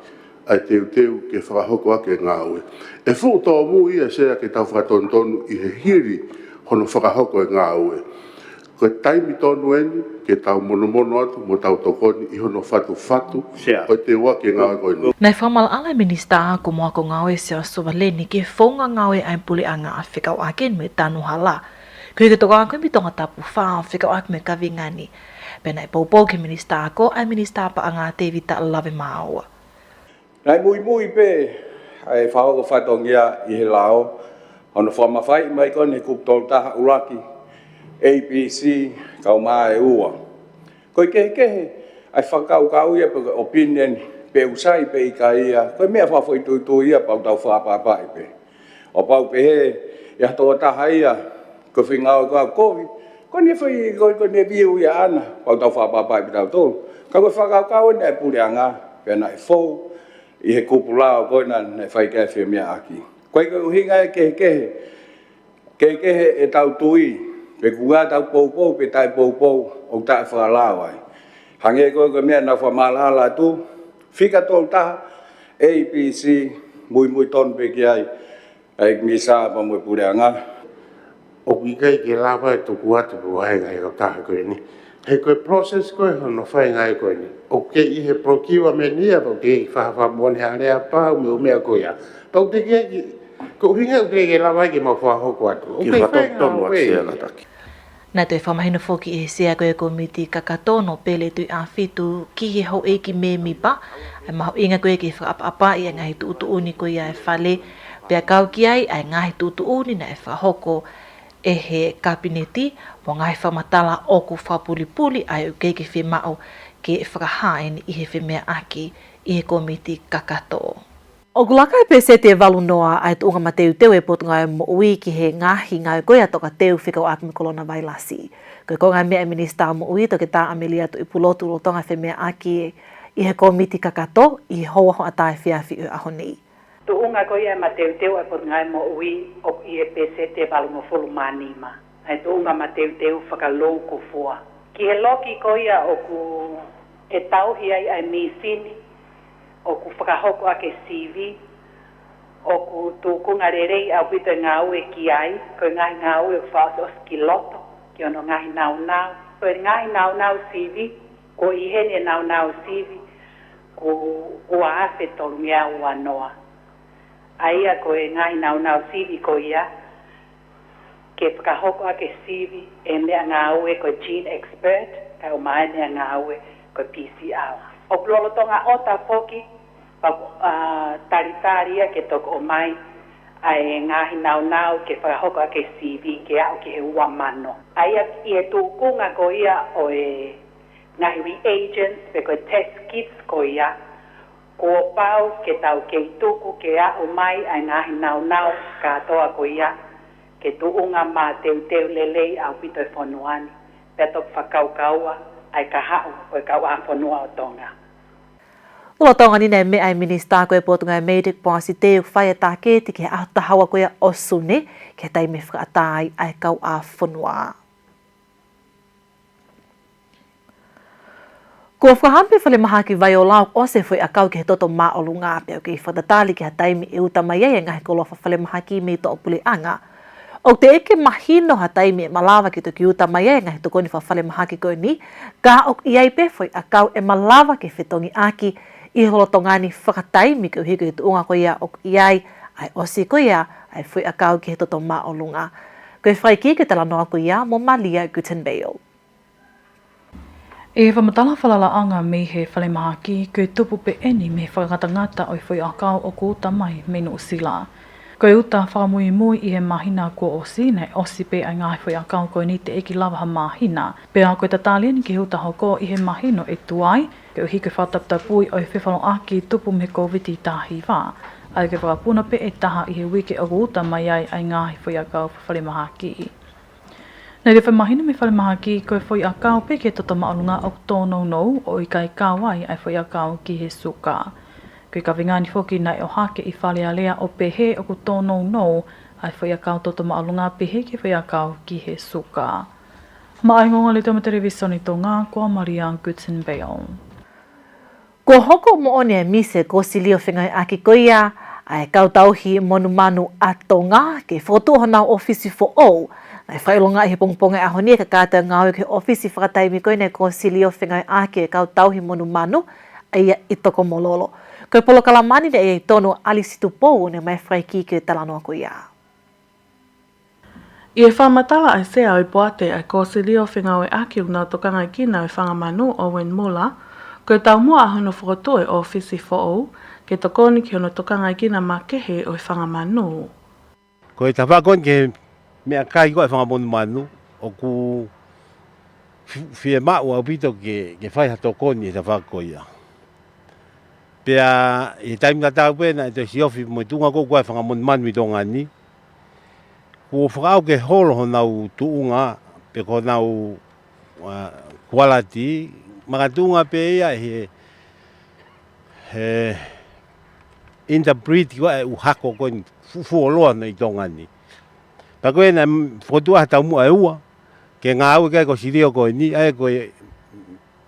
ai teu ke whakahoko ake ngā ue. E whu tō mu ia sea ke tau whakatontonu i he hiri hono whakahoko e ngā ue. Ko taimi tonu eni ke tau mono atu mo tau tokoni i hono fatu o te wake ngā koe no. Nei whamala ala minista ako mo ako ngawe se o suwa leni ke whonga ngawe ai puli anga a whikau ake me tanu hala. Koe ke toko ako mi tonga tapu whaa whikau ake me kawingani. Pena e pōpō ke minista ako ai minista pa anga te vita lawe māua. Nei mui pe ai whao ko whatongia i he lao. Hono whamawhai mai kone kuptol taha ulaki. ABC kau mai ua. Koe kehe ai whakau ia pe opinion pe usai pe ikaia. Koe mea whawhoi tui ia pau tau whapapai pe. O pau pe he ia toa taha ia ko whingau kau kovi. Ko ne whai ko ne viu ia ana pau tau whapapai pe tau tolu. Ka koe whakau ne pule anga pe na e fou i he kupulao koe na ne whai kai whimia aki. Koe uhinga e kehe e tau tui. Pe kua tau pōpō, pe tai pōpō, o tai whakalao ai. Hange koe mea na whamalala tu, whika tōl taha, ABC, mui ton pe ki ai, ai misa pa mui pureanga. O ki kai ke lawa e tuku atu po ai ngai o taha koe ni. He koe process koe hono whai ngai koe ni. O ke i he prokiwa me nia, po ke i whahawamuan he area pāu me o mea koe a. Pau te kia ki, ko hinga o ke lawa ke mau whahoko atu. O ke whatontono atu sea na taki. Nā tui whamahina whoki e sea koe komiti kakatono pele tui a whitu ki he hau eiki me mipa. Ai maho inga koe ki whaapa i a ngahi tuutu uni koe ia e whale. Pea kau ki ai ai ngahi tuutu uni na e whahoko e he kabineti. Mo ngahi whamatala oku whapulipuli ai u keiki whemau ke whakahaen i he whemea aki i he komiti kakato. O kulaka e pese te walu noa ai tu unga ma teu teu e potunga e mo ui ki he ngahi ngai koe atoka teu whikau aki me kolona vailasi. Koe ko ngai mea minista mo ui toke tā amelia tu i pulotu lo tonga whemea aki i he komiti kakato i hoa ho atai whiawhi o aho nei. Tuunga ko ia ma teu ai por ngai mo ui o i e pese te balu mo fulu manima. Ai tuunga ma teu whakalou ko fua. Ki he loki ko ia o ku e tauhi ai misini, o ku whakahoko ake CV, o ku tūkunga rerei au pito ngā ue ki ai, ko ngahi ngā ue whaose o skiloto, ki ono ngahi nau. Ko ngahi nau CV, ko i hene nau CV, ko ua afe tolu mea ua noa. Aia ko ngahi nau CV ko ia, ke whakahoko ake CV, e mea ngā ue ko gene expert, ka o mai mea ngā ue ko PCR. O lolo tonga ota foki, taritaria ke toko o mai, ai ngahi nau ke whakahoko ake CV, ke au ki he ua mano. Aia i e tūkunga ko ia o e ngahi reagents, pe ko test kits ko ia, ko pau ke tau ke tuku ke au mai ai ngahi nau ka toa ko ia, ke tuunga ma teu lelei au pito e whonuani, pe tok whakaukaua ai ka hau o e kau a whonua o Tonga. Ua tonga ni nei me ai minista koe potunga e medic pāsi teo whaia tā kēti ke ahta hawa koe o sune ke taime whakaatai ai kau a whanua. Kua whahampe whale maha ki vai o lau o se whai a kau ke he toto mā o lunga peo ke i whatatali ke ha taime e uta mai e ngahi kolofa whale maha ki me to o pule anga. O te eke mahino ha taime e malawa ki to ki uta mai e ngahi toko ni whale maha ki koe ni, ka ok iai pe whai a kau e malawa ke whetongi aki i holotongani whakataimi ke uhiku i tuunga ko ia ok iai ai osi ko ia ai whai a kau ki he toto mā o lunga. Koe whai ki ke tala noa ko ia mo Malia Guten Bale. E whamatala whalalaanga me he whale maha ki, koe tupu pe eni me whakatangata o i whai a kau o ko uta mai me no usila. Koe uta whakamui mui i he mahina kua osi, nei osi pe ai ngahi whai a kau koe ni te eki lava ha mahina. Pea koe tatalian ki huta hoko i he mahino e tuai, ke uhi koe whataptapui o i whewhalo aki tupu me COVID tahi wā. Ai koe whakapuna pe e taha i he wike o ko uta mai ai ngahi whai a kau whale maha ki. Nei te whamahina me whale maha ki koe whai a kau pe ke toto maolunga o tōnou nou o i kai kāwai ai whai a kau ki he suka. Koe ka wingani whoki nei o hake i whale a lea o pehe o ko tōnou nou ai whai a kau toto maolunga pehe ke whai a kau ki he suka. Ma ai ngonga le tōma televisioni tō ngā kua Maria Guten Bale. Ko hoko mo one e mise ko silio whengai aki koia ai kau tauhi monu manu a Tonga ke whotu hana ofisi fo o. Ai whailonga i he pongponga aho ni ka kāta ngāu ke ofisi whakataimi koe nei ko silio whengai ake e kau tauhi monu manu ai i toko mololo. Koe polo kalamani ne e tono alisitu pou ne mai whaiki ke talanoa ko ia. I e whamatala ai sea o i poate ai ko silio whengai ake una tokanga i kina e whangamanu o wen mula, koe tau mua ahono whakatoe o ofisi fo ke tokoni ki hono tokanga i kina ma kehe o i whangamanu. Koe ta whakon ke mea kai koe whangamonu manu o ku whie mau au pito ke whai hato koni e ta whakoia. Pea i taimi ka tau pēna e te si ofi mo i tunga kou koe whangamonu manu i tonga ni. Ko whakau ke holo ho nau tuunga pe ko nau quality maka tunga pe ia he interpret koe u hako koe fuoloa na i tonga ni. Pa koe na whotua tau mua e ua, ke ngā au kai ko sirio koe ni, ai koe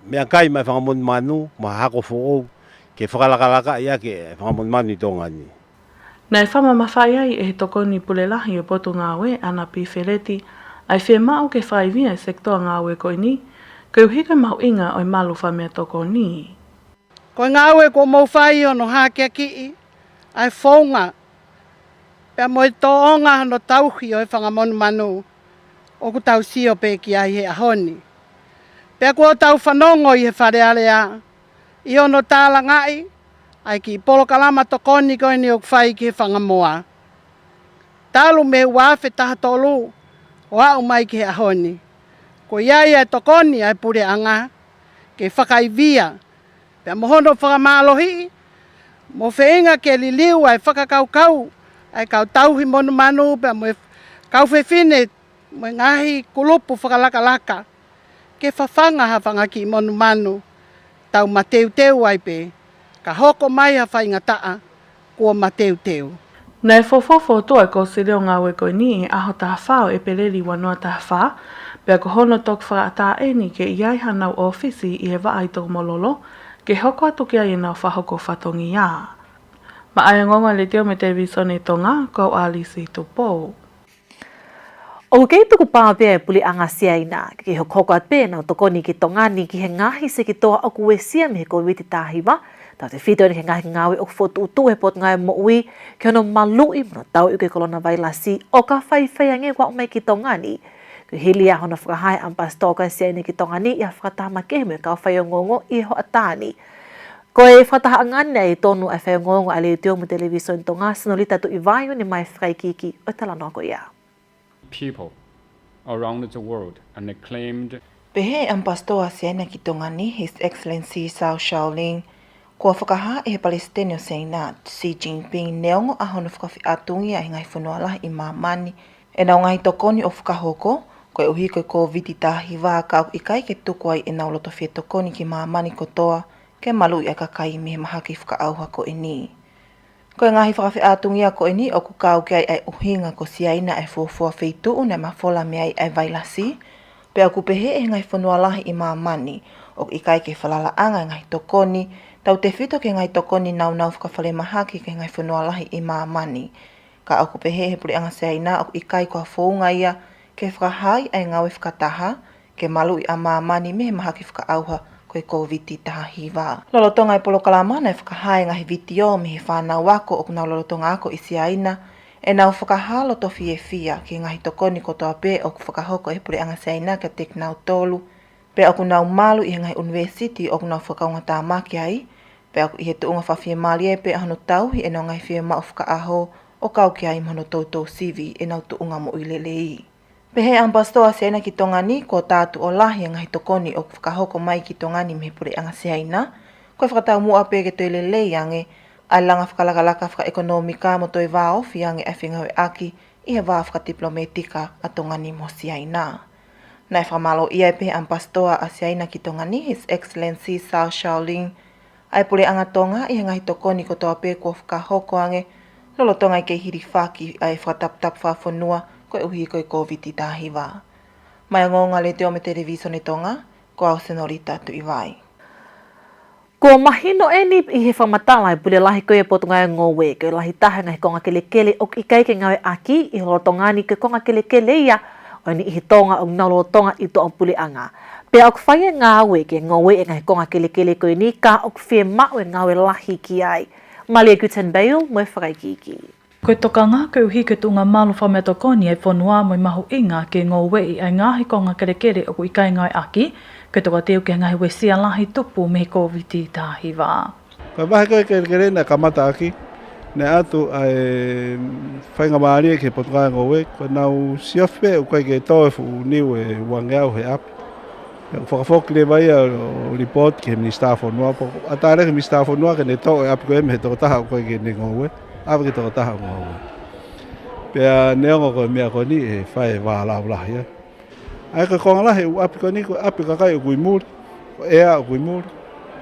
mea kai mai whangamonu manu, ma hako whoou, ke whakalakalaka ia ke whangamonu manu i tonga ni. Nei whama mawhai ai e he tokoni pulelahi o potu ngāwe ana pi whereti, ai whea mau ke whaivia e sektoa ngāwe koe ni, koe uhika mau inga o i malu whamea tokoni. Koe ngāwe ko mau whai ono hake ki, ai whaunga, pea mo i tōonga no tauhi o e whangamonu manu, o ku tau sio pe ki ai he ahoni. Pea kua tau whanongo i he wharearea, i ono tāla ngai, ai ki polo kalama tokoni koe ni o kwhai ki he whangamoa. Tālu me wāwhe taha tolu, o au mai ki he ahoni. Ko iai e tokoni ai pure anga, ke whakaivia, pea mohono whakamalohi, mo wheenga ke liliu ai whakakaukau, ai kau tauhi monu manu, pea mo kau whewhine, mo ngahi kulupu whakalakalaka, ke whawhanga ha whangaki monu manu, tau mateu teu ai pe, ka hoko mai ha whaingataa, kua mateu teu. Nei fofofo toa ko se leo ngā we koe ni aho taha whao e peleri wanoa taha wha, pia ko hono tok whakata e ni ke iai hanau ofisi i he waai tō mololo, ke hoko atu ki ai nau whahoko whatongi ia. Ma ai ngonga le teo me te visone tonga, ko Alice Tupo. O kei tuku pāpea e puli angasia ina, ki hoko at pē nau tokoni ki tongani ki he ngahi se ki toa oku e sia me he COVID tāhiwa, tau te whito ni ke ngahi ngawe o fotu utu he pot ngai mo ui, ki hono malui mno tau i ke kolona vailasi o ka whaiwhai ange wak mai ki tongani. Ki hili a hono whakahai ampastoka sia ina ki tongani i a whakatama ke me ka whai o ngongo i ho atani. Ko e whataha angane e tonu a whai o ngongo a leo teo mo television tonga sinolita tu i vaio ni mai whaikiki o talanoa ko ia. People around the world and acclaimed Pehe ampastoa siena ki tongani His Excellency Sao Shaolin kua whakaha e he Palestinian Seinat Xi Jinping neongo a hono whakawhi atungi a hingai whanuala i mamani e nau ngai tokoni o whakahoko koe uhi koe COVID tahi wā kau i kai ke tuku ai e nau loto whia tokoni ki mamani kotoa ke malu i a kakai me he maha ki whakaauha ko e ni. Ko e ngahi whakawhi atungia ko e ni o ku kau ki ai ai uhinga ko siaina e fuafua wheituu ne mawhola me ai ai vailasi pe aku pehe e ngai whanualahi i mamani o i kai ke whalala anga ngai tokoni tau te whito ke ngai tokoni nau nau whakawhale mahaki ke ngai whanualahi i mamani. Ka aku pehe he puli anga siaina o i kai kua whounga ia ke whakahai ai ngawe whakataha ke malu i a mamani me he mahaki whakaauha koe COVID taha hiwa. Lolotonga e polo kalamana e whakahai ngahi vitio me he whanau wako o kunau lolotonga ako i siaina e nau whakaha loto fie fia ki ngahi tokoni kotoa pe o ku whakahoko e puri anga siaina ke tek nau tolu pe o kunau malu i ngahi university o kunau whakaunga tā maki ai pe o i he tuunga whawhia mali e pe ahono tauhi e nau ngai fia mau whakaaho o kau ki ai mono tautou sivi e nau tuunga mo uilelei. Pehe ampastoa siaina ki tongani ko tātu o lahi ngahi tokoni o whakahoko mai ki tongani me puri anga siaina koe whakatau mua pe ke toi lelei ange ai langa whakalakalaka whaka-ekonomika mo toi wā ofi ange e whingawe aki i he wā whakadiplomatika a tongani mo siaina. Nai whamalo ia e pehe ampastoa a siaina ki tongani His Excellency Sao Shaolin ai puri anga tonga i he ngahi tokoni ko toa pe ko whakahoko ange lolo tonga i ke hiri whaki ai whakatap-tap whafonua koe uhi koe COVID tāhiwa. Mai ngonga le teo me televisione tonga, ko au senorita tu i vai. Ko mahino e ni i he whamatala e pule lahi koe potunga e ngowe, koe lahi taha ngahi konga kelekele o i kai ke ngawe aki i lotongani ke konga kelekele ia o ni i he tonga o ngau lotonga i to ang pule anga. Pe au kwhaya ngawe ke ngowe e ngahi konga kelekele koe ni ka o kwhia mau e ngawe lahi ki ai. Malia Guten Bail, moe whakaikiki. Koe toka ngā koe uhi ke tunga malu whamea tokoni e whanua mo i mahu inga ke ngō wei ai ngāhi ko ngā kerekere o ku i kai ngai aki, koe toka teo ke ngahi we sia lahi tupu me COVID tāhi wā. Koe mahi koe kerekere na kamata aki, ne atu ai whainga maari ke potunga ngō wei, koe nau siofpe o koe ke toe fu niu e wangeau he api. Whakafoki le vai o report ke minister whanua, atare ke minister whanua ke ne toe api koe me he toko taha o koe ke ne ngō wei. Awa ki toko taha ngō. Pea neongo koe mea koe ni e whae wālau lahi. Ai koe konga lahi u api koe ni koe api kakai o kui muri. Ko ea o kui muri.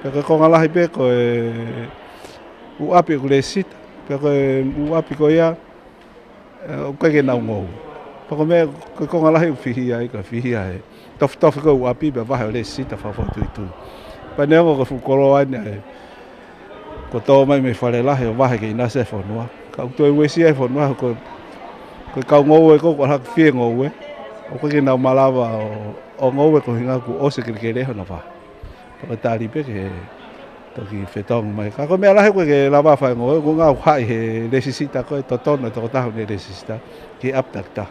Pea koe konga lahi pe koe u api o kule sita. Pea koe u api koe ia o koe ke nau ngō. Pako mea koe konga lahi u whihia i koe whihia e. Tofi koe u api pea wahe o le sita whawhau tui. Pea neongo koe whukoro aina e. Ko tō mai me whare lahe o wahe ke ina se whanua. Ka uto e wesi e whanua ko kau ngōwe ko kwa haka whie ngōwe. O koe ke nau malawa o ngōwe ko hinga ku ose ke reho na wha. Paka tāri pe ke toki whetong mai. Ka koe mea lahe koe ke lawa whae ngōwe. Ko ngā uhai he resisita koe totona toko tahu ne resisita. Ke aptakta.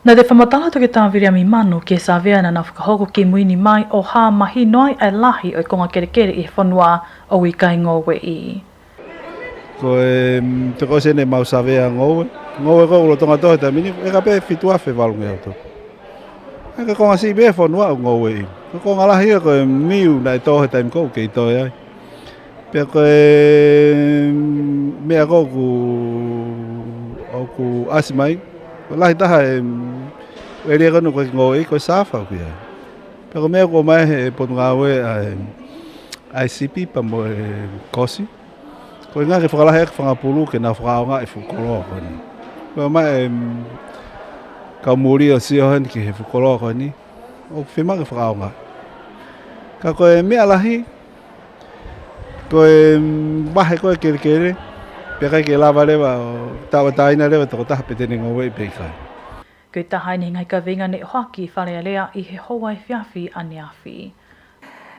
Nā te whamatala toke tāwiri mi manu ke sa vea na whakahoko ki muini mai o hā mahi noi ai lahi o i konga kerekere i whanua o i kai ngōwe i. Ko te kose ne mau sa vea ngōwe. Ngōwe ko ulo tonga tohe ta mini, e ka pe fituafe valungi auto. E ka konga si be whanua o ngōwe i. Ko konga lahi e koe miu na i tohe ta imkou ke i toi ai. Pea koe mea ko ku asimai. Ko lahi taha e rea kanu koe ngō i koe sāwhau ki ai. Peko mea ko mai he potu ngā ue ICP pa mo kosi. Ko nga ke whakalahe ke whangapulu ke na whakaonga e whukolo koni. Ko mai ka muri o si ohen ki he whukolo koni. O whima ke whakaonga. Ka koe mea lahi. Koe wahe koe kere kere. Pia kai ke lava lewa o tawa taina lewa toko taha petene ngowe i peikai. Koe taha ni ngai ka venga ne hoaki whare lea i he howai whiawhi ane awhi.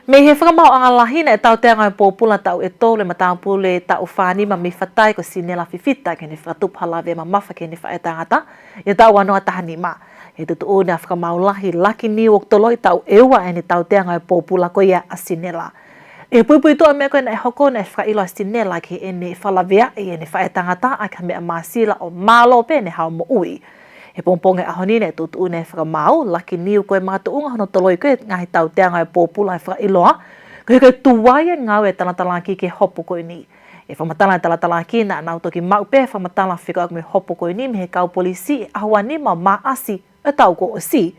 Me he whakamau anga lahina e tau teanga e pōpula tau e tōle ma tau pule tau whānima me whatai ko sinela whiwhita ke ne whakatup halawe ma mawha ke ne whaetangata e tau anoa tahani ma. E tutu o nea whakamau lahi laki ni o tolo i tau ewa e ne tau teanga e pōpula ko ia a sinela. E puipui toa mea koe na e hoko na e whakailo a sinela ke e ne whalawea e ne whaetangata a ka mea maasila o malo pe ne hao mo ui. He pongponge ahonine e tutu une e whakamau, laki niu koe mga tuunga hono toloi koe ngahi tau teanga e pōpula e whakailoa, koe koe tuwaia ngau e talatalanki ke hopo koe ni. E whamatala e talatalanki na anau toki mau pe whamatala whika me hopo koe ni me he kau polisi e ahua ni ma maasi e tau ko o si.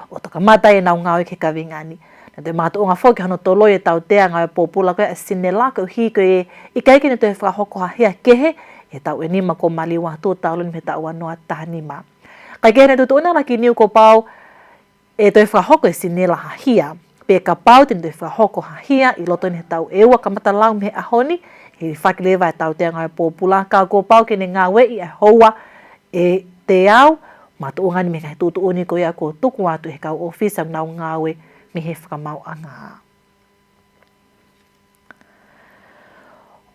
O toka mata e nau ngau e ke kawingani. Na te mga tuunga whoki hono toloi e tau teanga e pōpula koe e sinela koe hi koe i kaikine te whakahoko hahea kehe e tau e nima ko maliwa tu tau luni me tau anoa tahanima. Kai kere tutu una laki niu ko pau e toi whahoko e sinela hahia. Pe ka pau tini toi whahoko hahia i loto ni he tau ewa ka mata lau me ahoni e whakilewa e tau teanga e pōpula. Ka ko pau kene ngā wei e hoa e te au matu ungani me kai tutu uni ko ia ko tuku atu he kau ofisa nau ngā we me he whakamau anga.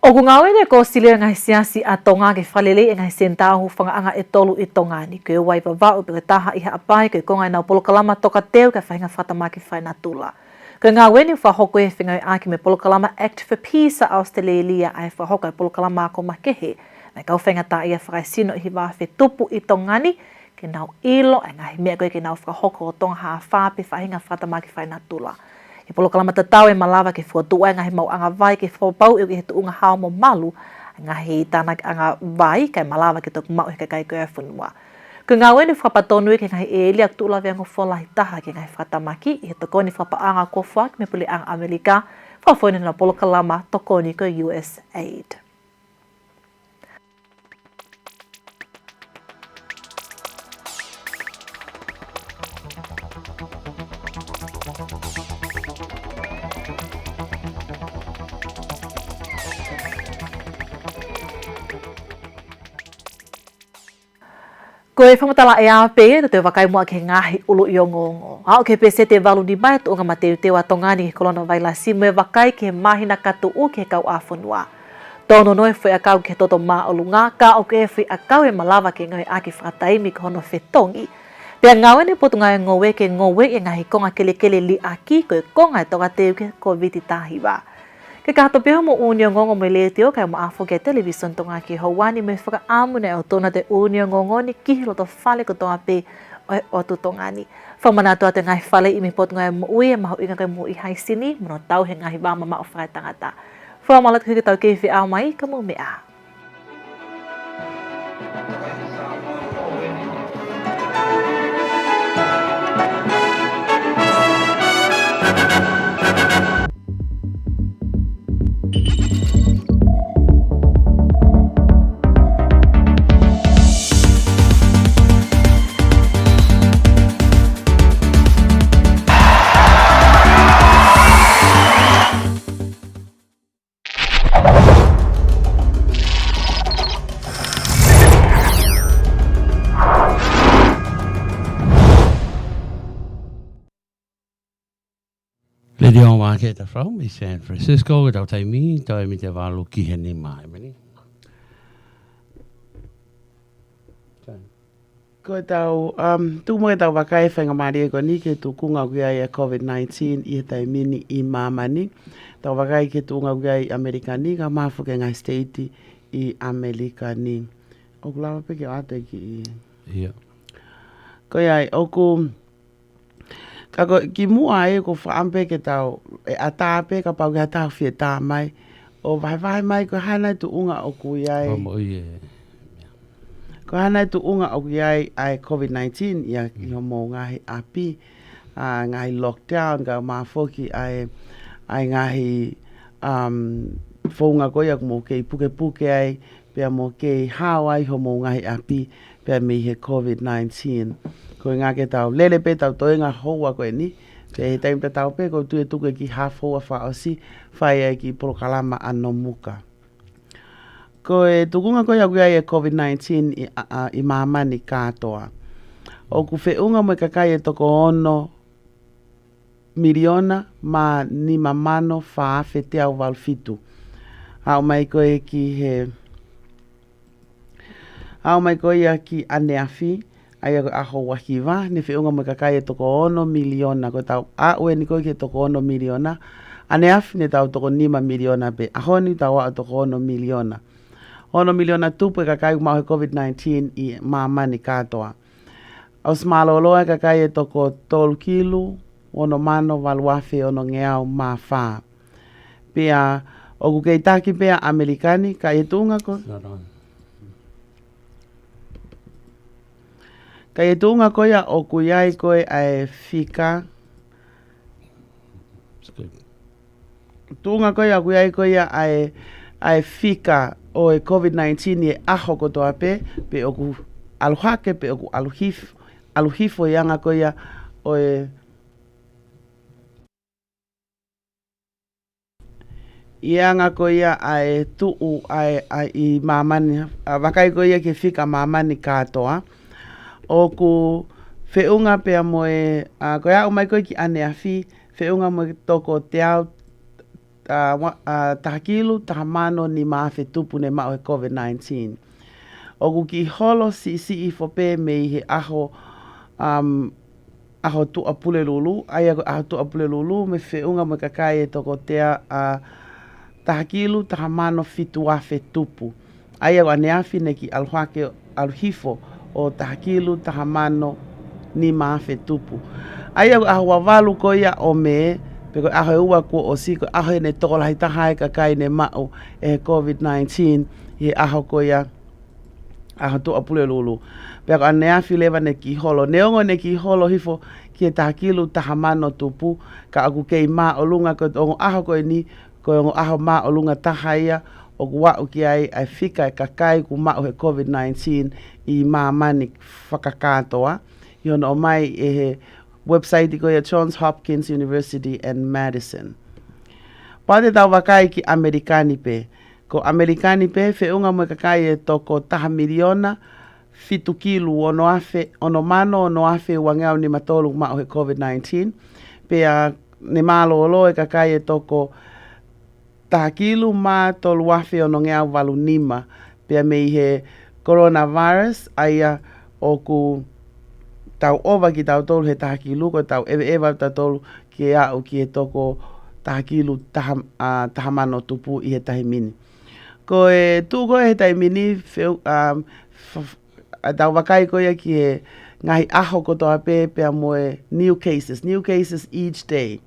O ku ngau ene ko silea ngai siasi a Tonga ke whalele e ngai sentahu whangaanga e tolu i Tonga ni. Koe wai wawau pe taha iha apai koe kongai nau polokalama toka teo ka whainga whatamaki whaina tula. Koe ngā weni whahoko e whingai aki me polokalama Act for Peace a Australia ai whahoko e polokalama ako makehe. Nai kau whainga ta ia whakai sino i hiwawe tupu i Tongani ke nau ilo e ngai mea koe ke nau whahoko o Tonga haa whape whainga whatamaki whaina tula. E polo kalama tatau e malawa ke fuatua e ngahi mau anga vai ke fuapau e he tuunga hao mo malu ngahi tāna anga vai kai malawa ke toku mau he kai koe whunua. Ko ngā wene whapatonu e ke ngahi e elia kutula vea ngofolahi taha ke ngahi whatamaki i he tokoni whapaanga ko whak me puli anga Amerika whafoine na polo kalama tokoni ko USAID. Ko e whamatala e ape, te wakai mua ke ngahi ulu i o ngongo. Hao ke pese te walu ni mai tu unga mateu te wa Tongani ke kolona vaila si me wakai ke mahina katu u ke kau awhunua. Tono noe whai akau ke toto maa olu ngā ka o ke whai akau e malawa ke ngai aki whakataimi ke hono whetongi. Pea ngau ene potu ngai ngowe ke ngowe e ngahi konga kele kele li aki ko e konga e toka teu ke COVID tahiwa. Ke kato peho mo unio ngongo me le teo kai mo afo ke television tonga ki hawani me whaka amune o tona te unio ngongo ni kihilo to whale ko tonga pe o tu tongani. Whamana toa te ngai whale i me pot ngai mo ui e maho inga kai mo i hai sini mono tau he ngahi wama ma o whai tangata. Whamalat ke tau kei whi au mai ka mo mea. Le Tonga Vake Tali Folau i San Francisco, e tau taimi, tau e mi te walu ki he ni mai, mani. Ko tau, tu mo tau wakai whainga maari e ko ni ke tu kunga kia i COVID-19 i he taimini i mamani. Tau wakai ke tu unga kia i Amerika ni, ka mafu ke ngai state i Amerika ni. Oku lawa peke o ate ki i. Ia. Ko iai, oku... Kako ki mua e ko whaampe ke tau e atape ka pau ke tau whie tā mai. O vai mai ko hana tu unga o ku iai. Komo i e. Ko hana tu unga o ku iai ai COVID-19 ia ki ho mo ngahi api. Ngahi lockdown ka mawhoki ai ngahi Whaunga koia mo kei puke ai, pia mo kei Hawaii ho mo ngahi api, pia mi he COVID-19. Ko ngā ke tau lele pe tau toenga hoa koe ni, pia he taim tau pe ko tue tuke ki hafo a whaosi, whai ai ki porokalama ano muka. Ko e tukunga koia kuia e COVID-19 i mamani katoa. O ku whiunga mo kakai e toko ono miliona ma ni mamano whaafe te au walfitu. Hau mai koe ki he... Hau mai koe ia ki aneafi, ai ako aho wahiwa, ni whiunga mo kakai e toko ono miliona, ko tau aue ni koe ki toko ono miliona, aneafi ne tau toko 5 miliona pe, aho ni tau a toko ono miliona. Ono miliona tupu e kakai umau he COVID-19 i mamani katoa. Aus maloloa kakai e toko 3 kilu, ono mano waluafe ono ngeau ma wha. Pia, o ku kei taki pia Amerikani, ka e tunga ko? Ka e tunga ko ia o ku iai koe ai fika. Tunga ko ia ku iai koe ia ai fika o e COVID-19 e aho ko toa pe o ku aluhake pe o ku aluhifo ianga ko ia o e ianga ko ia ai tuu ai i mamani wakai ko ia ke fika mamani katoa o ku whiunga pea moe ko ia umai ko ki aneafi whiunga mo toko te au tahakilu tahamano ni maafe tupu ne mao he COVID-19 o ku ki holo si i fope me i he aho aho tu apule lulu ai aho tu apule lulu me whiunga mo kakai e toko te tahakilu tahamano fitu afe tupu. Ai au aneafi ne ki aluhake aluhifo o tahakilu tahamano ni maafe tupu. Ai au aho wavalu ko ia o me, peko aho e ua ko o siko, aho e ne tokolahi tahai kakai ne mao e COVID-19, i aho ko ia aho tu apule lulu. Peko aneafi lewa ne ki holo. Neongo ne ki holo hifo ki e tahakilu tahamano tupu, ka aku kei maa o lunga ko ongo aho ko ni, ko ongo aho maa o lunga tahaia, o kua uki ai fika e kakai ku mao he COVID-19 i maa mani whakakatoa. Iono o mai e he website ko ia Johns Hopkins University and Madison. Pate tau wakai ki Amerikani pe. Ko Amerikani pe whiunga mo kakai e toko taha miliona fitu kilu ono mano ono afe wangau ni matolu mao he COVID-19. Pea ne malo olo e kakai e toko taha kilu ma tolu afe ono ngeau walu nima. Pea me he coronavirus aia o ku tau ova ki tau tolu he taha kilu, ko tau ewa tau tolu ki au ki e toko taha kilu taha mano tupu i he tahi mini. Ko e tuko he tahi mini, tau wakai ko ia ki he ngahi aho ko toa pea moe new cases each day.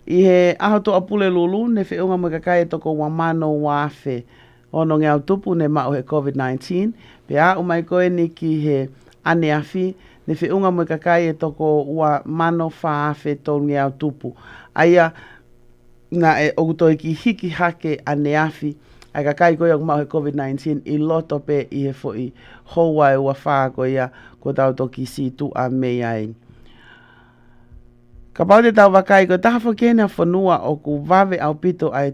I he aho toa pule lulu, ne whiunga mo kakai e toko wamano wafe ono ngeau tupu ne mao he COVID-19, pea umai koe ni ki he aneafi, ne whiunga mo kakai e toko ua mano whaafe tonu ngeau tupu. Aia, na e ogutoi ki hiki hake aneafi, ai kakai koe o mao he COVID-19 i loto pe i he foi houa e ua whaa koe ia ko tau toki si tu a mei ai. Ka pau te tau wakai ko taha whakena whanua o ku wawe au pito ai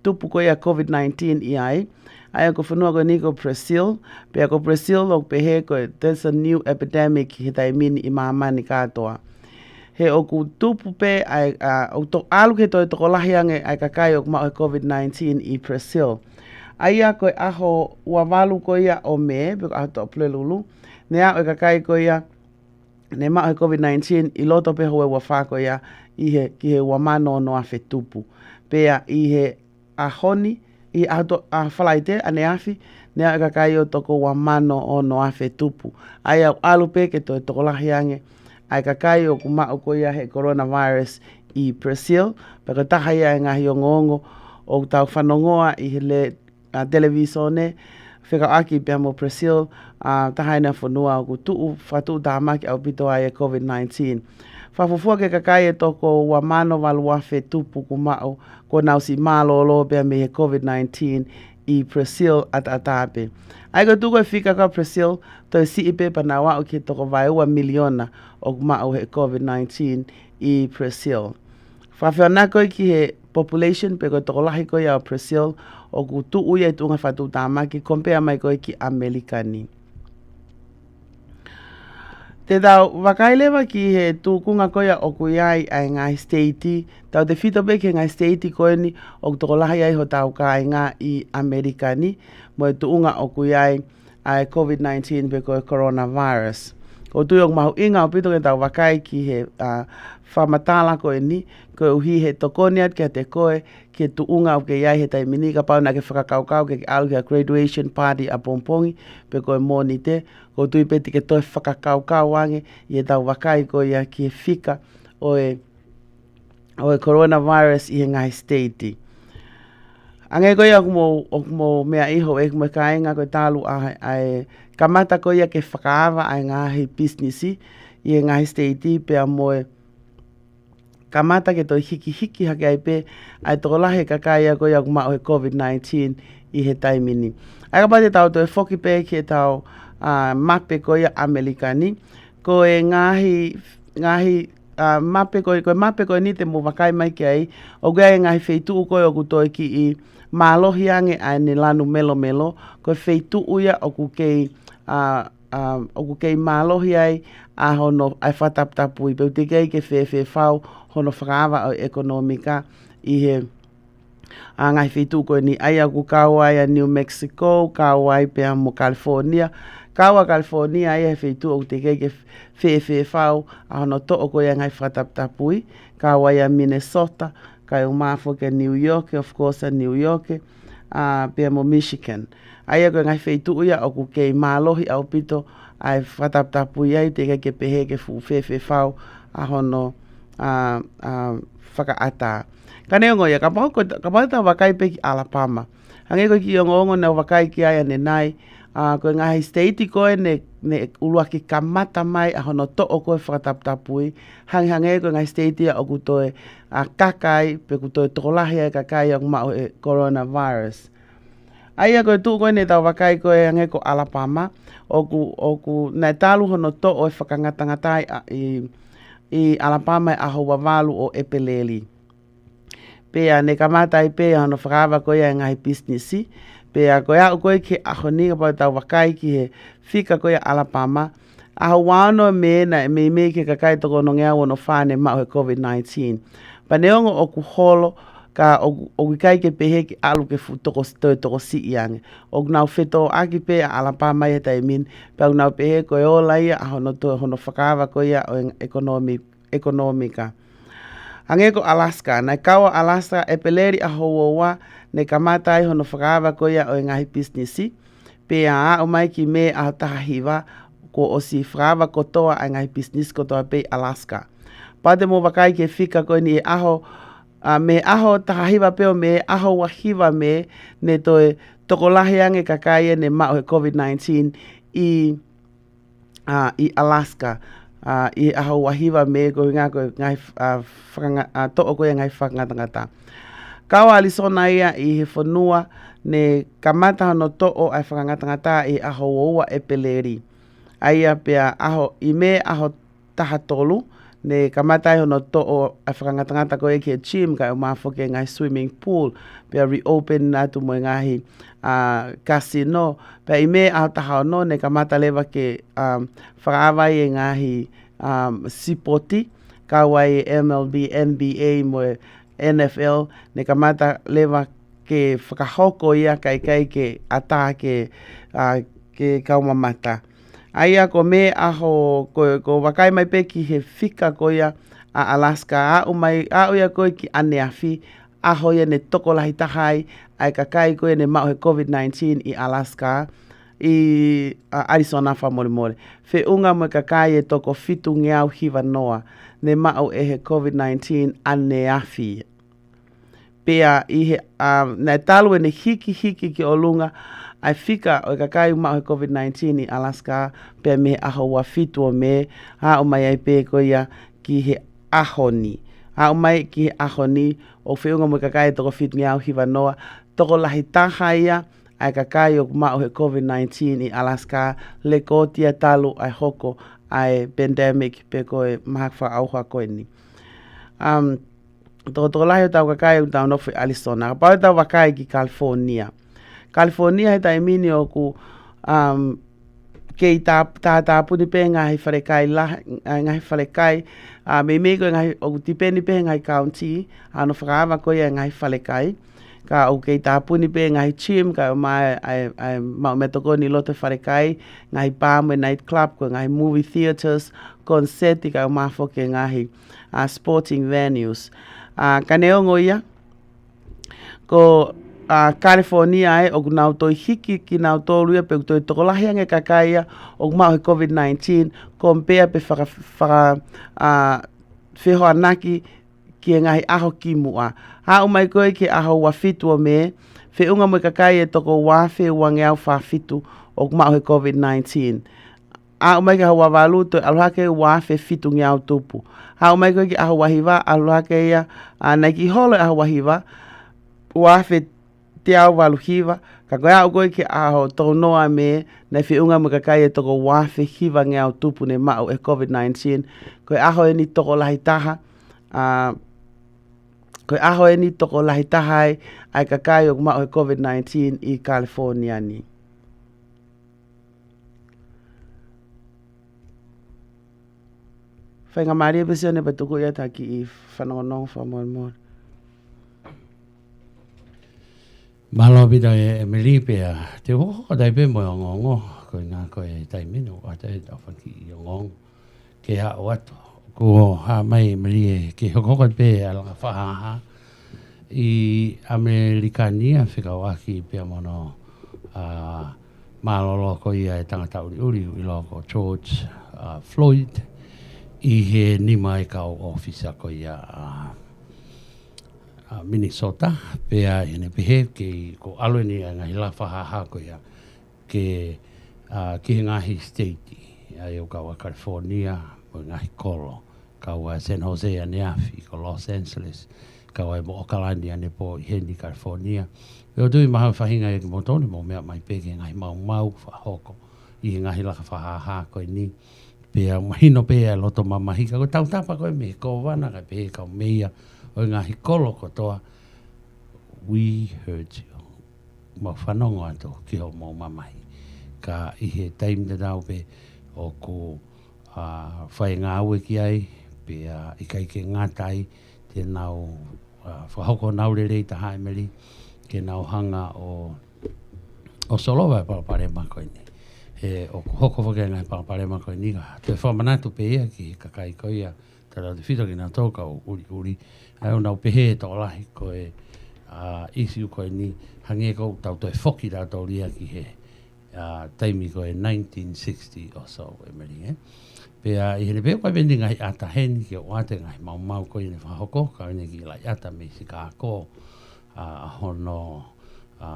tupu koe ia COVID-19 i ai. Ai ko whanua ko niko Brazil, pea ko Brazil o pehe ko there's a new epidemic he tai mini i maamani katoa. He o ku tupu pe ai o to alu ke toi toko lahiange ai kakai o mao he COVID-19 i Brazil. Ai a koe aho uawalu ko ia o me, peko aho to plelulu, ne a o kakai ko ia ne mao he COVID-19 i loto pe hoe ua whako ia i he ki he uamano no afe tupu. Pea i he ahoni, i a whalaite ane afi, ne a kakai o toko uamano o no afe tupu. Ai au alu pe ke toi toko lahiange ai kakai o kumao ko ia he coronavirus i Brazil, peko taha ia e ngahi o ngongo o tau whanongoa i he le televisione, whika aki pia mo Brazil, taha ina whanua o ku tuu whatu tamaki au pito ai e COVID-19. Whawhufua ke kakai e toko wa mano walua fe tupu kumao ko nau si malo lo pia me he COVID-19 i Brazil at atape. Ai ko tuko e fika ka Brazil to si ipe pa na wa ke toko vai ua miliona o kumao he COVID-19 i Brazil. Whawhiona koe ki he population pe koe toko lahi koe au Brazil o ku tu uia i tunga whatu tamaki kompea mai koe ki Amerikani. Te tau wakailewa ki he tūkunga koia o kuiai ai ngai statei, tau te whito pe ke ngai statei koe ni o toko lahi ai ho tau ka ai ngā i Amerikani mo e tuunga o kuiai ai COVID-19 pe koe coronavirus. O tui o mahu inga o pito ke tau wakai ki he whamatala koe ni, koe uhi he tokoniat ke te koe ke tuunga o ke iai he taimini ka pau na ke whakakaukau ke alu ke graduation party a pompongi pe koe mōni te, ko tui peti ke toi whakakaukau wange i e tau wakai koe ia ki he whika o e coronavirus i he ngai statei. Ange koe aku mo mea iho e kumo kainga koe talu ai kamata koe ia ke whakaawa ai ngā hei businessi i he ngai statei pe a moe kamata ke toi hiki hake ai pe ai toko lahe kakai a koe aku mao he COVID-19 i he taimini. Ai kapate tau toi whoki pe ke tau mape koe Amerikani, ko e ngahi mape koe ni te mo wakai mai ki ai, o koe e ngahi wheituu koe o kutoi ki i mālohi ange ai ne lanu melo, koe wheituu ia o ku kei mālohi ai a hono ai whataptapui, peu te kei ke whau hono whakaawa o ekonomika i he ngai wheituu koe ni ai aku kauai a New Mexico, kauai pia mo California, kaua California ai he wheitu o te kei ke whau a hono to o koe ngai whataptapui, kauai a Minnesota, kai o mafo ke New York, of course a New York, pia mo Michigan. Ai a koe ngai wheitu ia o ku kei mālohi au pito ai whataptapui ai te kei ke pehe ke whau a hono whakaata. Kane ongo ia, ka pauta wakai pe ki Alabama. Hange koe ki ongo na wakai ki ai ane nai, koe ngahi statei koe ne ulua ki kamata mai a hono to o koe whakataptapui. Hange koe ngahi statei o kutoe kakai, pe kutoe tokolahi ai kakai o mao e coronavirus. Ai a koe tuu koe ne tau wakai koe hange ko Alabama, o ku nai talu hono to o e whakangatangatai i Alabama e aho wawalu o Epeleli. Pea ne kamata i pea hono whakawa koe ai ngahi businessi, pea koe au koe ke aho ni ka tau wakai ki he whika koe Alabama, aho wano me na me ke kakai toko no ngea wono whane mao he COVID-19. Pa neongo o ku holo, ka o kai ke pehe ki alu ke toko si iange. O nau wheto aki pe a Alabama i he taimin, pa nau pehe koe o laia a hono whakawa koe o ekonomika. Hange ko Alaska, nai kaua Alaska e peleri a houa ne kamata ai hono whakawa koe o ngahi businessi, pe a o mai ki me a tahiwa ko o si whakawa kotoa a ngahi business kotoa pe Alaska. Pate mo wakai ke whika koe ni e aho, me aho tahiwa peo me aho wahiwa me ne toe tokolahi ange kakai ne mao he COVID-19 i Alaska. I aho wahiwa me ko ngā koe ngai to'o koe ngai whakangatangata. Kaua alisona ia i he whanua ne kamata hono to'o ai whakangatangata i aho oua e peleri. Aia pia aho i me aho taha tolu ne kamata hono to'o ai whakangatangata koe ki e gym kai o mawhoke ngai swimming pool pia reopen natu mo ngahi casino. Pia i me aho taha ono ne kamata lewa ke whakaawai e ngahi sipoti, kawai MLB, NBA mo NFL, ne kamata lewa ke whakahoko ia kai ke ata ke kaumamata. Aia ko me aho ko wakai mai pe ki he whika ko ia a Alaska, a ia koe ki aneafi, aho ia ne toko lahi tahai, ai kakai koe ne mao he COVID-19 i Alaska, i Arizona wha mole. Whe unga mo kakai e toko fitu ngeau hiwa noa, ne mao e he COVID-19 aneafi. Pea i he, nei talu e ne hiki ki o lunga, ai whika o kakai mao he COVID-19 i Alaska, pea me aho wa fitu o me, ha o mai ai pe ko ia ki he ahoni. A mai ki he ahoni o whiunga mo kakai toko fit ngiau hiwa noa. Toko lahi taha ia ai kakai o mao he COVID-19 i Alaska le kotia talu ai hoko ai pandemic pe koe mahakwa auha koe ni. Toko lahi o tau kakai o tau nofu Arizona. Pau tau wakai ki California. California he tai mini o ku kei tā puni pe ngahi wharekai ngahi wharekai me mego ngahi o tipeni pe ngahi county ano whakaawa koe ngahi wharekai ka o kei tā puni pe ngahi chim ka o mai ai mau metoko ni lote wharekai ngahi pāmwe night club ko ngahi movie theatres concerti ka o mawhoke ngahi sporting venues ka neongo ia ko California o kunau toi hiki ki nau tolu ia pe toi tokolahi ange kakaia o mau he COVID-19 compare pe whaka wheho anaki ki ngahi aho ki mua. Ha umai koe ki aho wafitu o me, whiunga mo kakaia toko wafe wangeau whafitu o mau he COVID-19. Ha umai ki aho wawalu toi aluhake wafe fitu ngiau tupu. Ha umai koe ki aho wahiva aluhake ia naiki holo aho wahiva wafe te au waluhiva, ka koe au koe ki aho toko noa me, nei whiunga mo kakai e toko wafe hiva nge au tupu ne mau e COVID-19, koe aho e ni toko lahi taha, koe aho e ni toko lahi taha ai kakai o mau e COVID-19 i California ni. Whainga maria pesio ne patuku ia taki i whanongonong whamon. Malo bida e melipea te ho dai pe mo ngongo ko na ko e tai mino a te da fanki i ngong ke ha o ato ko ha mai meli ke ho ko pe ala fa ha i amerikania fika waki pe mono malo ko ia e tanga tau uri i lo ko George Floyd i he ni mai ka officer ko ia Minnesota pea ene pehe ke ko aloni ngahi la faha ko ya ke ki ngahi state ai o ka California o ngahi kolo ka wa San Jose ane afi ko Los Angeles ka wa mo Okalani ane po Henry California o tui maha fahinga e mo toni mo mea mai peke ngahi mau fa hoko i ngahi la faha ko ni pea mahino pea loto mamahi ka ko tau tapa ko me ko wana ka pe ka meia o ngahi kolo ko toa we heard you ma whanongo ato ki ho mo mamahi ka i he taim te nau pe o ko whai ngā aue ki ai pe i kai ke ngātai te nau whahoko nau re rei ta hae meri ke nau hanga o solowa e palapare mako ini he o hoko whake ngai palapare mako ini ka te whamanatu pe ia ki kakai ko ia tara te whito ki nā tōka o uri ai o nau pehe tō lahi ko e isi ko ni hange ko tau to e whoki rā tō ria ki he taimi ko e 1960 o so e meri pea i hele peo kai bendi ngai ata heni ki o ate ngai mau ko i ne whahoko ka ine ki lai ata me si ka ko hono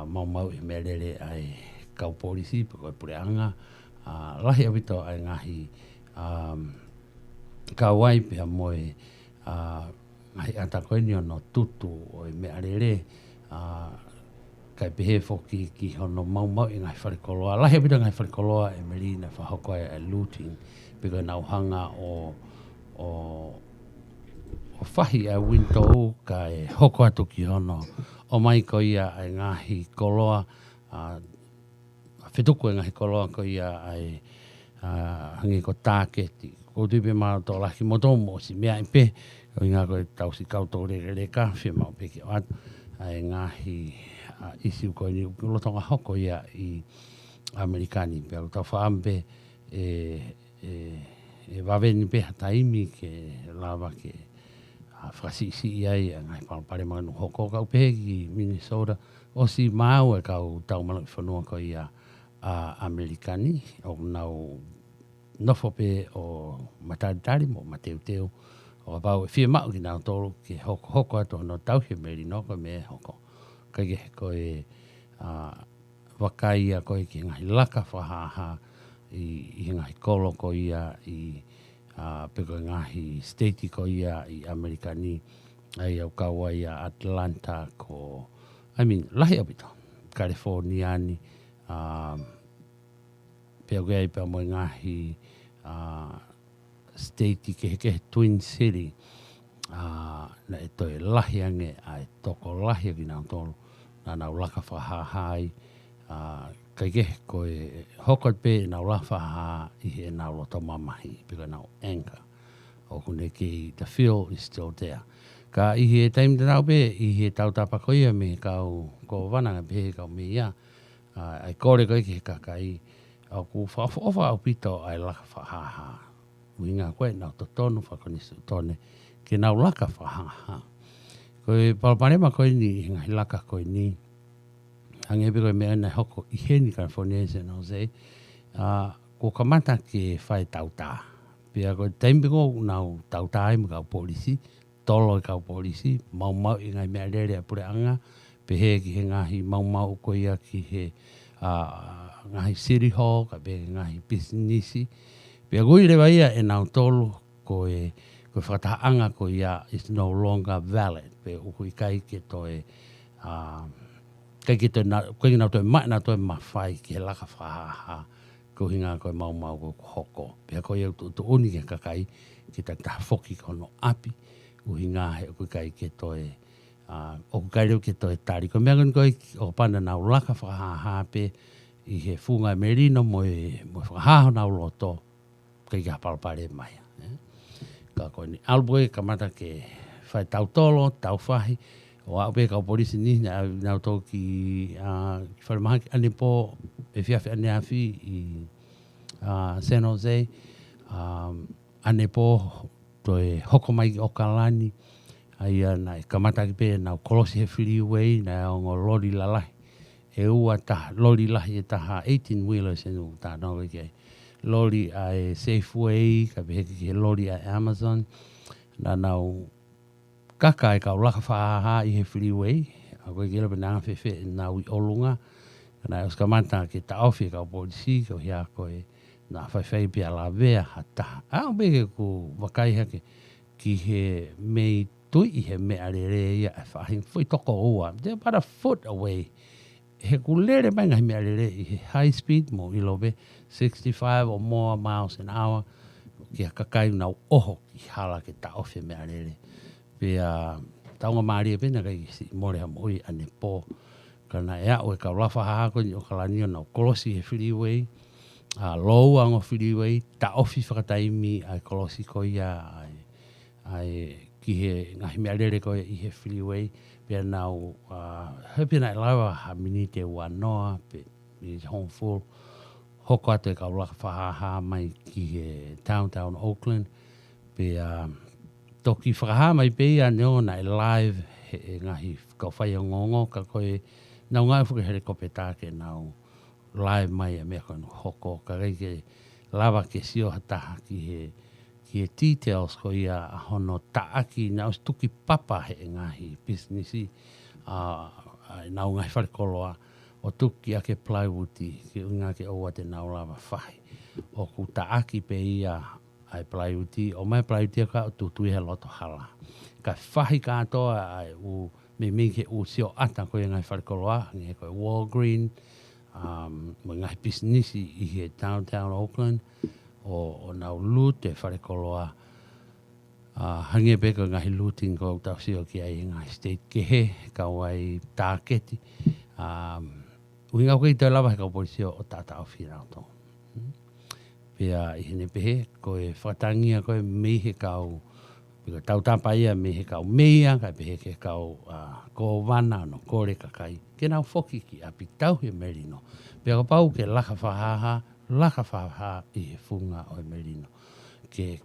mau i merere ai kau polisi pe ko e pureanga lahi awito ai ngahi ka wai pea moe ai ata koe ni ono tutu o i me arere kai pehe foki ki hono mau i ngai wharikoloa. Lahi apita ngai wharikoloa e meri na whahoko e looting piko nau hanga o whahi a window ka e hoko atu ki hono o mai ko ia ai ngahi koloa whetuku e ngahi koloa ko ia ai hangi ko tāketi. Ko tuipe maa tō lahi motomo si mea i pe o ngā koe tau si kautou re ka whi mau peke o atu ai ngahi isi uko ni ulotonga hoko ia i Amerikani pe au tau whaampe e waweni pe hataimi ke lava ke whakasisi iai a ngai palapare manu hoko kau pe ki Minnesota o si mau e kau tau manu i whanua ko ia Amerikani o nau nofo pe o mataritari mo mateuteu o pau e whia mau ki nau tolu ke hoko ato no tau he meri no ko me hoko kai ke ko e wakai a koe ki ngahi laka whahaha i ngahi kolo ko ia i peko ngahi state ko ia I Amerikani ai au kaua ia Atlanta ko lahi apito Californiani peko ai pa mo ngahi state ke Twin City na e toi lahi ange ai toko lahi ki nau tolu na nau laka whahahai kai ke koe hokot pe nau la whaha I he nau loto mamahi pika nau anchor o kune ki the feel is still there ka I he taim te nau pe I he tau tapa koia me kau ko wananga pe kau me ia ai kore koe ki he kakai au ku whaofa au pito ai laka whahaha winga koe nau to tonu whakonisu tone ke nau laka whahaha koe palparema koe ni ngai laka koe ni hange pe koe mea nei hoko I heni California no se ko kamata ke whai tauta pia koe taimpe ko nau tauta ai mo kau polisi tolo kau polisi mau I ngai mea rere apure anga pe he ki he ngahi mau ko ia ki he ngahi city hall ka pe ngahi businessi pia koe rewa ia e nau tolo koe whataanga ko ia is no longer valid pe uku I kai ke toe kai ki toi koe nau toi mai nau toi mawhai ki he laka whahaha ko hinga koe mau ko hoko pia koe iau tu uni ke kakai ki ta whoki kono api ko hinga he koe kai ke toi o kai reu ke toi tari ko mea koe o pana nau laka whahaha pe I he funga merino mo whahaha nau loto kai ka palpare mai ka koe ni alboe kamata ke whai tau tolo tau whahi o au pe kau polisi ni nau tō ki whalemaha ki ane pō e whiawhi ane awhi I San Jose ane pō toi hoko mai ki Okalani ai nai kamata ki pe nau kolosi he freeway nai o ngō lori lalahi e ua taha lori lahi e taha 18 wheelers e nu tā nō ke lori ai Safeway ka pe ki he lori ai Amazon na nau kaka e kau laka whahaha I he freeway a koe kira pe nanga whewhe nau I olunga na os kamata ke ta ofi kau polisi ko hia koe na whaiwhai pia la vea hata a o beke ku wakai hake ki he mei tui I he mea rere ia e whahin fui toko ua they're about a foot away he kulere mai ngai mea rere I he high speed mo I lobe 65 or more miles an hour ki a kakai nau oho ki hala ke ta ofi mea rere pia taunga maari e pena kai si more ha moi ane pō kana ea o e ka lafa hako ni o kalani o nau kolosi he freeway low ango freeway ta ofi whakataimi ai kolosi ko ia ai ki he ngahi mea rere ko I he freeway pia nau hepi nai lawa ha minite wanoa pe I home full hoko atu e ka laka whahaha mai ki he downtown Auckland pia toki whakaha mai pe ia neo na live he ngahi kau whai o ngongo ka koe nau ngai whakahere kope tāke nau live mai a mea koe hoko ka rei ke lava ke sio hataha ki he details ko ia a hono taaki nau stuki papa he ngahi businessi nau ngai wharekoloa o tuki ake plywoodi ki unga ke oua te nau lava whahi o ku taaki pe ia ai plywoodi o mai plywoodi ka tutui he loto hala ka whahi katoa ai u me ke u sio ata ko ngai wharekoloa nge koe Walgreen mo ngai businessi I he downtown Auckland o nau lute wharekoloa hange peka ngahi looting ko tau sio ki ai ngai state ke he kau ai tāketi uinga koe I te lava he kau polisio o tata au whirau tō pia I hene pehe koe whatangia koe mei he kau pika tau tapa ia me he kau meia kai pehe ke kau ko wana no kore kakai ke nau whoki ki api tau he merino pia ka pau ke laka whahaha I he funga o he merino ke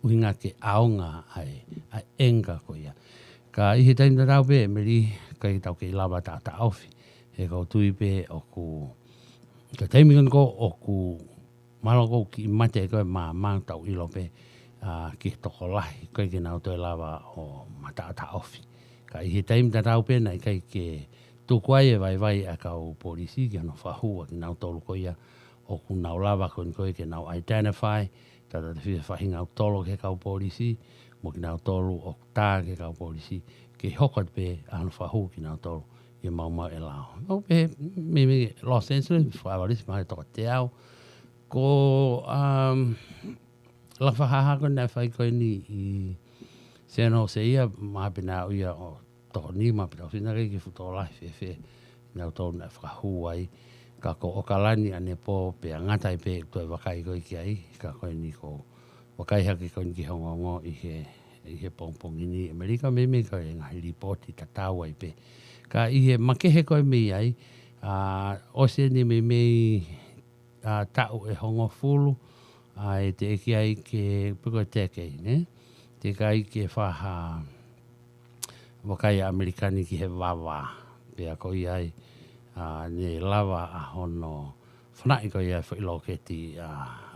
uinga ke aonga ai enga ko ia ka I he taimta tau pe meri kai tau ke lava tata aufi he kau tui pe o ku ka taimingan ko o ku maloko ki mate koe maa tau ilo pe ki toko lahi kai ke nau toi lava o matata ofi ka I he taimta tau pe nai kai ke tukuai e vai a kau polisi ki ano whahua ki nau tolu ko ia o ku nau lava koe ke nau identify Tata te whia whahinga o tolo ke kau polisi, mo ki nau tolu o tā ke kau polisi, ke hokat pe anu whahu ki nau tolu, i mau e lao. O pe, me Los Angeles, whawaris mahi toka te au, ko la whahaha ko nai whai koe ni i San Jose ia, maha pina au ia o toko ni, maha pina o whina rei ki futo lai whewhe, nau tolu nai whakahu ai, ka ko o kalani ane po pe ngatai pe toi wakai koe ki ai, ka koe ni ko wakai haki koe ni ki hongongo i he pongpongi ni Amerika me koe ngahi ripoti ta tau ai pe. Ka i he makehe koe me ai, o se ni me tau e hongo fulu, e te eki ai ke puko te kei, ne? Te kai ke whaha wakai Amerikani ki he wawa, pe a koi ai, ne lava a hono whanai ko ia whailo ke ti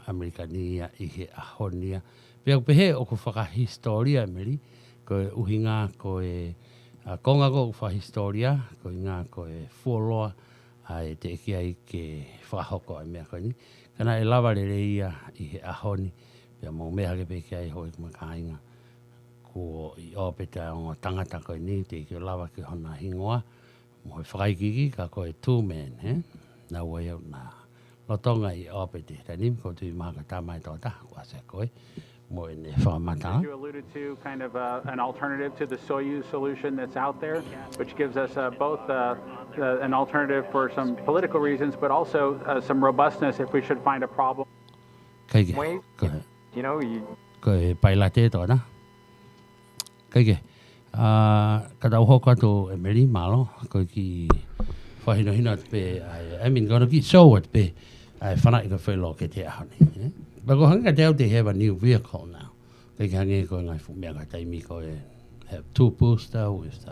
Amerikania i he ahonia. Pea pehe o ko whakahistoria meri, ko e uhinga ko e konga ko whahistoria, ko inga ko e fuoloa ai te eki ai ke whakahoko ai mea koe ni. Kana e lava re ia i he ahoni, pea mō mea ke peke ai hoi kumakainga. Ko i opeta o tangata koe ni, te eki o lava ke hona hingoa, mo he whakaikiki ka koe two-man, nā wai au nā lotonga i opete. Tanim ko tui maka tamai tō taha kua se koe, mo e ne whakamata. You alluded to kind of an alternative to the Soyuz solution that's out there, which gives us both an alternative for some political reasons, but also some robustness if we should find a problem. Kaike, You know, koe pailate tō na. Kaike, ka tau hoko atu e meri malo, koe ki whahino hina pe, I mean, kono ki show it pe, ai whanai ka whailo ke te ahoni. Bako hanga te au te have a new vehicle now. Kaike hange koe ngai fumea ka taimi koe have two booster with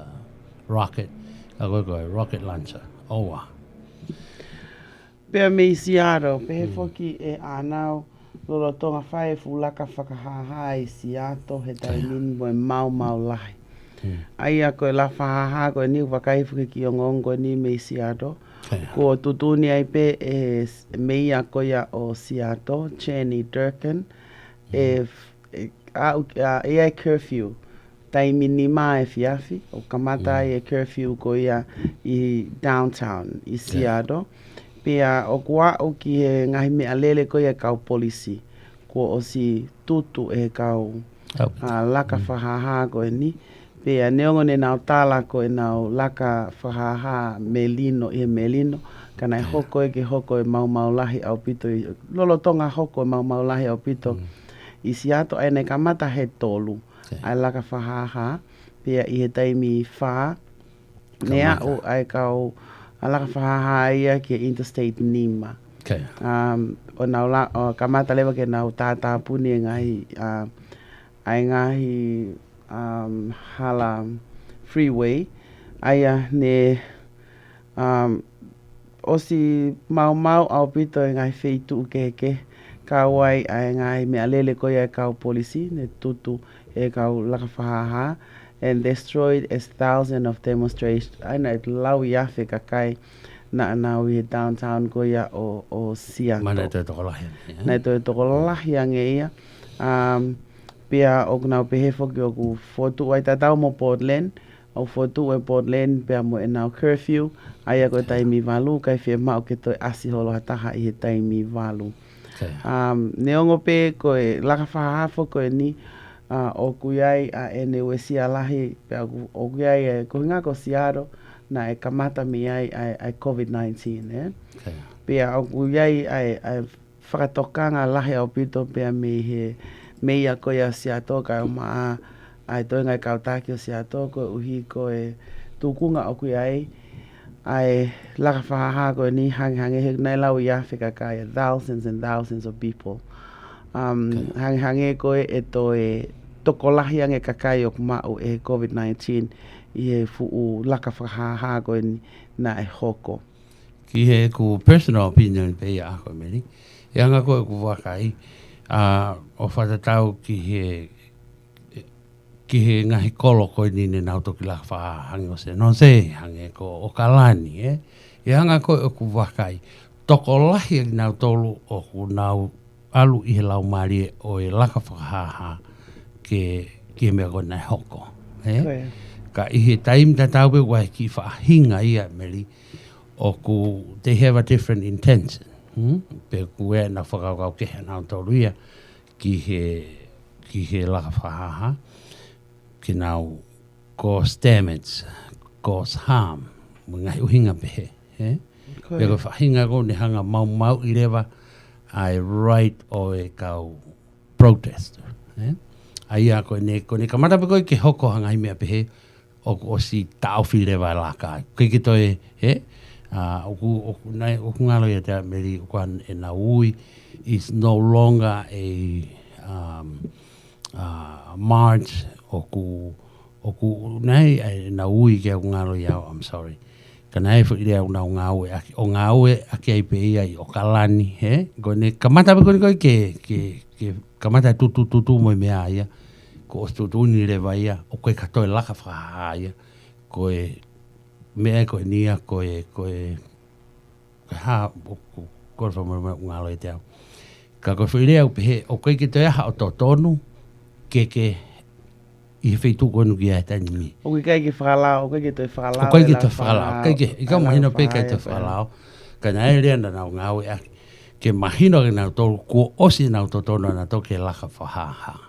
rocket, ka koe rocket launcher, owa. Pea me Seattle, pehe foki e anau, lolo tonga whae fulaka whakahaha i Seattle, he taimini mo e mau lahi. Aia koe la whahaha koe ni wakaifuki ki o ngongo ni me Seattle. Ko tutuni ai pe e meia koia o Seattle, Cheney Durkin, e ai curfew. Taimini mai fiafi, o kamata e curfew koia i downtown, i Seattle. Pea o kua o ki he ngahi mea lele koia kau polisi. Ko o si tutu e kau laka whahaha koe ni. Pea neongo ne nau tāla koe nau laka whahaha melino i he melino. Kana e hoko e ke hoko e mau lahi au pito. Lolo tonga hoko e mau lahi au pito. I Seattle ai nei kamata he tolu. Ai laka whahaha. Pea i he taimi wha. Nea o ai kau alaka whahaha ia ki Interstate Nima. O nau o kamata lewa ke nau tātā puni e ngahi ai ngahi hala freeway. Aia ne osi mau au pito e ngahi wheitu keke. Kawai ai ngahi mea lele koia e kau polisi ne tutu e kau laka whahaha. And destroyed as thousands of demonstrations. Aina e lau i awhi kakai na anau i downtown koia o Seattle. Mana e toi toko lahi. Na e toi toko lahi ange ia. Pea o nau pehe foki o ku fotu ai tatau mo Portland. O fotu e Portland pea mo e nau curfew. Aia koe taimi walu kai whia mau ke toi asi holo hataha i he taimi walu. Neongo pe koe laka whahafo koe ni. O kuiai a ene wesi alahi o kuiai e kuhinga ko Seattle na e kamata mi ai COVID-19 pea o kuiai ai whakatokanga lahi au pito pea me he meia koia Seattle ka o maa ai toinga e kautaki o Seattle ko uhi ko e tukunga o kuiai ai laka whahaha ko ni hangi he nei lau i Afrika ka e thousands and thousands of people hangi ko e to e toko lahi ange kakai o kumau e COVID-19 i he fuu laka whakahaha koe na e hoko. Ki he ku personal opinion pe ia ako meri. E anga koe ku wakai o whatatau ki he ngahi kolo koe ni ne nau toki laka whahangi o se non se hange ko o kalani e anga koe o ku wakai toko lahi nau tolu o ku nau alu I he lau maari o e laka whakahaha ke mea ko nei hoko. Ka I he taim ta tau pe wai ki whaahinga ia meri o ku they have a different intention. Pe ku e na whakakau ke hana toru ia ki he laka whakahaha ki nau cause damage, cause harm. Ngai uhinga pehe. Pe ko whahinga ko ne hanga mau I rewa ai right o e kau protest. Aia ko ne kamata pe ko ke hoko hanga I mea pehe o si tauwhi rewa laka. Kei ki toi oku ngalo ia te meri kwan e na ui is no longer a march oku nei e na ui ke oku ngalo ia I'm sorry. Kana e fwiri au na o ngaue ake ai pe ia I o kalani ko ne kamata pe ko ke kamata tutu mo mea ia ko tutu ni rewa ia o koe katoe laka whaha ia ko e mea ko e nia ko e ha ko e whamara ngalo e te au ka ko whaire au pehe o koe ki te aha o tō tonu ke I whaitu koe nuki ai tani mi O kai ki whakalao, o kai ki te whakalao o koe ki te whakalao I ka mahino pe kai te whakalao ka na e rea na nau ngau e ake ke mahino ke nau tōru ko osi nau tō tonu na tō ke laka whahaha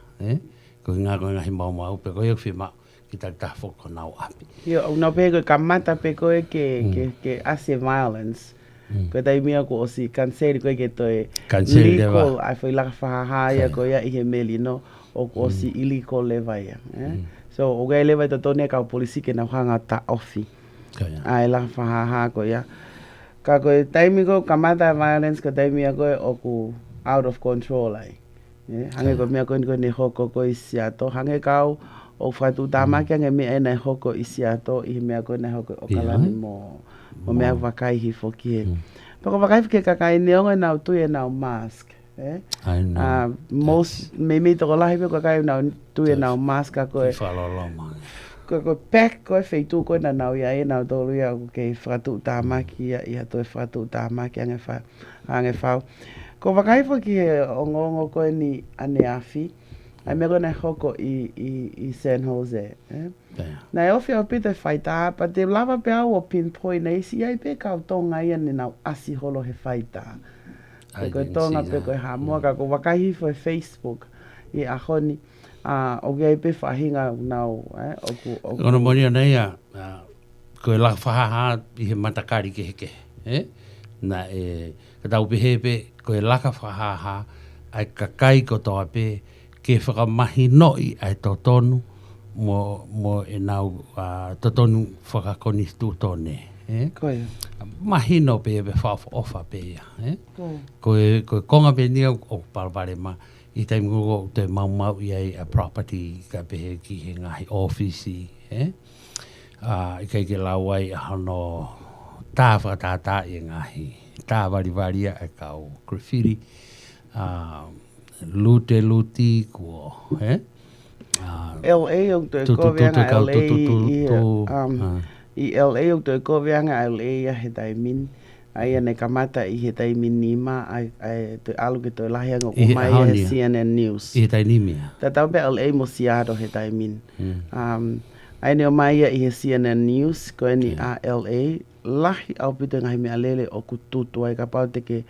ko ngā koe ngahi mau pe koe e whima ki tak whoko nau api. Yo, no pe koe kamata pe koe ke ase violence. Koe tai mea ko osi kanseri koe ke toi illegal ai whai laka whahaha ia koe ia I he meli no o ko osi illegal lewa ia. So o gai lewa I to tone kau polisi ke nau hanga ta ofi. Ai laka whahaha koe ia. Ka koe taimi ko kamata violence ko taimi a koe o ku out of control ai. Hange ko mea koe ne hoko ko I siato. Hange kau o whatu tamaki ange mea nei hoko I siato I mea koe nei hoko o kalani mo mea wakai hi foki e. Pako wakai fike kakai neonga nau tui e nau mask. Most me toko lahi pe kakai nau tui e nau mask a koe. Koe pek koe whaitu koe na nau ia e nau tolu ia ke whatu tamaki ia toi whatu tamaki ange whau. Ko wakai foki e ongongo koe ni ane afi. Ai mea koe nei hoko I San Jose. Na e ofi au pita whaita, pa te lava pe au o pinpoint na isi ai pe kau tonga ia ni nau asi holo he whaita. Pe koe tonga pe koe hamua ka ko wakahi fo Facebook I ahoni o gai pe whahinga nau. Kono moni anei koe la whahaha I he matakari ke heke. Na katau pe hepe koe laka whahaha ai kakai ko toa pe ke whakamahi noi ai tō tonu mo e nau tō tonu whakakoni stu tōne. Mahino pe e whawha ofa pe ia. Koe konga pe nia o palapare ma I taimu o te mau I a property ka pe ki he ngahi office I kai ke lau ai hano tā whakatata I ngahi tā varivaria e kau graffiti luti ko LA o te kovianga I LA o te kovianga LA he taimin ai ne kamata I he taimin nima ai te alu ke te lahianga o mai he CNN News I he tainimia ta tau pe LA mo siado he taimin ai ne o mai I he CNN News ko ni LA lahi au pito ngai me alele o kututu ai ka pau te ke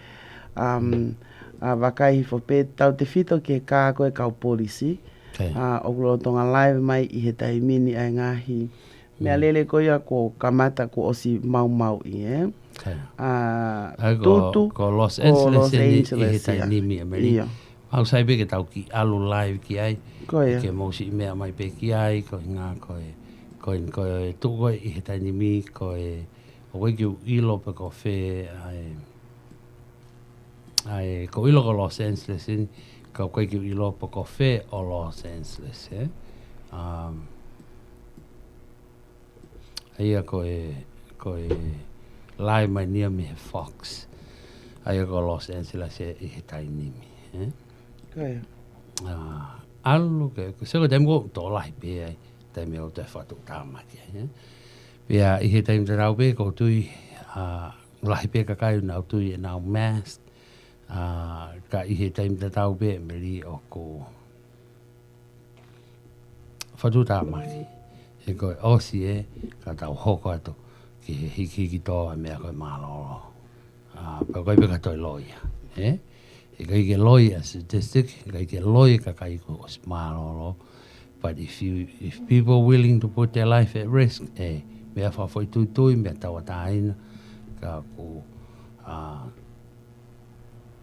wakai fo pe tau te fito ke kā koe kau polisi o kulo tonga live mai I he taimini ai ngahi mea lele ko ia ko kamata ko osi mau I tutu ko Los Angeles I he tainimi Ameri au sai pe ke tau ki alu live ki ai ke mausi mea mai pe ki ai ko ngā koe tuko I he tainimi koe o koe ki ilo pe ko whe ai ko ilo ko Los Angeles ka koe ki ilo po ko whe o Los Angeles aia koe lai mai nia me he Fox aia ko Los Angeles I he tainimi alu ke seko temo to lai pe ai temo te whatu tāmaki pia I he taim te rau pe ko tui lai pe ka kai nau tui e nau mask Ka i he taim te tau be me li o ko whatu tā maki. E koe osi e ka tau hoko ato ki he hiki tō a mea koe mālolo. Pa koe peka toi loia. E kai ke loi a statistic, kai ke loi ka kai ko os mālolo. But if people are willing to put their life at risk, mea whawhoi tui mea tawa tāina, ka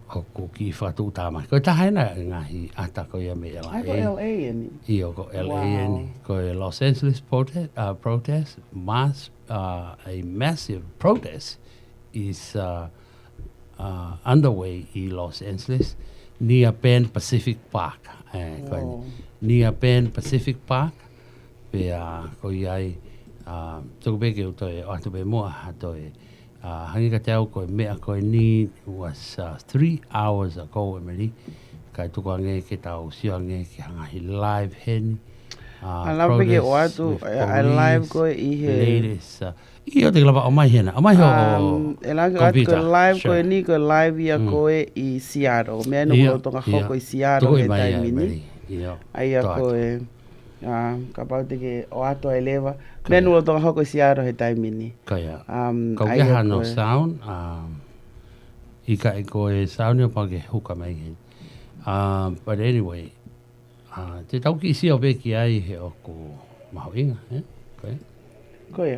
ko ko ki whatu tāma. Koe tahaina ngahi ata koe me LA. Ai ko LA ni. Iyo ko LA ni. Koe Los Angeles protest, a massive protest is underway in Los Angeles near Pan Pacific Park. Near Pan Pacific Park. Pea ko iai tuku peke o toi o atu pe mua hatoi hangi ka teo koe mea koe ni was 3 hours ago e meri kai tuku ange ke tau sio ange ke hangahi live hen Alau peke o atu a live koe i he ladies i o te lava o mai hena o mai ho e langi atu koe live koe ni koe live ia koe i Seattle mea no koe tonga hoko i Seattle he taimini ai a koe ka pau te ke o ato e lewa mea nua tonga hoko i Seattle he taimini kaya kau keha no sound i ka e koe sound o pake huka mai hen but anyway te tau ki isi o beki ai he o ko maho inga koe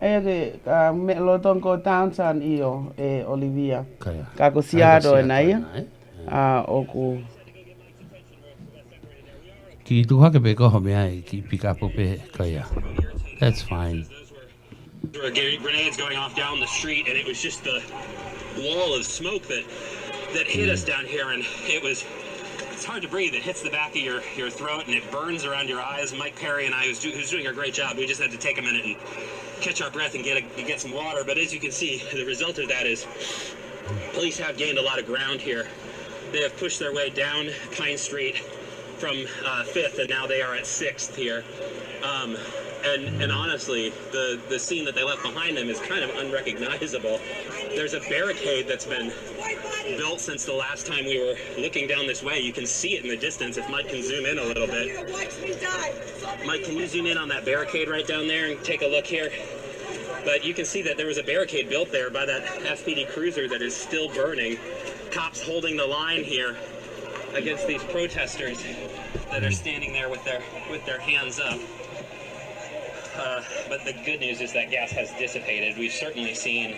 e ke me lo tong ko downtown iyo e Olivia ka ko Seattle e naia o ko ki tuhaka pe koho mea ki pika po pe kaya. That's fine. There were grenades going off down the street, and it was just the wall of smoke that hit us down here, and it's hard to breathe. It hits the back of your throat, and it burns around your eyes. Mike Perry and I, who's doing a great job, we just had to take a minute and catch our breath and get some water. But as you can see, the result of that is police have gained a lot of ground here. They have pushed their way down Pine Street from 5th, and now they are at 6th here. And honestly, the scene that they left behind them is kind of unrecognizable. There's a barricade that's been built since the last time we were looking down this way. You can see it in the distance if Mike can zoom in a little bit. Mike, can you zoom in on that barricade right down there and take a look here? But you can see that there was a barricade built there by that SPD cruiser that is still burning. Cops holding the line here against these protesters that are standing there with their hands up. But the good news is that gas has dissipated. We've certainly seen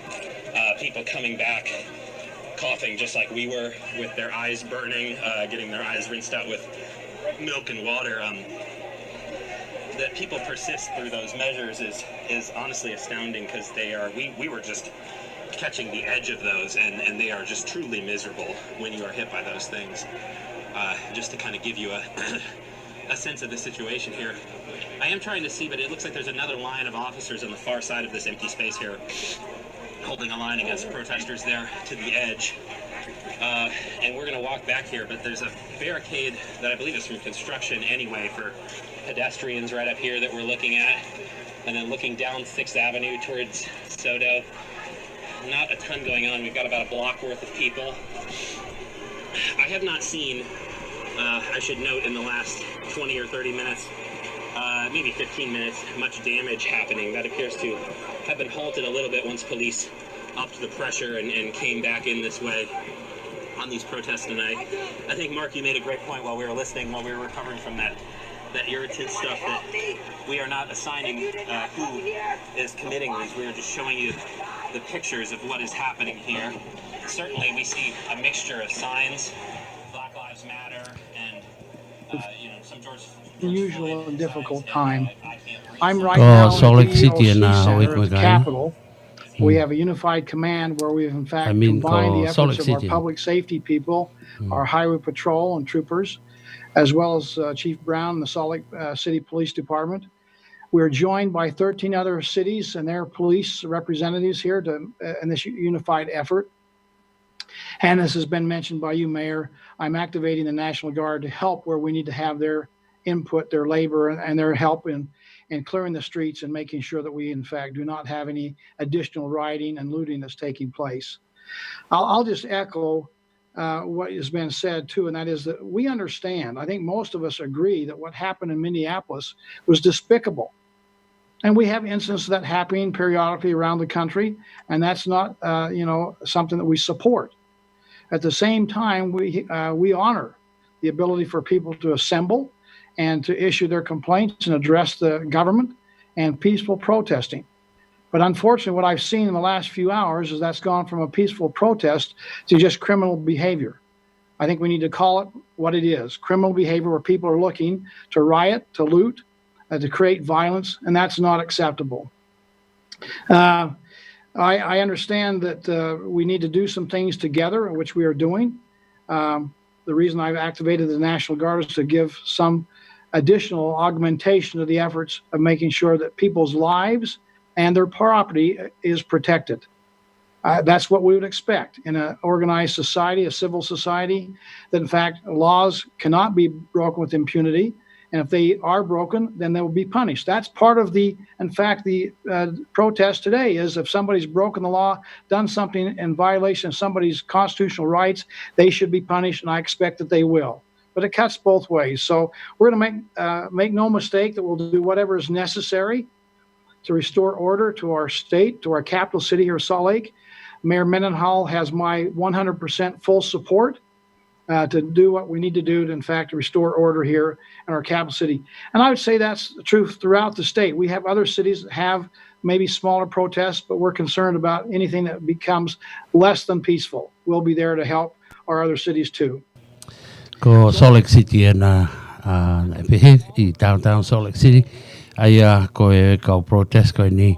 people coming back coughing just like we were, with their eyes burning, getting their eyes rinsed out with milk and water. That people persist through those measures is honestly astounding, because we were just catching the edge of those, and they are just truly miserable when you are hit by those things. Just to kind of give you a sense of the situation here. I am trying to see, but it looks like there's another line of officers on the far side of this empty space here, holding a line against protesters there to the edge. And we're going to walk back here, but there's a barricade that I believe is from construction anyway for pedestrians right up here that we're looking at. And then looking down 6th Avenue towards Soto. Not a ton going on. We've got about a block worth of people. I have not seen, I should note, in the last 20 or 30 minutes, maybe 15 minutes, much damage happening. That appears to have been halted a little bit once police upped the pressure and came back in this way on these protests tonight. I think, Mark, you made a great point while we were listening, while we were recovering from that irritant stuff, that we are not assigning who is committing these. We are just showing you the pictures of what is happening here. Certainly, we see a mixture of signs, Black Lives Matter, and some George unusual and difficult time. I'm right now in the center of the Capitol. We have a unified command where we've in fact combined the efforts of our public safety people, our highway patrol and troopers, as well as Chief Brown and the Salt Lake City Police Department. We're joined by 13 other cities and their police representatives here in this unified effort. And as has been mentioned by you, Mayor, I'm activating the National Guard to help where we need to have their input, their labor, and their help in clearing the streets and making sure that we, in fact, do not have any additional rioting and looting that's taking place. I'll just echo what has been said too, and that is that we understand. I think most of us agree that what happened in Minneapolis was despicable. And we have instances of that happening periodically around the country, and that's not, something that we support. At the same time, we honor the ability for people to assemble and to issue their complaints and address the government and peaceful protesting. But unfortunately, what I've seen in the last few hours is that's gone from a peaceful protest to just criminal behavior. I think we need to call it what it is, criminal behavior where people are looking to riot, to loot, to create violence, and that's not acceptable. I understand that we need to do some things together, which we are doing. The reason I've activated the National Guard is to give some additional augmentation to the efforts of making sure that people's lives and their property is protected. That's what we would expect in an organized society, a civil society, that in fact laws cannot be broken with impunity. And if they are broken, then they will be punished. That's part of the protest today is if somebody's broken the law, done something in violation of somebody's constitutional rights, they should be punished, and I expect that they will. But it cuts both ways. So we're going to make no mistake that we'll do whatever is necessary to restore order to our state, to our capital city here, Salt Lake. Mayor Mendenhall has my 100% full support to do what we need to do to, in fact, restore order here in our capital city. And I would say that's the truth throughout the state. We have other cities that have maybe smaller protests, but we're concerned about anything that becomes less than peaceful. We'll be there to help our other cities too. Ko Salt Lake City na pehe I downtown Salt Lake City aya ko e ka protest ko ni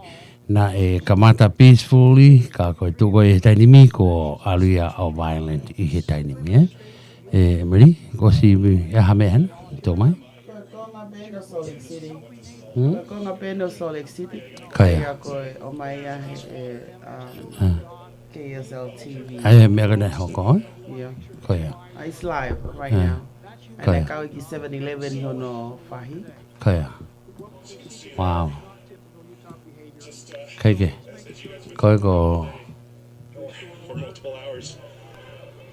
na e kamata peacefully ka ko tu ko e tainimi ko aluia au violent I he tainimi Emily, ko si hamehan to mai. Ko nga peno Salt Lake City. Kaya ko o mai KSL TV. Ai me ga ho ko. Yeah. Kaya. It's live right now. And I go to 7-Eleven hono fahi. Kaya. Wow. Kaya. Ko for multiple hours.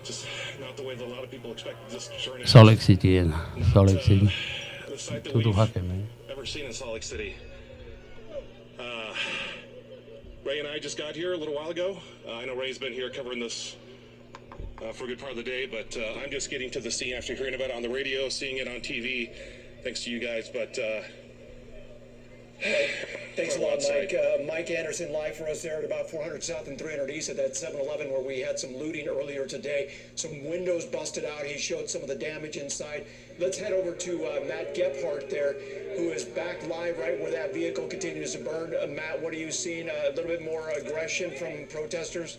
Just not the way that a lot of people expect this journey. Salt Lake City and Salt Lake City. The sight that Tudo we've man. ever seen in Salt Lake City. Ray and I just got here a little while ago. I know Ray's been here covering this for a good part of the day, but I'm just getting to the scene after hearing about it on the radio, seeing it on TV. Thanks to you guys, but thanks a lot, Mike. Mike Anderson live for us there at about 400 South and 300 East at that 7-Eleven where we had some looting earlier today. Some windows busted out. He showed some of the damage inside. Let's head over to Matt Gephardt there, who is back live right where that vehicle continues to burn. Matt, what are you seeing? A little bit more aggression from protesters?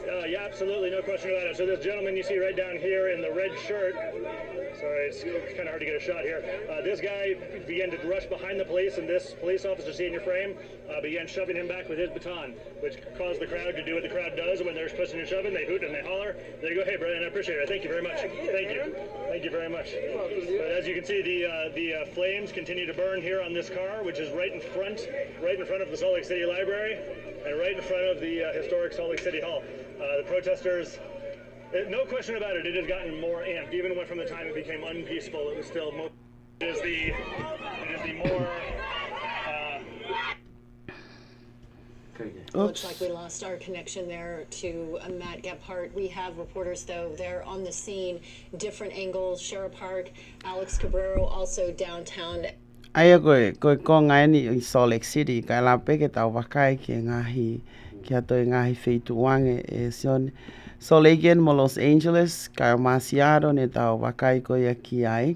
Yeah, absolutely, no question about it. So this gentleman you see right down here in the red shirt, sorry, it's kind of hard to get a shot here. This guy began to rush behind the police, and this police officer, see in your frame, began shoving him back with his baton, which caused the crowd to do what the crowd does when they're pushing and shoving. They hoot and they holler. There you go. Hey, Brian, I appreciate it. Thank you very much. Thank you. Thank you very much. But as you can see, the flames continue to burn here on this car, which is right in front of the Salt Lake City Library and right in front of the historic Salt Lake City Hall. The protesters, no question about it, it has gotten more amped. Even when from the time it became unpeaceful, it was still more. It is the more. Looks like we lost our connection there to Matt Gephardt. We have reporters, though, there on the scene, different angles. Sheriff Park, Alex Cabrero, also downtown. Aya ko ngai ni Salt Lake City ka la pe ke tau wakai ke ngahi kia toi ngahi feituange e sion Salt Lake mo Los Angeles ka masiado ne tau wakai ko ya kiai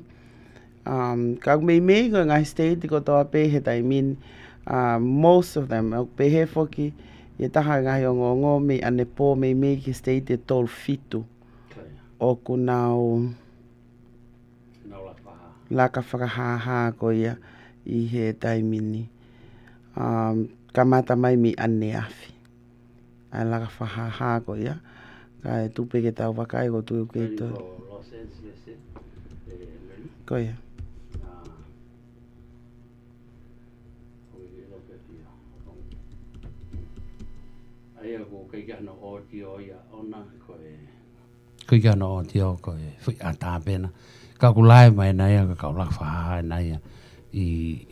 ka me ko ngahi state ko to pe he tai min most of them pe he foki ye taha ngahi ngo me ane po me ki state tol fitu o kunau la ka whakahaha ko ia I he taimini. Kamata mai mi ane afi. Ai la ka whahaha ko ia. Ka e tupe ke tau wakai ko tu ke to. Ko ia. Ai ko kai ka no o ti o ia ona ko e. Kai ka no o ti o ko e fu ata pena. Ka ku lai mai na ia ka la fa na ia I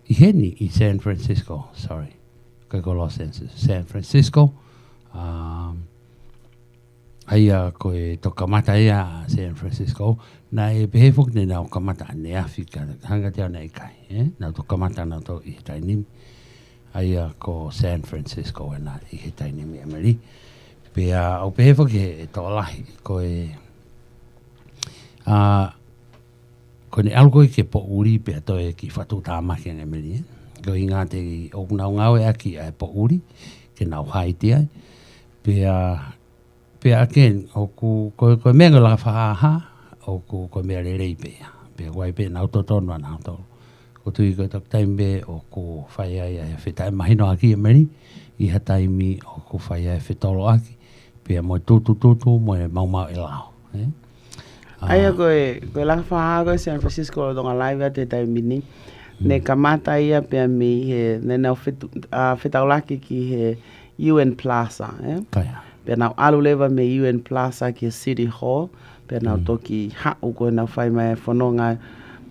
heni I San Francisco, sorry. Kai ko Los Angeles, San Francisco. Aia ko e to kamata ia San Francisco na e pehe fuk ne na kamata ne Afrika hanga te nei kai na to kamata na to I taini aia ko San Francisco na I taini mi ameri pe o pehe fuk e to lahi ko e ko ne algo ke po uri pe to e ki fatu ta ma ke ameri ko inga te o na ngau e aki e po uri ke na Haiti ai pe again o ko menga la fa o ko me re pe wai pe na to na to ko tu ko tak time o ko fai ai fe tai mai no aki meri I ha time o ko fai ai fe tolo aki pe mo tu mo mau e lao ai ko la fa ko San Francisco do nga live at time ni ne kamata ia pe mi ne na fe tolo aki ki he UN Plaza kaya pe na alu leva me UN Plaza ki City Hall pe na toki ha o ko na fai mai fononga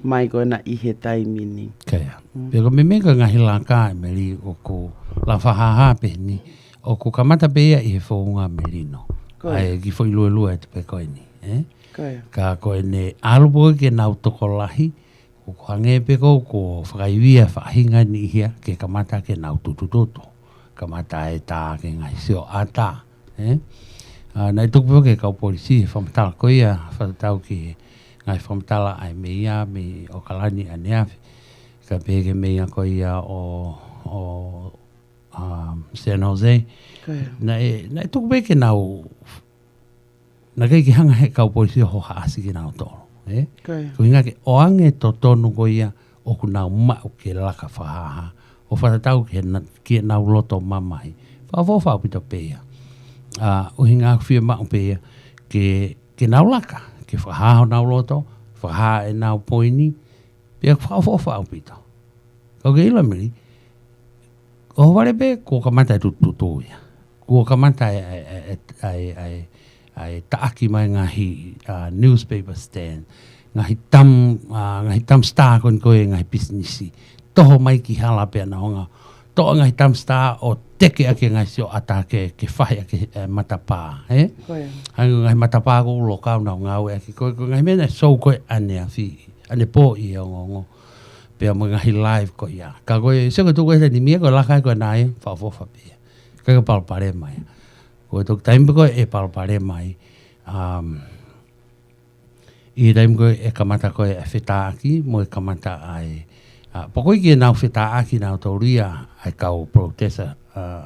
mai ko na I he taimi ni kaya pe ko me mega ngahi la ka me li o ko la fa ha pe ni o ko kamata pe ia I he fonga merino ai ki foi lu et pe ko ni kaya ka ko ne alu bo ke na to ko lahi o ko nge pe ko fai fa hinga ni hia ke kamata ke na tu kamata e ta ke ngai sio ata na tuk ke kau polisi famtal ko ia fatau ki ngai famtala ai meia me o kalani ania ka pege meia ko ia o San Jose na tuk ke nau na ke hanga he kau polisi ho haasi ki nau to ko inga ke o ange to tonu ko ia o ku nau ma o ke laka fahaha o fatau ke nau loto mamai fa pito peia o hinga fia ma pe ke naulaka ke fa na loto fa e na poini pe fa pito o ke ila meri o vale be ko kamata tu ya ko kamata ai taaki mai ngahi newspaper stand ngahi tam star kon ko ngahi business toho mai ki hala pe na honga to ngai tam star o teke ake ngai sio atake ke fai ake matapa ngai matapa ko lo ka na ngau ake ko ngai mena so ko ane ane po I ngo pe mo ngai live ko ya ka ko se ko tu ko ni mi ko la ka ko nai fa pe ka pal pare mai ko to time ko e pal pare mai I time ko e kamata ko e feta aki mo e kamata ai pokoi ki nau feta aki nau toria ai kau protesta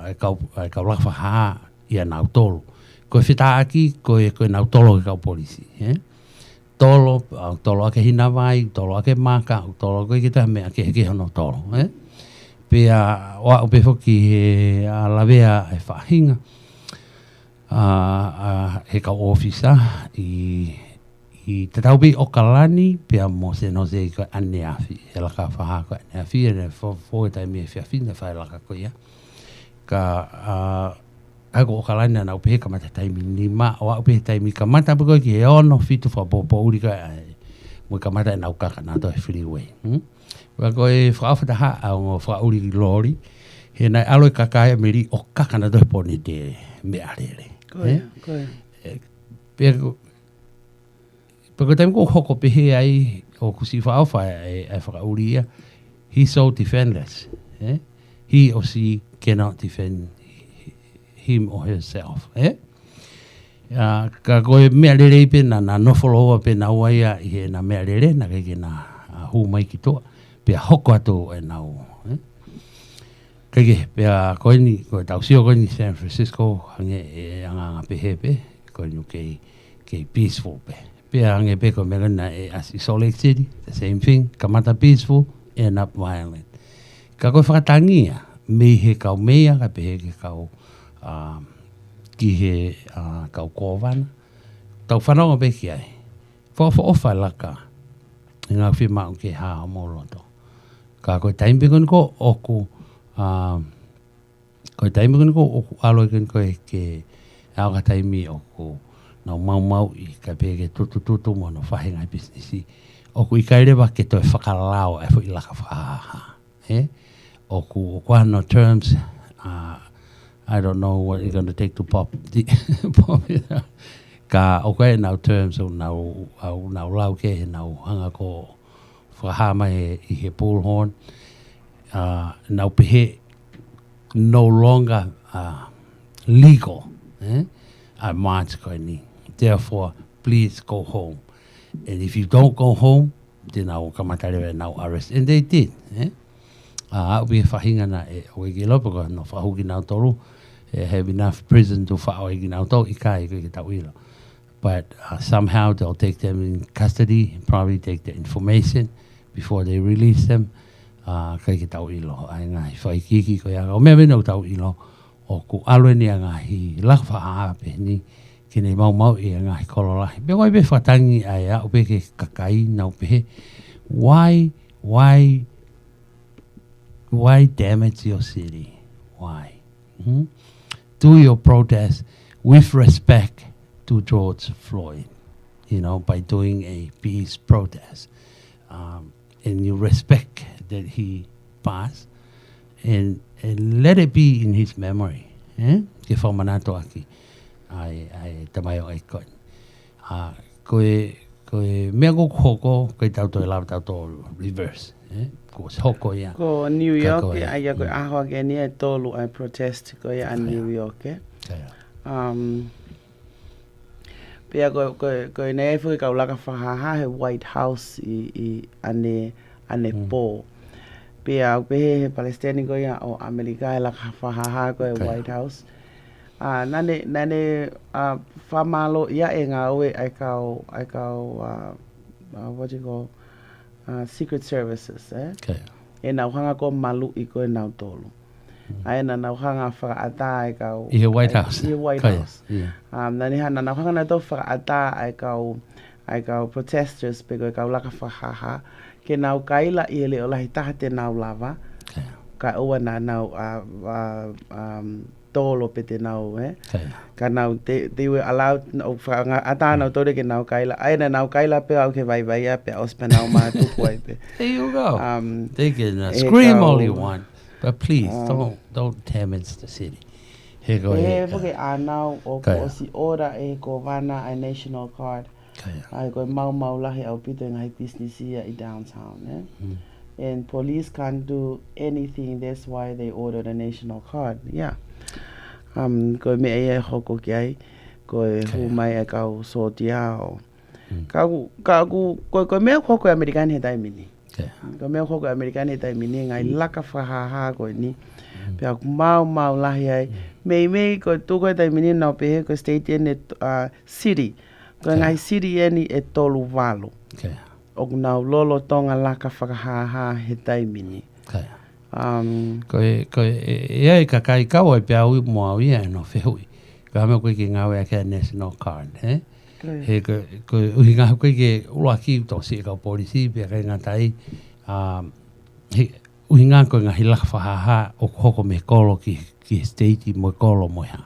ai kau lafa ha ia nau tolo ko feta aki ko nau tolo kau polisi tolo ake hina vai tolo ake maka tolo ko kita me ake ke hono tolo pe wa pe foki a lavea e fahinga he kau ofisa I te taubi o kalani pia mo se no se ko ane afi e laka whaha ko ane afi e fo e tai mea whiawhi ne whae laka ko ia ka ako o kalani ana upehe kamata taimi ni ma o upehe taimi kamata puko ki e ono fitu wha popo uri ka mo kamata e nau kaka na to e freeway wa ko e whaafata ha au ngo wha uri ki lori he nai alo e kaka e meri o kaka na to e pone te me arere pia Pero tem ko hoko pehe ai o kusi whaawha e whakauri ia. He's so defenseless. He or she cannot defend him or herself. Ka koe mea rere pe na nofoloa pe na ua ia I he na mea rere na keke na hu mai ki toa. Pea hoko ato e nau. Keke pea koe ni, koe tausio koe ni San Francisco hange e anga pehe pe. Koe ni ke peaceful pe. Pea ange peko mera na e asi Salt Lake City, the same thing, kamata peaceful, end up violent. Ka koe whakatangia, me he kau mea, ka pehe ke kau ki he kau kōwana. Tau whanonga peki ai. Whawha laka, I ngā whima o ke hā mōloto. Ka koe taimpe kon ko oku Ko taimi kunu ko o alo kunu ko ke au ka taimi o ko na mau I ka pege tutu mo no whahinga businessi. O ku I kaireba ke toi whakaralao e fu I laka whahaha. O ku no terms, I don't know what you're going to take to pop it out. Ka o koe nau terms o nau lau ke he nau hanga ko whahama I he bullhorn. Nau pehe no longer legal. I march koe ni. Therefore, please go home. And if you don't go home, then I will come and tell you now arrest. And they did. We whahinga na e o eki lopo ko no whahuki nau tolu. Have enough prison to whaoegi nau tolu I kai ke tau ilo. But somehow they'll take them in custody, probably take the information before they release them. Kai ke tau ilo. Ai ngai whaikiki ko ia. O mea mena o tau ilo. O ku alo ni a ngahi lakwa haape ni. Kene mau I a ngahi kololahi. Pe wai be whatangi ai a o pe ke kakai nau pehe. Why damage your city? Why? Do your protest with respect to George Floyd, by doing a peace protest. And you respect that he passed and let it be in his memory. Ke whamanato aki ai tamayo ai koe. Koe mea ko hoko koe tau toi lau tau to reverse. Ko hoko ia. Ko New York ai koe aho ke ni e tolu ai protest koe a New York. Pea koe nei fuki kau laka whahaha he White House I ane pō. Pea pehe he Palestini koe ia o Amerika he laka whahaha koe White House. Nane whamalo ia e ngā oe ai kau what do you call Secret Services, E nau hanga ko malu I koe nau tolu. Ai na nau hanga whakaata ai kau I he White House. I he White House. Nani hana nau hanga na tō whakaata ai kau protesters pe koe kau laka whahaha. Ke nau kaila I ele o lahi taha te nau lava. Ka ua na nau tolo pe te nau, Ka nau they were allowed o whakaata nau tōre ke nau kaila. Ai na nau kaila pe au ke vai pe ospe nau maa tupu ai pe. There you go. They can scream all you want. But please, don't damage the city. He go ahead. He anau o ko si ora e ko vana a national card. Ai ko mau lahi au pito ngai business ia I downtown, And police can't do anything. That's why they ordered a national card. Yeah. Ko me e hoko ki ai ko hu mai e kau so tiao. Ko me hoko American he tai mini. Ko mea hoko Amerikane tai mini ngai laka whahaha koe ni. Pea ku mau lahi ai. Mei ko tuko tai mini nau pehe ko state ene city. Ko ngai city ene e tolu walo. O nau lolo tonga laka whakahaha he tai mini. Ko e kakai kawa e pia ui mua ui e no whihui. Ko hame koe ki ngawe a kia national card, He ko uhi ngā koe ke ula ki uto si e kau polisi pia kai ngā tai uhi ngā koe ngā hilaka whahaha o hoko me kolo ki state mo kolo mo ha.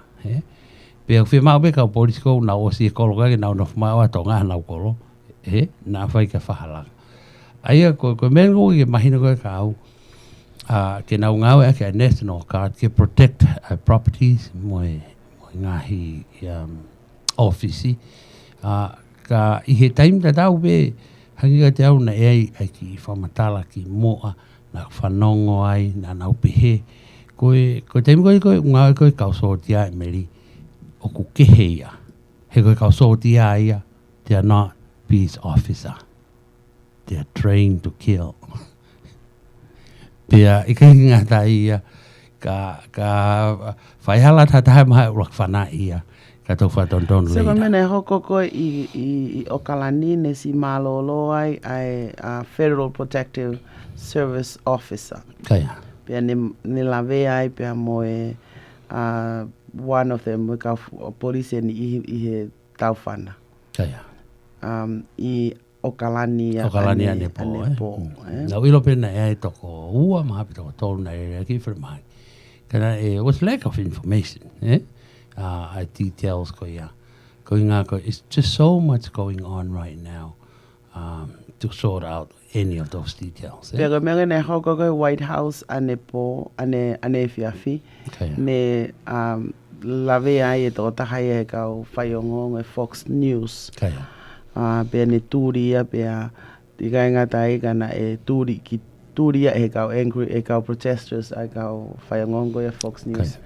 Pia uwhi mau me kau polisi kou nau o si e kolo kake nau nofu mau ato ngā nau kolo nā whai ka whahalaka. Aia koe mea ngō ke mahina koe kau ke nau ngāwe ake a national card ke protect properties mo ngahi ofisi. Ka I he taim ta tau be hangi te au na ai ki whamatala ki moa na whanongo ai na nau pehe. Koe taim koe ngāwe koe kau sōtia e meri o ku kehe ia. He koe kau sōtia ia, they are not peace officer. They are trained to kill. Pea I kai ngā tai ia ka whaihala tataha maha urak whana ia. So ko mene hoko koe I Okalani ne si malolo ai Federal Protective Service Officer. Kaya. Pea ni lave ai pea moe one of them ka police ni I he tau whana. Kaya. I Okalani ane po. Na wilo pena e toko ua maha pi toko tolu na e ki whirmai. Kana it was lack of information, details ko ia. It's just so much going on right now to sort out any of those details. Pero me ne hoko ko White House ane po ane fiafi ne lave ai to ta hai ka whaiongo Fox News. Pe ne turia pe tiga ngata ai kana turi ki turia e ka angry e ka protesters ai ka whaiongo e Fox News.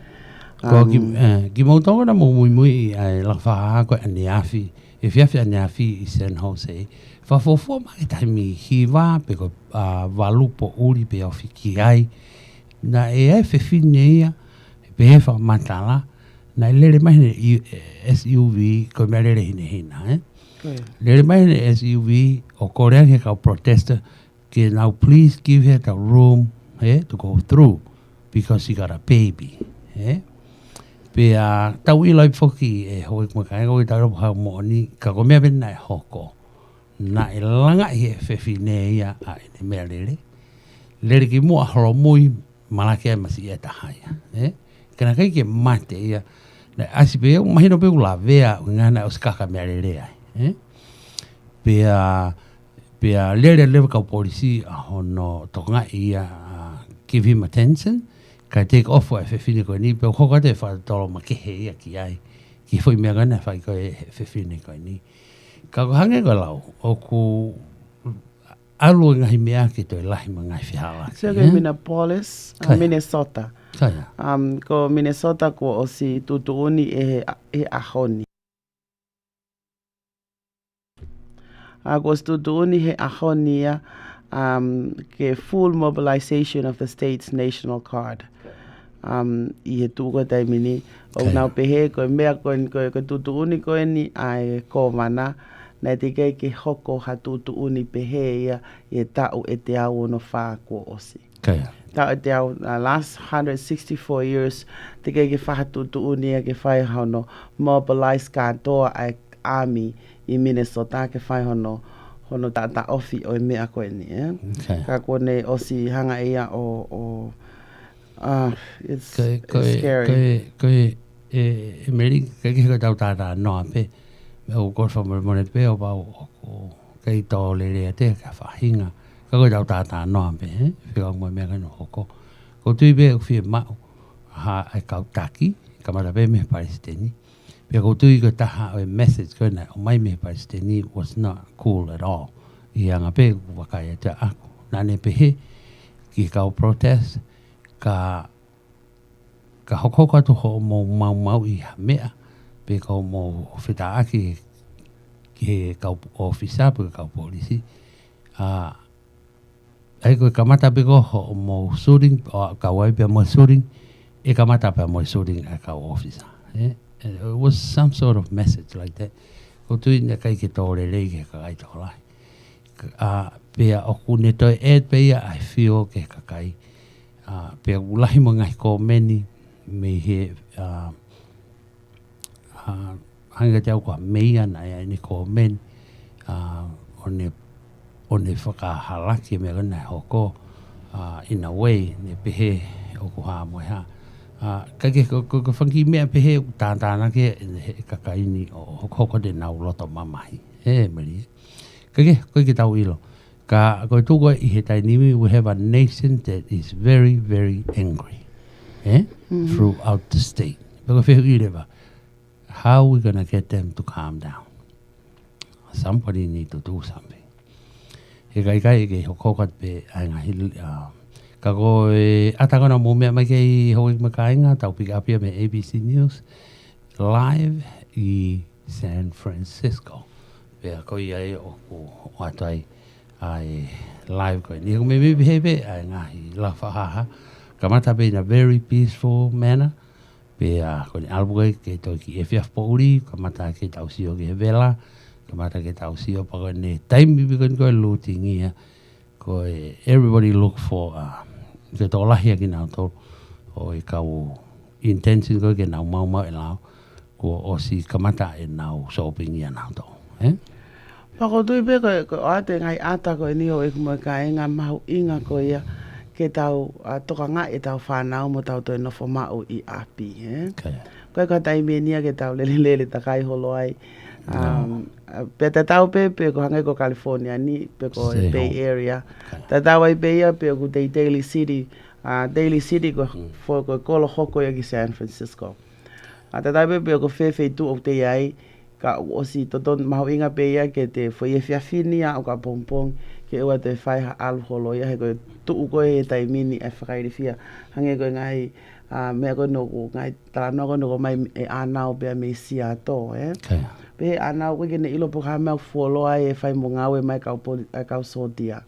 Ko ki mo tonga na mo mui ai la fa ko ane afi if you have ane afi I San Jose fa fo ma ke taimi hiva pe ko valupo uri pe ofiki ai na fe finia pe fa matala na lele mai SUV ko me lele hina lele mai SUV o korea ke ka protester ke now please give her the room to go through because she got a baby pe tau I lai foki hoi mo kai go tau mo ni ka ko me ben nai hoko na langa fe fine ia ne me lele ki mo horo mui malake masi eta haya kana kai ke mate ia na asibe o mahino pe ula vea ngana os kaka me lele ai pe lele ka polisi hono tonga ia give him attention ka take off fe fine ko ni pe ko ka te fa tolo ma ke ia ki ai ki foi me ngana fa ko fe fine ko ni ka hange ko lau o ku alu ngai mea ki to lahi mangai fihala so ke Minneapolis Minnesota ko Minnesota ko osi tutuuni e ahoni Agosto tutuuni he ahonia ke full mobilization of the state's national guard I tu ko tai mini o na pehe ko mea ko tutuuni ko ni ai ko mana na te ke hoko ha tutuuni pehe ia e tau e te au no wha ko osi tau e te au last 164 years te ke wha tutuuni ke whai hono mobilize katoa ai army I Minnesota ke whai hono tata ofi o mea koe ni ka kone osi hanga ia o it's scary koe meri ke tau tata no pe o ko fa mo ne pe o ba o kai to le te ka fa hinga ka ko tau tata no pe fi o mo me no hoko ko tu be o fi ma ha ai ka taki ka ma be me palestini pe ko tu ko ta ha a message ko na o mai me palestini was not cool at all I anga pe wa ka te a na ne pe he ki ka protest ka hoko ka to ho mo mau I mea pe ko mo fita aki ke ka ofisa pe ka polisi ai ko kamata pe ko mo shooting ka wai pe mo shooting e kamata pe mo shooting ka ofisa it was some sort of message like that ko tu ne kai ke tole le ke ka ai tola pe o kune to pe I feel ke ka kai pe ulahi mo ngai ko meni me he hanga te au kua meia na ea ni ko men o ne whakahalaki me gana hoko in a way ne pehe o ku haa moe ha ka ke ko whangi mea pehe tātāna ke kakaini o hoko de nau loto mamahi meri ka ke koe ke tau ilo ka koe tūkoe I he tainimi we have a nation that is very very angry throughout the state pero whehu I rewa how are we going to get them to calm down? Somebody need to do something. He kai ke hokokat pe ai ngahi ka ko atakona mo me mai ke hoi makainga tau pick up me ABC News live I San Francisco. Pe ko ai o atai ai live ko ni ko me be ai ngahi la fa kamata be in a very peaceful manner. Pe ko ni albuai ke to ki FF Pauli kamata ke tau sio ke vela kamata ke tau sio pa ko ne time bi ko looting ia ko everybody look for ke to la hia ki na to o I kau intention ko ke na mau e lao ko o si kamata e na shopping ia na to pa ko tu be ko ate ngai ata ko ni o e mo ka nga mau inga ko ia ke tau toka ngā e tau whanau mo tau toi nofo mao I api. Koe ka taimenia ke tau lele takai holo ai. Pe te tau pe ko hangai ko California ni, pe ko Bay Area. Te tau ai Bay Area pe ko te Daly City. Daly City ko ko kolo hoko ia ki San Francisco. Te tau pe ko whewhi tu o te ai. Ka osi toton maho inga pe ia ke te whai e whiawhini o ka pompong. Ke ua te whaiha alu holo ia he koe tuu koe he taimini e whakairi whia. Hange koe ngai mea koe noko, ngai tāno koe noko mai e anao bea me si ato, Pe he anao koe kene ilo poka mea fuoloa e whai mo ngawe mai kau sotia.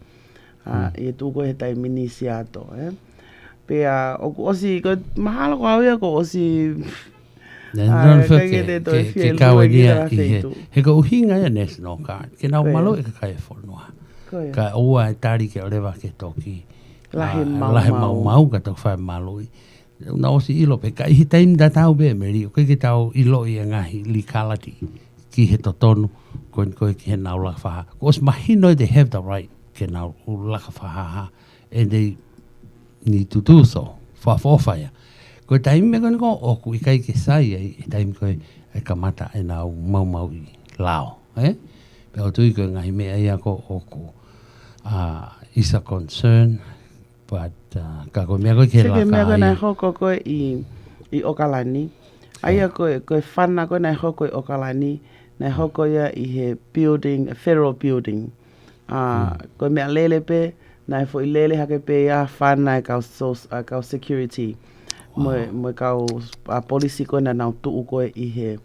I tuu koe he taimini si ato, Pe oku osi, koe mahala ko hawea ko osi... ke kawe nia he ko uhinga ia national card. Ke nau malo e ka kai whanua. Ka ua e tari ke orewa ke toki lahe mau ka tau whai maloi na osi ilo pe ka ihi taimi da tau be meri o ke tau ilo I ngahi legality ki he totonu koe ki he nau laka whaha ko os mahino they have the right ke nau laka whaha and they need to do so whawhawhaya ko taimi me kone ko oku I kai ke sai e taimi koe e kamata e nau mau I lao pe o tui koe ngahi mea ia ko oku is a concern, but kako mea koe ke laka ai. Mea koe nai hoko koe I Okalani. Aia koe whana koe nai hoko I Okalani. Nai hoko ia I he building, a federal building. Koe mea lele pe, nai fo I lele hake pe ia whana I kau security. Moe kau polisi koe na nau tuu koe I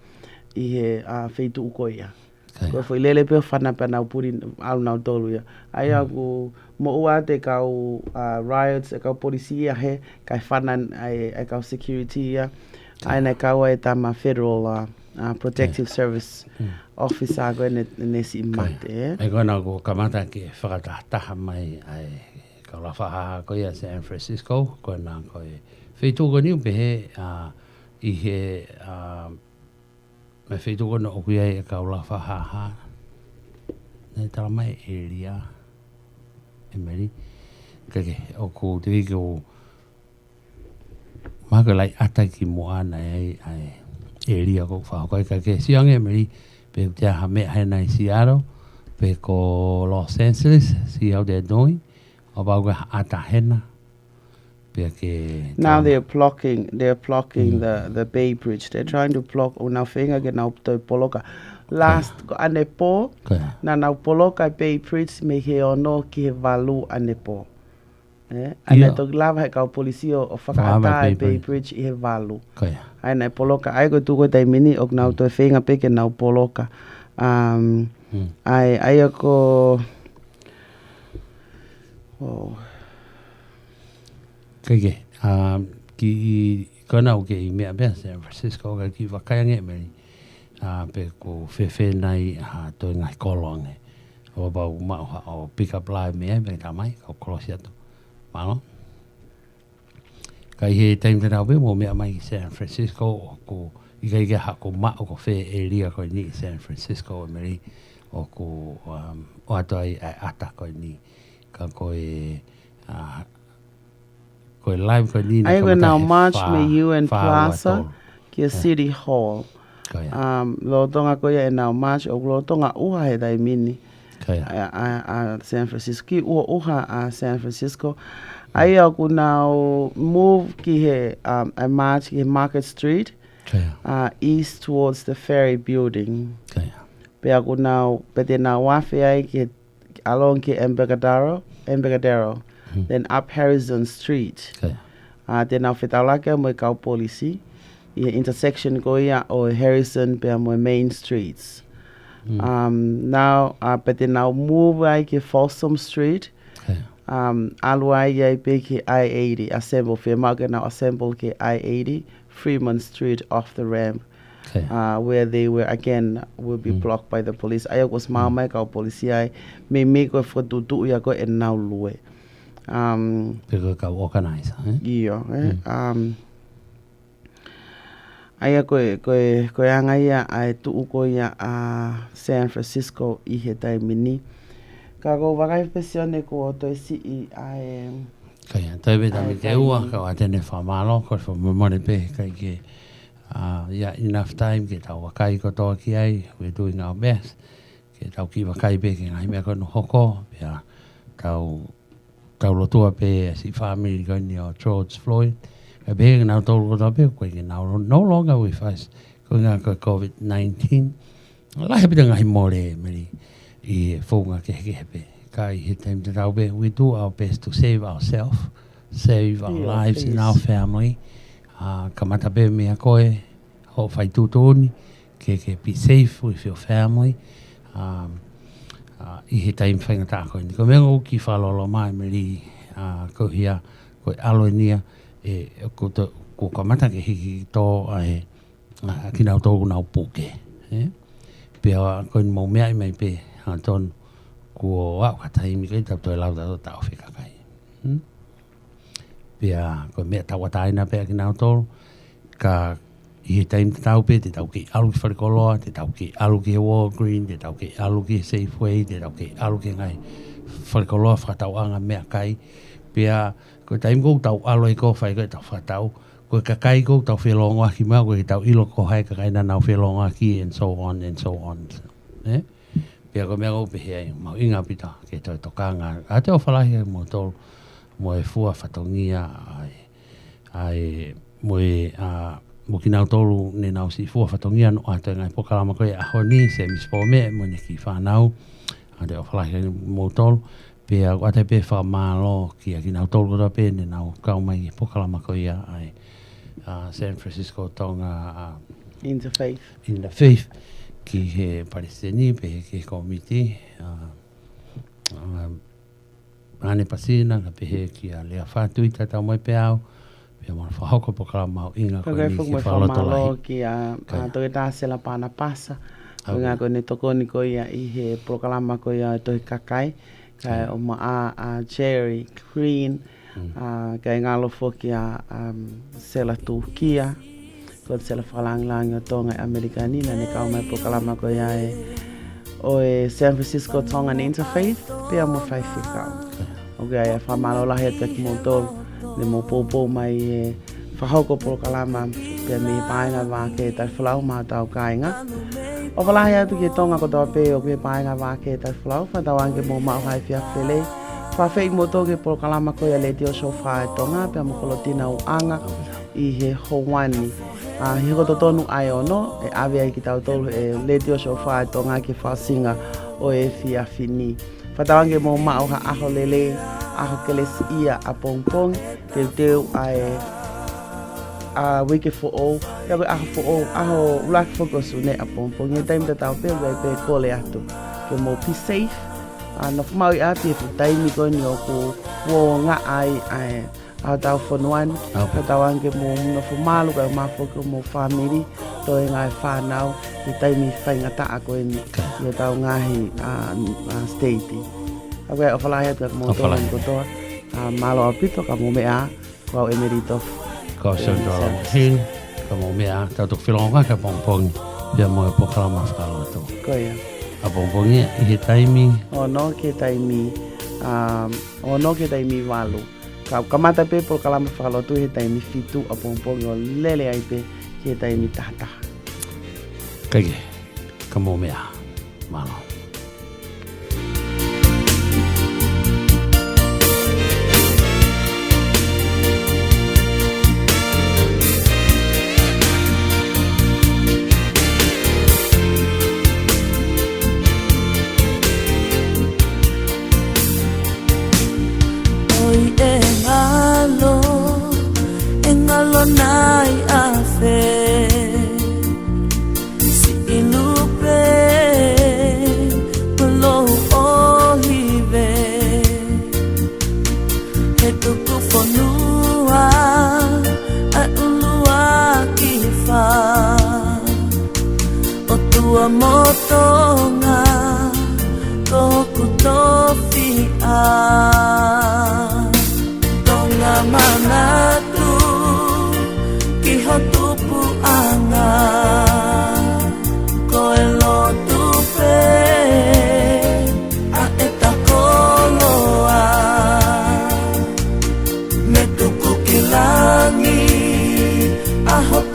he wheitu koe ia. Koe fo I lele pe whana pe nau puri alu nau tolu ia. Aia ku mo ua te kau riots, e kau polisi ia he, kai whana e kau security ia. Aina kau e tama federal protective service officer koe ne si mate. E koe nau ko kamata ke whakatahtaha mai ai kau la whahaha koe ia San Francisco, koe nā koe wheitu koe niu pe he I he me wheitu koe na oku ia e kau la whahaha. Nei tala mai area e meri kake o ko te wiki o maka lai ata ki moana ai area ko whakoe kake siange e meri pe te aha mea hai nai Seattle pe ko Los Angeles see how they're doing o bauga ata hena pe ke now they're blocking the Bay Bridge. They're trying to block o nau whenga ke nau toi poloka last ane po na nau poloka Bay Bridge me he ono ki he valu ane po ane tok lava he kau polisi o whakaata Bay Bridge I he valu ai nai poloka ai ko tuko tai mini ok nau toi whenga pe ke nau poloka ai ako kake ki kona o ke I mea bea San Francisco ka ki wakaiange meri pe ko whewhe nei toi ngai kolonge o bau mao o pick up line mea me tamai o kolosi ato malo kai he taim te rau mo mea mai San Francisco o ko I kai ke hako ma o ko whe area koe ni San Francisco o meri o ko o ato ai ata koe ni ka koe koe live koe ni ai koe nau march me UN Plaza ki City Hall lo tonga koe e nau march o lo tonga uha he dai mini a San Francisco ki uha a San Francisco ai au ku nau move ki he a march ki Market Street east towards the ferry building pe aku nau pe te nau wafe ai ki along ki Embarcadero then up Harrison Street te nau whetaulake mo kau polisi I intersection ko ia o Harrison pe mo main streets. Now but they now move ai ki Folsom Street. Alu ai ai pe ki I-80 assemble fe maga now assemble ki I-80 Fremont Street off the ramp. Where they were again will be blocked by the police. Ai was mai ka police ai me ko fo tu ia ko en now lue. Pe ka organize, Aia koe anga ia ai tuu ko ia a San Francisco I he tai mini. Ka ko wakai pesione ko to si I ai Kaya, tai be tami te ua, ka wa tene whamalo, ko whamamone pe, kai ke, yeah, enough time, ke tau wakai ko toa ki ai, we're doing our best, ke tau ki wakai pe, ke ngai mea kono hoko, pia tau lotua pe, si family koni o George Floyd, ka pe, ke nau tolu ko toa pe, koe ke nau no longer with us, ko ngā ko COVID-19, lahe pita ngai more, meri, I whunga ke heke hepe. Kai he time te tau be, we do our best to save ourselves, save our lives and our family. Kamata be mea koe, ho whai tūtoni, ke be safe with your family. I he time whainga tā koe ni. Ko mea ngō ki whalolo mai me ri, ko hia, koe aloe nia, ko kamata ke hiki tō, ki nau tōku nau pōke. Pea koe ni mō mea I mai pe, tonu, ko wau katai mi kai tau toi lau tau whika kai. Pea, ko mea tau ataina pea ki nau tolu, ka I he taim te tau pe, te tau ki alu ki wharikoloa, te tau ki alu ki Walgreen, te tau ki alu ki Safeway, te tau ki alu ki ngai wharikoloa whakatau anga mea kai. Pea, ko taim kou tau alo I ko whai koe tau whakatau, ko ka kai kou tau whelonga ki mau, ko tau ilo ko hai ka kai na nau whelonga ki, and so on, and so on. Pea ko mea upe hea mau inga pita ke toi tokanga. A te o whalahi mo tolu mo e fua whatongia ai mo ki nau tolu ne nau si fua whatongia no a toi ngai pokalama koe a honi se mispo me mo ne ki whanau. A te o whalahi mo tolu. Pea o te pe whamalo ki a ki nau tolu kota pe ne nau kaumai pokalama koe ai San Francisco Tonga Interfaith. Ki he Palestini, pe he komiti, ane pasina, ka pe he ki a lea whātui tata mai pe au, pe mana whahoko pokala mau inga koe ni ki whaloto lahi. Ki a toi tāsela pāna pasa, ngā koe ne tokoni koe ia I he prokalama koe ia toi kakai, kai o ma a cherry, green, kai ngalo foki a sela tūkia, ko se la whalangi o Tonga Amerikanina ne kau mai pokalama ko ia o San Francisco Tonga Interfaith pea mo whai whikau. O kia ia whamalo lahi ata ki mo tolu ne mo pōpō mai whahauko pokalama pea me paenga Vake Tali Folau ma tau kainga. O walahi atu ki Tonga ko tau pe o kia paenga Vake Tali Folau whatau ange mo mau hai whia whele. Whawhei mo tō ke pokalama ko ia le tio so whae Tonga pea mo kolotina o anga I he Hawani. Hiko to tonu ai ono, awe ai ki tau tolu le tio so whae Tonga ki whasinga o whia whini. Whatawange mō mao ha aho lele, aho kelesi ia a pongpong, te teo ai wike fo'o, ia koe aho fo'o, aho ulaki fokosu ne a pongpong. Ia taimi te tau peo pe kole atu, ke mō be safe. No whamau I ati e putaimi koe ni o ku wō ngā ai au tau whanuani, tau ange mō hunga whumalu kai mawhoko mō whamiri, toi ngai whanau, I taimi whainga taa koe ni, I tau ngahi statei. Au kai o whalahi atu mō tōra ni kotoa, malo a pito ka mō mea, ko au emerito. Ko Sandra Hill, ka mō mea, tau tuk whilonga ka pongpongi, pia mō e pokalama whakaloto. Ko ia. A pongpongi, I he taimi? O no ke taimi walu. Kamata pe po kalama whakalotu he taimi fitu a pongpongi o lele ai pe he taimi tahataha. Kaike, ka mō mea, malo. Engalo nai afe si ilupe pelo olive hetu kufonua a ulua kifa o tua motonga toku tofia tonga manatu ki hotupu anga koe lotu pe a eta koloa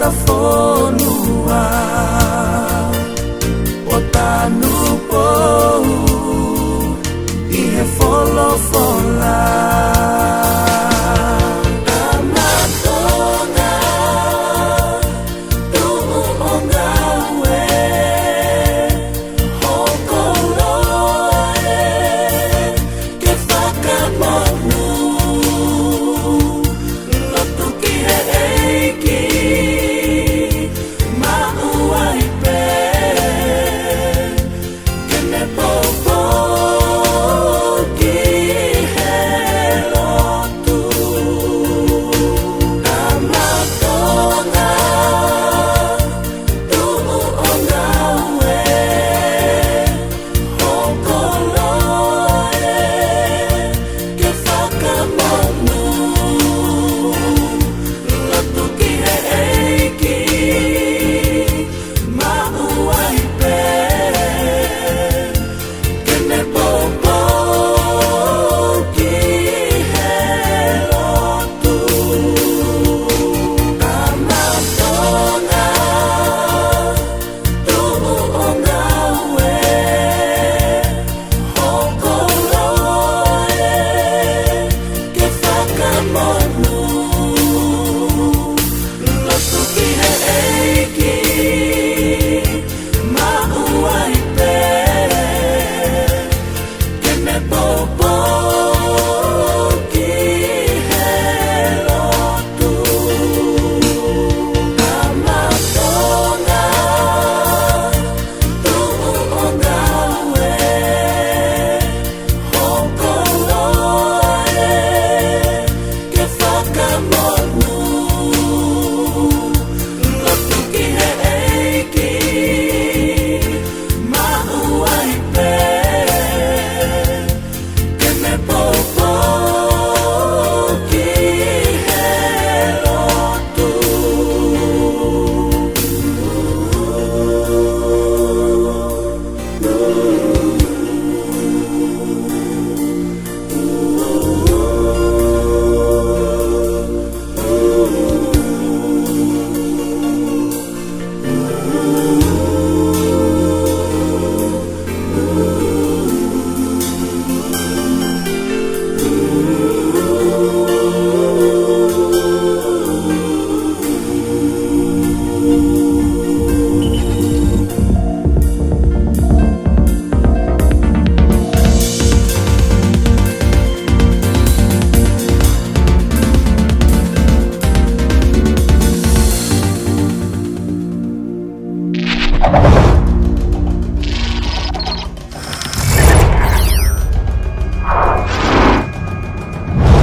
whakafonua